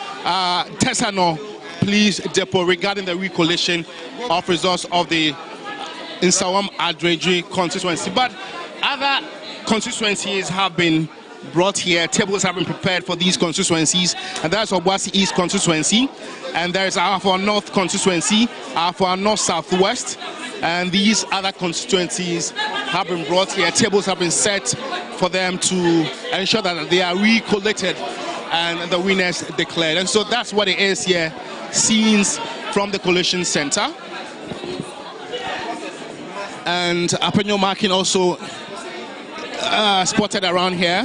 Tesano Police Depot regarding the recollation of results of the Nsawam Adrejui constituency. But other constituencies have been brought here. Tables have been prepared for these constituencies, and that's Obuasi East constituency, and there's our for North constituency, our for North Southwest, and these other constituencies have been brought here. Tables have been set for them to ensure that they are recollected and the winners declared. And so that's what it is here. Scenes from the Collation Center. And Apenyo Makin also spotted around here.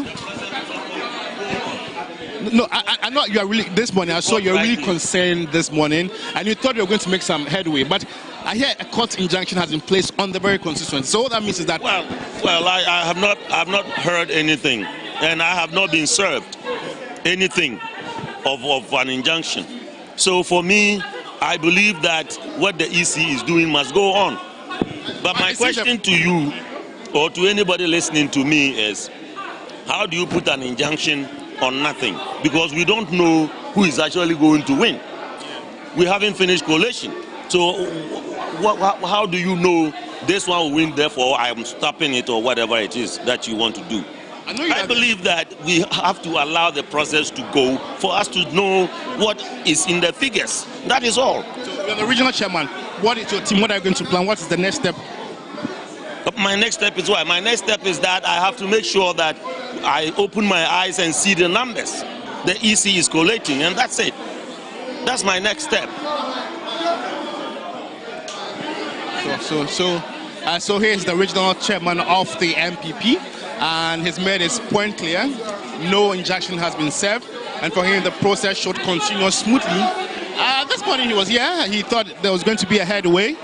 No, I know you are really, this morning, I saw you're really concerned this morning, and you thought you were going to make some headway, but I hear a court injunction has been placed on the very constituency. So what that means is that... Well, I have not heard anything, and I have not been served anything of an injunction. So for me, I believe that what the EC is doing must go on. But my question to you, or to anybody listening to me, is how do you put an injunction on nothing? Because we don't know who is actually going to win. We haven't finished collation. So how do you know this one will win, therefore I am stopping it, or whatever it is that you want to do? I believe that we have to allow the process to go for us to know what is in the figures. That is all. So you're the regional chairman. What is your team? What are you going to plan? What is the next step? My next step is what? My next step is that I have to make sure that I open my eyes and see the numbers. The EC is collating, and that's it. That's my next step. So here's the regional chairman of the MPP, and his made his point clear. No injunction has been served, and for him the process should continue smoothly. This morning he was here. He thought there was going to be a headway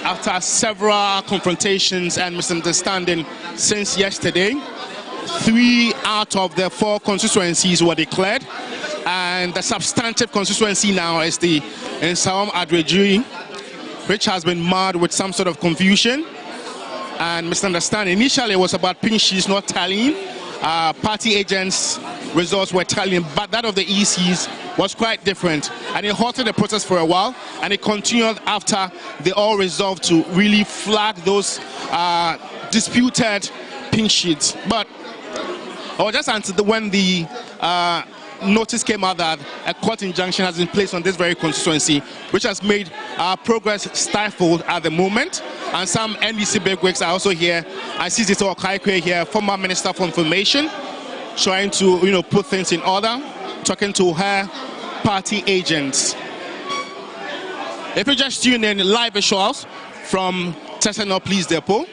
after several confrontations and misunderstanding since yesterday. 3 out of the 4 constituencies were declared, And the substantive constituency now is the Nsawam Adrejui, which has been marred with some sort of confusion and misunderstanding. Initially, it was about pink sheets not tallying. Party agents' results were tallying, but that of the ECs was quite different. And it halted the process for a while, and it continued after they all resolved to really flag those disputed pink sheets. But or just until when the notice came out that a court injunction has been placed on this very constituency, which has made progress stifled at the moment. And some NDC bigwigs are also here. I see Zito Okaikwe here, former Minister for Information, trying to put things in order, talking to her party agents. If you just tune in, live visuals from Turnout Police Depot.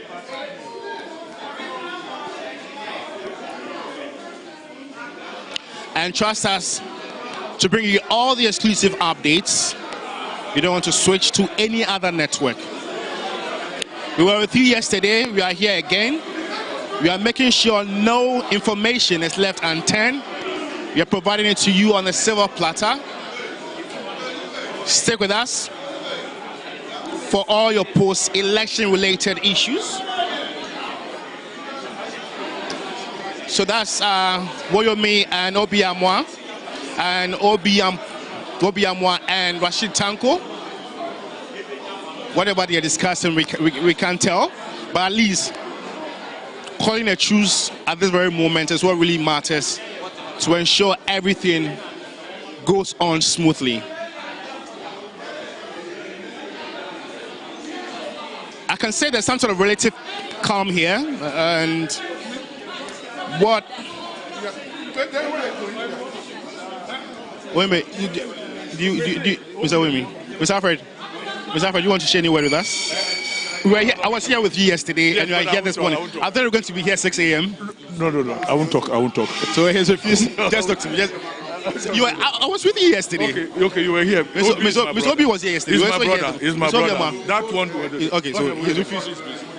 And trust us to bring you all the exclusive updates. You don't want to switch to any other network. We were with you yesterday. We are here again. We are making sure no information is left unturned. We are providing it to you on a silver platter. Stick with us for all your post-election related issues. So that's Woyomi and Obiamwa and Obiamwa and Rashid Tanko. Whatever they are discussing, we can't tell. But at least calling a truce at this very moment is what really matters to ensure everything goes on smoothly. I can say there's some sort of relative calm here, and what? Wait a minute. Mr. Wimi, Mr. Alfred, you want to share any word with us? We were here, I was here with you yesterday, yes, and you are here this morning. I thought you were going to be here 6 a.m. No. I won't talk. So here's a few. Just talk to me. I was with you yesterday. Okay, you were here. Mr. Obi was here yesterday. He's my brother. He's my brother. That one. Okay, so he's refused.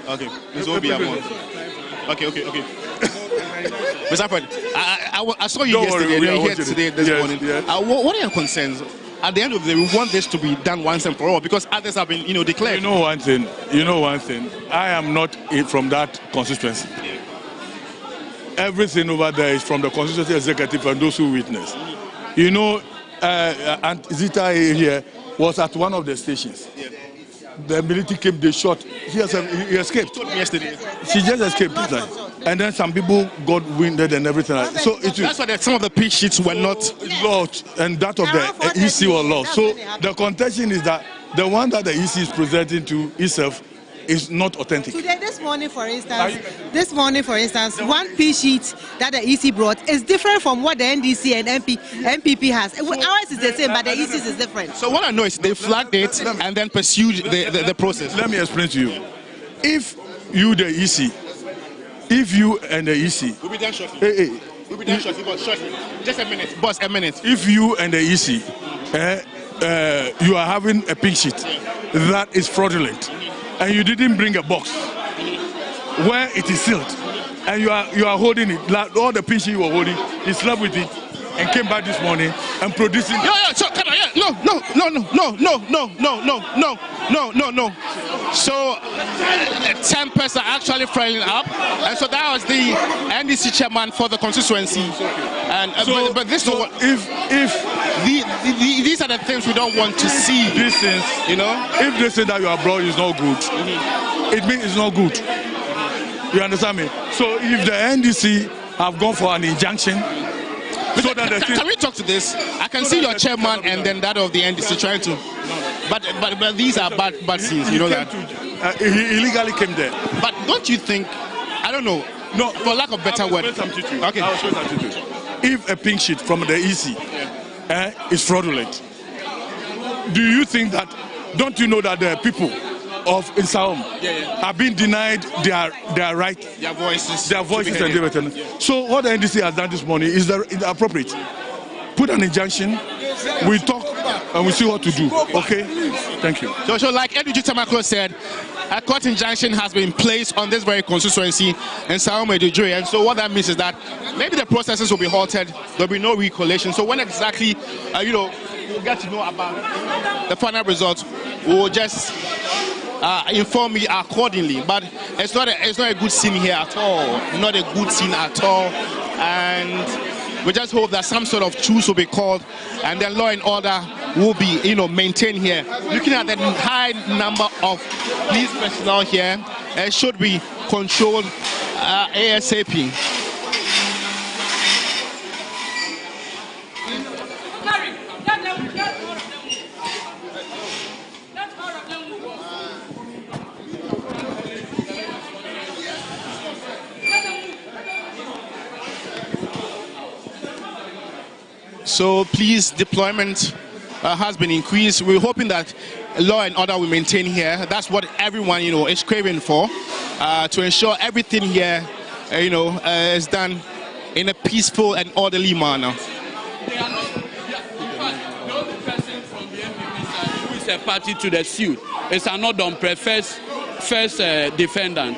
Okay, Mr. Obi. Okay. Mr. Alfred, I saw you yesterday, and you're here today this morning. Yes. What are your concerns? At the end of the day, we want this to be done once and for all, because others have been, declared. You know one thing. I am not from that constituency. Yeah. Everything over there is from the constituency executive and those who witness. And Zita here was at one of the stations. Yeah. The military came, they shot. He escaped. Told me yesterday. She just escaped. And then some people got wounded and everything. So that's why some of the pink sheets were not lost, and that of the EC was lost. So the contention is that the one that the EC is presenting to itself is not authentic. Today, this morning, for instance, one pink sheet that the EC brought is different from what the NDC and MPP has. Ours is the same, but the EC's is different. So what I know is they flagged it and then pursued the process. Let me explain to you. If you, the EC, and the EC... We'll be done shortly. We'll be done shortly, but shortly. Just a minute, boss, a minute. If you and the EC, you are having a pink sheet that is fraudulent, and you didn't bring a box where it is sealed, and you are holding it, like all the pink sheet you were holding, he slept with it and came back this morning and producing... So, come on, no. So, tempers are actually frying up, and so that was the NDC chairman for the constituency. And but this these are the things we don't want to see. These things, if they say that your abroad is not good, it means it's not good. You understand me? So if the NDC have gone for an injunction, so that can we talk to this? I can see your chairman and then that of the NDC trying to, but these are bad scenes. You know that he illegally came there. But don't you think? I don't know. No, for lack of better word. Okay. If a pink sheet from the EC is fraudulent, do you think that? Don't you know that the people of Nsawam are being denied their right, their voices and everything? So what the NDC has done this morning is appropriate. Put an injunction, we talk and we see what to do. Okay? Thank you. So like Edu Tamaklo said, a court injunction has been placed on this very constituency in Nsawam-Adjei. And so what that means is that maybe the processes will be halted. There'll be no recollation. So when exactly, we'll get to know about the final results, we'll just inform me accordingly. But it's not a good scene here at all. Not a good scene at all. And we just hope that some sort of truce will be called, and then law and order will be, maintained here. Looking at the high number of police personnel here, it should be controlled ASAP. So police deployment has been increased. We're hoping that law and order will maintain here. That's what everyone, is craving for, to ensure everything here, is done in a peaceful and orderly manner. The only person from the NPP side who is a party to the suit is Anodompe, first defendant.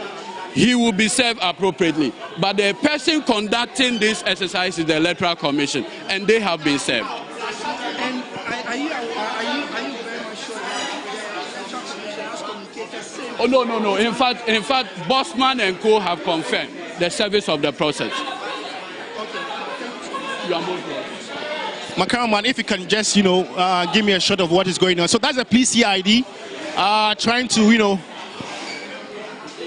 He will be served appropriately. But the person conducting this exercise is the Electoral Commission, and they have been served. And are you very much sure that the Electoral Commission has communicated? Oh, no. In fact, Bosman and Co. have confirmed the service of the process. Okay. You are most welcome. My cameraman, if you can just, give me a shot of what is going on. So that's a police CID trying to,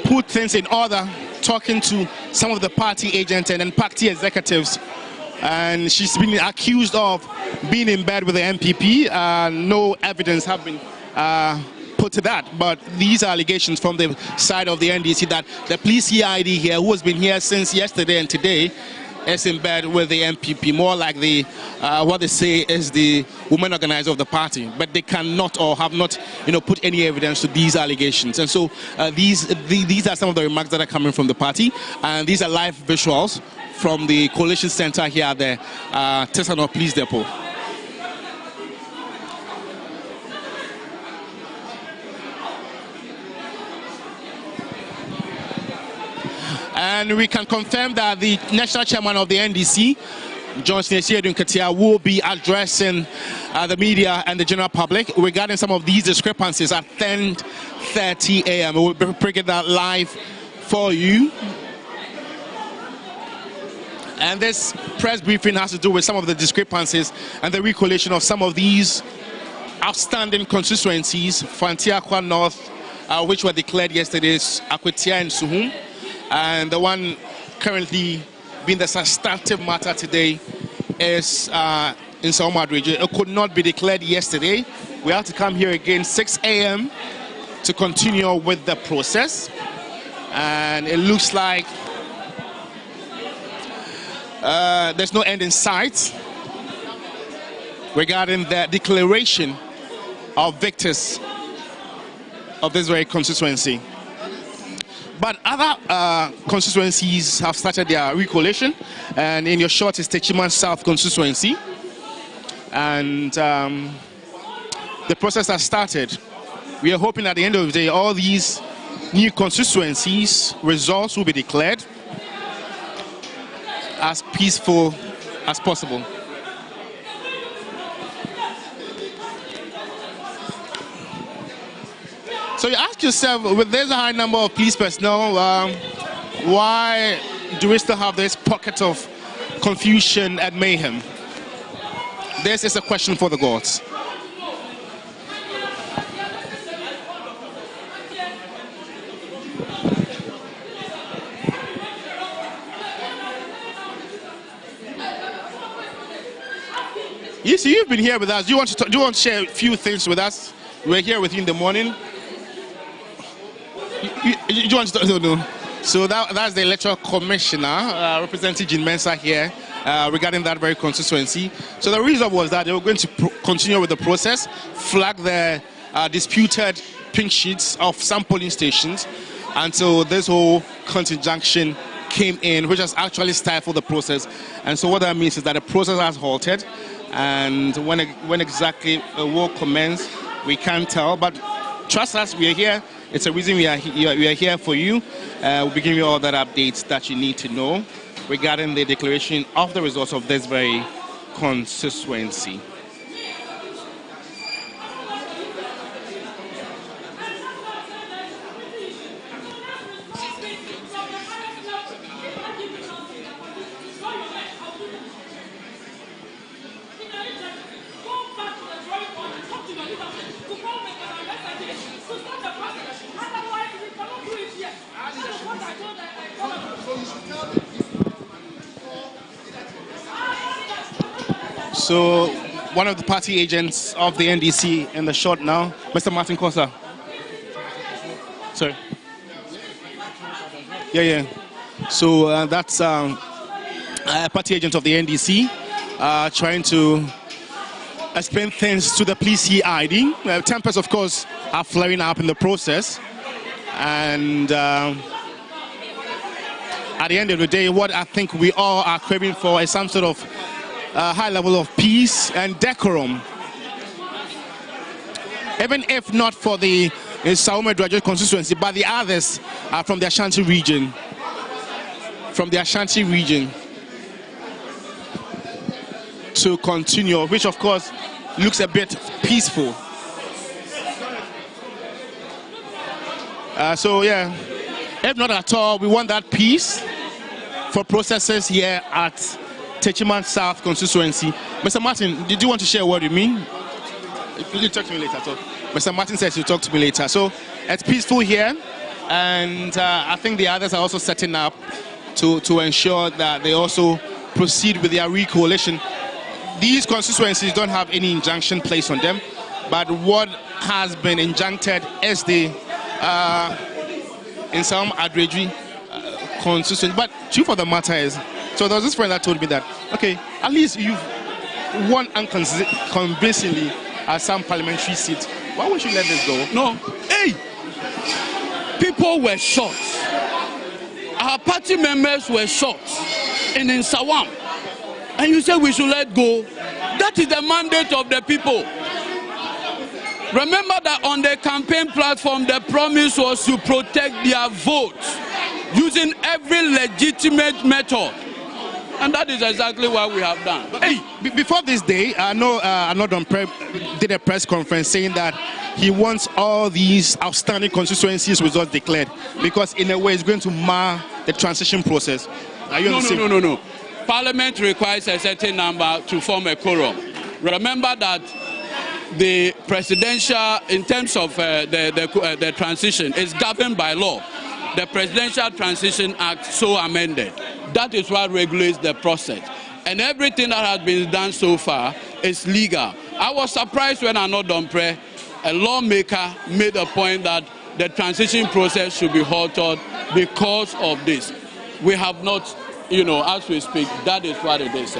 put things in order, talking to some of the party agents and then party executives. And she's been accused of being in bed with the MPP. No evidence have been put to that, but these allegations from the side of the NDC that the police CID here, who has been here since yesterday and today, is in bed with the MPP, more like the what they say is the women organizer of the party, but they cannot or have not, put any evidence to these allegations. And so these are some of the remarks that are coming from the party, and these are live visuals from the Collation Center here at the Turnout Police Depot. And we can confirm that the national chairman of the NDC, Johnson Nkatia, will be addressing the media and the general public regarding some of these discrepancies at 10:30 a.m. We'll be bringing that live for you. And this press briefing has to do with some of the discrepancies and the recollation of some of these outstanding constituencies, Fantiakwa North, which were declared yesterday, Akwetia and Suhum. And the one currently being the substantive matter today is in Nsawam-Adjei. It could not be declared yesterday. We have to come here again 6 a.m. to continue with the process. And it looks like there's no end in sight regarding the declaration of victors of this very constituency. But other constituencies have started their recollation, and in your short is Techiman South constituency, and the process has started. We are hoping at the end of the day all these new constituencies results will be declared as peaceful as possible. So you ask yourself, with this high number of police personnel, why do we still have this pocket of confusion and mayhem? This is a question for the gods. You see, you've been here with us. Do you want to share a few things with us? We're here with you in the morning. You want to talk? No. So that's the Electoral Commissioner representing Jean Mensah here regarding that very constituency. So the reason was that they were going to continue with the process, flag the disputed pink sheets of some polling stations until this whole conjunction came in, which has actually stifled the process. And so what that means is that the process has halted, and when exactly it will commence, we can't tell. But trust us, we are here It's a reason we are here for you. We'll be giving you all that updates that you need to know regarding the declaration of the results of this very constituency. So, one of the party agents of the NDC in the shot now, Mr. Martin Kosa. Sorry. Yeah. So that's a party agent of the NDC trying to explain things to the police ID. Tempers, of course, are flaring up in the process. And at the end of the day, what I think we all are craving for is some sort of high level of peace and decorum. Even if not for the Nsawam Aduagye constituency, but the others are from the Ashanti region. To continue, which of course looks a bit peaceful. So yeah, if not at all, we want that peace for processes here at Techiman South constituency. Mr. Martin, did you want to share a word with me? You talk to me later. So Mr. Martin says you'll talk to me later. So it's peaceful here, and I think the others are also setting up to ensure that they also proceed with their recoalition. These constituencies don't have any injunction placed on them, but what has been injuncted is the Nsawam Aduagye constituency. But truth of the matter is, so there was this friend that told me that, okay, at least you've won unconvincingly at some parliamentary seats. Why would you let this go? No. Hey! People were shot. Our party members were shot in Nsawam. And you say we should let go. That is the mandate of the people. Remember that on the campaign platform, the promise was to protect their votes using every legitimate method. And that is exactly what we have done. Hey, before this day, I know Anodon did a press conference saying that he wants all these outstanding constituencies results declared because in a way it's going to mar the transition process. Are you No. Parliament requires a certain number to form a quorum. Remember that the presidential, in terms of the transition, is governed by law. The Presidential Transition Act so amended. That is what regulates the process. And everything that has been done so far is legal. I was surprised when Anodompre, a lawmaker, made a point that the transition process should be halted because of this. We have not, as we speak, that is what it is.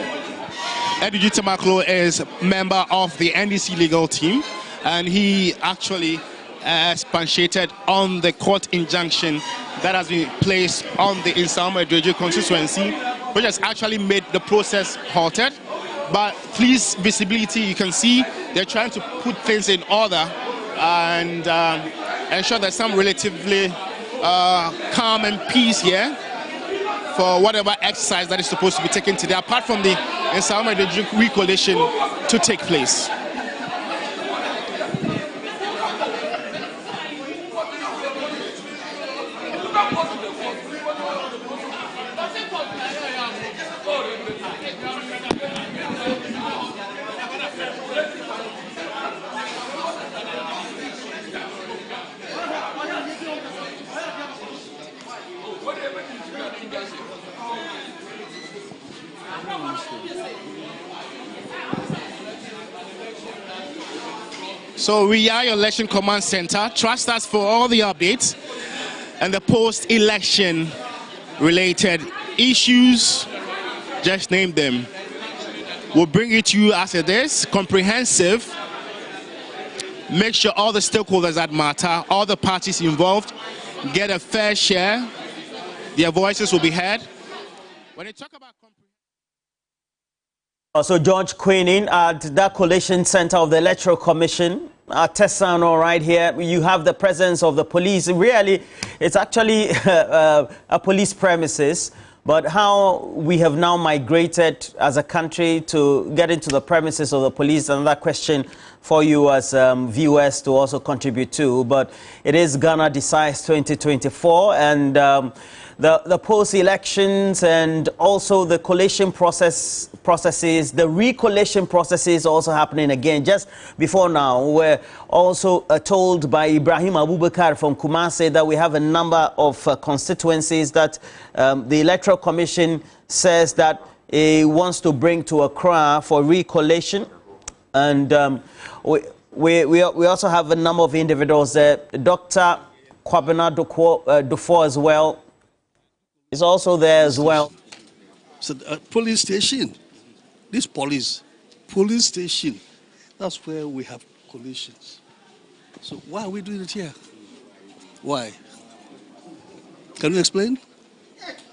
Edudzi Temaklo is member of the NDC legal team, and he actually expatiated on the court injunction that has been placed on the Nsawam Aduagye constituency, which has actually made the process halted. But please, visibility, you can see they're trying to put things in order and ensure there's some relatively calm and peace here for whatever exercise that is supposed to be taken today, apart from the Nsawam Aduagye recoalition to take place. So we are your Election Command Center. Trust us for all the updates and the post-election related issues. Just name them. We'll bring it to you as it is, comprehensive. Make sure all the stakeholders that matter, all the parties involved, get a fair share. Their voices will be heard. When you talk about also, George Queening at the Collation Center of the Electoral Commission artisanal right here. You have the presence of the police. Really, it's actually a police premises. But how we have now migrated as a country to get into the premises of the police, another question for you as viewers to also contribute to. But it is Ghana Decides 2024, and the post-elections and also the collation processes, the recollation processes also happening again. Just before now, we're also told by Ibrahim Abubakar from Kumasi that we have a number of constituencies that the Electoral Commission says that it wants to bring to Accra for recollation. And we also have a number of individuals there. Dr. Kwabena Dufo as well is also there as well. So police station, this police station, that's where we have collations. So why are we doing it here? Why? Can you explain?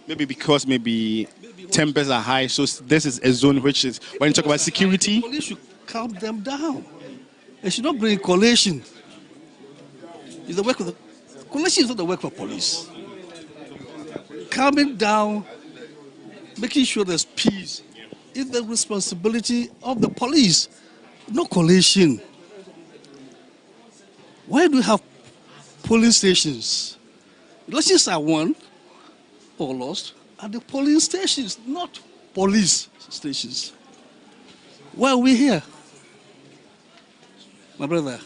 Maybe because tempers are high, so this is a zone which is, when you talk about security. Police should calm them down. They should not bring collation. It's the work of collation is not the work of police. Calming down, making sure there's peace, is the responsibility of the police, not collation. Why do we have police stations? Elections are won or lost at the polling stations, not police stations. Why are we here? My brother,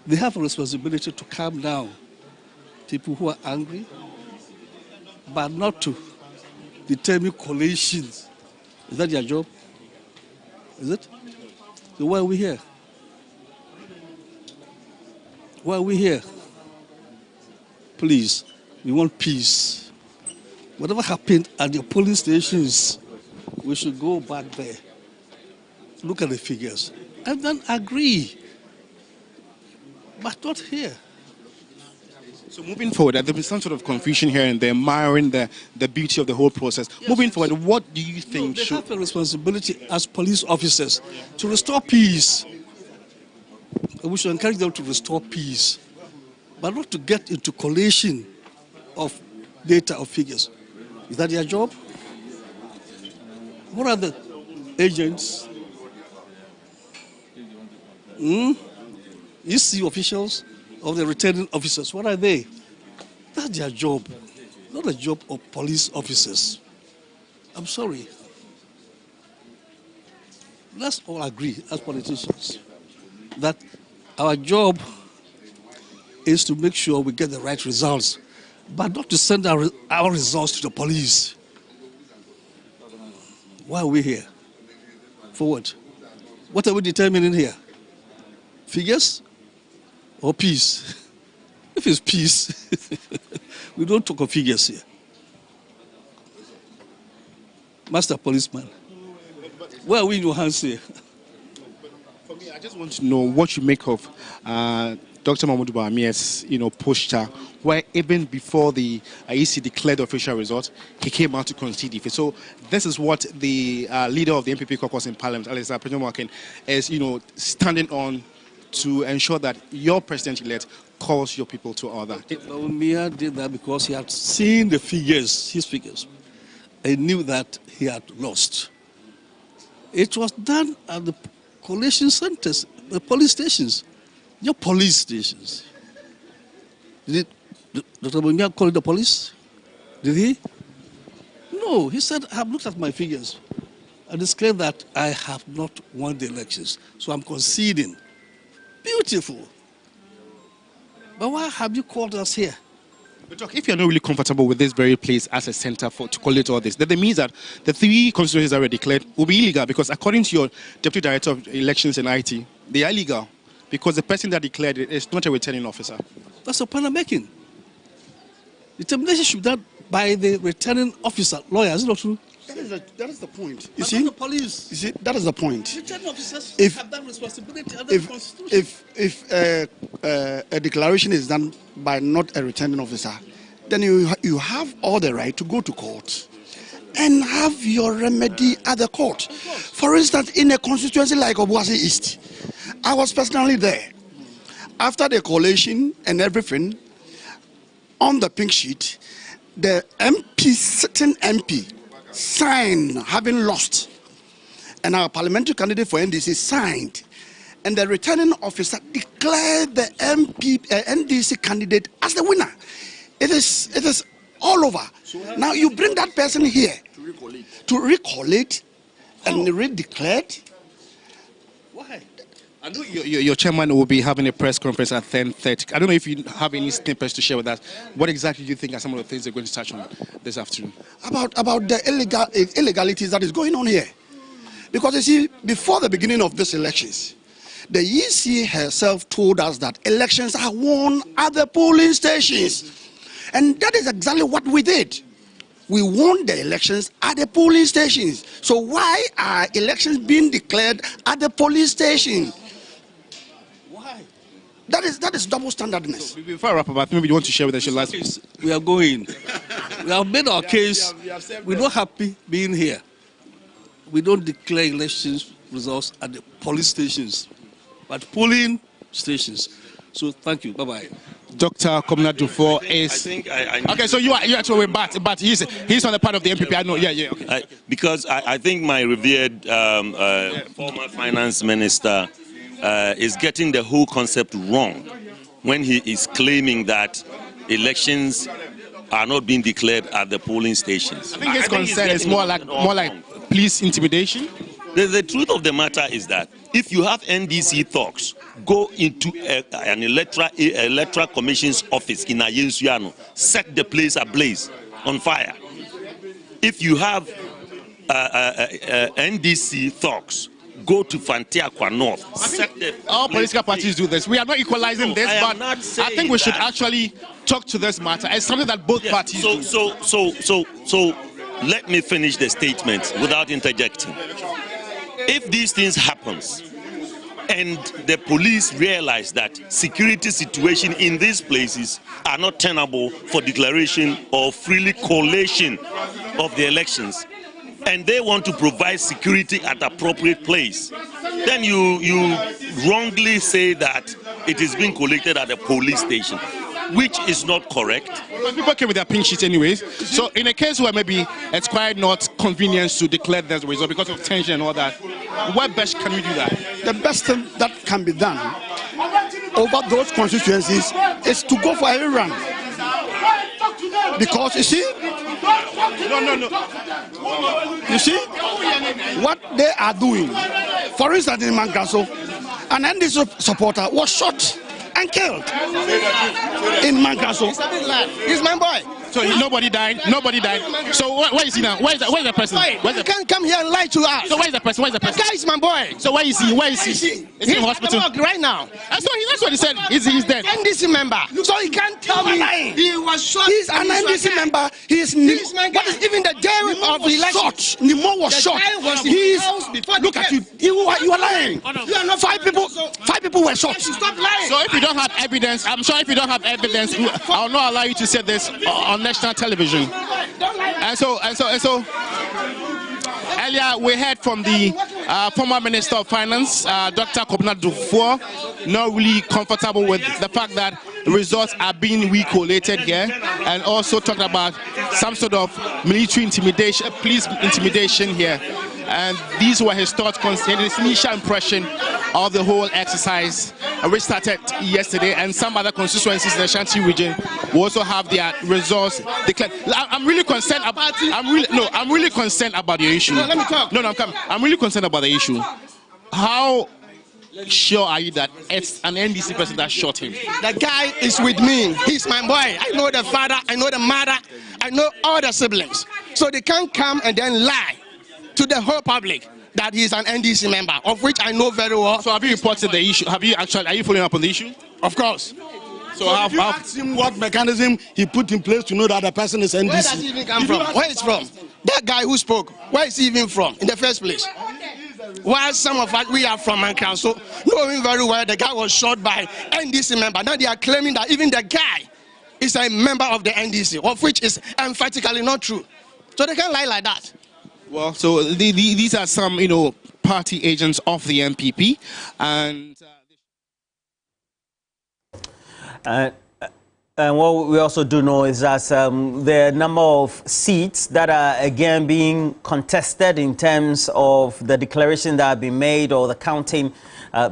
they have a responsibility to calm down people who are angry, but not to determine collations. Is that your job? Is it? So why are we here? Why are we here? Please, we want peace. Whatever happened at the polling stations, we should go back there, look at the figures, and then agree. But not here. So moving forward, there been some sort of confusion here and there, marring the beauty of the whole process. Yes, moving forward, what do you think they have a responsibility as police officers to restore peace. And we should encourage them to restore peace, but not to get into collation of data or figures. Is that their job? What are the agents? EC officials or the returning officers, what are they? That's their job, not the job of police officers. I'm sorry. Let's all agree as politicians that our job is to make sure we get the right results, but not to send our results to the police. Why are we here? For what? What are we determining here? Figures or peace? If it's peace, we don't talk of figures here. Master policeman, where are we in your hands here? For me, I just want to know what you make of Dr. Mahmoud Bawumia's, posture, where even before the EC declared the official result, he came out to concede defeat. So this is what the leader of the MPP caucus in Parliament, Alisa Pejomakin, is, standing on to ensure that your president-elect calls your people to order. Bawumia did that because he had seen the figures, his figures. He knew that he had lost. It was done at the collation centers, the police stations. Your police stations. Did Dr. Bawumia call the police? Did he? No, he said, I have looked at my figures. I declared that I have not won the elections, so I'm conceding. Beautiful. But why have you called us here? But Doc, if you're not really comfortable with this very place as a center to collate all this, then it means that the 3 constituencies that were declared will be illegal, because according to your Deputy Director of Elections and IT, they are illegal because the person that declared it is not a returning officer. That's a point I'm making. Determination should be done by the returning officer, lawyer, is it not true? That is the point. You see, the police. You see, that is the point. Returning officers have that responsibility under the Constitution. If a declaration is done by not a returning officer, then you have all the right to go to court and have your remedy at the court. For instance, in a constituency like Obuasi East, I was personally there. After the collation and everything, on the pink sheet, the sitting MP signed having lost. And our parliamentary candidate for NDC signed. And the returning officer declared the NDC candidate as the winner. It is all over. Now you bring that person here to recollate and re-declared. Why? I know your chairman will be having a press conference at 10:30. I don't know if you have any snippets to share with us. What exactly do you think are some of the things they're going to touch on this afternoon? About the illegalities that is going on here. Because you see, before the beginning of these elections, the EC herself told us that elections are won at the polling stations. And that is exactly what we did. We won the elections at the polling stations. So why are elections being declared at the police station? Why? That is double standardness. So before I wrap up, maybe you want to share with us your last case. We are going. We have made our case. We're not happy being here. We don't declare elections results at the police stations, but polling stations. So thank you. Bye-bye. Dr. Komna Dufour is... Okay, so you are actually but he's on the part of the MPP. I know, yeah. Okay. Because I think my revered former finance minister is getting the whole concept wrong when he is claiming that elections are not being declared at the polling stations. I think his concern is more like police intimidation. The truth of the matter is that if you have NDC thugs go into an electoral commission's office in Ayensuano, set the place ablaze, on fire. If you have NDC thugs go to Fantiakwa North, all political parties do this. We are not equalizing this, but I think we should actually talk to this matter. It's something that both parties do. So let me finish the statement without interjecting. If these things happens and the police realize that security situation in these places are not tenable for declaration or freely collation of the elections, and they want to provide security at appropriate place, then you wrongly say that it is being collected at a police station, which is not correct. But people came with their pink sheets anyways. So in a case where maybe it's quite not convenient to declare the result because of tension and all that, what best can we do that? The best thing that can be done over those constituencies is to go for a run. Because you see, you see what they are doing. For instance, in Mankaso, an NDC supporter was shot and killed in Mankaso. He's my boy. So nobody died. Nobody died. So where is he now? Where's the person? You can't come here and lie to us. So where's the person? Where's the person? The guy is my boy. So where is he? Where is he? Is he in hospital right now? That's what he said. He's dead. NDC member. So he can't tell me he was shot. He's an NDC member. He's what is even the day of the election? Nimo was shot. Look at you. You are lying. You are not five people were shot. Stop lying. So if you don't have evidence, I'm sure if you don't have evidence, I'll not allow you to say this on national television. And so earlier we heard from the former Minister of Finance, Dr. Komna Dufour, not really comfortable with the fact that the results are being recollated here, and also talked about some sort of military intimidation, police intimidation here. And these were his thoughts concerning his initial impression of the whole exercise, which started yesterday, and some other constituencies in the Ashanti region will also have their results declared. I'm really concerned about. I'm really concerned about your issue. No, let me talk. No, I'm coming. I'm really concerned about the issue. How sure are you that it's an NDC person that shot him? The guy is with me. He's my boy. I know the father. I know the mother. I know all the siblings. So they can't come and then lie to the whole public that he's an NDC member, of which I know very well. So have you reported the issue? Are you following up on the issue? Of course. So if you ask him what mechanism he put in place to know that the person is NDC. Where does he even come from? Where is from? That guy who spoke, where is he even from in the first place? While some of us, we are from Mankaso, knowing very well the guy was shot by NDC member. Now they are claiming that even the guy is a member of the NDC, of which is emphatically not true. So they can't lie like that. Well, so these are some, party agents of the MPP. And and what we also do know is that the number of seats that are again being contested in terms of the declaration that have been made or the counting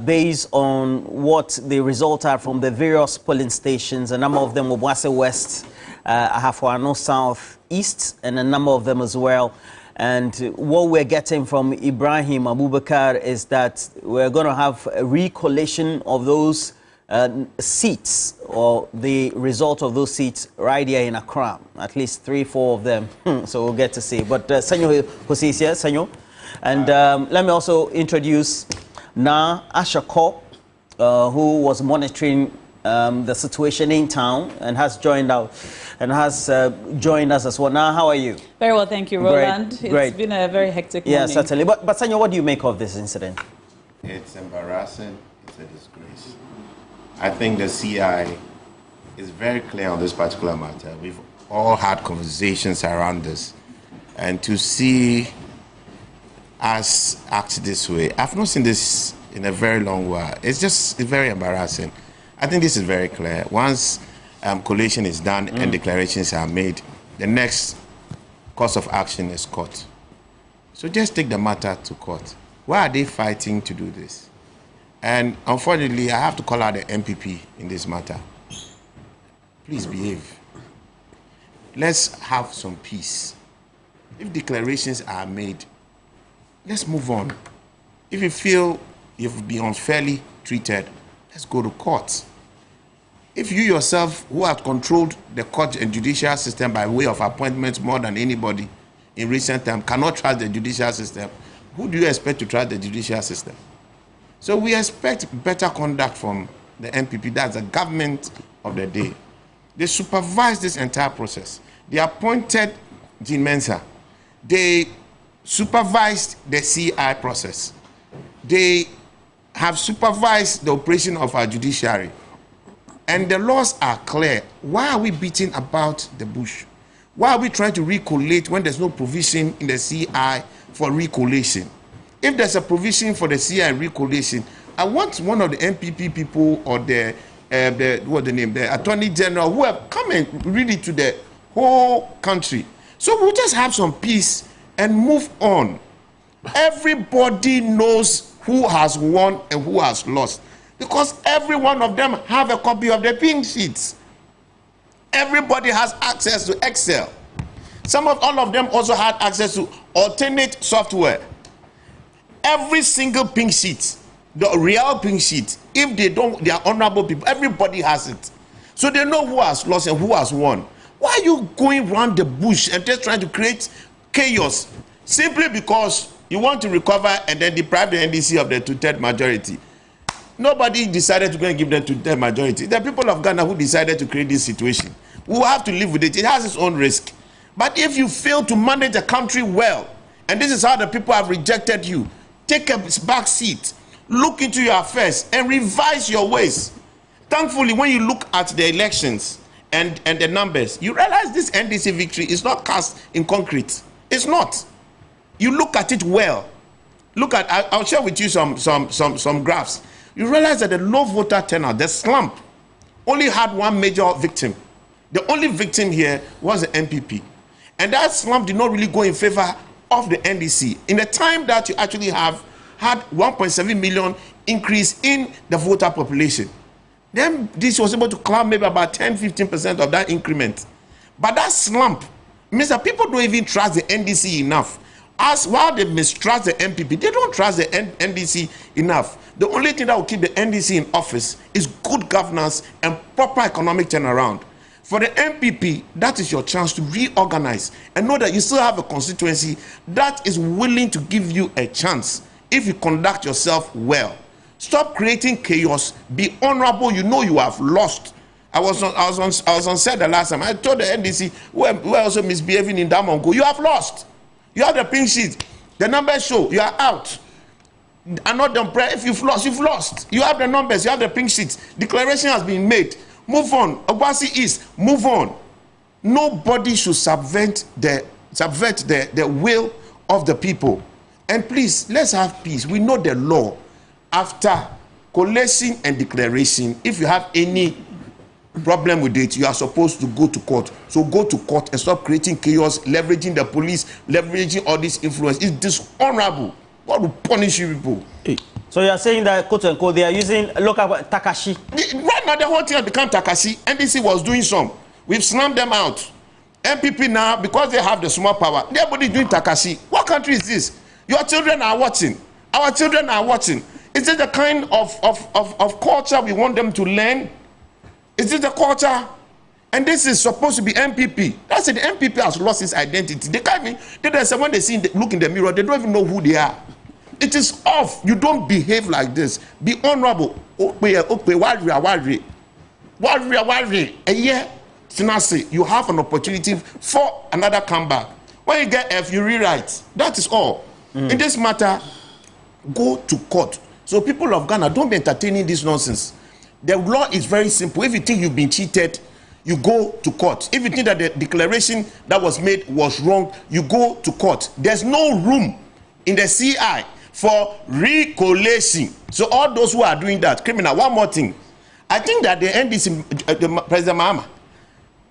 based on what the results are from the various polling stations. A number of them Obuasi West, Ahafuano South, East, and a number of them as well. And what we're getting from Ibrahim Abubakar is that we're going to have a recollation of those seats, or the result of those seats right here in Accra, at least 3-4 of them. So we'll get to see. But Senor Jose is here, Senor. And let me also introduce Na Ashako, who was monitoring the situation in town and has joined us as well. Now, how are you? Very well, thank you, Roland. Great. It's been a very hectic morning. Yeah, certainly. But Senor, what do you make of this incident? It's embarrassing. It's a disgrace. I think the CI is very clear on this particular matter. We've all had conversations around this. And to see us act this way, I've not seen this in a very long while. It's very embarrassing. I think this is very clear. Once collation is done and declarations are made, the next course of action is court. So just take the matter to court. Why are they fighting to do this? And unfortunately, I have to call out the MPP in this matter. Please behave. Let's have some peace. If declarations are made, let's move on. If you feel you've been unfairly treated, let's go to court. If you yourself, who have controlled the court and judicial system by way of appointments more than anybody in recent time, cannot trust the judicial system, who do you expect to trust the judicial system? So we expect better conduct from the MPP. That's the government of the day. They supervise this entire process. They appointed Jean Mensah. They supervised the CI process. They have supervised the operation of our judiciary. And the laws are clear. Why are we beating about the bush? Why are we trying to recollate when there's no provision in the CI for recollation? If there's a provision for the CI and recollation, I want one of the MPP people or the Attorney General who have come and read it to the whole country. So we'll just have some peace and move on. Everybody knows who has won and who has lost, because every one of them have a copy of the pink sheets. Everybody has access to Excel. All of them also had access to alternate software. Every single pink sheet, the real pink sheet, if they are honorable people, everybody has it. So they know who has lost and who has won. Why are you going around the bush and just trying to create chaos simply because you want to recover and then deprive the NDC of the 2/3 majority? Nobody decided to go and give them 2/3 majority. The people of Ghana who decided to create this situation. We will have to live with it. It has its own risk. But if you fail to manage the country well, and this is how the people have rejected you, take a back seat, look into your affairs, and revise your ways. Thankfully, when you look at the elections and the numbers, you realize this NDC victory is not cast in concrete. It's not. You look at it well. Look at, I'll share with you some graphs. You realize that the low voter turnout, the slump, only had one major victim. The only victim here was the MPP. And that slump did not really go in favor of the NDC. In the time that you actually have had 1.7 million increase in the voter population, then this was able to climb maybe about 10-15% of that increment. But that slump means that people don't even trust the NDC enough. As while they mistrust the MPP, they don't trust the NDC enough. The only thing that will keep the NDC in office is good governance and proper economic turnaround. For the MPP, that is your chance to reorganize and know that you still have a constituency that is willing to give you a chance if you conduct yourself well. Stop creating chaos. Be honorable. You know you have lost. I was on set the last time. I told the NDC who are also misbehaving in Damongo, you have lost. You have the pink sheet. The numbers show you are out. And not the prayer. If you've lost, you've lost. You have the numbers. You have the pink sheets. Declaration has been made. Move on. Obuasi East, move on. Nobody should subvert the will of the people. And please, let's have peace. We know the law. After collation and declaration, if you have any problem with it, you are supposed to go to court. So go to court and stop creating chaos, leveraging the police, leveraging all this influence. It's dishonorable. God will punish you people. Hey. So you are saying that, quote unquote, they are using local Takashi? Right now, the whole thing has become Takashi. NDC was doing some. We've slammed them out. MPP now, because they have the small power, everybody doing Takashi. What country is this? Your children are watching. Our children are watching. Is it the kind of culture we want them to learn? Is it the culture? And this is supposed to be MPP. That's it. The MPP has lost its identity. They can't even, when they look in the mirror, they don't even know who they are. It is off. You don't behave like this. Be honorable. You have an opportunity for another comeback. When you get F, you rewrite. That is all. In this matter, go to court. So people of Ghana, don't be entertaining this nonsense. The law is very simple. If you think you've been cheated, you go to court. If you think that the declaration that was made was wrong, you go to court. There's no room in the CI for recollation. So all those who are doing that, criminal, one more thing. I think that the NDC, President Mahama,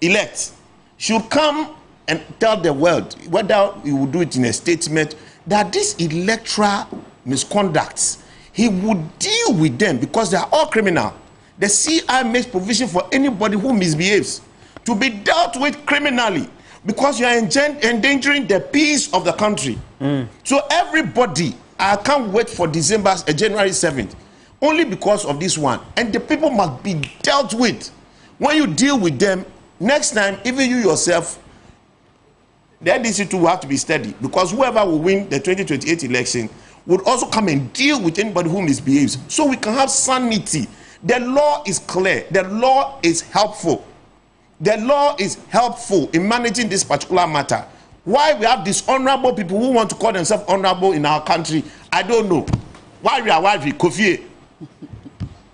elect, should come and tell the world, whether he will do it in a statement, that this electoral misconducts, he would deal with them because they are all criminal. The CI makes provision for anybody who misbehaves to be dealt with criminally because you are endangering the peace of the country. So everybody, I can't wait for January 7th, only because of this one. And the people must be dealt with. When you deal with them, next time, even you yourself, the NDC too will have to be steady because whoever will win the 2028 election would also come and deal with anybody who misbehaves so we can have sanity. The law is clear. The law is helpful. The law is helpful in managing this particular matter. Why we have dishonorable people who want to call themselves honorable in our country, I don't know. Why we Kofi?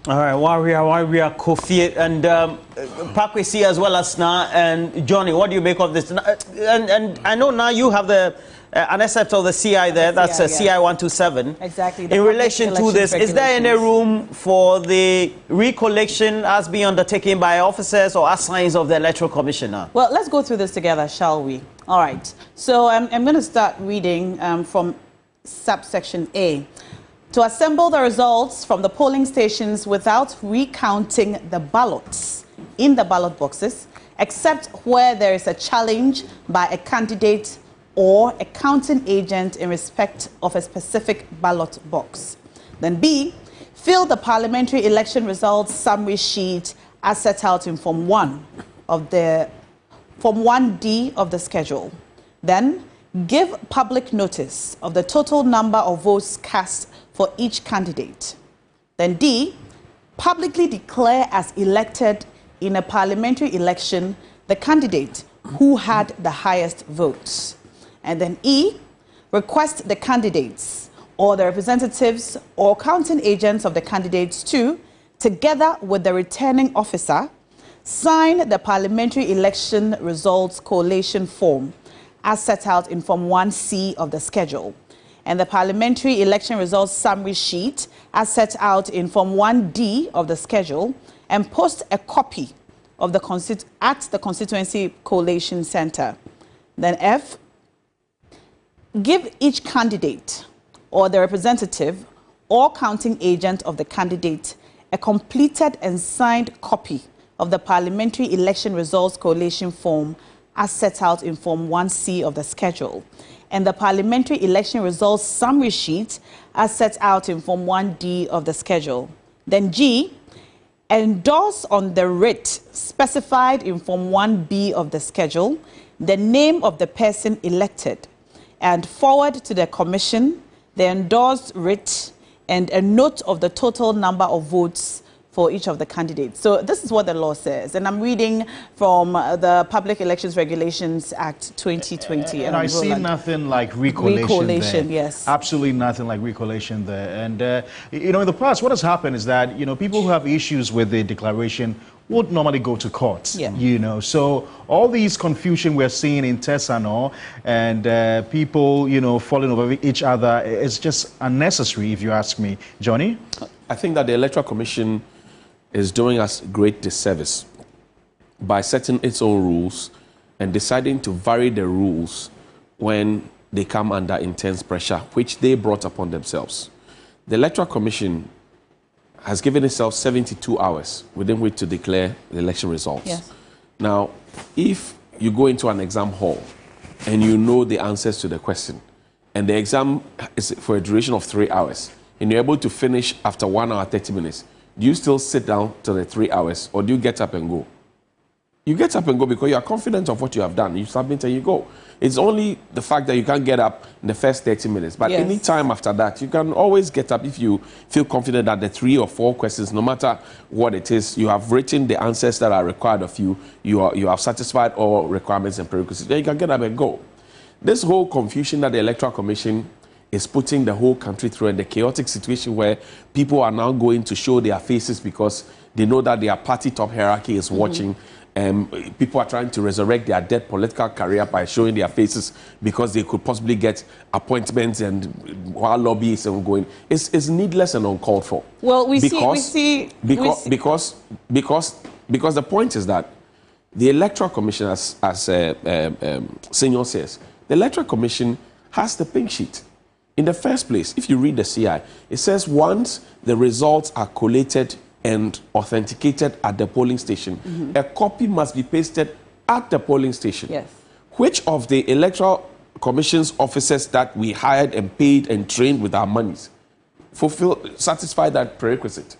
All right, Warrior, Kofi, and Pakwesi as well as Na and Johnny. What do you make of this? And I know now you have the an excerpt of the CI there. That's CI 127. Exactly. In relation to this, is there any room for the recollection as being undertaken by officers or assigns of the Electoral Commissioner? Well, let's go through this together, shall we? All right. So I'm going to start reading from subsection A. To assemble the results from the polling stations without recounting the ballots in the ballot boxes, except where there is a challenge by a candidate or a counting agent in respect of a specific ballot box. Then B, fill the parliamentary election results summary sheet as set out in Form 1 of the Form 1D of the schedule. Then give public notice of the total number of votes cast for each candidate. Then D, publicly declare as elected in a parliamentary election the candidate who had the highest votes. And then E, request the candidates or the representatives or counting agents of the candidates to, together with the returning officer, sign the parliamentary election results collation form as set out in Form 1C of the schedule, and the parliamentary election results summary sheet as set out in Form 1D of the schedule, and post a copy of the at the Constituency Collation Center. Then F, give each candidate or the representative or counting agent of the candidate a completed and signed copy of the parliamentary election results collation form as set out in Form 1C of the schedule, and the parliamentary election results summary sheet as set out in Form 1D of the schedule. Then G, endorse on the writ specified in Form 1B of the schedule the name of the person elected, and forward to the Commission the endorsed writ and a note of the total number of votes for each of the candidates. So this is what the law says, and I'm reading from the Public Elections Regulations Act 2020. And I see nothing like recollation there. Yes. Absolutely nothing like recollation there. And, you know, in the past, what has happened is that, you know, people who have issues with the declaration would normally go to court, you know. So all these confusion we're seeing in Tesano and people, you know, falling over each other is just unnecessary, if you ask me. Johnny? I think that the Electoral Commission is doing us great disservice by setting its own rules and deciding to vary the rules when they come under intense pressure, which they brought upon themselves. The Electoral Commission has given itself 72 hours within which to declare the election results. Yes. Now, if you go into an exam hall and you know the answers to the question, and the exam is for a duration of 3 hours, and you're able to finish after 1 hour, 30 minutes, do you still sit down till the 3 hours, or do you get up and go? You get up and go because you are confident of what you have done. You submit and you go. It's only the fact that you can't get up in the first 30 minutes. But any time after that, you can always get up if you feel confident that the 3 or 4 questions, no matter what it is, you have written the answers that are required of you. You have satisfied all requirements and prerequisites. Then you can get up and go. This whole confusion that the Electoral Commission is putting the whole country through, and the chaotic situation where people are now going to show their faces because they know that their party top hierarchy is watching. People are trying to resurrect their dead political career by showing their faces because they could possibly get appointments, and while lobbying and going, it's needless and uncalled for. Well, because the point is that the Electoral Commission, as Senior says, the Electoral Commission has the pink sheet. In the first place, if you read the CI, it says once the results are collated and authenticated at the polling station, a copy must be pasted at the polling station. Yes. Which of the Electoral Commission's officers that we hired and paid and trained with our monies satisfy that prerequisite?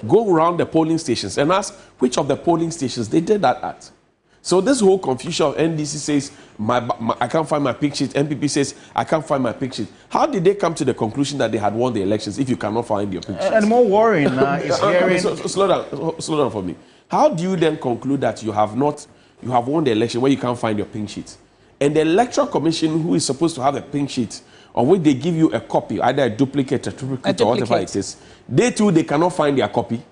Go around the polling stations and ask which of the polling stations they did that at. So this whole confusion of NDC says, I can't find my pink sheet, NPP says, I can't find my pink sheet. How did they come to the conclusion that they had won the elections if you cannot find your pink sheet? And more worrying is hearing... Slow down for me. How do you then conclude that you have won the election when you can't find your pink sheet? And the Electoral Commission, who is supposed to have a pink sheet, on which they give you a copy, either a duplicate or whatever it is, they cannot find their copy.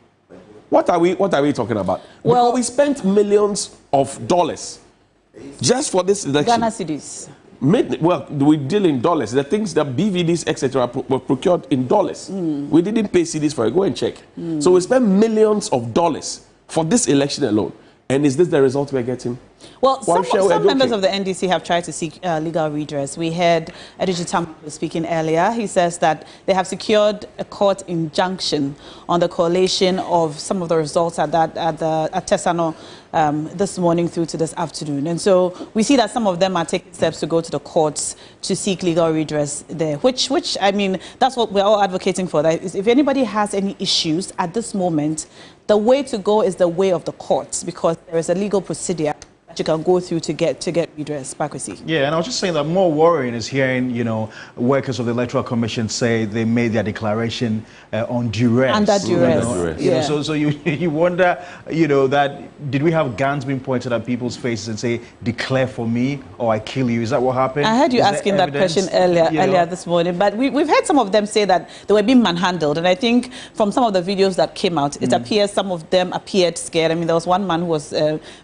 What are we talking about? Well, because we spent millions of dollars just for this election. Ghana cedis. Well, we deal in dollars. The things, the BVDs, etc., were procured in dollars. We didn't pay cedis for it. Go and check. So we spent millions of dollars for this election alone. And is this the result we're getting? Well, some members of the NDC have tried to seek legal redress. We heard Adiji Tam speaking earlier. He says that they have secured a court injunction on the collation of some of the results at Tesano this morning through to this afternoon. And so we see that some of them are taking steps to go to the courts to seek legal redress there, which I mean, that's what we're all advocating for. That is, if anybody has any issues at this moment, the way to go is the way of the courts, because there is a legal procedure that you can go through to get redress. Bakwesi. Yeah, and I was just saying that more worrying is hearing, you know, workers of the Electoral Commission say they made their declaration on duress. Under duress. You know, so you wonder, you know, that did we have guns being pointed at people's faces and say, declare for me or I kill you? Is that what happened? I heard you asking that question earlier this morning, but we've heard some of them say that they were being manhandled, and I think from some of the videos that came out, it appears some of them appeared scared. I mean, there was one man who was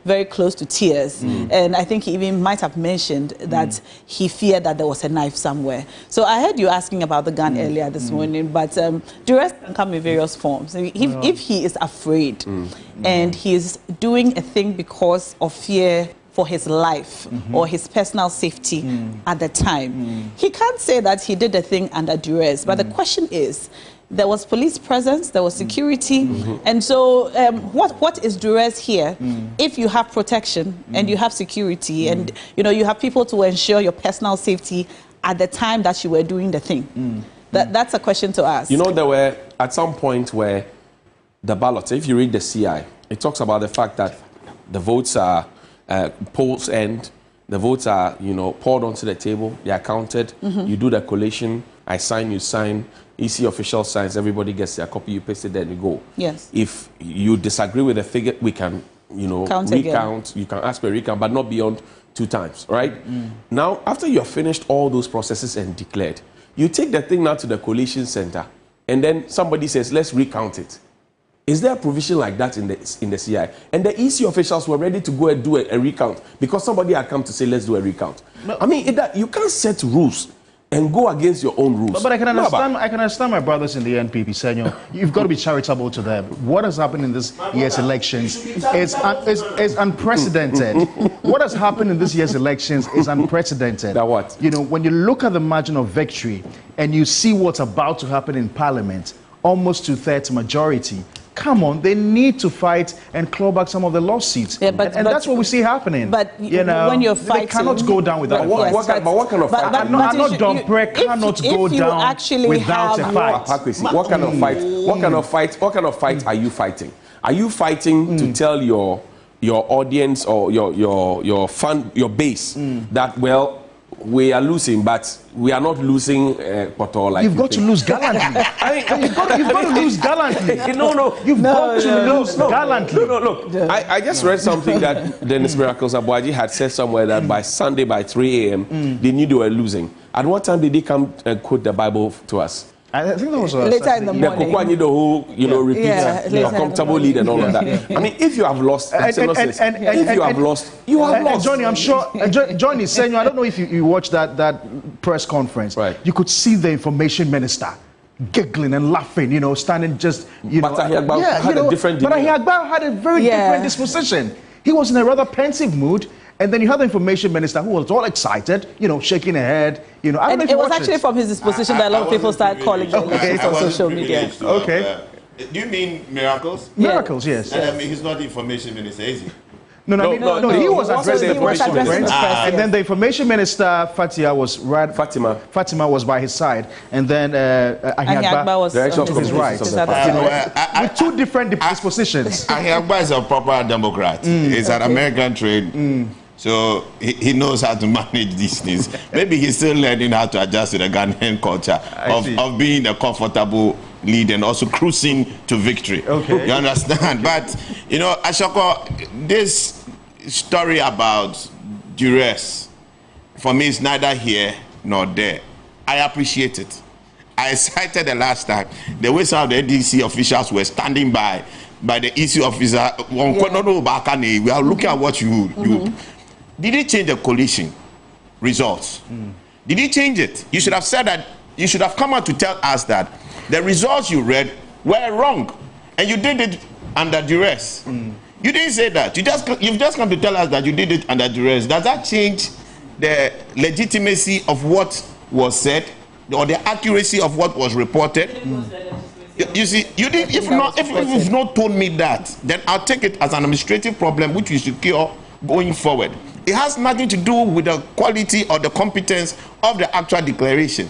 very close to tears. And I think he even might have mentioned that he feared that there was a knife somewhere. So I heard you asking about the gun earlier this morning, but duress can come in various forms. If he is afraid and he is doing a thing because of fear for his life or his personal safety at the time, he can't say that he did the thing under duress. But the question is, there was police presence, there was security, and so what is duress here? If you have protection and you have security and you know you have people to ensure your personal safety at the time that you were doing the thing, that's a question to ask. You know, there were at some point where the ballots, if you read the CI, it talks about the fact that the votes are polls end, the votes are poured onto the table, they are counted, you do the collation, I sign, you sign. EC official signs, everybody gets their copy, you paste it, then you go. Yes. If you disagree with the figure, we can, recount. Again. You can ask for a recount, but not beyond 2 times, right? Now, after you have finished all those processes and declared, you take the thing now to the collation center, and then somebody says, let's recount it. Is there a provision like that in the CI? And the EC officials were ready to go and do a recount because somebody had come to say, let's do a recount. No. I mean, you can't set rules and go against your own rules. But I can understand. I can understand my brothers in the NPP saying, you've got to be charitable to them. What has happened in this year's elections is unprecedented. What has happened in this year's elections is unprecedented. That what? When you look at the margin of victory and you see what's about to happen in Parliament, almost 2/3 majority. Come on, they need to fight and claw back some of the lost seats. Yeah, but that's what we see happening. But when you're fighting, they cannot go down without a fight. What kind of fight? Cannot go down without a fight. What kind of fight? What kind of fight are you fighting? Are you fighting to tell your audience or your fan, your base that we are losing, but we are not losing Poto like you've got to lose gallantly. You've got to lose gallantly. You've got to lose gallantly. Look. I just read something that Dennis Miracles Abuaji had said somewhere that by Sunday by 3 a.m. they knew they were losing. At what time did they come and quote the Bible to us? I think that was later in the morning. Repeat your comfortable lead and all of that. I mean, if you have lost, if you have lost, you have lost. Johnny, I'm sure. Johnny is saying, I don't know if you watched that press conference. Right. You could see the information minister giggling and laughing, standing just, But Ahiagba had a different demeanor. But Ahiagba had a very different disposition. He was in a rather pensive mood. And then you had the information minister who was all excited, shaking her head. I don't know if it was actually from his disposition that a lot of people started calling the elections on social media. Okay. Do you mean Miracles? Miracles, yes. He's not the information minister, is he? No, he was addressing the press conference. And then the information minister, Fatima was by his side. And then Ahiagba was to his right. With 2 different dispositions. Ahiagba is a proper Democrat. He's an American trained. So he knows how to manage these things. Maybe he's still learning how to adjust to the Ghanaian culture of being a comfortable lead and also cruising to victory. Okay. You understand? But, Ashoko, this story about duress, for me, is neither here nor there. I appreciate it. I cited the last time, the way some of the NDC officials were standing by the EC officer. We are looking at what you Did he change the coalition results? Did he change it? You should have said that. You should have come out to tell us that the results you read were wrong, and you did it under duress. You didn't say that. You've just come to tell us that you did it under duress. Does that change the legitimacy of what was said or the accuracy of what was reported? You see, you didn't. If you've not told me that, then I'll take it as an administrative problem which we should cure going forward. It has nothing to do with the quality or the competence of the actual declaration.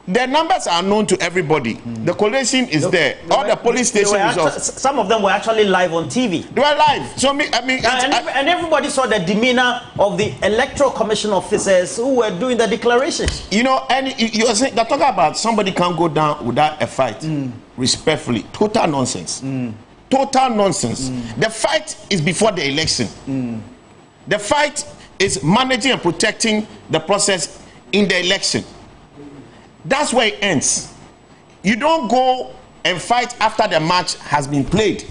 The numbers are known to everybody. The collation is there. All the police station results. Some of them were actually live on TV. They were live. So and everybody saw the demeanor of the Electoral Commission officers who were doing the declarations. And you're talking about somebody can't go down without a fight. Respectfully, total nonsense. Total nonsense. The fight is before the election. The fight is managing and protecting the process in the election. That's where it ends. You don't go and fight after the match has been played.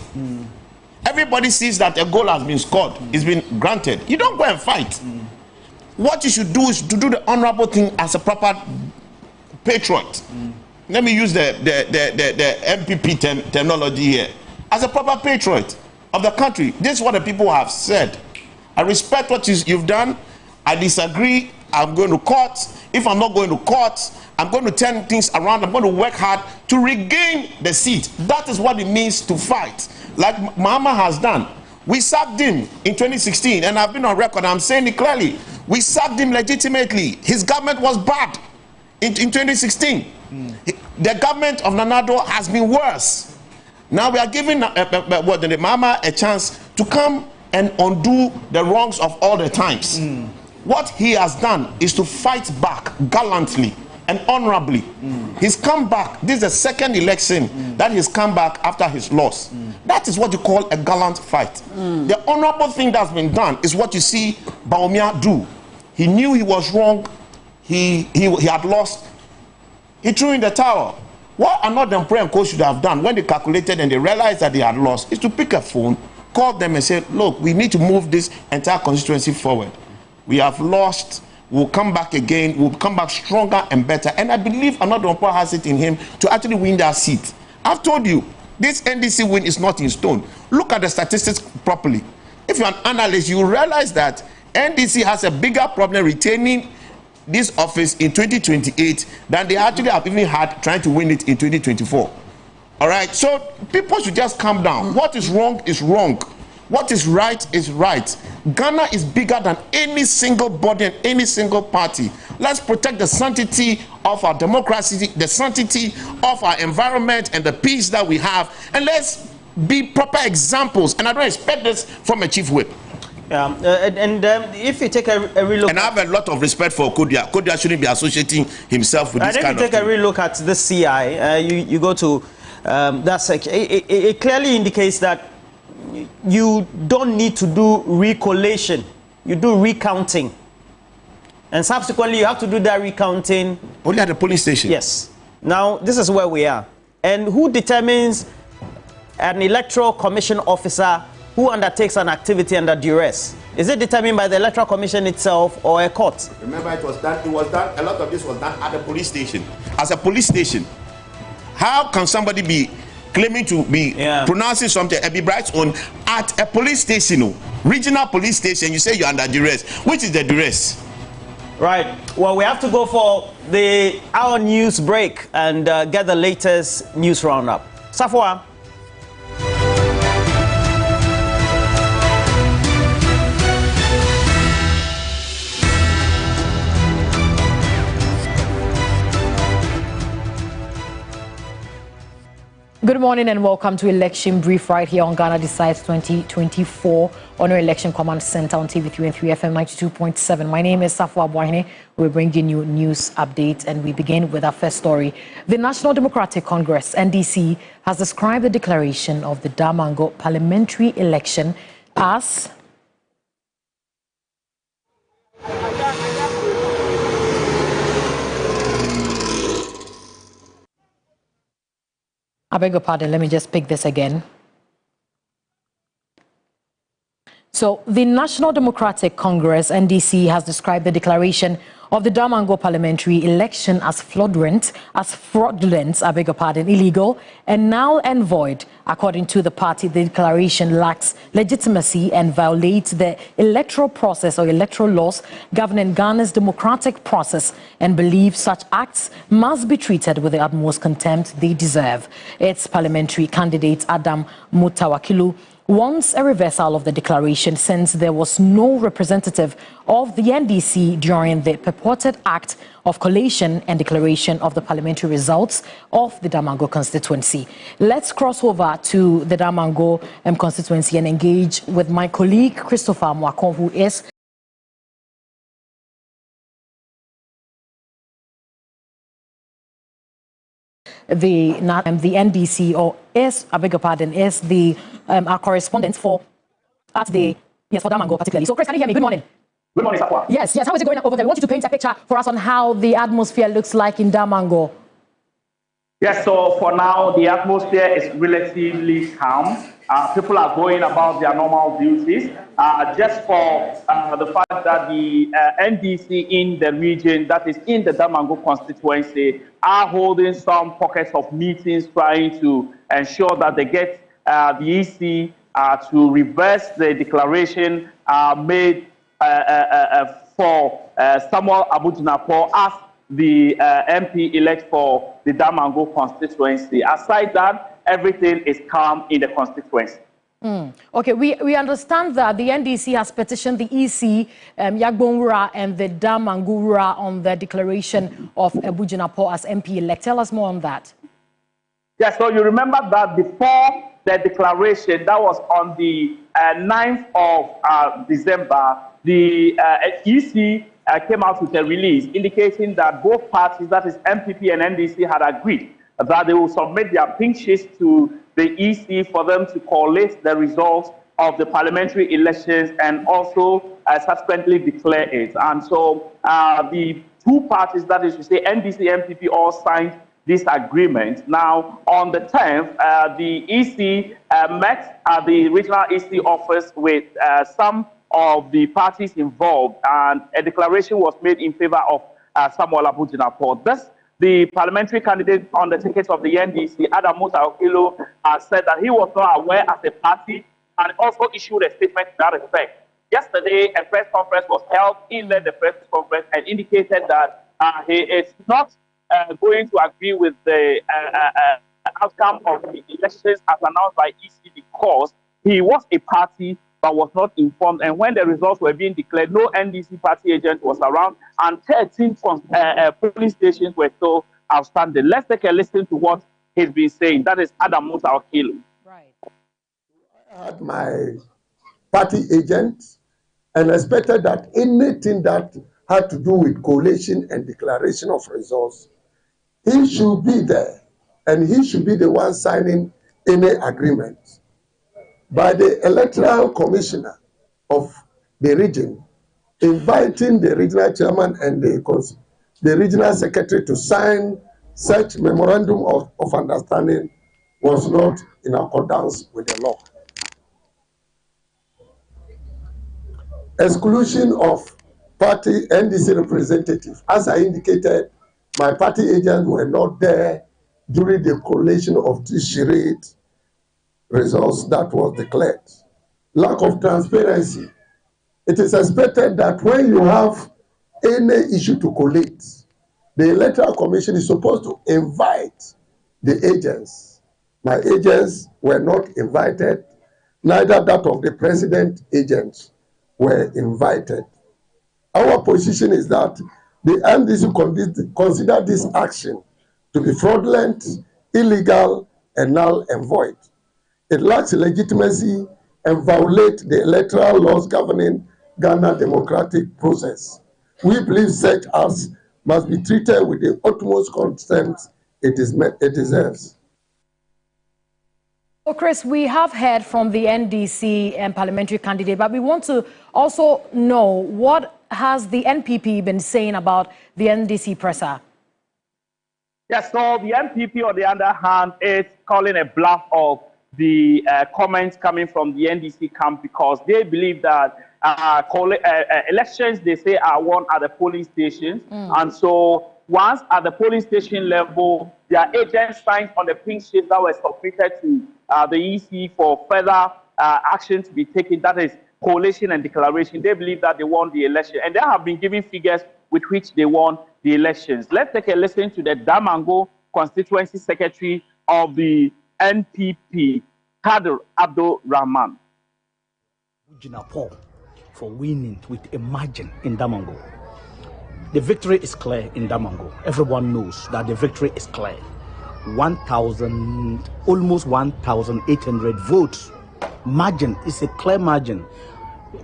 Everybody sees that a goal has been scored, it's been granted. You don't go and fight. What you should do is to do the honorable thing as a proper patriot. Let me use the MPP terminology here. As a proper patriot of the country, this is what the people have said. I respect what you've done. I disagree. I'm going to court. If I'm not going to court, I'm going to turn things around. I'm going to work hard to regain the seat. That is what it means to fight. Like Mahama has done. We sacked him in 2016, and I've been on record. I'm saying it clearly. We sacked him legitimately. His government was bad in 2016. The government of Nanado has been worse. Now we are giving Mahama a chance to come and undo the wrongs of all the times. What he has done is to fight back gallantly and honorably. He's come back. This is the second election that he's come back after his loss. That is what you call a gallant fight. The honorable thing that's been done is what you see Bawumia do. He knew he was wrong. He had lost. He threw in the towel. What another prayer and coach should have done when they calculated and they realized that they had lost is to pick a phone, call them and say, look, we need to move this entire constituency forward. We have lost. We'll come back again. We'll come back stronger and better. And I believe another umpire has it in him to actually win that seat. I've told you, this NDC win is not in stone. Look at the statistics properly. If you're an analyst, you realize that NDC has a bigger problem retaining this office in 2028 than they actually have even had trying to win it in 2024. All right? So people should just calm down. What is wrong is wrong. What is right is right. Ghana is bigger than any single body and any single party. Let's protect the sanctity of our democracy, the sanctity of our environment and the peace that we have. And let's be proper examples. And I don't expect this from a chief whip. If you take a real look, and I have a lot of respect for Kodia. Kodia shouldn't be associating himself with this kind of thing. If you take a real look at the CI, you go to that section. It clearly indicates that you don't need to do recollation. You do recounting. And subsequently, you have to do that recounting. Only at the polling station? Yes. Now, this is where we are. And who determines an electoral commission officer who undertakes an activity under duress? Is it determined by the Electoral Commission itself or a court? Remember, it was done, a lot of this was done at the police station. As a police station, how can somebody be claiming to be pronouncing something and be bright on at a police station, regional police station? You say you're under duress. Which is the duress? Right. Well, we have to go for our news break and get the latest news roundup. Safwa. Good morning and welcome to Election Brief right here on Ghana Decides 2024 on our Election Command Center on TV3 and 3FM 92.7. My name is Safwa Boahene. We're bringing you news updates and we begin with our first story. The National Democratic Congress, NDC, has described the declaration of the Damango parliamentary election as I beg your pardon, let me just pick this again. So, the National Democratic Congress, NDC, has described the declaration of the Damango parliamentary election as fraudulent, illegal, and null and void. According to the party, the declaration lacks legitimacy and violates the electoral process or electoral laws governing Ghana's democratic process and believes such acts must be treated with the utmost contempt they deserve. Its parliamentary candidate, Adam Mutawakilu, wants a reversal of the declaration since there was no representative of the NDC during the purported act of collation and declaration of the parliamentary results of the Damango constituency. Let's cross over to the Damango constituency and engage with my colleague Christopher Mwakon, who is the NDC, or is, I beg your pardon, is the our correspondent for Damango particularly. So, Chris, can you hear me? Good morning. Good morning, Safwa. Yes. How is it going over there? We want you to paint a picture for us on how the atmosphere looks like in Damango. Yes, so for now, the atmosphere is relatively calm. People are going about their normal duties. Just for the fact that the NDC in the region, that is in the Damango constituency, are holding some pockets of meetings trying to ensure that they get the EC to reverse the declaration made for Samuel Abu-Jinapor as the MP-elect for the Damango constituency. Aside that, everything is calm in the constituency. Okay, we understand that the NDC has petitioned the EC, Yagbonwura and the Damangura on the declaration of Abu-Jinapor as MP-elect. Tell us more on that. Yes, so you remember that before the declaration, that was on the 9th of December, the EC came out with a release indicating that both parties, that is MPP and NDC, had agreed that they will submit their pink sheets to the EC for them to collate the results of the parliamentary elections and also subsequently declare it. And so the two parties, that is to say NDC, MPP, all signed this agreement. Now, on the 10th, the EC met at the regional EC office with some of the parties involved, and a declaration was made in favor of Samuel Abu Jinapor. Thus, the parliamentary candidate on the ticket of the NDC, Adam Musa Okilo, said that he was not aware as a party and also issued a statement to that effect. Yesterday, a press conference was held. He led the press conference and indicated that he is not going to agree with the outcome of the elections as announced by EC because he was a party but was not informed. And when the results were being declared, no NDC party agent was around, and 13 polling stations were still outstanding. Let's take a listen to what he's been saying. That is Adam Musa Okilo. Right. I had my party agent and expected that anything that had to do with collation and declaration of results, he should be there, and he should be the one signing any agreement. By the electoral commissioner of the region, inviting the regional chairman and the regional secretary to sign such memorandum of understanding was not in accordance with the law. Exclusion of party NDC representative. As I indicated, my party agents were not there during the collation of this charade results that was declared. Lack of transparency. It is expected that when you have any issue to collate, the Electoral Commission is supposed to invite the agents. My agents were not invited, neither that of the president agents were invited. Our position is that the NDC consider this action to be fraudulent, illegal, and null and void. It lacks legitimacy and violates the electoral laws governing Ghana democratic process. We believe such acts must be treated with the utmost contempt it deserves. So, Chris, we have heard from the NDC and parliamentary candidate, but we want to also know what has the NPP been saying about the NDC presser? Yes, so the NPP, on the other hand, is calling a bluff of the comments coming from the NDC camp because they believe that elections, they say, are won at the polling stations. And so once at the polling station level, their agents signed on the pink sheets that were submitted to the EC for further action to be taken, that is collation and declaration. They believe that they won the election. And they have been giving figures with which they won the elections. Let's take a listen to the Damango Constituency Secretary of the NPP, Kader Abdul Rahman. Jinapor for winning with a margin in Damango. The victory is clear in Damango. Everyone knows that the victory is clear. Almost 1,800 votes. Margin is a clear margin.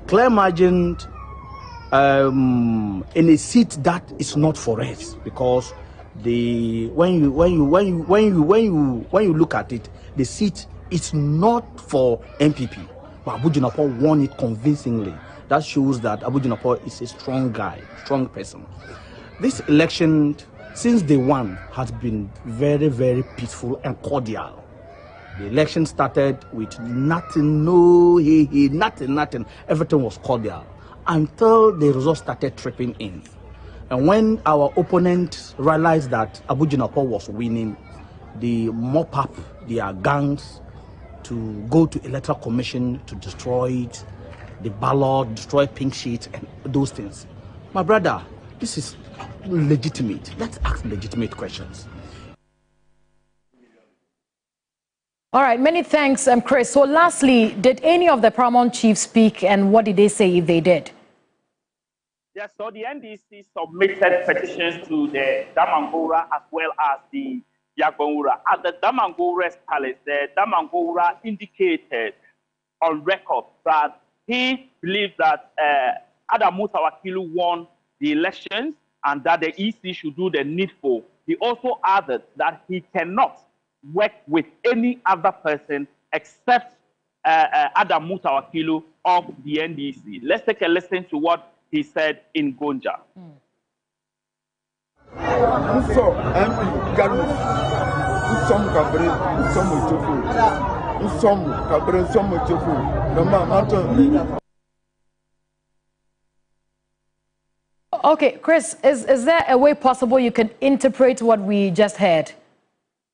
Clear margin in a seat that is not for us because when you look at it, the seat is not for MPP, but Abu Jinapor won it convincingly. That shows that Abu Jinapor is a strong guy, strong person. This election, since day one, has been very, very peaceful and cordial. The election started with nothing, nothing. Everything was cordial until the results started tripping in. And when our opponent realized that Abu Jinapor was winning, they mop up their gangs to go to Electoral Commission to destroy it, the ballot, destroy pink sheets, and those things. My brother, this is legitimate. Let's ask legitimate questions. All right, many thanks, Chris. So lastly, did any of the paramount chiefs speak, and what did they say if they did? Yes, so the NDC submitted petitions to the Damangora as well as the Yagbonura. At the Damangora's palace, the Damangora indicated on record that he believed that Adam Musa Wakilu won the elections and that the EC should do the needful. He also added that he cannot work with any other person except Adam Mutawakilu of the NDC. Let's take a listen to what he said in Gonja. Okay, Chris, is there a way possible you can interpret what we just heard?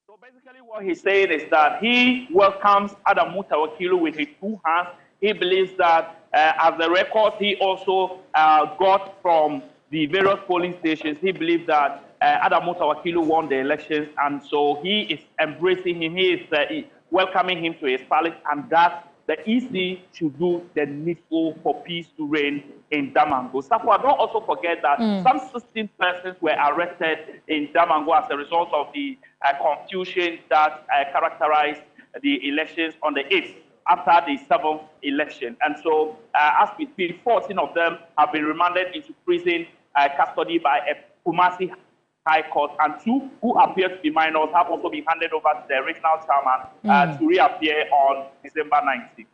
So basically what he's saying is that he welcomes Adam Mutawakilu with his two hands. He believes that as the records he also got from the various polling stations, he believes that Adam Mutawakilu won the elections, and so he is embracing him, he is welcoming him to his palace, and that the EC should do the needful for peace to reign in Damango. Safwa, don't also forget that some 16 persons were arrested in Damango as a result of the confusion that characterized the elections on the 8th after the 7th election. And so, as we speak, 14 of them have been remanded into prison custody by a Kumasi High Court, and 2 who appear to be minors have also been handed over to the regional chairman to reappear on December 19th.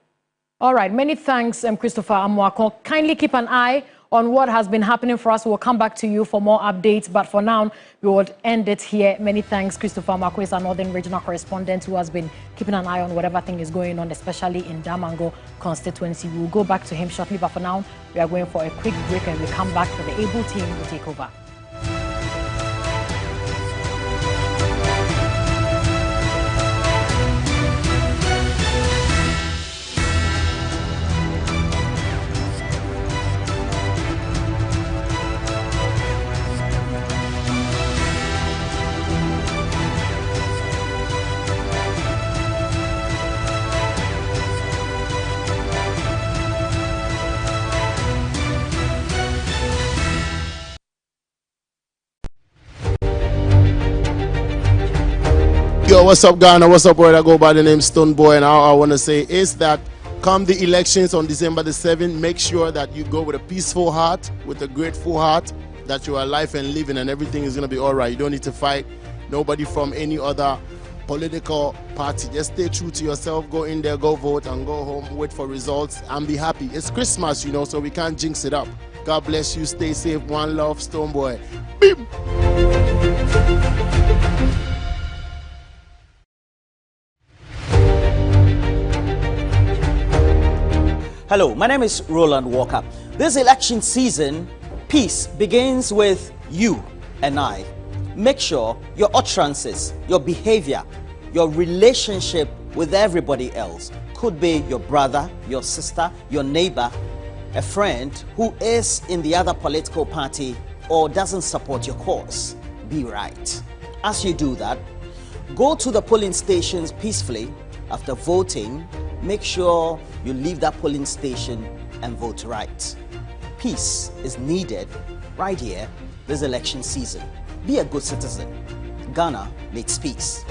All right, many thanks, Christopher Amwako. Kindly keep an eye on what has been happening for us. We'll come back to you for more updates, but for now, we will end it here. Many thanks, Christopher Amwako is our Northern Regional Correspondent who has been keeping an eye on whatever thing is going on, especially in Damango constituency. We'll go back to him shortly, but for now, we are going for a quick break, and we come back to the able team to take over. Yo, what's up, Ghana? What's up, where I go by the name Stoneboy, and all I want to say is that come the elections on December the 7th, make sure that you go with a peaceful heart, with a grateful heart, that you are alive and living, and everything is going to be all right. You don't need to fight nobody from any other political party. Just stay true to yourself, go in there, go vote, and go home, wait for results, and be happy. It's Christmas, you know, so we can't jinx it up. God bless you, stay safe, one love, Stoneboy. Beam! Hello, my name is Roland Walker. This election season, peace begins with you and I. Make sure your utterances, your behavior, your relationship with everybody else, could be your brother, your sister, your neighbor, a friend who is in the other political party or doesn't support your cause, be right. As you do that, go to the polling stations peacefully. After voting, make sure you leave that polling station and vote right. Peace is needed right here this election season. Be a good citizen. Ghana needs peace.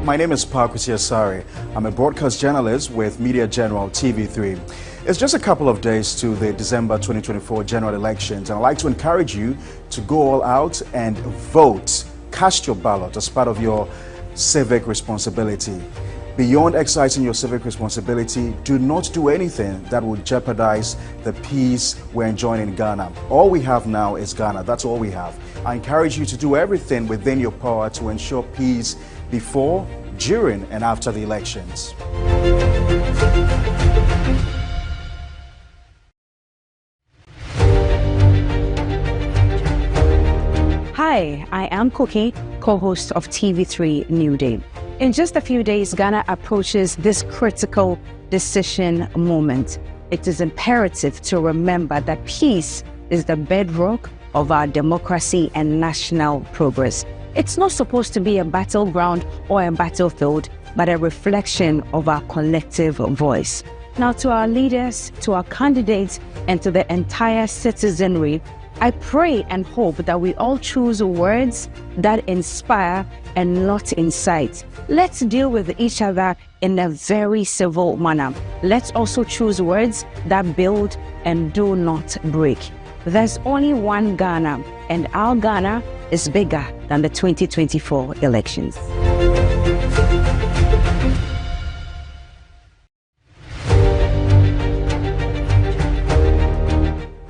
My name is Parkwisi Asari. I'm a broadcast journalist with Media General TV3. It's just a couple of days to the December 2024 general elections, and I'd like to encourage you to go all out and vote. Cast your ballot as part of your civic responsibility. Beyond exercising your civic responsibility, do not do anything that will jeopardize the peace we're enjoying in Ghana. All we have now is Ghana. That's all we have. I encourage you to do everything within your power to ensure peace before, during, and after the elections. Hi, I am Cookie, co-host of TV3 New Day. In just a few days, Ghana approaches this critical decision moment. It is imperative to remember that peace is the bedrock of our democracy and national progress. It's not supposed to be a battleground or a battlefield, but a reflection of our collective voice. Now, to our leaders, to our candidates, and to the entire citizenry, I pray and hope that we all choose words that inspire and not incite. Let's deal with each other in a very civil manner. Let's also choose words that build and do not break. There's only one Ghana, and our Ghana is bigger than the 2024 elections.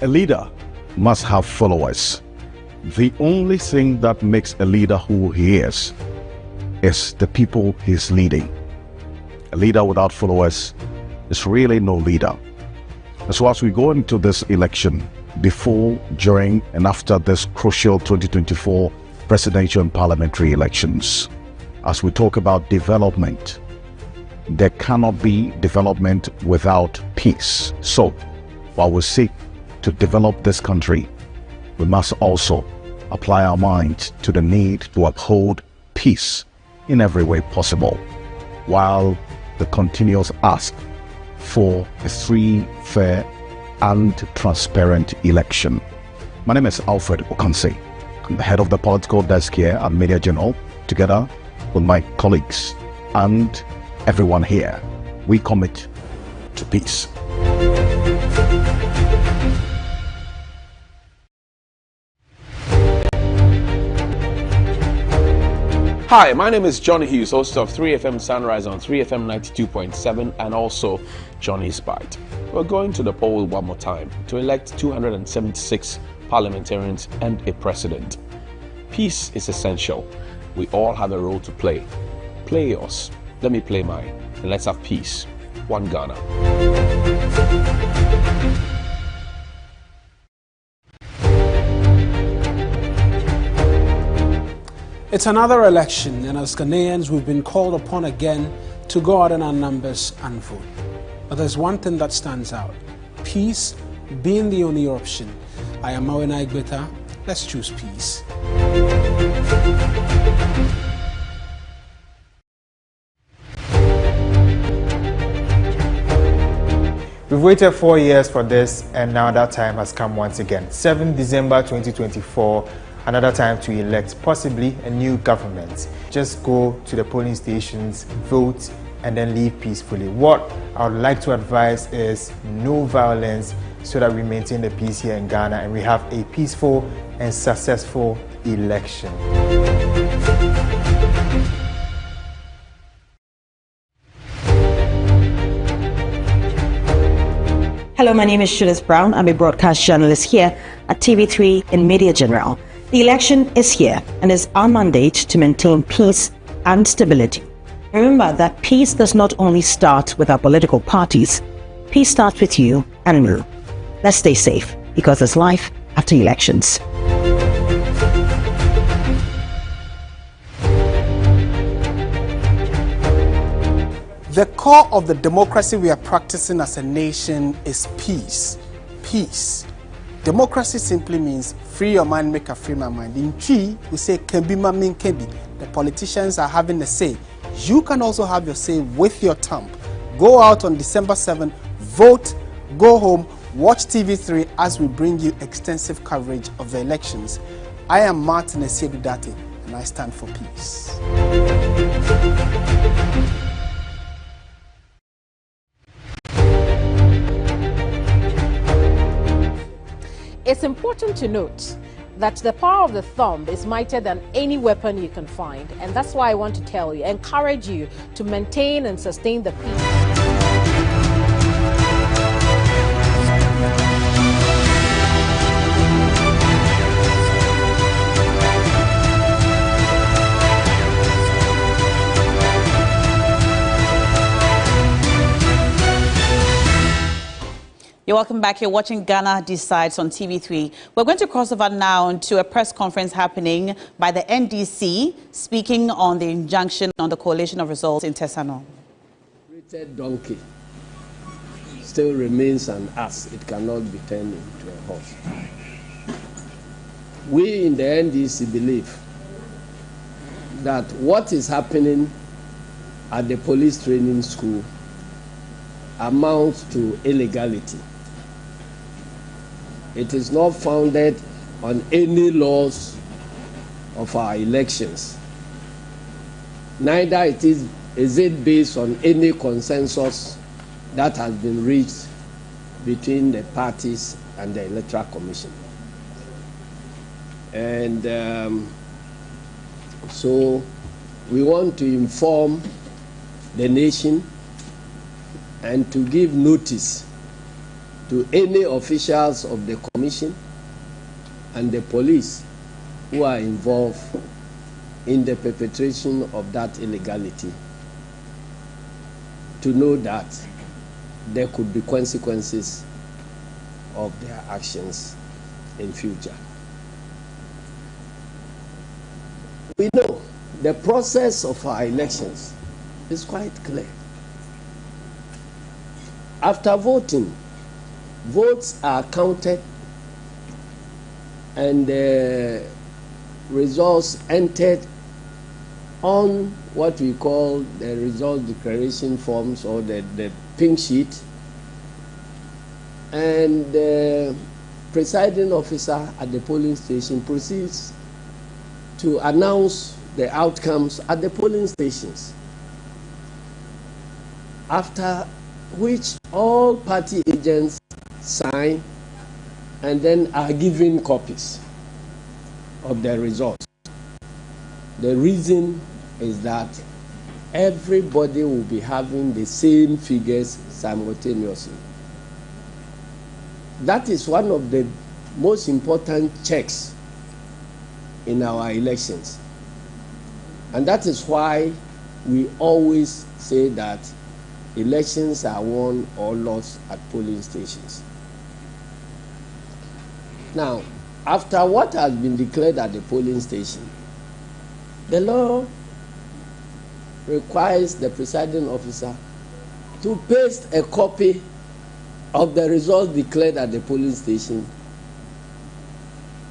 A leader must have followers. The only thing that makes a leader who he is the people he's leading. A leader without followers is really no leader. And so as we go into this election, before, during, and after this crucial 2024 presidential and parliamentary elections, as we talk about development, there cannot be development without peace. So, while we seek to develop this country, we must also apply our minds to the need to uphold peace in every way possible, while the continuous ask for a free, fair, and transparent election. My name is Alfred Okanse. I'm the head of the political desk here at Media Journal. Together with my colleagues and everyone here, we commit to peace. Hi, my name is Johnny Hughes, host of 3FM Sunrise on 3FM 92.7 and also Johnny's Bite. We're going to the poll one more time to elect 276 parliamentarians and a president. Peace is essential. We all have a role to play. Play yours, let me play mine, and let's have peace. One Ghana. It's another election, and as Ghanaians, we've been called upon again to go out in our numbers and vote. But there's one thing that stands out: peace being the only option. I am Mawena Igbeta. Let's choose peace. We've waited 4 years for this, and now that time has come once again. 7 December 2024. Another time to elect possibly a new government. Just go to the polling stations, vote, and then leave peacefully. What I would like to advise is no violence so that we maintain the peace here in Ghana and we have a peaceful and successful election. Hello, my name is Shudis Brown. I'm a broadcast journalist here at TV3 in Media General. The election is here and is our mandate to maintain peace and stability. Remember that peace does not only start with our political parties, peace starts with you and me. Let's stay safe because there's life after elections. The core of the democracy we are practicing as a nation is peace. Peace. Democracy simply means free your mind, make a free my mind. In Chi, we say Kembi Mamin Kembi. The politicians are having a say. You can also have your say with your thumb. Go out on December 7th, vote, go home, watch TV3 as we bring you extensive coverage of the elections. I am Martin Esiedudate and I stand for peace. It's important to note that the power of the thumb is mightier than any weapon you can find, and that's why I want to tell you, encourage you to maintain and sustain the peace. You're welcome back. You're watching Ghana Decides on TV3. We're going to cross over now to a press conference happening by the NDC, speaking on the injunction on the collation of results in Tesano. Donkey still remains an ass. It cannot be turned into a horse. We in the NDC believe that what is happening at the police training school amounts to illegality. It is not founded on any laws of our elections. Neither is it based on any consensus that has been reached between the parties and the Electoral Commission. And so we want to inform the nation and to give notice to any officials of the Commission and the police who are involved in the perpetration of that illegality, to know that there could be consequences of their actions in future. We know the process of our elections is quite clear. After voting, votes are counted and the results entered on what we call the result declaration forms, or the pink sheet, and the presiding officer at the polling station proceeds to announce the outcomes at the polling stations, after which all party agents sign and then are given copies of the results. The reason is that everybody will be having the same figures simultaneously. That is one of the most important checks in our elections. And that is why we always say that elections are won or lost at polling stations. Now, after what has been declared at the polling station, the law requires the presiding officer to paste a copy of the results declared at the polling station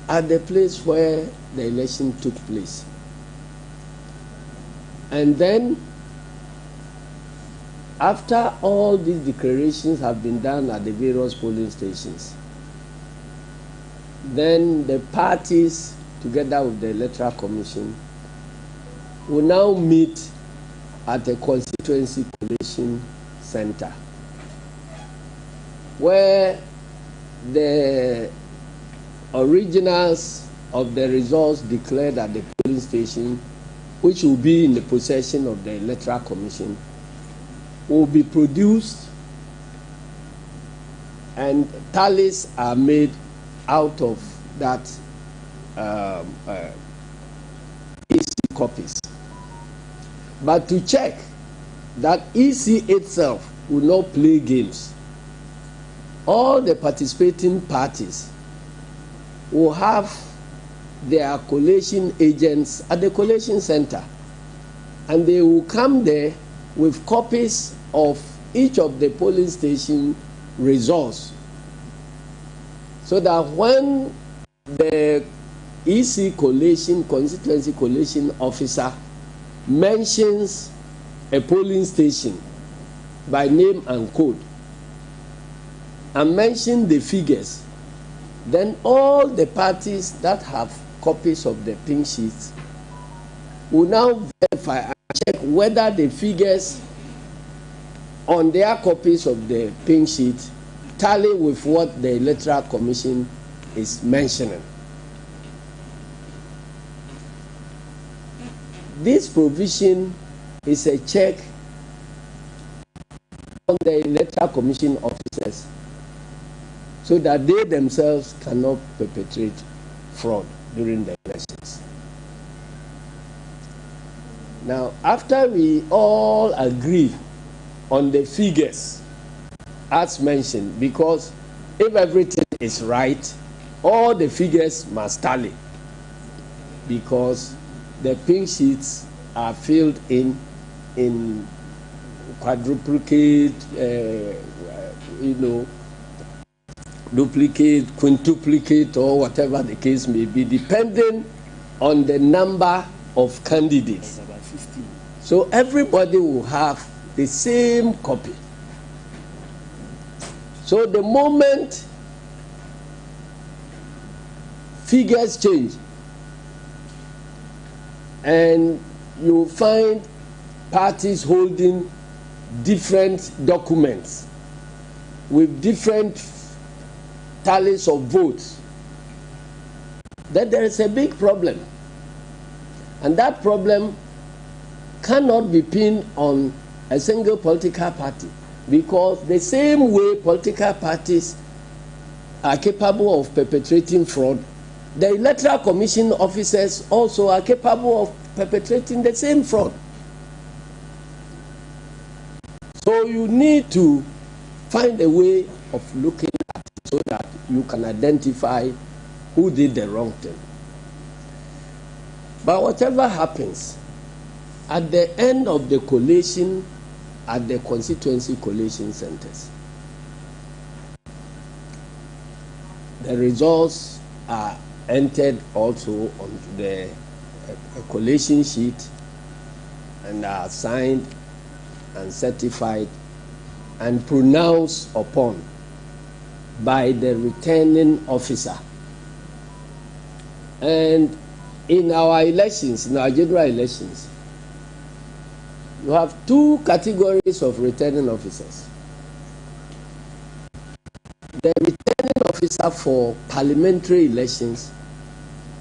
at the place where the election took place. And then, after all these declarations have been done at the various polling stations, then the parties, together with the Electoral Commission, will now meet at the Constituency Collation Center, where the originals of the results declared at the polling station, which will be in the possession of the Electoral Commission, will be produced, and tallies are made out of that EC copies. But to check that EC itself will not play games, all the participating parties will have their collation agents at the collation center, and they will come there with copies of each of the polling station results, so that when the EC collation, constituency collation officer mentions a polling station by name and code and mention the figures, then all the parties that have copies of the pink sheets will now verify and check whether the figures on their copies of the pink sheet tally with what the Electoral Commission is mentioning. This provision is a check on the Electoral Commission officers, so that they themselves cannot perpetrate fraud during the elections. Now, after we all agree on the figures as mentioned, because if everything is right, all the figures must tally, because the pink sheets are filled in quadruplicate, duplicate, quintuplicate, or whatever the case may be, depending on the number of candidates. So everybody will have the same copy. So the moment figures change. And you find parties holding different documents with different tallies of votes, then there is a big problem. And that problem cannot be pinned on a single political party, because the same way political parties are capable of perpetrating fraud, the Electoral Commission officers also are capable of perpetrating the same fraud. So you need to find a way of looking at it so that you can identify who did the wrong thing. But whatever happens, at the end of the collation at the constituency collation centers, the results are entered also onto the collation sheet and are signed and certified and pronounced upon by the returning officer. And in our elections, in our general elections, you have two categories of returning officers. The returning officer for parliamentary elections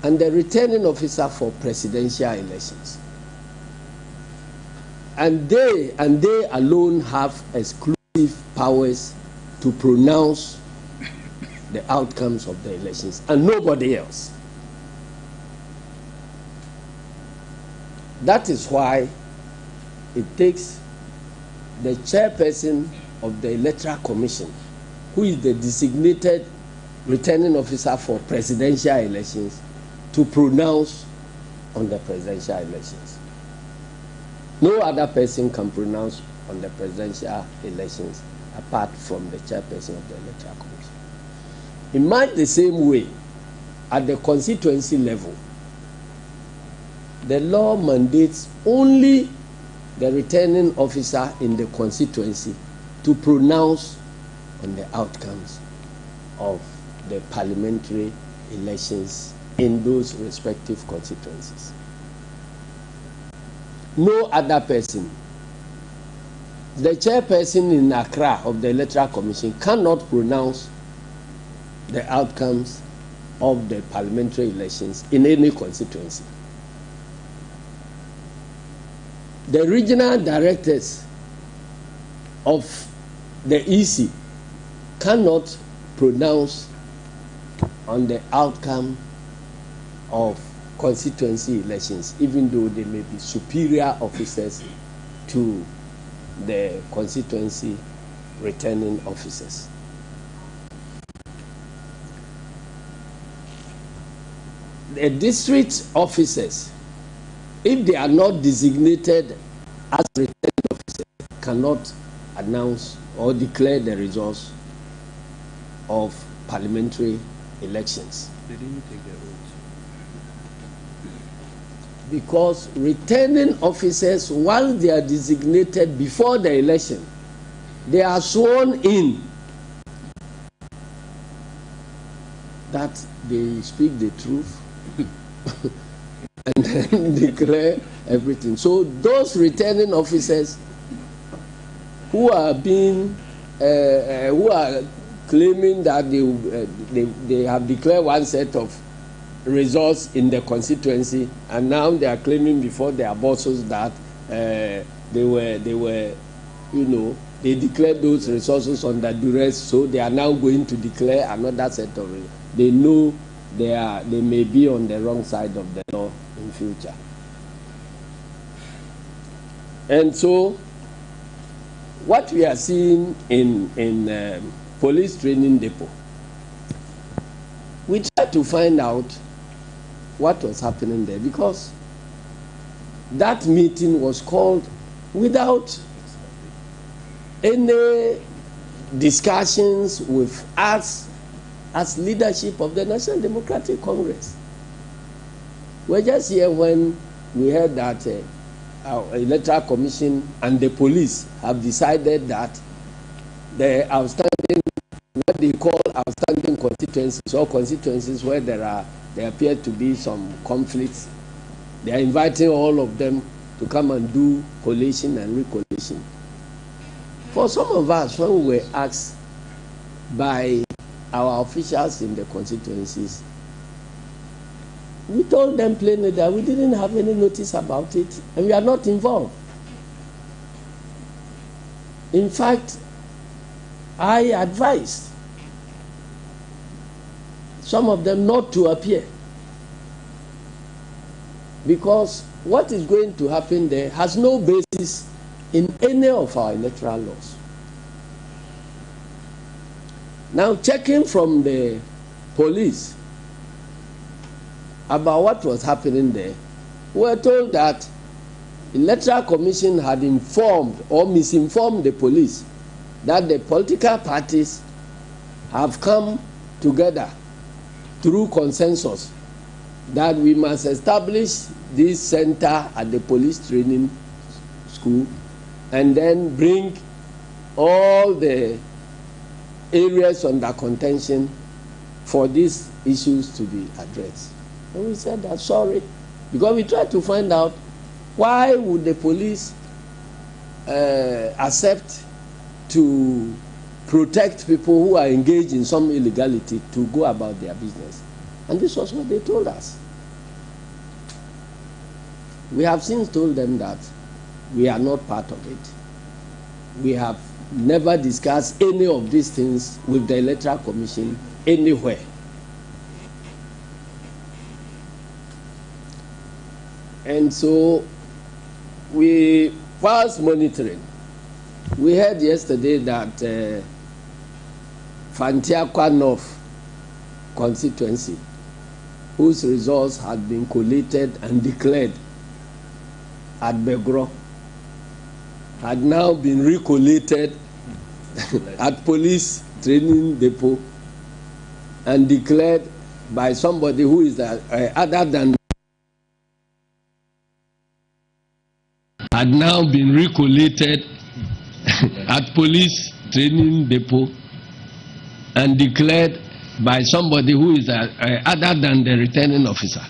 and the returning officer for presidential elections. And they alone have exclusive powers to pronounce the outcomes of the elections, and nobody else. That is why it takes the chairperson of the Electoral Commission, who is the designated returning officer for presidential elections, to pronounce on the presidential elections. No other person can pronounce on the presidential elections apart from the chairperson of the Electoral Commission. In much the same way, at the constituency level, the law mandates only the returning officer in the constituency to pronounce on the outcomes of the parliamentary elections in those respective constituencies. No other person. The chairperson in Accra of the Electoral Commission cannot pronounce the outcomes of the parliamentary elections in any constituency. The regional directors of the EC cannot pronounce on the outcome of constituency elections, even though they may be superior officers to the constituency returning officers. The district officers, if they are not designated as returning officers, cannot announce or declare the results of parliamentary elections. They didn't take their oath. Because returning officers, once they are designated before the election, they are sworn in that they speak the truth and then declare everything. So those returning officers who are being who are claiming that they have declared one set of results in the constituency, and now they are claiming before their bosses that they were, you know, they declared those resources under duress, so they are now going to declare another set of results. They know they may be on the wrong side of the law in future. And so what we are seeing in police training depot, we tried to find out what was happening there, because that meeting was called without any discussions with us as leadership of the National Democratic Congress. We're just here when we heard that our Electoral Commission and the police have decided that the outstanding, what they call outstanding constituencies, or constituencies where there are there appear to be some conflicts. They are inviting all of them to come and do collation and recollation. For some of us, when we were asked by our officials in the constituencies, we told them plainly that we didn't have any notice about it and we are not involved. In fact, I advised some of them not to appear, because what is going to happen there has no basis in any of our electoral laws. Now, checking from the police about what was happening there, we were told that the Electoral Commission had informed or misinformed the police that the political parties have come together through consensus that we must establish this center at the police training school and then bring all the areas under contention for these issues to be addressed. And we said that sorry, because we tried to find out why would the police accept to protect people who are engaged in some illegality to go about their business. And this was what they told us. We have since told them that we are not part of it. We have never discussed any of these things with the Electoral Commission anywhere. And so we was monitoring. We heard yesterday that Fantiakwa North constituency, whose results had been collated and declared at Begro, had now been recollated at police training depot and declared by somebody who is other than had now been recollated at police training depot and declared by somebody who is other than the returning officer.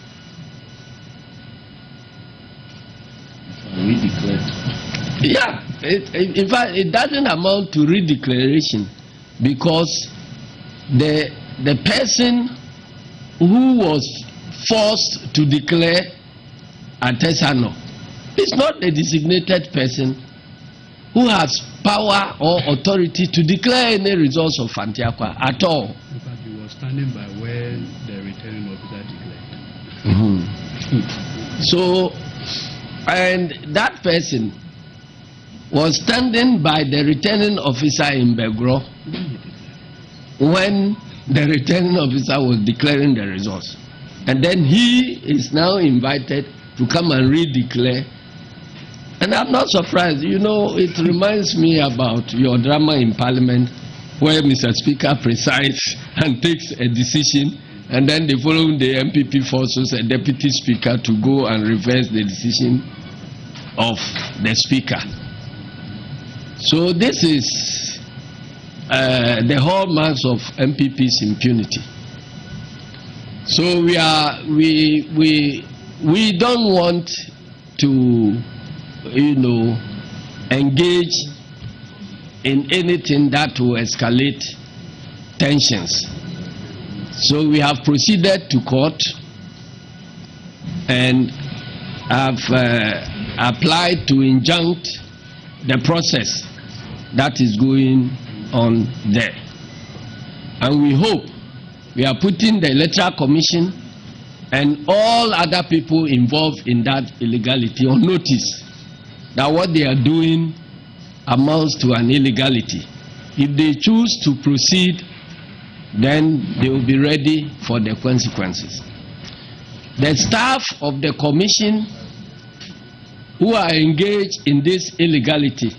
Redeclared. Yeah, in fact, it doesn't amount to redeclaration, because the person who was forced to declare artisanal is not the designated person who has power or authority to declare any results of Fantiakwa at all. In fact, he was standing by where the returning officer declared. Mm-hmm. So, and that person was standing by the returning officer in Begro when the returning officer was declaring the results. And then he is now invited to come and redeclare. And I'm not surprised. You know, it reminds me about your drama in Parliament, where Mr. Speaker presides and takes a decision, and then the following day MPP forces a deputy speaker to go and reverse the decision of the speaker. So this is the hallmarks of MPP's impunity. So we don't want to, you know, engage in anything that will escalate tensions. So we have proceeded to court and have applied to injunct the process that is going on there. And we hope we are putting the Electoral Commission and all other people involved in that illegality on notice that what they are doing amounts to an illegality. If they choose to proceed, then they will be ready for the consequences. The staff of the commission who are engaged in this illegality,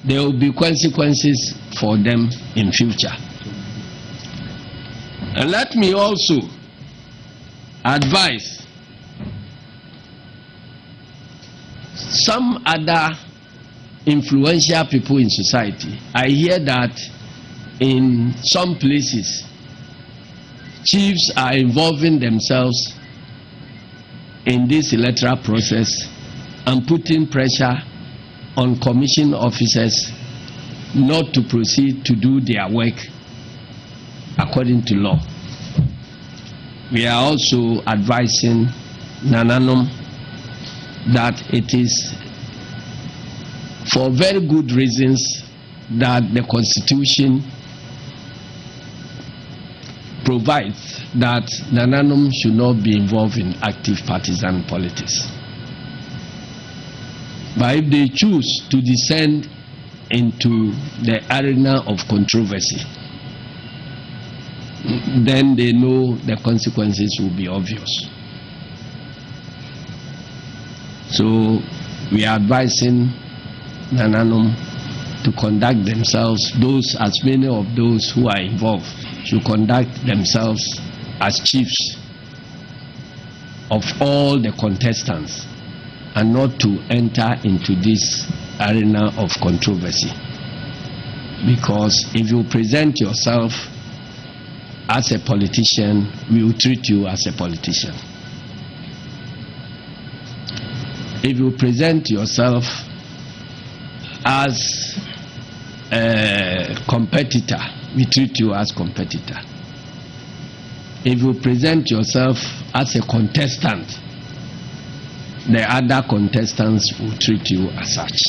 there will be consequences for them in future. And let me also advise some other influential people in society. I hear that in some places chiefs are involving themselves in this electoral process and putting pressure on commission officers not to proceed to do their work according to law. We are also advising Nananom that it is for very good reasons that the Constitution provides that Nananom should not be involved in active partisan politics. But if they choose to descend into the arena of controversy, then they know the consequences will be obvious. So we are advising Nananom to conduct themselves, as many of those who are involved should conduct themselves as chiefs of all the contestants and not to enter into this arena of controversy. Because if you present yourself as a politician, we will treat you as a politician. If you present yourself as a competitor, we treat you as competitor. If you present yourself as a contestant, the other contestants will treat you as such.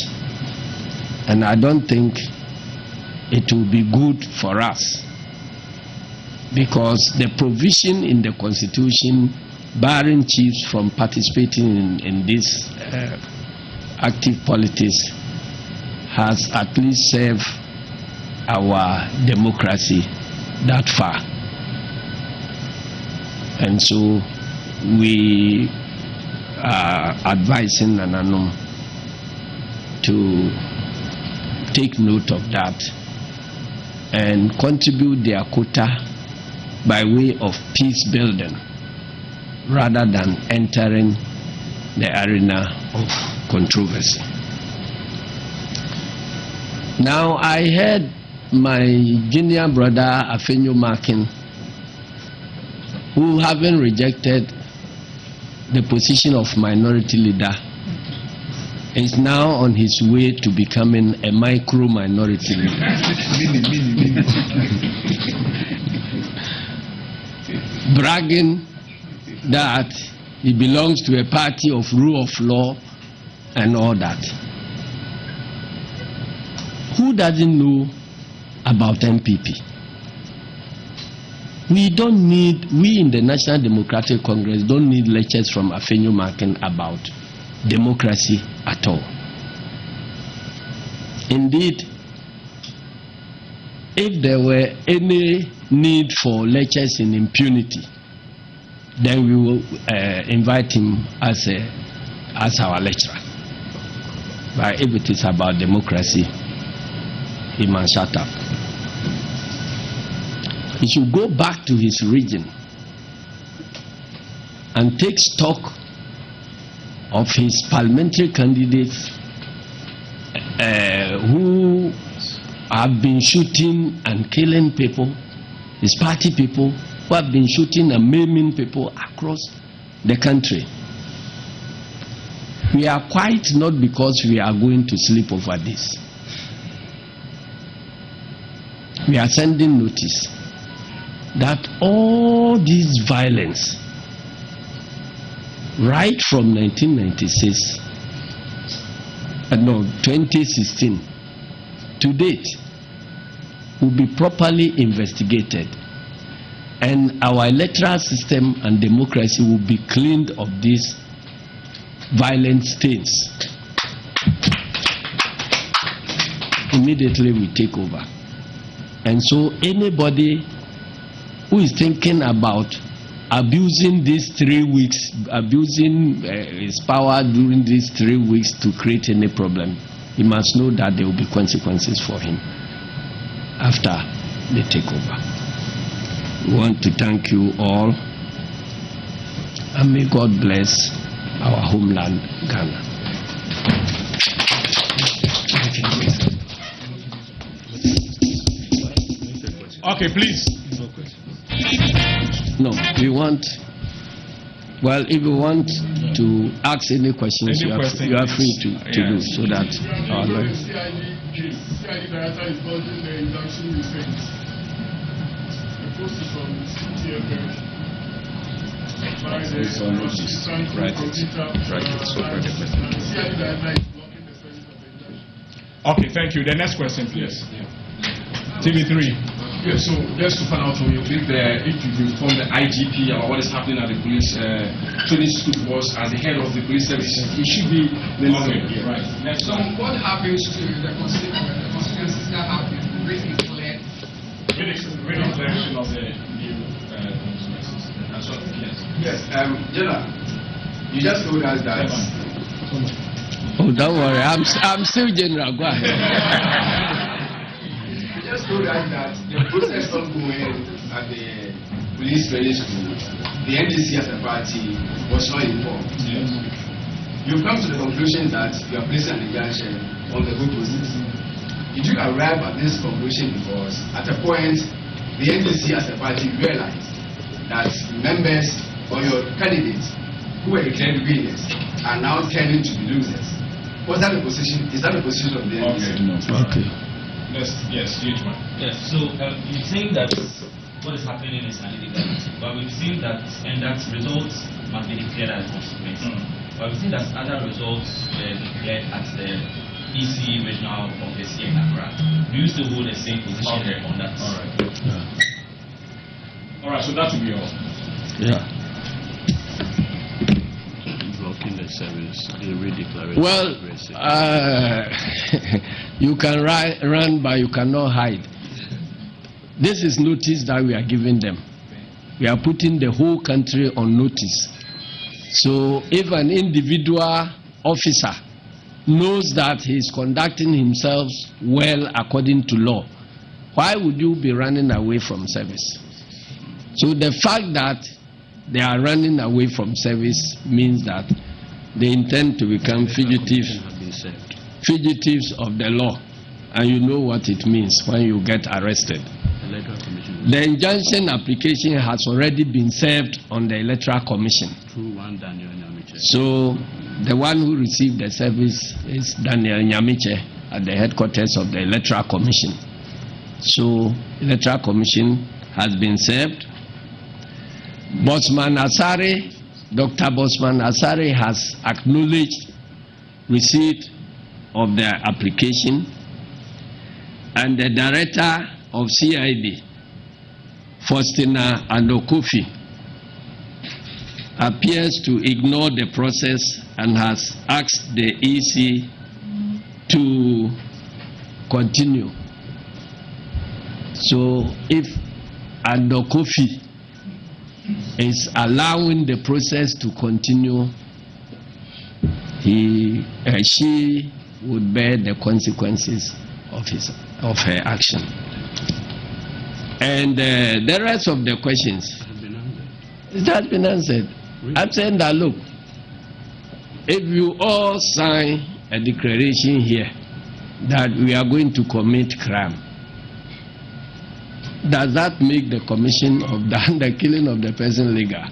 And I don't think it will be good for us, because the provision in the Constitution barring chiefs from participating in this active politics has at least served our democracy that far. And so we are advising Nananom to take note of that and contribute their quota by way of peace building rather than entering the arena of controversy. Now, I heard my junior brother Afenyo Makin, who, having rejected the position of minority leader, is now on his way to becoming a micro minority leader. Bragging that he belongs to a party of rule of law and all that. Who doesn't know about MPP? We in the National Democratic Congress don't need lectures from Afenyo Makin about democracy at all. Indeed, if there were any need for lectures in impunity, then we will invite him as our lecturer. But if it is about democracy, he must shut up. He should go back to his region and take stock of his parliamentary candidates who have been shooting and killing people, his party people who have been shooting and maiming people across the country. We are quiet not because we are going to sleep over this. We are sending notice that all this violence, right from 2016 to date, will be properly investigated, and our electoral system and democracy will be cleaned of these violent stains. Immediately we take over. And so anybody who is thinking about abusing these 3 weeks, abusing his power during these 3 weeks to create any problem, he must know that there will be consequences for him after the takeover. We want to thank you all, and may God bless our homeland, Ghana. Okay, please. No question. No, we want. Well, if you want to ask any questions, you are free to do so that our lawyers. CID director is holding the induction restraint. The post is on CTFL. By the assistant computer. CID director is blocking the service of the induction. Okay, thank you. The next question, please. TV3. Yeah, so just to find out from you, if you inform the IGP about what is happening at the police training school was as the head of the police service, he should be okay, yeah, right. So what happens to the constituencies that have been redeclared? Redeclaration of the new constituencies. That's what, yes. General, you just told us that. Oh, don't worry, I'm still General. Go ahead. Just told us that the process ongoing at the police training school, the NDC as a party was not informed. Yes. You've come to the conclusion that you are placing an injunction on the whole process. Did you arrive at this conclusion because at a point the NDC as a party realized that members or your candidates who were declared winners are now turning to be losers? Was that the position? Is that the position of the NDC? Okay. Yes, huge one. Yes, so you're saying that what is happening is an illegality, but we've seen that, and that results must be declared as consequence. But we've seen that other results were declared at the EC regional office here in Accra. Do you still hold the same position on that? All right. All right, so that will be all. Yeah. Blocking the service, the redeclaration. Well, you can run, but you cannot hide. This is notice that we are giving them. We are putting the whole country on notice. So if an individual officer knows that he is conducting himself well according to law, why would you be running away from service? So the fact that they are running away from service means that they intend to become fugitives of the law, and you know what it means when you get arrested. The injunction application has already been served on the Electoral Commission. So the one who received the service is Daniel Nyamiche at the headquarters of the Electoral Commission. So Electoral Commission has been served. Bosman Asare, Dr. Bosman Asare has acknowledged receipt of the application, and the director of CID, Faustina Andokofi, appears to ignore the process and has asked the EC to continue. So if Andokofi is allowing the process to continue, she would bear the consequences of her action. And the rest of the questions, it has been answered. I'm saying that, look, if you all sign a declaration here that we are going to commit crime, does that make the commission of the killing of the person legal?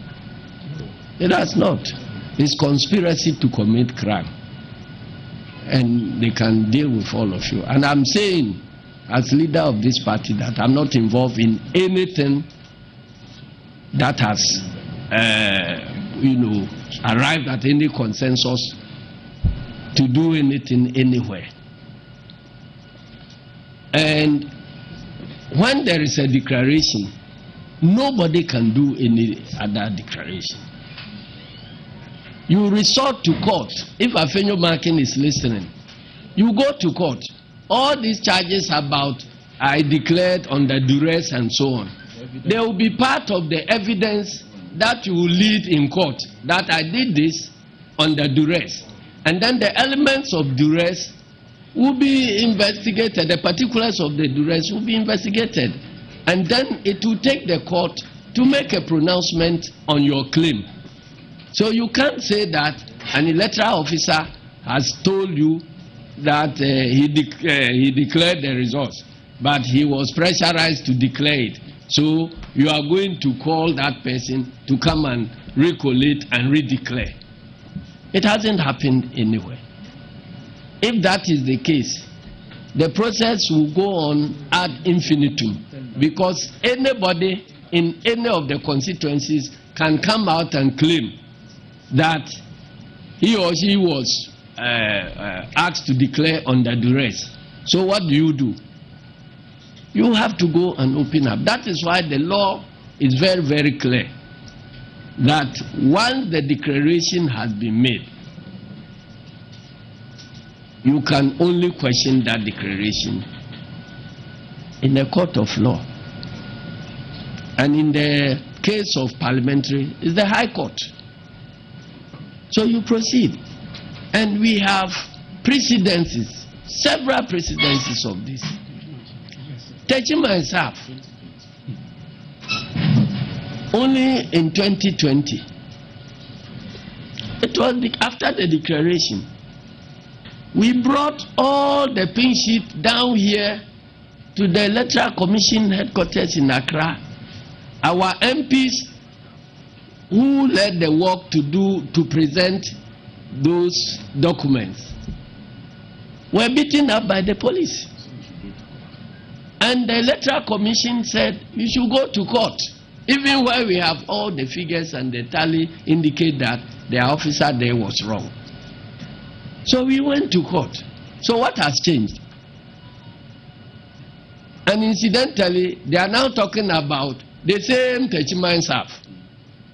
It does not. It's conspiracy to commit crime. And they can deal with all of you. And I'm saying, as leader of this party, that I'm not involved in anything that has, arrived at any consensus to do anything anywhere. And when there is a declaration, nobody can do any other declaration. You resort to court. If Afenyo Markin is listening, you go to court. All these charges about I declared under duress and so on, they will be part of the evidence that you will lead in court, that I did this under duress. And then the elements of duress will be investigated, the particulars of the duress will be investigated. And then it will take the court to make a pronouncement on your claim. So you can't say that an electoral officer has told you that he declared the results, but he was pressurized to declare it. So you are going to call that person to come and recollate and redeclare. It hasn't happened anywhere. If that is the case, the process will go on ad infinitum, because anybody in any of the constituencies can come out and claim that he or she was asked to declare under duress. So what do? You have to go and open up. That is why the law is very, very clear that once the declaration has been made, you can only question that declaration in a court of law. And in the case of parliamentary, it's the High Court. So you proceed. And we have precedences, several precedences of this. Techima itself, only in 2020, it was after the declaration, we brought all the pink sheet down here to the Electoral Commission headquarters in Accra. Our MPs who led the work to present those documents were beaten up by the police. And the Electoral Commission said, you should go to court. Even where we have all the figures and the tally indicate that the officer there was wrong. So we went to court. So what has changed? And incidentally, they are now talking about the same Techima staff,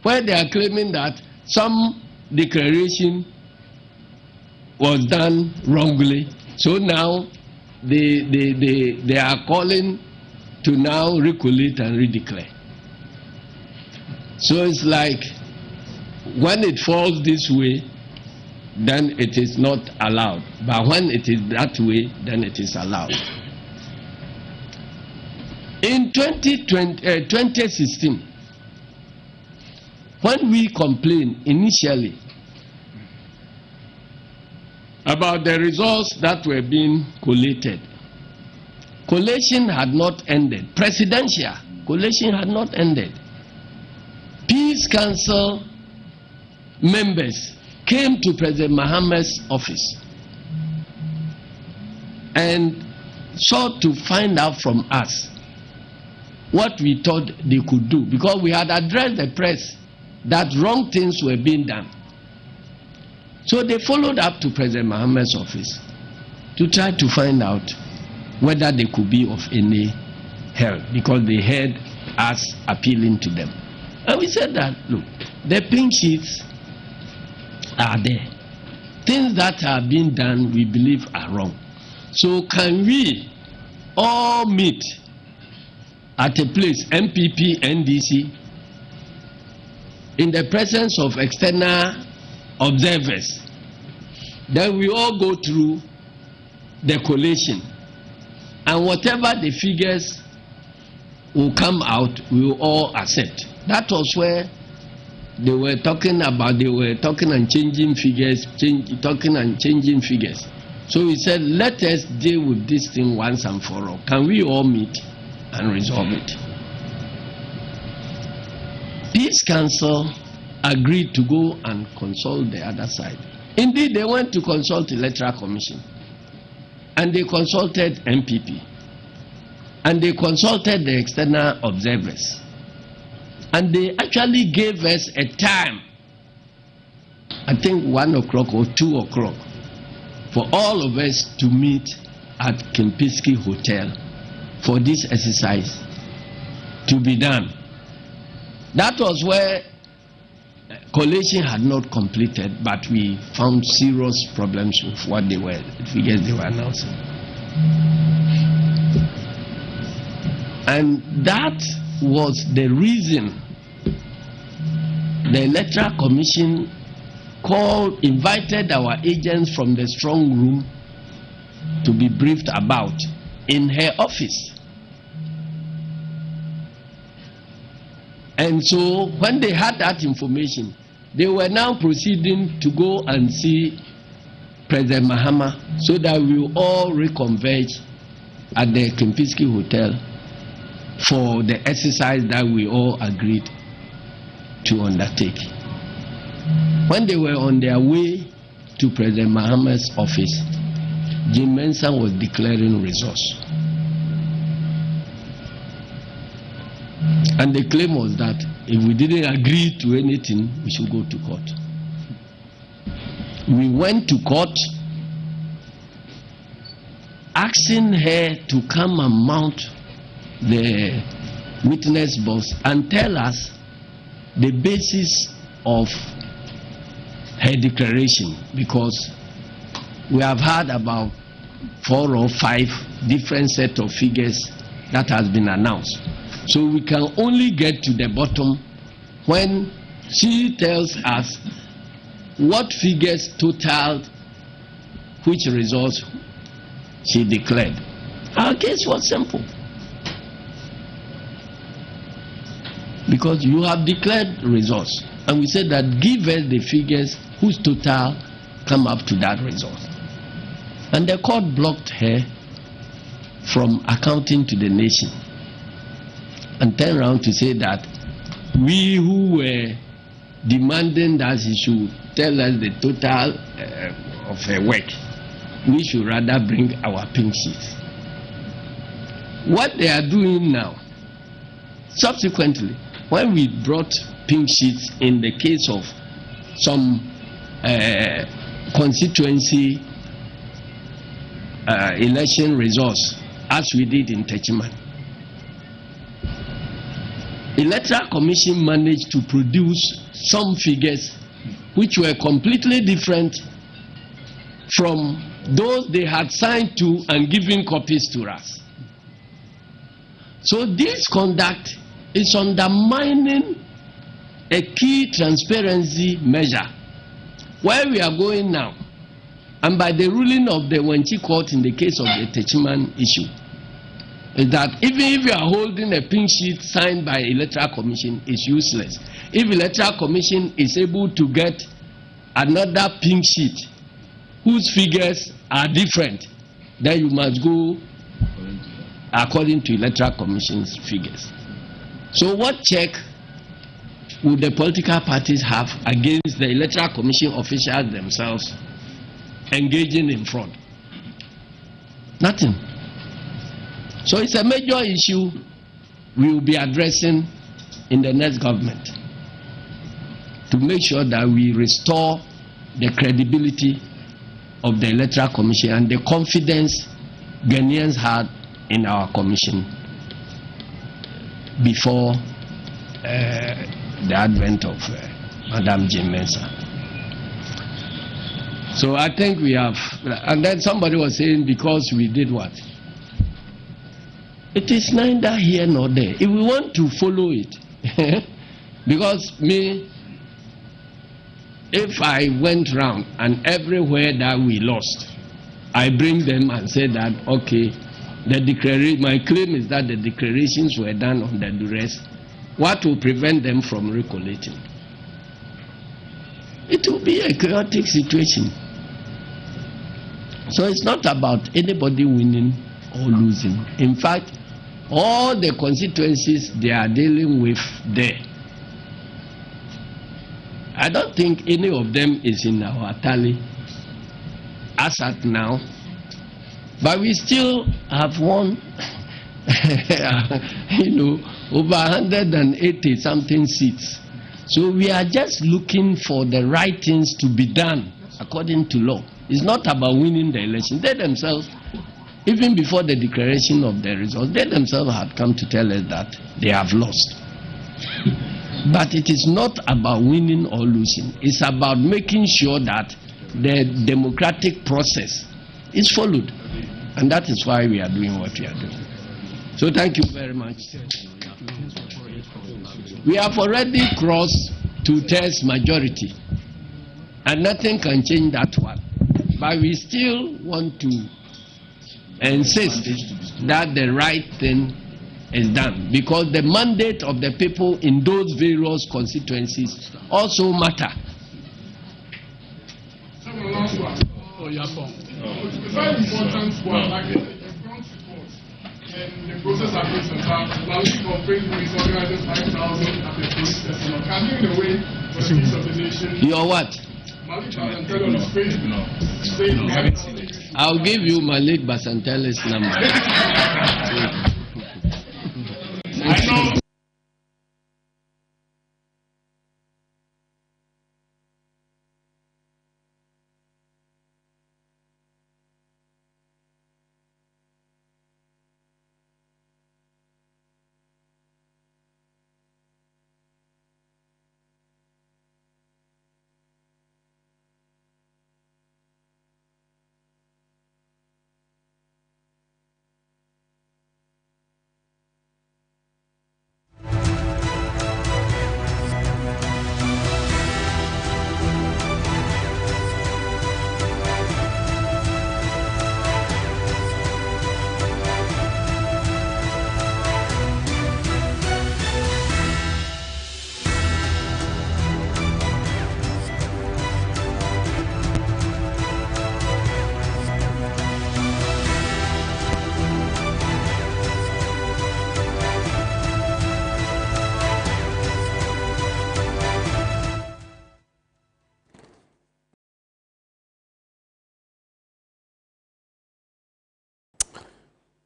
where they are claiming that some declaration was done wrongly. So now they are calling to now recollate and redeclare. So it's like when it falls this way, then it is not allowed. But when it is that way, then it is allowed. In 2016, when we complained initially about the results that were being collated, collation had not ended. Presidential collation had not ended. Peace Council members came to President Mahama's office and sought to find out from us what we thought they could do, because we had addressed the press that wrong things were being done. So they followed up to President Mahama's office to try to find out whether they could be of any help, because they heard us appealing to them. And we said that, look, the pink sheets are there. Things that are being done, we believe, are wrong. So can we all meet at a place, MPP, NDC, in the presence of external observers? Then we all go through the collation, and whatever the figures will come out, we will all accept. That was where they were talking about, they were talking and changing figures, talking and changing figures. So we said, let us deal with this thing once and for all. Can we all meet and resolve it? Peace Council agreed to go and consult the other side. Indeed, they went to consult the Electoral Commission, and they consulted MPP, and they consulted the external observers, and they actually gave us a time, I think 1 o'clock or 2 o'clock, for all of us to meet at Kempinski Hotel for this exercise to be done. That was where collation had not completed, but we found serious problems with what they were, the figures they were announcing. And that was the reason the Electoral Commission invited our agents from the strong room to be briefed about in her office. And so when they had that information, they were now proceeding to go and see President Mahama so that we will all reconverge at the Kempinski Hotel for the exercise that we all agreed to undertake. When they were on their way to President Mahama's office, Jim Mensah was declaring results. And the claim was that if we didn't agree to anything, we should go to court. We went to court asking her to come and mount the witness box and tell us the basis of her declaration, because we have had about 4 or 5 different set of figures that has been announced. So we can only get to the bottom when she tells us what figures totaled which results she declared. Our case was simple. Because you have declared results, and we said that give us the figures whose total come up to that result. And the court blocked her from accounting to the nation and turned around to say that we who were demanding that she should tell us the total of her work, we should rather bring our pink sheets. What they are doing now, subsequently, when we brought pink sheets in the case of some constituency election results, as we did in Techiman, Electoral Commission managed to produce some figures which were completely different from those they had signed to and given copies to us. So this conduct is undermining a key transparency measure. Where we are going now, and by the ruling of the Wenchi court in the case of the Techiman issue, is that even if you are holding a pink sheet signed by Electoral Commission, is useless. If Electoral Commission is able to get another pink sheet whose figures are different, then you must go according to Electoral Commission's figures. So what check would the political parties have against the Electoral Commission officials themselves engaging in fraud? Nothing. So it's a major issue we will be addressing in the next government to make sure that we restore the credibility of the Electoral Commission and the confidence Ghanaians had in our commission before the advent of Madam Jim Mensah. So I think we have, and then somebody was saying because we did what? It is neither here nor there. If we want to follow it, because me, if I went round and everywhere that we lost, I bring them and say that, okay, the declaration, my claim is that the declarations were done under duress. What will prevent them from recollating? It will be a chaotic situation. So it's not about anybody winning or losing. In fact, all the constituencies they are dealing with there, I don't think any of them is in our tally as at now, but we still have won over 180 something seats. So we are just looking for the right things to be done according to law. It's not about winning the election. They themselves, even before the declaration of the results, they themselves had come to tell us that they have lost. But it is not about winning or losing. It's about making sure that the democratic process is followed. And that is why we are doing what we are doing. So thank you very much. We have already crossed 2/3 majority. And nothing can change that one. But we still want to insist that the right thing is done, because the mandate of the people in those various constituencies also matter. It's very important to have like a ground report and the the process has been some time. Malik on Facebook is organizing 5,000 at the police station. Can you, in a way, for the peace of the nation? You're what? Malik Basantele on his Facebook. I'll give you Malik Basantele's number. I know.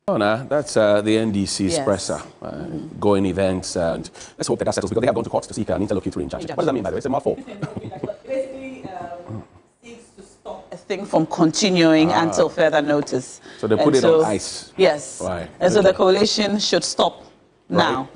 Oh, no, that's the NDC's presser, going events, and let's hope that settles, because they have gone to court to seek an interlocutory in charge. What does that mean, by the way? It's a mouthful. Basically, seeks to stop a thing from continuing until further notice. So they put it on ice. Yes. Right. And so the coalition should stop now,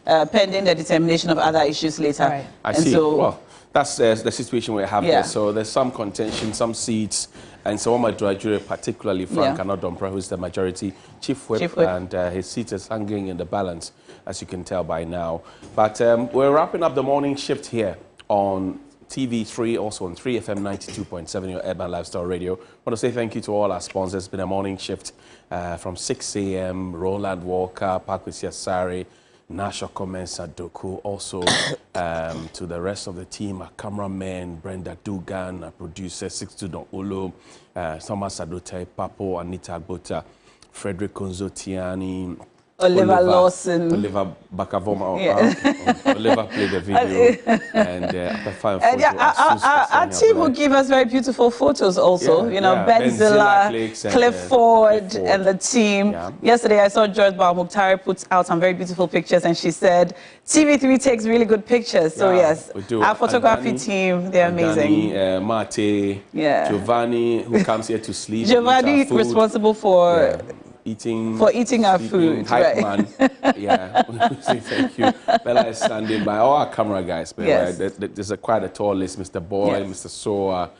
pending the determination of other issues later. Right. I see. So, well, that's the situation we have there. So there's some contention, some seats, and so Nigeria, particularly Frank Anadompra, who's the majority chief whip, and his seat is hanging in the balance, as you can tell by now. But we're wrapping up the morning shift here on TV3, also on 3FM 92.7, your urban lifestyle radio. I want to say thank you to all our sponsors. It's been a morning shift from 6 a.m. Roland Walker, Pakwisi Asare, Nasha Comensa Doku, also to the rest of the team, our cameraman, Brenda Dugan, our producer, Sixto Olo, Thomas Sadote, Papo, Anita Agbota, Frederick Konzotiani, Oliver Lawson, Oliver Bakavoma, Oliver played the video, and our team will give us very beautiful photos also, you know, Benzilla, Clifford, and the team. Yesterday I saw George Baumukhtari put out some very beautiful pictures, and she said TV3 takes really good pictures. So yes, our photography team, they're amazing. Mate, Giovanni, who comes here to sleep. Giovanni responsible for eating our food, hype man. Thank you. Bella is standing by. All our camera guys, there's quite a tall list. Mr. Boy, Mr. Soa,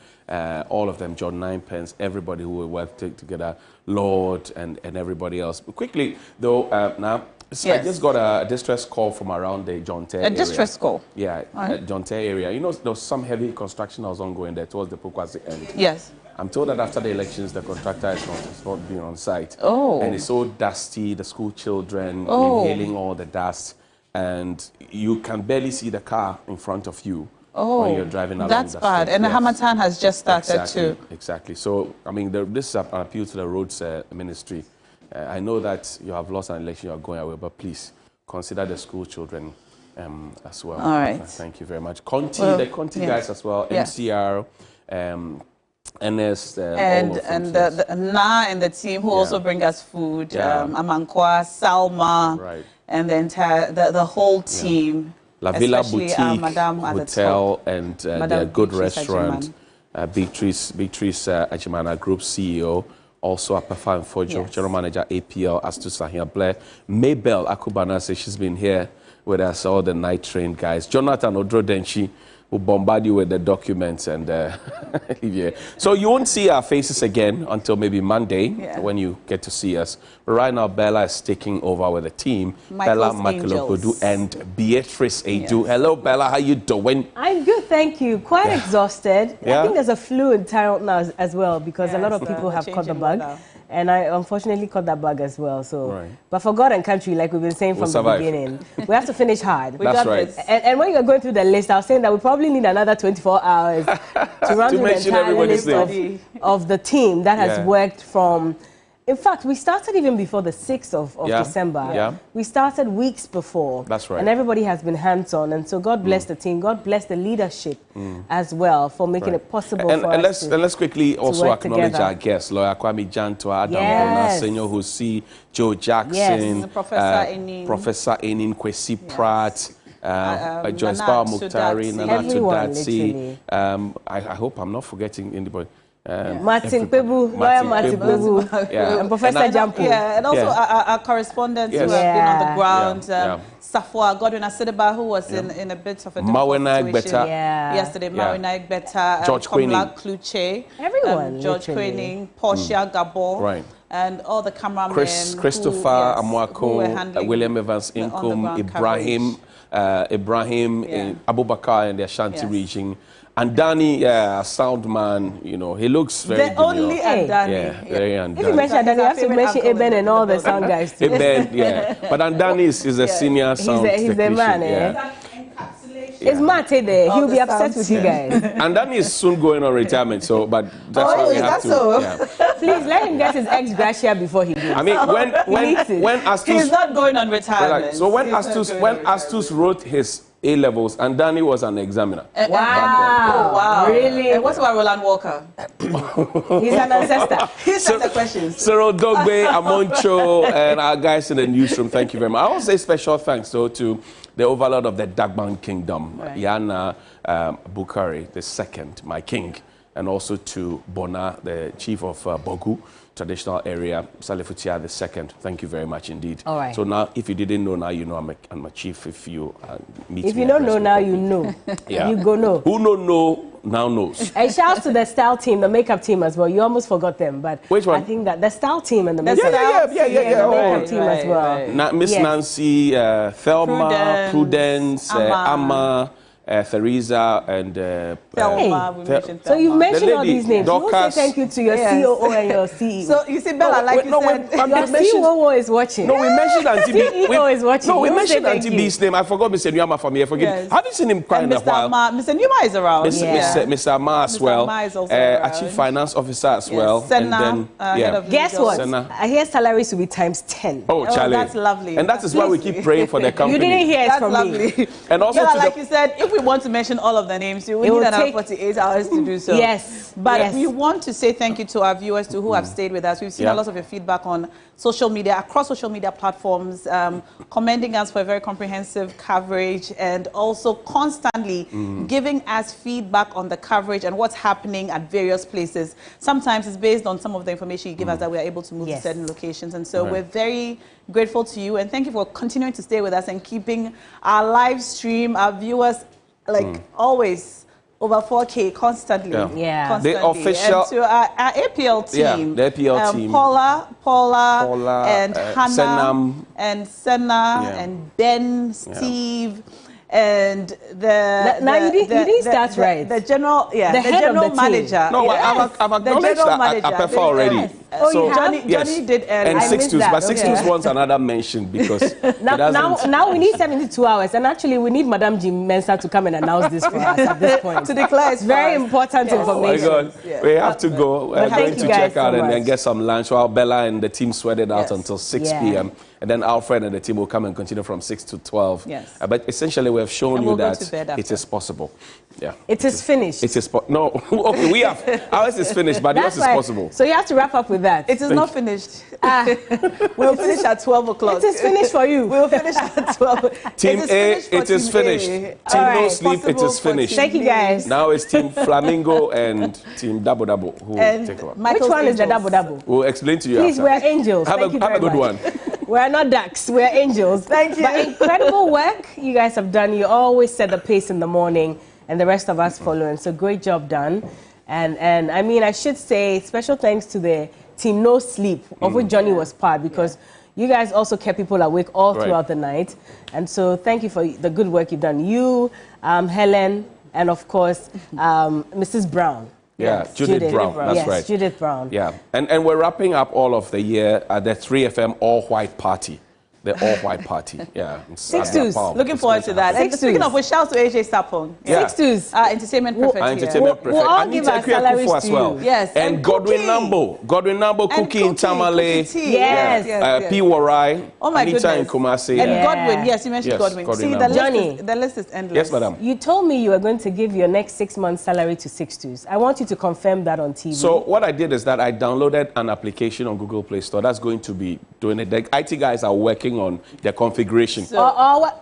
all of them, John Ninepence, everybody who will work together, Lord, and everybody else. But quickly, though, now, I just got a distress call from around the John Tay area. A distress call? Yeah, John Tay area. You know, there was some heavy construction that was ongoing there towards the Pokwasi end. Yes. I'm told that after the elections, the contractor is not being on site. Oh. And it's so dusty, the school children inhaling all the dust, and you can barely see the car in front of you when you're driving along. That's bad. And the Hamatan has just started too. Exactly. So, I mean, this is an appeal to the roads ministry. I know that you have lost an election, you are going away, but please consider the school children as well. All right. Thank you very much. The Conti guys as well, MCR, NS, and the Na and the team who also bring us food, Amankwa, Salma, and the whole team. La Villa Boutique, Hotel, and their good restaurant. Beatrice Ajimana Group CEO, also Apafa Fojo, General Manager APL, Astusa here, Blair. Maybell Akubana says she's been here with us, all the night train guys. Jonathan Odrodenchi, who bombard you with the documents, and so you won't see our faces again until maybe Monday when you get to see us. But right now, Bella is taking over with the team. Bella Makalopodu and Beatrice Edu. Hello, Bella. How you doing? I'm good, thank you. Quite exhausted. I think there's a flu in Turnout now as well, because a lot of people have caught the bug. And I unfortunately caught that bug as well. So, but for God and country, like we've been saying from the beginning, we have to finish hard. That's right. And when you were going through the list, I was saying that we probably need another 24 hours to run through the entire list of the team that has worked from In fact, we started even before the 6th of December. Yeah. We started weeks before. That's right. And everybody has been hands-on. And so God bless the team. God bless the leadership as well for making it possible for us and let's quickly also acknowledge together. our guests, Lawyer Kwame Janto, Adam Bona, Senyor Husi, Joe Jackson, Professor Enin Kwesi Pratt, Joyce Power Mukhtari, Nana Tudatsi. I hope I'm not forgetting anybody. Martin Pebu, Lawyer Martin Pebu, and Professor Jampo. Yeah, and also our correspondents who have been on the ground. Safwa Godwin Asedeba, who was in a bit of a difficult situation yesterday. Mawina Egbeta, George Kluche, everyone, George Queening, Portia Gabo, and all the cameramen. Christopher Amwako, William Evans Inkum, Ibrahim Abubakar in the Ashanti region. And Danny, sound man, you know, he looks very good. Only Andani. Yeah, very Andani. If you mention Andani, you have to mention Eben and all the sound guys too. Eben, But Andani is a senior sound technician. He's the man, It's Mate there. He'll be upset with you guys. Andani is soon going on retirement, so, but that's why we have to. Please let him get his ex gratia before he goes. I mean, when Astus... He's not going on retirement. So when Astus wrote his A-levels, and Danny was an examiner. Wow. Really? And what about Roland Walker? He's an ancestor. He's the questions. Cyril Dogbe, Amoncho, and our guys in the newsroom, thank you very much. I want to say special thanks, though, to the overlord of the Dagban Kingdom, Yana Bukari II, my king, and also to Bona, the chief of Bogu traditional area, Salifutia II. Thank you very much indeed. All right. So now, if you didn't know, now you know I'm a chief. If you meet me, if you don't know now, you know. You go know. Who don't know now knows. And shouts to the style team, the makeup team as well. You almost forgot them, but which one? I think that the style team and the makeup team as well. Miss Nancy, Thelma, Prudence, Amma. Theresa and Thelma, so you mentioned all these names. You won't say thank you to your COO and your CEO. So you see, Bella, your COO is watching. No, we mentioned Auntie B. CEO is watching. No, we mentioned Auntie B's name. I forgot Mr. Nyama from here. Haven't seen him quite in a while. Mr. Nyama is around. Mr. Amma as well. A chief finance officer as well. Senna, guess what? I hear salaries will be times 10. Oh, Charlie. That's lovely. And that is why we keep praying for the company. You didn't hear it from me. And also, like you said, if we want to mention all of the names, we need another 48 hours to do so. Yes. But we want to say thank you to our viewers who have stayed with us. We've seen a lot of your feedback on social media, across social media platforms, commending us for a very comprehensive coverage and also constantly giving us feedback on the coverage and what's happening at various places. Sometimes it's based on some of the information you give us that we are able to move to certain locations. And so we're very grateful to you and thank you for continuing to stay with us and keeping our live stream, our viewers, always over 4K constantly. Constantly. The official... And to our APL team. The APL team. Paula and Hannah and Senna and Ben, Steve... And you didn't start right. The general, the general manager. No, I've acknowledged that Apefa already. Yes. Oh, so, Johnny did and 6-2s, but 6-2s wants another mention because now we need 72 hours, and actually we need Madam Jim Mensah to come and announce this for us at this point. To declare it's very important information. Oh my God, we have to go. We're going to check out and then get some lunch while Bella and the team sweat it out until 6 p.m. And then Alfred and the team will come and continue from 6 to 12. Yes. But essentially, we have shown you that it is possible. Yeah. It is finished. It is no. Okay, we have ours is finished, but yours is possible. So you have to wrap up with that. It is not finished. We'll finish at 12 o'clock. It is finished for you. We'll finish at 12. Team A, it is finished. Team No Sleep, it is finished. Thank you, guys. Now it's Team Flamingo and Team Double Double who will take over. Which one is the Double Double? We'll explain to you. Please, we're angels. Have a good one. We're not ducks, we're angels. Thank you. But incredible work you guys have done. You always set the pace in the morning and the rest of us following. So great job done. And I mean, I should say special thanks to the Team No Sleep, of which Johnny was part, because you guys also kept people awake all throughout the night. And so thank you for the good work you've done. You, Helen, and of course, Mrs. Brown. Yeah, Judith Brown. That's right. Judith Brown. Yeah, and we're wrapping up all of the year at the 3FM All White Party. the all-white party. Yeah. 6-2s. Looking forward to that. And speaking of, we shout to AJ Sapong. Yeah. 6-2s. Entertainment prefect. Entertainment prefect. We'll all give our salaries as well. Yes. And Godwin Nambo. Godwin Nambo, Cookie in Tamale. Yes. P. Warai. Oh my Anita goodness. in Kumasi. And Godwin. Yes, you mentioned Godwin. See, the list is endless. Yes, madam. You told me you were going to give your next 6 months' salary to 6-2s. I want you to confirm that on TV. So what I did is that I downloaded an application on Google Play Store that's going to be doing it. The IT guys are working on the configuration. So,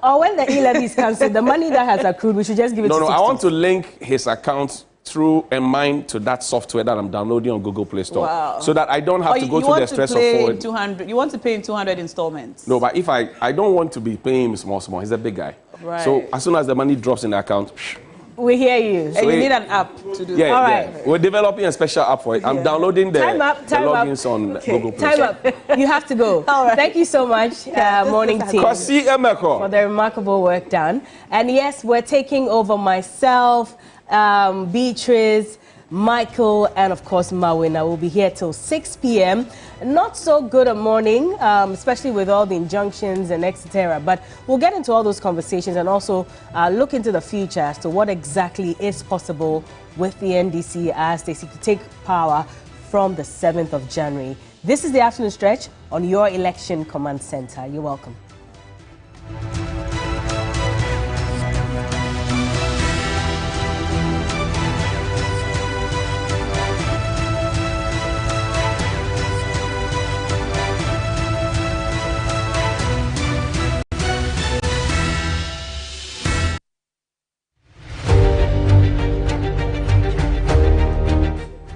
or when the e-levy is cancelled, the money that has accrued, we should just give it to 6-2s. No, I want to link his account through and mine to that software that I'm downloading on Google Play Store. Wow. So that I don't have to go to the stress of forward. 200. You want to pay in 200 installments? No, but if I don't want to be paying him small. He's a big guy. Right. So as soon as the money drops in the account, we hear you. And you need an app to do that. All right. Yeah. We're developing a special app for it. I'm downloading the logins on Google Play. Time up. You have to go. All right. Thank you so much, morning team, for the remarkable work done. And yes, we're taking over myself, Beatrice, Michael, and of course Mawina will be here till 6 p.m. Not so good a morning, especially with all the injunctions and etc. But we'll get into all those conversations and also look into the future as to what exactly is possible with the NDC as they seek to take power from the 7th of January. This is the afternoon stretch on your election command center. You're welcome.